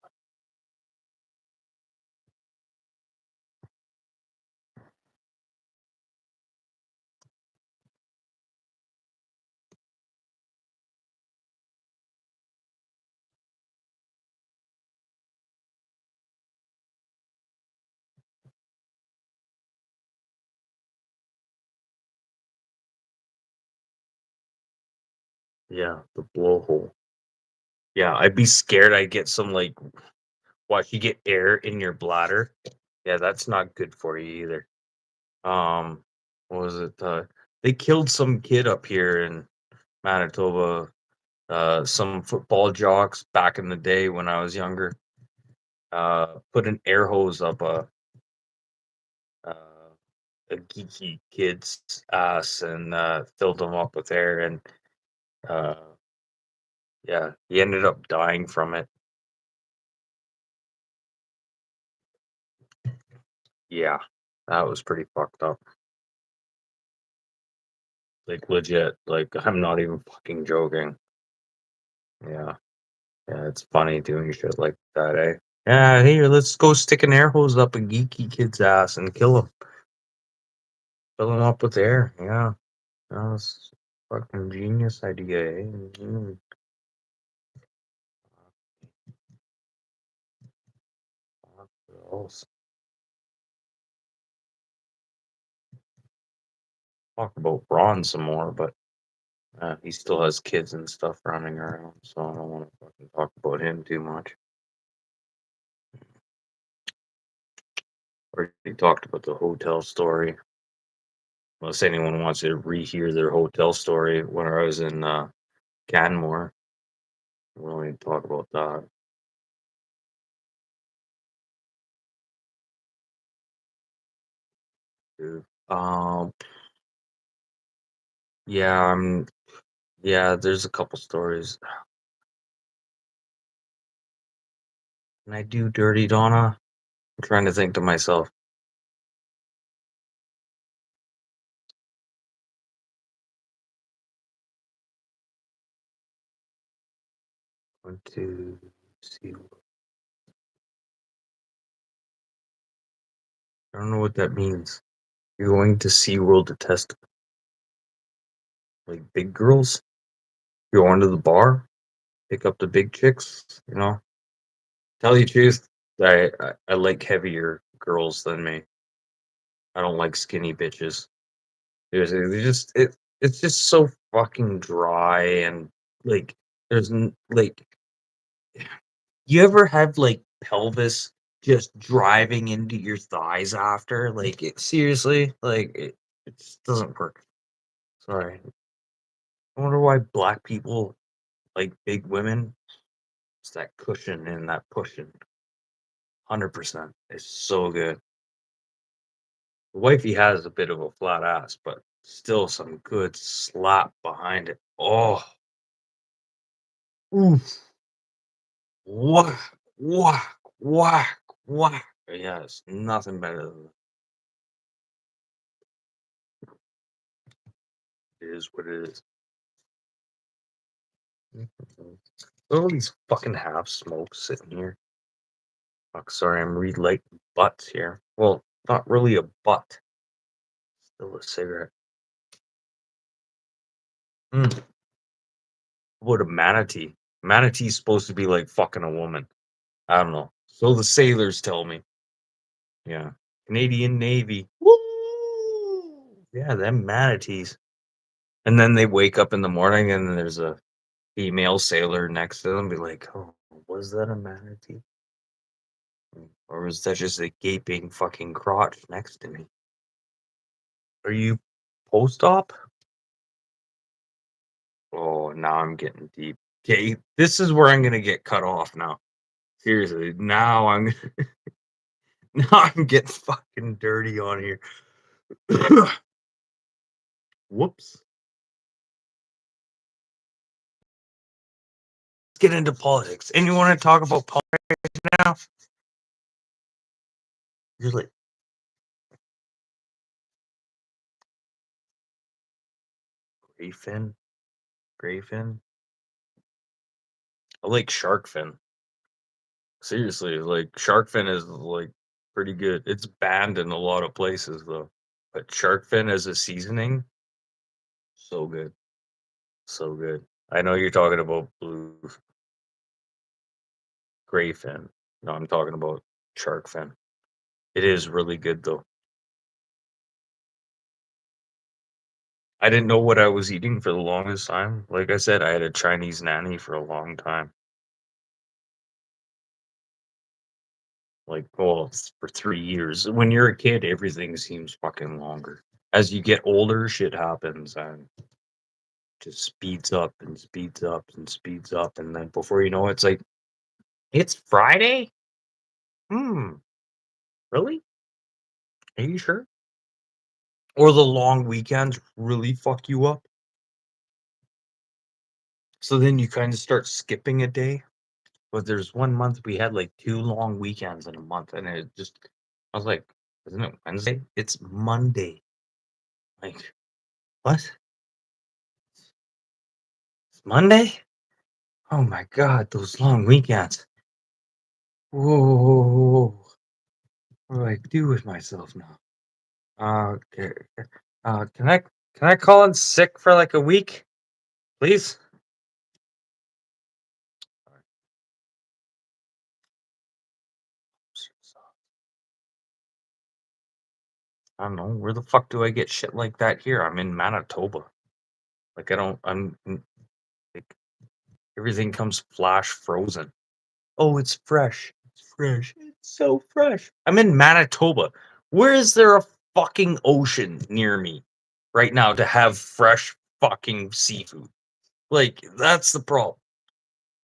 Yeah, the blowhole. Yeah, I'd be scared I'd get some like watch you get air in your bladder. Yeah, that's not good for you either. What was it? They killed some kid up here in Manitoba. Some football jocks back in the day when I was younger. Put an air hose up a geeky kid's ass and filled him up with air, and uh, yeah, he ended up dying from it. Yeah, that was pretty fucked up. Like legit. Like I'm not even fucking joking. Yeah. Yeah, it's funny doing shit like that, eh? Yeah, here, let's go stick an air hose up a geeky kid's ass and kill him. Fill him up with air. Yeah. That was a fucking genius idea, eh? What else? Talk about Braun some more, but he still has kids and stuff running around, so I don't want to fucking talk about him too much. Already talked about the hotel story. Unless anyone wants to rehear their hotel story when I was in Canmore, we're going to talk about that. Dude. Yeah, yeah, there's a couple stories. Can I do Dirty Donna? I'm trying to think to myself. One, two, see. I don't know what that means. You're going to SeaWorld to test like big girls? You're going to the bar, pick up the big chicks, you know? Tell you the truth, I like heavier girls than me. I don't like skinny bitches. Seriously, it's just so fucking dry and like like you ever have like pelvis just driving into your thighs after? Like it seriously, like it just doesn't work. Sorry. I wonder why black people like big women. It's that cushion and that pushing. 100%. It's so good. The wifey has a bit of a flat ass, but still some good slap behind it. Oh, oof. Whack, whack, whack, whack. Yes, nothing better than it is what it is. Look at all these fucking half smokes sitting here. Fuck, sorry, I'm relighting butts here. Well, not really a butt. Still a cigarette. Mm. What a manatee. Manatee's supposed to be like fucking a woman. I don't know. So the sailors tell me. Yeah. Canadian Navy. Woo! Yeah, them manatees. And then they wake up in the morning and there's a female sailor next to them, be like, "Oh, was that a manatee? Or was that just a gaping fucking crotch next to me? Are you post-op?" Oh, now I'm getting deep. Okay, this is where I'm gonna get cut off now. Seriously, now I'm now I'm getting fucking dirty on here. Whoops. Let's get into politics. And you want to talk about politics now? You're like, Grayfin? Grayfin? I like shark fin. Seriously, like shark fin is like pretty good. It's banned in a lot of places though. But shark fin as a seasoning, so good. So good. I know you're talking about blue gray fin. No, I'm talking about shark fin. It is really good though. I didn't know what I was eating for the longest time. Like I said, I had a Chinese nanny for a long time. Like, well, for 3 years. When you're a kid, everything seems fucking longer. As you get older, shit happens and just speeds up and speeds up and speeds up. And then before you know it, it's like, it's Friday? Really? Are you sure? Or the long weekends really fuck you up. So then you kind of start skipping a day. But there's one month we had like 2 long weekends in a month, and it just, I was like, isn't it Wednesday? It's Monday. Like, what? It's Monday? Oh my God, those long weekends. Whoa. What do I do with myself now? Okay. Can I call in sick for like a week, please? I don't know. Where the fuck do I get shit like that here? I'm in Manitoba. Like like everything comes flash frozen. Oh, it's fresh. It's fresh. It's so fresh. I'm in Manitoba. Where is there a fucking ocean near me right now to have fresh fucking seafood? Like, that's the problem.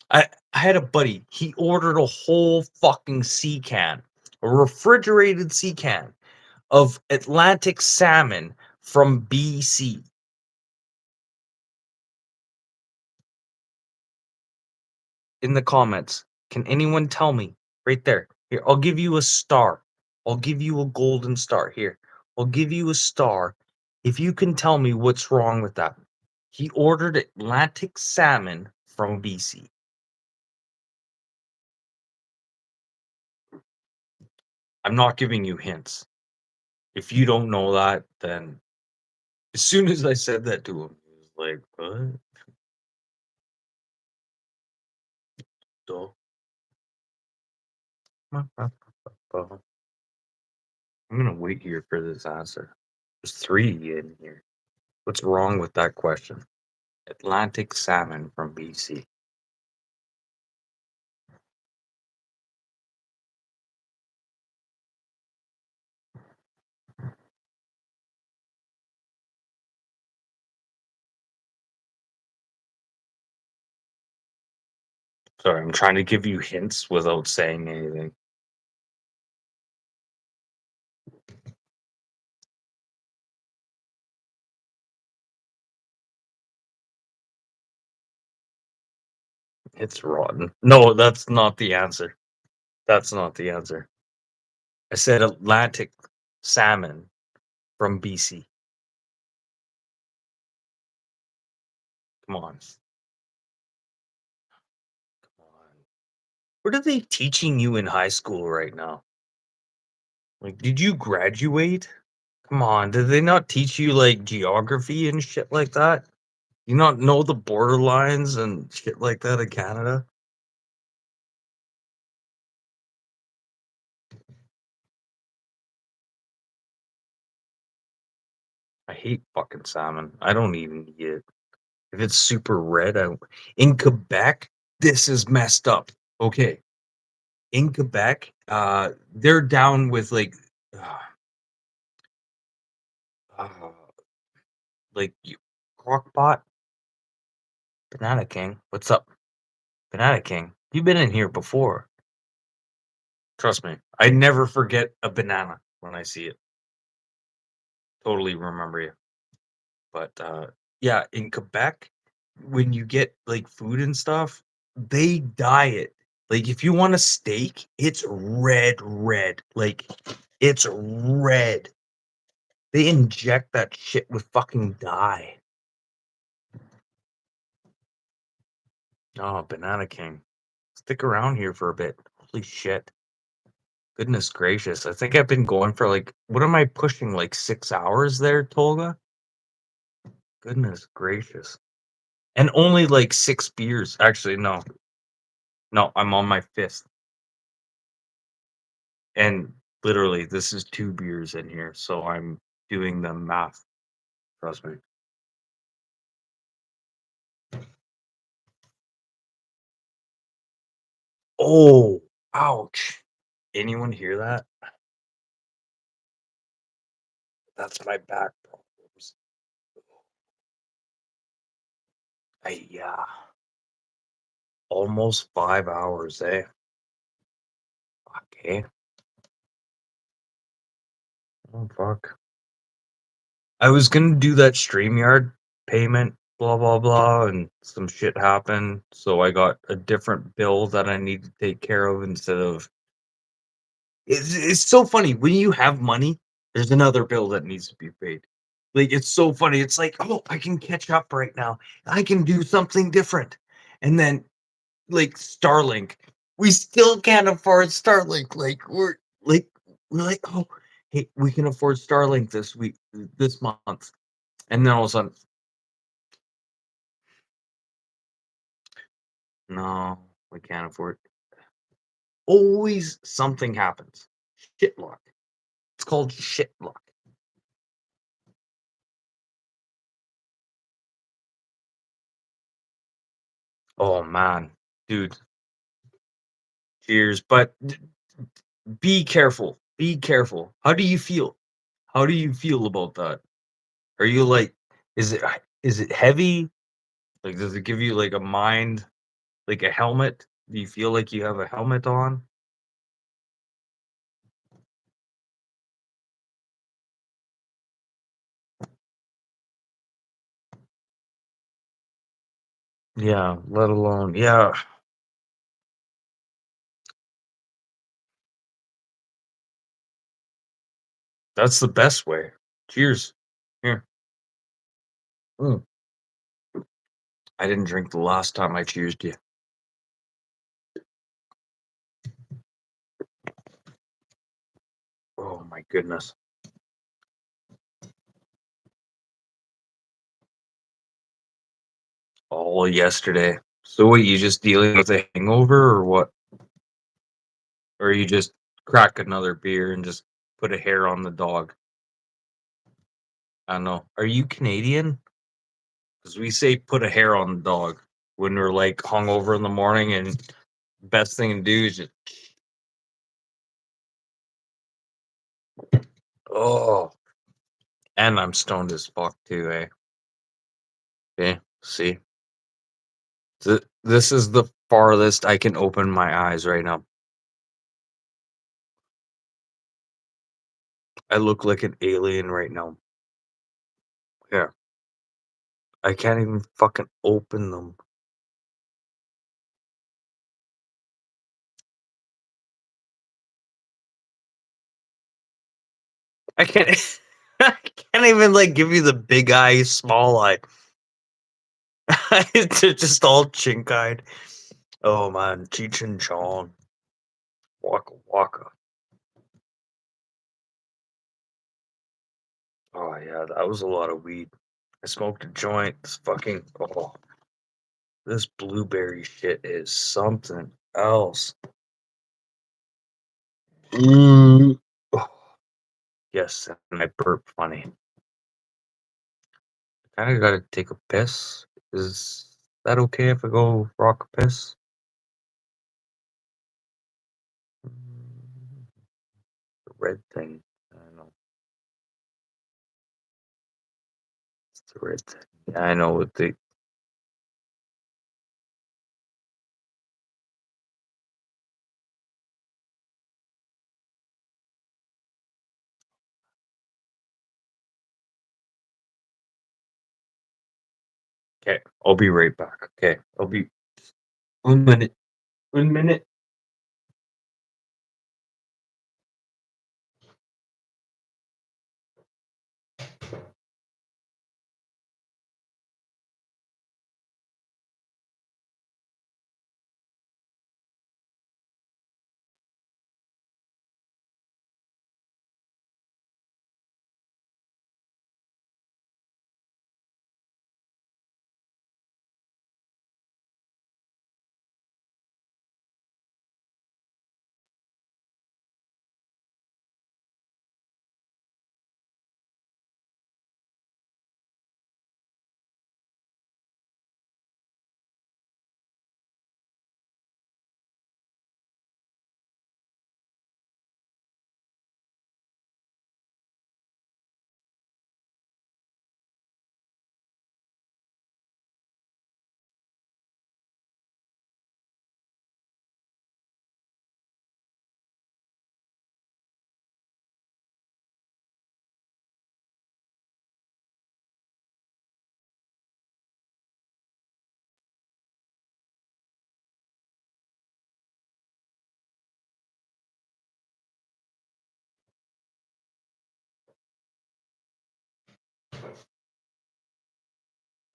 I had a buddy, he ordered a whole fucking sea can, a refrigerated sea can of Atlantic salmon from BC. In the comments, can anyone tell me right there? Here, I'll give you a star. I'll give you a golden star. Here, I'll give you a star if you can tell me what's wrong with that. He ordered Atlantic salmon from BC. I'm not giving you hints. If you don't know that, then as soon as I said that to him, he was like, what? Duh. I'm gonna wait here for this answer. There's 3 in here. What's wrong with that question? Atlantic salmon from BC. Sorry, I'm trying to give you hints without saying anything. It's rotten. No, that's not the answer. That's not the answer. I said Atlantic salmon from BC. Come on. Come on. What are they teaching you in high school right now? Like, did you graduate? Come on, did they not teach you like geography and shit like that? You not know the borderlines and shit like that in Canada? I hate fucking salmon. I don't even eat it. If it's super red, in Quebec, this is messed up. Okay. In Quebec, they're down with uh, uh, like crock pot. Banana King. What's up? Banana King. You've been in here before. Trust me. I never forget a banana when I see it. Totally remember you. But yeah, in Quebec, when you get like food and stuff, they dye it. Like if you want a steak, it's red. Like it's red. They inject that shit with fucking dye. Oh, Banana King. Stick around here for a bit. Holy shit. Goodness gracious. I think I've been going for like, what am I pushing? Like 6 hours there, Tolga? Goodness gracious. And only like 6 beers. Actually, no. No, I'm on my 5th. And literally, this is 2 beers in here. So I'm doing the math. Trust me. Oh, ouch. Anyone hear that? That's my back problems. Yeah. Almost 5 hours, eh? Okay. Oh, fuck. I was gonna do that StreamYard payment, blah, blah, blah, and some shit happened. So I got a different bill that I need to take care of instead of. It's so funny. When you have money, there's another bill that needs to be paid. Like, it's so funny. It's like, oh, I can catch up right now. I can do something different. And then, like, Starlink, we still can't afford Starlink. We're like, oh, hey, we can afford Starlink this month. And then all of a sudden, no, we can't afford it. Always something happens. Shit luck. It's called shit luck. Oh man, dude. Cheers. But be careful. Be careful. How do you feel? How do you feel about that? Are you like, is it heavy? Like, does it give you like a mind, like a helmet? Do you feel like you have a helmet on? Yeah, let alone, yeah. That's the best way. Cheers. Here. Mm. I didn't drink the last time I cheersed you. Oh my goodness. All yesterday. So what, you just dealing with a hangover or what? Or you just crack another beer and just put a hair on the dog? I don't know. Are you Canadian? Because we say put a hair on the dog when we're like hungover in the morning, and best thing to do is just, oh, and I'm stoned as fuck too, eh? Okay, see, this is the farthest I can open my eyes right now. I look like an alien right now. Yeah, I can't even fucking open them. I can't. I can't even like give you the big eye, small eye. They're just all chink eyed. Oh man, Cheech and Chong, Waka Waka. Oh yeah, that was a lot of weed. I smoked a joint. This blueberry shit is something else. Mm. Oh, yes, and I burp funny. Kind of gotta take a piss. Is that okay if I go rock a piss? The red thing. I don't know. It's the red thing. Yeah, I know what the. Okay, I'll be right back. Okay, I'll be 1 minute. 1 minute.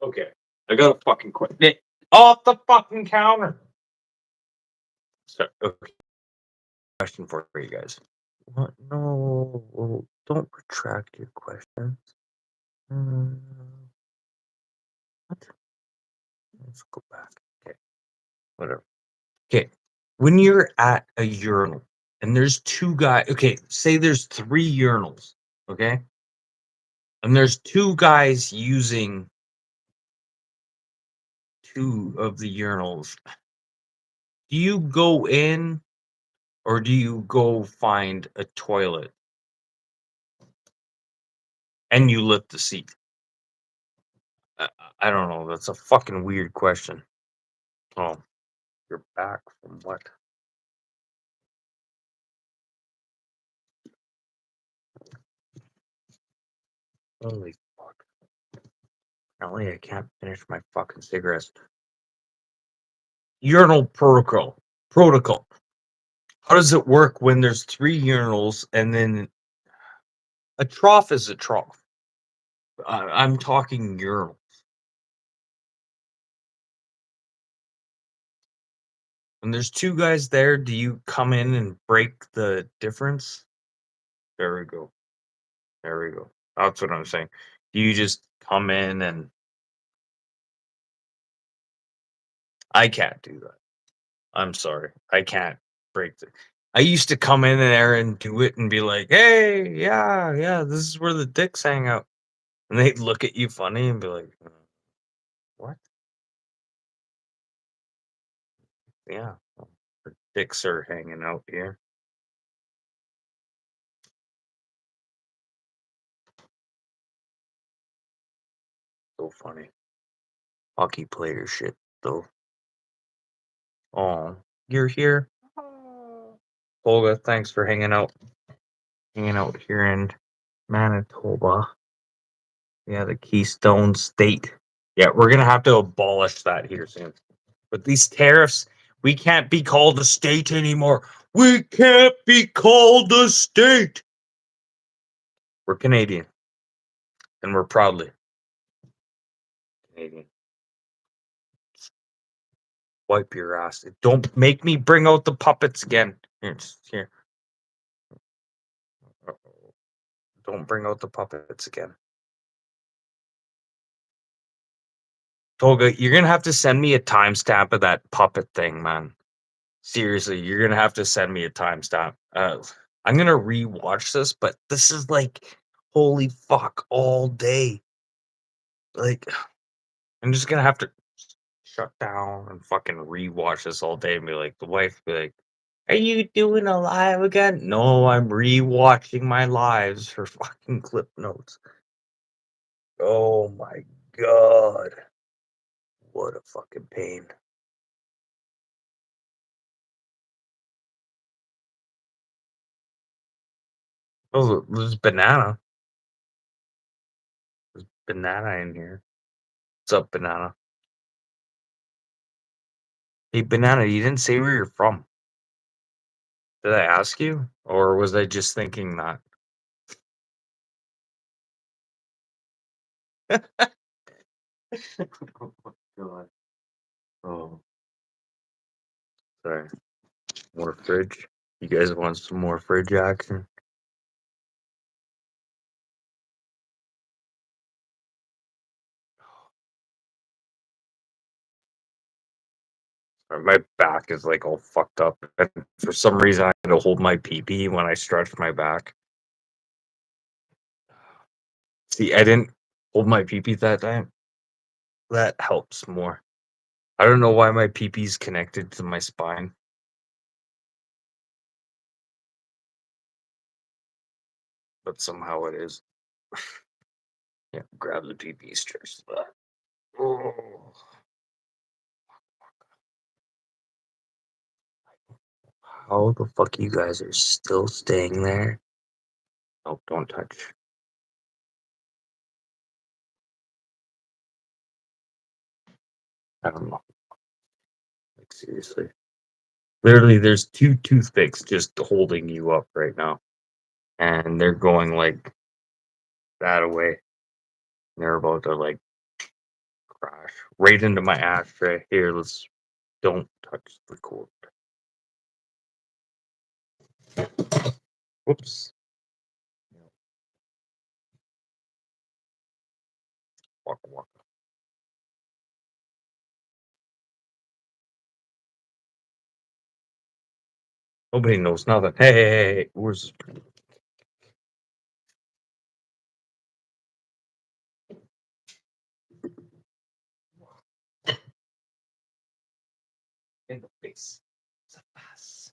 Okay. I got a fucking question. Off the fucking counter. So, okay. Question for you guys. What? No, don't retract your questions. What? Let's go back. Okay. Whatever. Okay. When you're at a urinal and there's two guys, okay, say there's 3 urinals, okay? And there's 2 guys using 2 of the urinals. Do you go in or do you go find a toilet and you lift the seat? I don't know. That's a fucking weird question. Oh, you're back from what? Holy fuck. Apparently I can't finish my fucking cigarettes. Urinal protocol. Protocol. How does it work when there's 3 urinals and then a trough is a trough? I'm talking urinal. When there's 2 guys there, do you come in and break the difference? There we go. There we go. That's what I'm saying. Do you just come in and I can't do that. I'm sorry. I can't break the. I used to come in there and do it and be like, "Hey, yeah, this is where the dicks hang out," and they'd look at you funny and be like, "What?" Yeah, well, the dicks are hanging out here. So funny. Hockey player shit though. Oh, you're here. Olga, thanks for hanging out. Hanging out here in Manitoba. Yeah, the Keystone State. Yeah, we're gonna have to abolish that here soon. But these tariffs, we can't be called a state anymore. We can't be called a state. We're Canadian. And we're proudly Canadian. Wipe your ass. Don't make me bring out the puppets again. Here. Don't bring out the puppets again. Tolga, you're gonna have to send me a timestamp of that puppet thing, man. Seriously, you're gonna have to send me a timestamp. I'm gonna rewatch this, but this is like holy fuck all day. Like, I'm just gonna have to shut down and fucking rewatch this all day and be like, the wife be like, "Are you doing a live again?" No, I'm rewatching my lives for fucking clip notes. Oh my god. What a fucking pain. Oh, there's banana. There's banana in here. What's up, banana? Hey, banana, you didn't say where you're from. Did I ask you? Or was I just thinking that? Oh my god. Oh. Sorry. More fridge. You guys want some more fridge action? My back is like all fucked up. And for some reason, I had to hold my pee when I stretched my back. See, I didn't hold my pee that time. That helps more. I don't know why my pee-pee's connected to my spine. But somehow it is. Yeah, grab the pee-pee, stretch that. Oh. How the fuck you guys are still staying there? Oh, don't touch. I don't know. Like, seriously. Literally, there's 2 toothpicks just holding you up right now. And they're going like that away. They're about to like Crash right into my ashtray. Here, let's don't touch the cord. Whoops. Waka waka. Nobody knows nothing. Hey, where's in the face? Fast.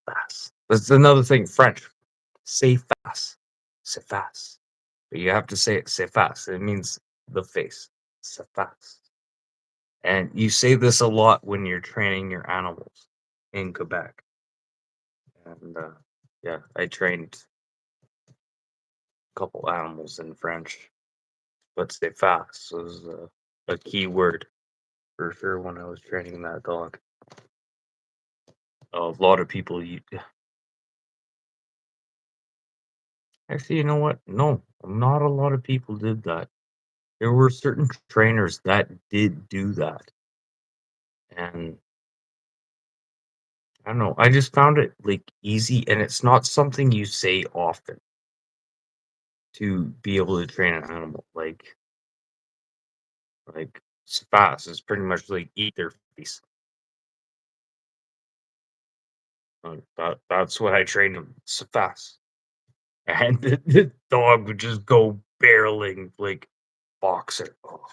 Fast. That's another thing. French. Say fast. Say fast. But you have to say it. Say fast. It means the face. Say fast. And you say this a lot when you're training your animals in Quebec. And yeah, I trained a couple animals in French. But say fast was a key word for sure when I was training that dog. A lot of people, actually, you know what? No, not a lot of people did that. There were certain trainers that did do that. And I don't know, I just found it like easy, and it's not something you say often to be able to train an animal. Like fast is pretty much like eat their face. That's what I trained him. Fast. And the dog would just go barreling like boxer. Oh,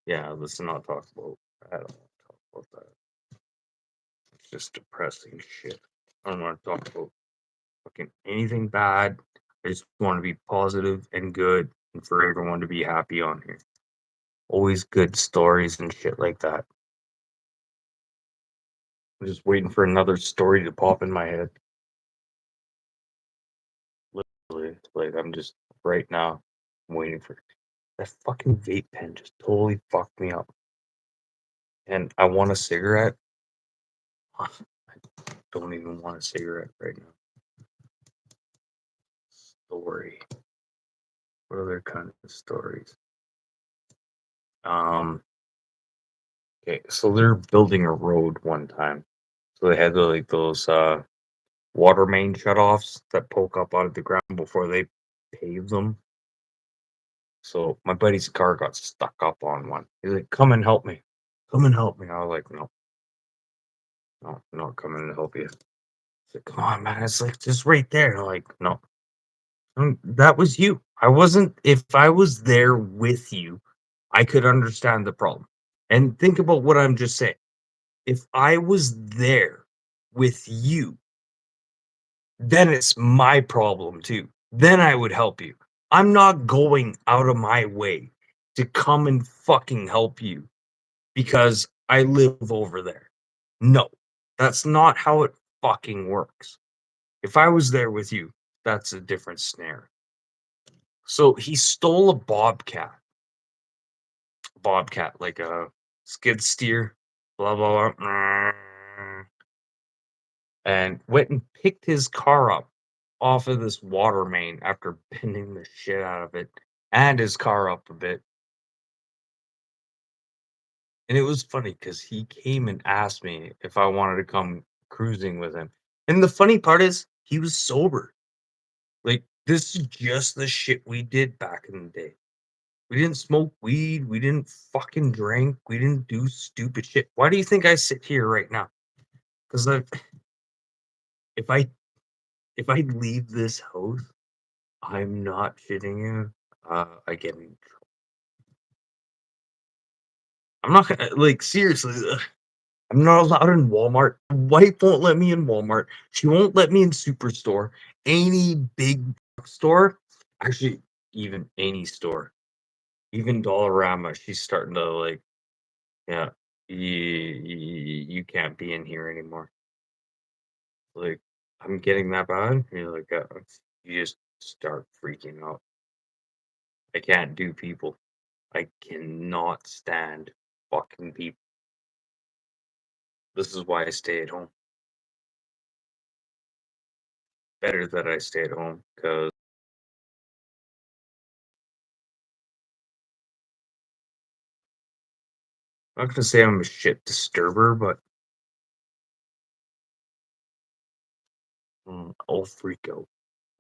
yeah, let's not talk about. I don't want to talk about that. It's just depressing shit. I don't want to talk about fucking anything bad. I just want to be positive and good, and for everyone to be happy on here. Always good stories and shit like that. I'm just waiting for another story to pop in my head. Literally, like I'm just right now I'm waiting for that fucking vape pen. Just totally fucked me up. And I want a cigarette. I don't even want a cigarette right now. Story. What other kind of stories? Okay, so they're building a road one time. So they had like those water main shutoffs that poke up out of the ground before they pave them. So my buddy's car got stuck up on one. He's like, "Come and help me. Come and help me." I was like, "No, I'm not coming to help you." He's like, "Come on, man. It's like just right there." I'm like, "No, that was you. I wasn't. If I was there with you, I could understand the problem." And think about what I'm just saying. If I was there with you, then it's my problem too. Then I would help you. I'm not going out of my way to come and fucking help you because I live over there. No, that's not how it fucking works. If I was there with you, that's a different snare. So he stole a bobcat, like a skid steer, blah blah blah, and went and picked his car up off of this water main after bending the shit out of it and his car up a bit. And it was funny because he came and asked me if I wanted to come cruising with him. And the funny part is, he was sober. Like, this is just the shit we did back in the day. We didn't smoke weed. We didn't fucking drink. We didn't do stupid shit. Why do you think I sit here right now? Because if I if I leave this house, I'm not shitting you. I get in trouble. I'm not gonna like seriously. I'm not allowed in Walmart. My wife won't let me in Walmart. She won't let me in Superstore. Any big store, actually, even any store, even Dollarama. She's starting to like, yeah, you can't be in here anymore. Like, I'm getting that bad. You're like, you just start freaking out. I can't do people. I cannot stand fucking people. This is why I stay at home. Better that I stay at home because I'm not gonna say I'm a shit disturber, but I'll freak out.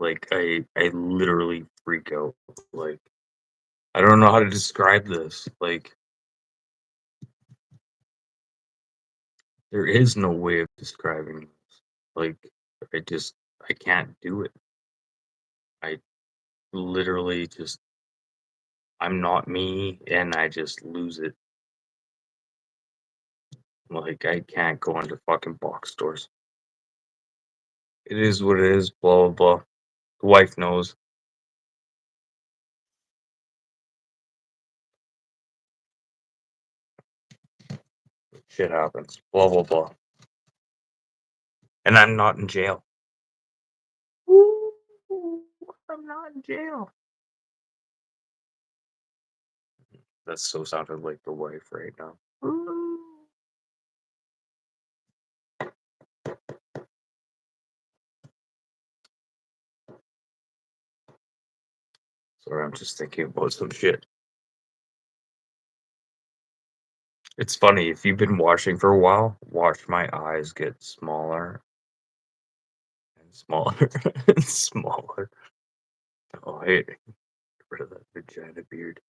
Like I literally freak out. Like I don't know how to describe this. Like there is no way of describing this. Like I can't do it. I literally just I'm not me and I just lose it. Like I can't go into fucking box stores. It is what it is, blah blah blah. The wife knows. Shit happens. Blah blah blah. And I'm not in jail. Ooh, I'm not in jail. That so sounded like the wife right now. Ooh. Sorry, I'm just thinking about some shit. It's funny, if you've been watching for a while, watch my eyes get smaller and smaller and smaller. Oh, hey, get rid of that vagina beard.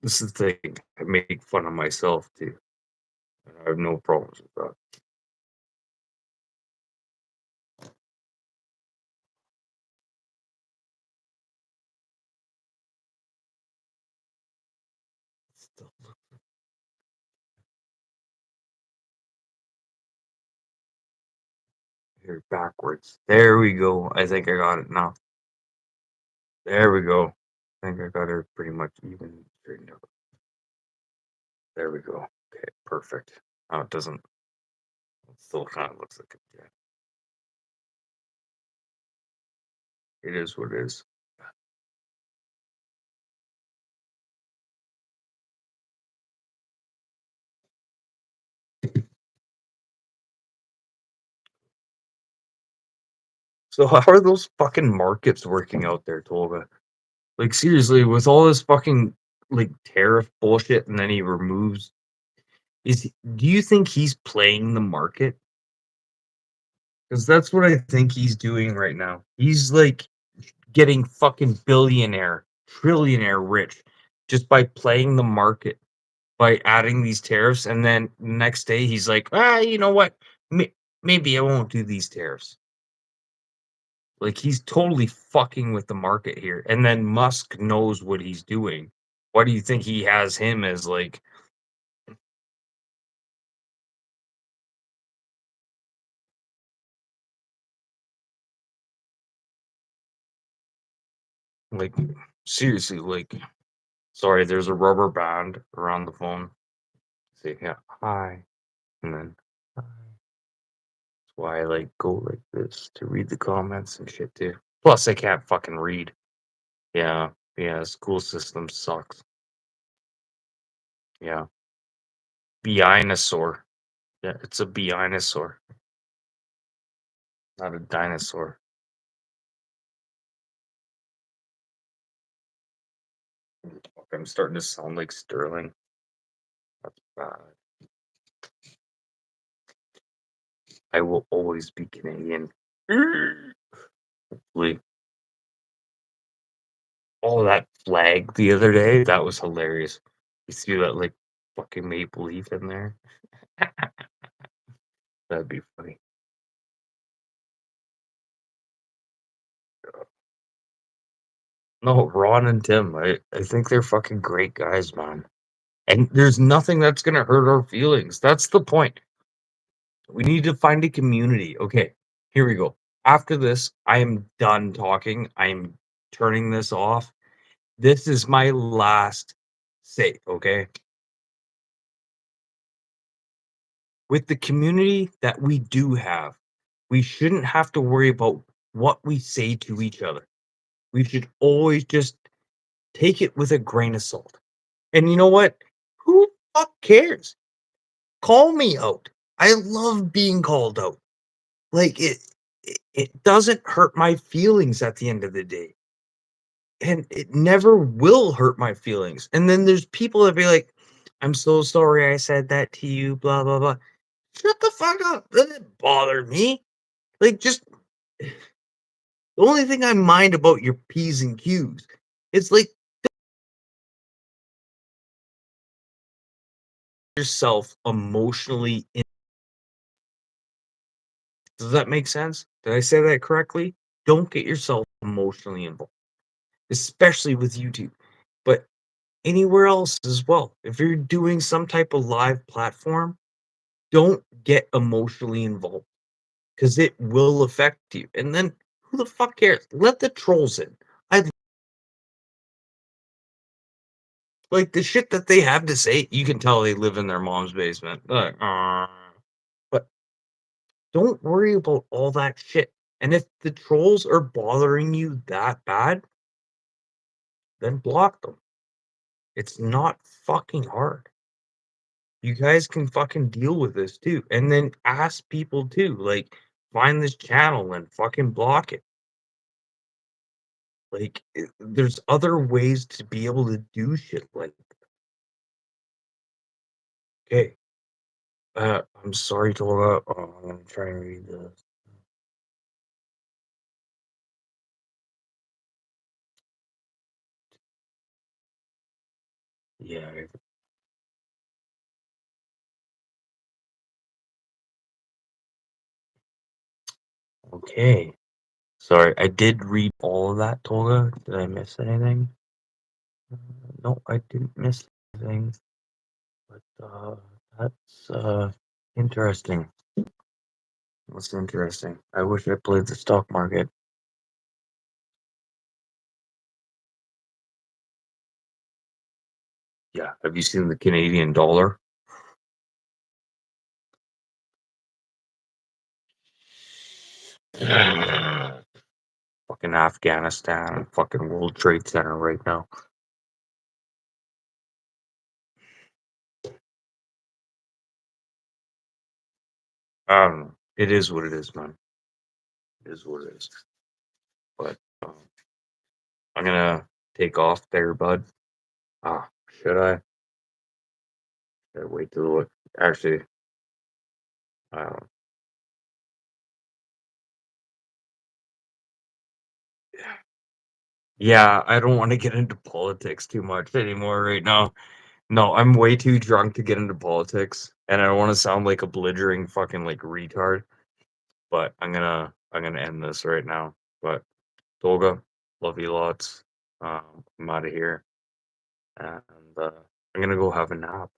This is the thing. I make fun of myself too. And I have no problems with that. Still look here backwards. There we go. I think I got it now. There we go. I think I got her pretty much even straightened out. There we go. Okay, perfect. Oh, it doesn't. It still kind of looks like a jet. It is what it is. So how are those fucking markets working out there, Tolga? Like seriously, with all this fucking like tariff bullshit, and then he removes. Do you think he's playing the market? Because that's what I think he's doing right now. He's like getting fucking billionaire, trillionaire rich just by playing the market, by adding these tariffs, and then next day he's like, you know what? Maybe I won't do these tariffs. Like he's totally fucking with the market here. And then Musk knows what he's doing. Why do you think he has him as like seriously, like sorry, there's a rubber band around the phone. Say yeah, hi. And then hi. That's why I like go like this to read the comments and shit too. Plus I can't fucking read. Yeah, yeah, school system sucks. Yeah. Beinosaur. Yeah, it's a beinosaur. Not a dinosaur. Fuck, I'm starting to sound like Sterling. That's bad. I will always be Canadian. Like, oh, that flag the other day, that was hilarious. You see that like fucking maple leaf in there? That'd be funny. No, Ron and Tim, I think they're fucking great guys, man. And there's nothing that's gonna hurt our feelings. That's the point. We need to find a community. Okay, here we go. After this, I am done talking. I am turning this off. This is my last say, okay? With the community that we do have, we shouldn't have to worry about what we say to each other. We should always just take it with a grain of salt. And you know what? Who fuck cares? Call me out. I love being called out. Like it doesn't hurt my feelings at the end of the day. and it never will hurt my feelings. And then there's people that be like, I'm so sorry I said that to you, blah blah blah. Shut the fuck up. Doesn't bother me. Like, just the only thing I mind about your P's and Q's, it's like yourself emotionally in. Does that make sense? Did I say that correctly? Don't get yourself emotionally involved, especially with YouTube, but anywhere else as well. If you're doing some type of live platform, don't get emotionally involved because it will affect you. And then who the fuck cares? Let the trolls in. I like the shit that they have to say. You can tell they live in their mom's basement. Like, but don't worry about all that shit. And if the trolls are bothering you that bad, then block them. It's not fucking hard. You guys can fucking deal with this too. And then ask people too, like, find this channel and fucking block it. Like, there's other ways to be able to do shit like that. Okay. I'm sorry, Tora. I'm gonna try and read this. Yeah. Okay. Sorry, I did read all of that, Tolga. Did I miss anything? No, I didn't miss anything. But that's interesting. That's interesting. I wish I played the stock market. Yeah. Have you seen the Canadian dollar? Fucking Afghanistan, fucking World Trade Center right now. It is what it is, man. It is what it is. But I'm gonna take off there, bud. Ah, should I? Should I wait till what? Actually, um, yeah, I don't want to get into politics too much anymore right now. No, I'm way too drunk to get into politics, and I don't want to sound like a belligerent fucking like retard. But I'm gonna end this right now. But Tolga, love you lots. I'm out of here, and I'm gonna go have a nap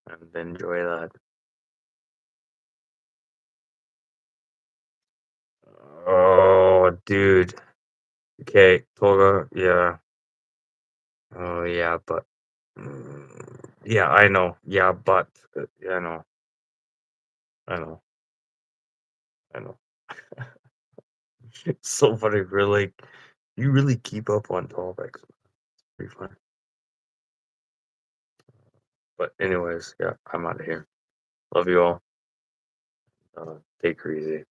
and enjoy that. Oh, dude. Okay, Tolga. Yeah. Oh, yeah, but yeah, I know. Yeah, but yeah, I know. I know. I know. It's so funny. Really, you really keep up on topics. Pretty fun. But anyways, yeah, I'm out of here. Love you all. Take her easy.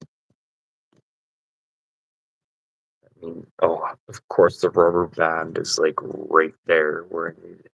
I mean, oh, of course, the rubber band is like right there where I need it.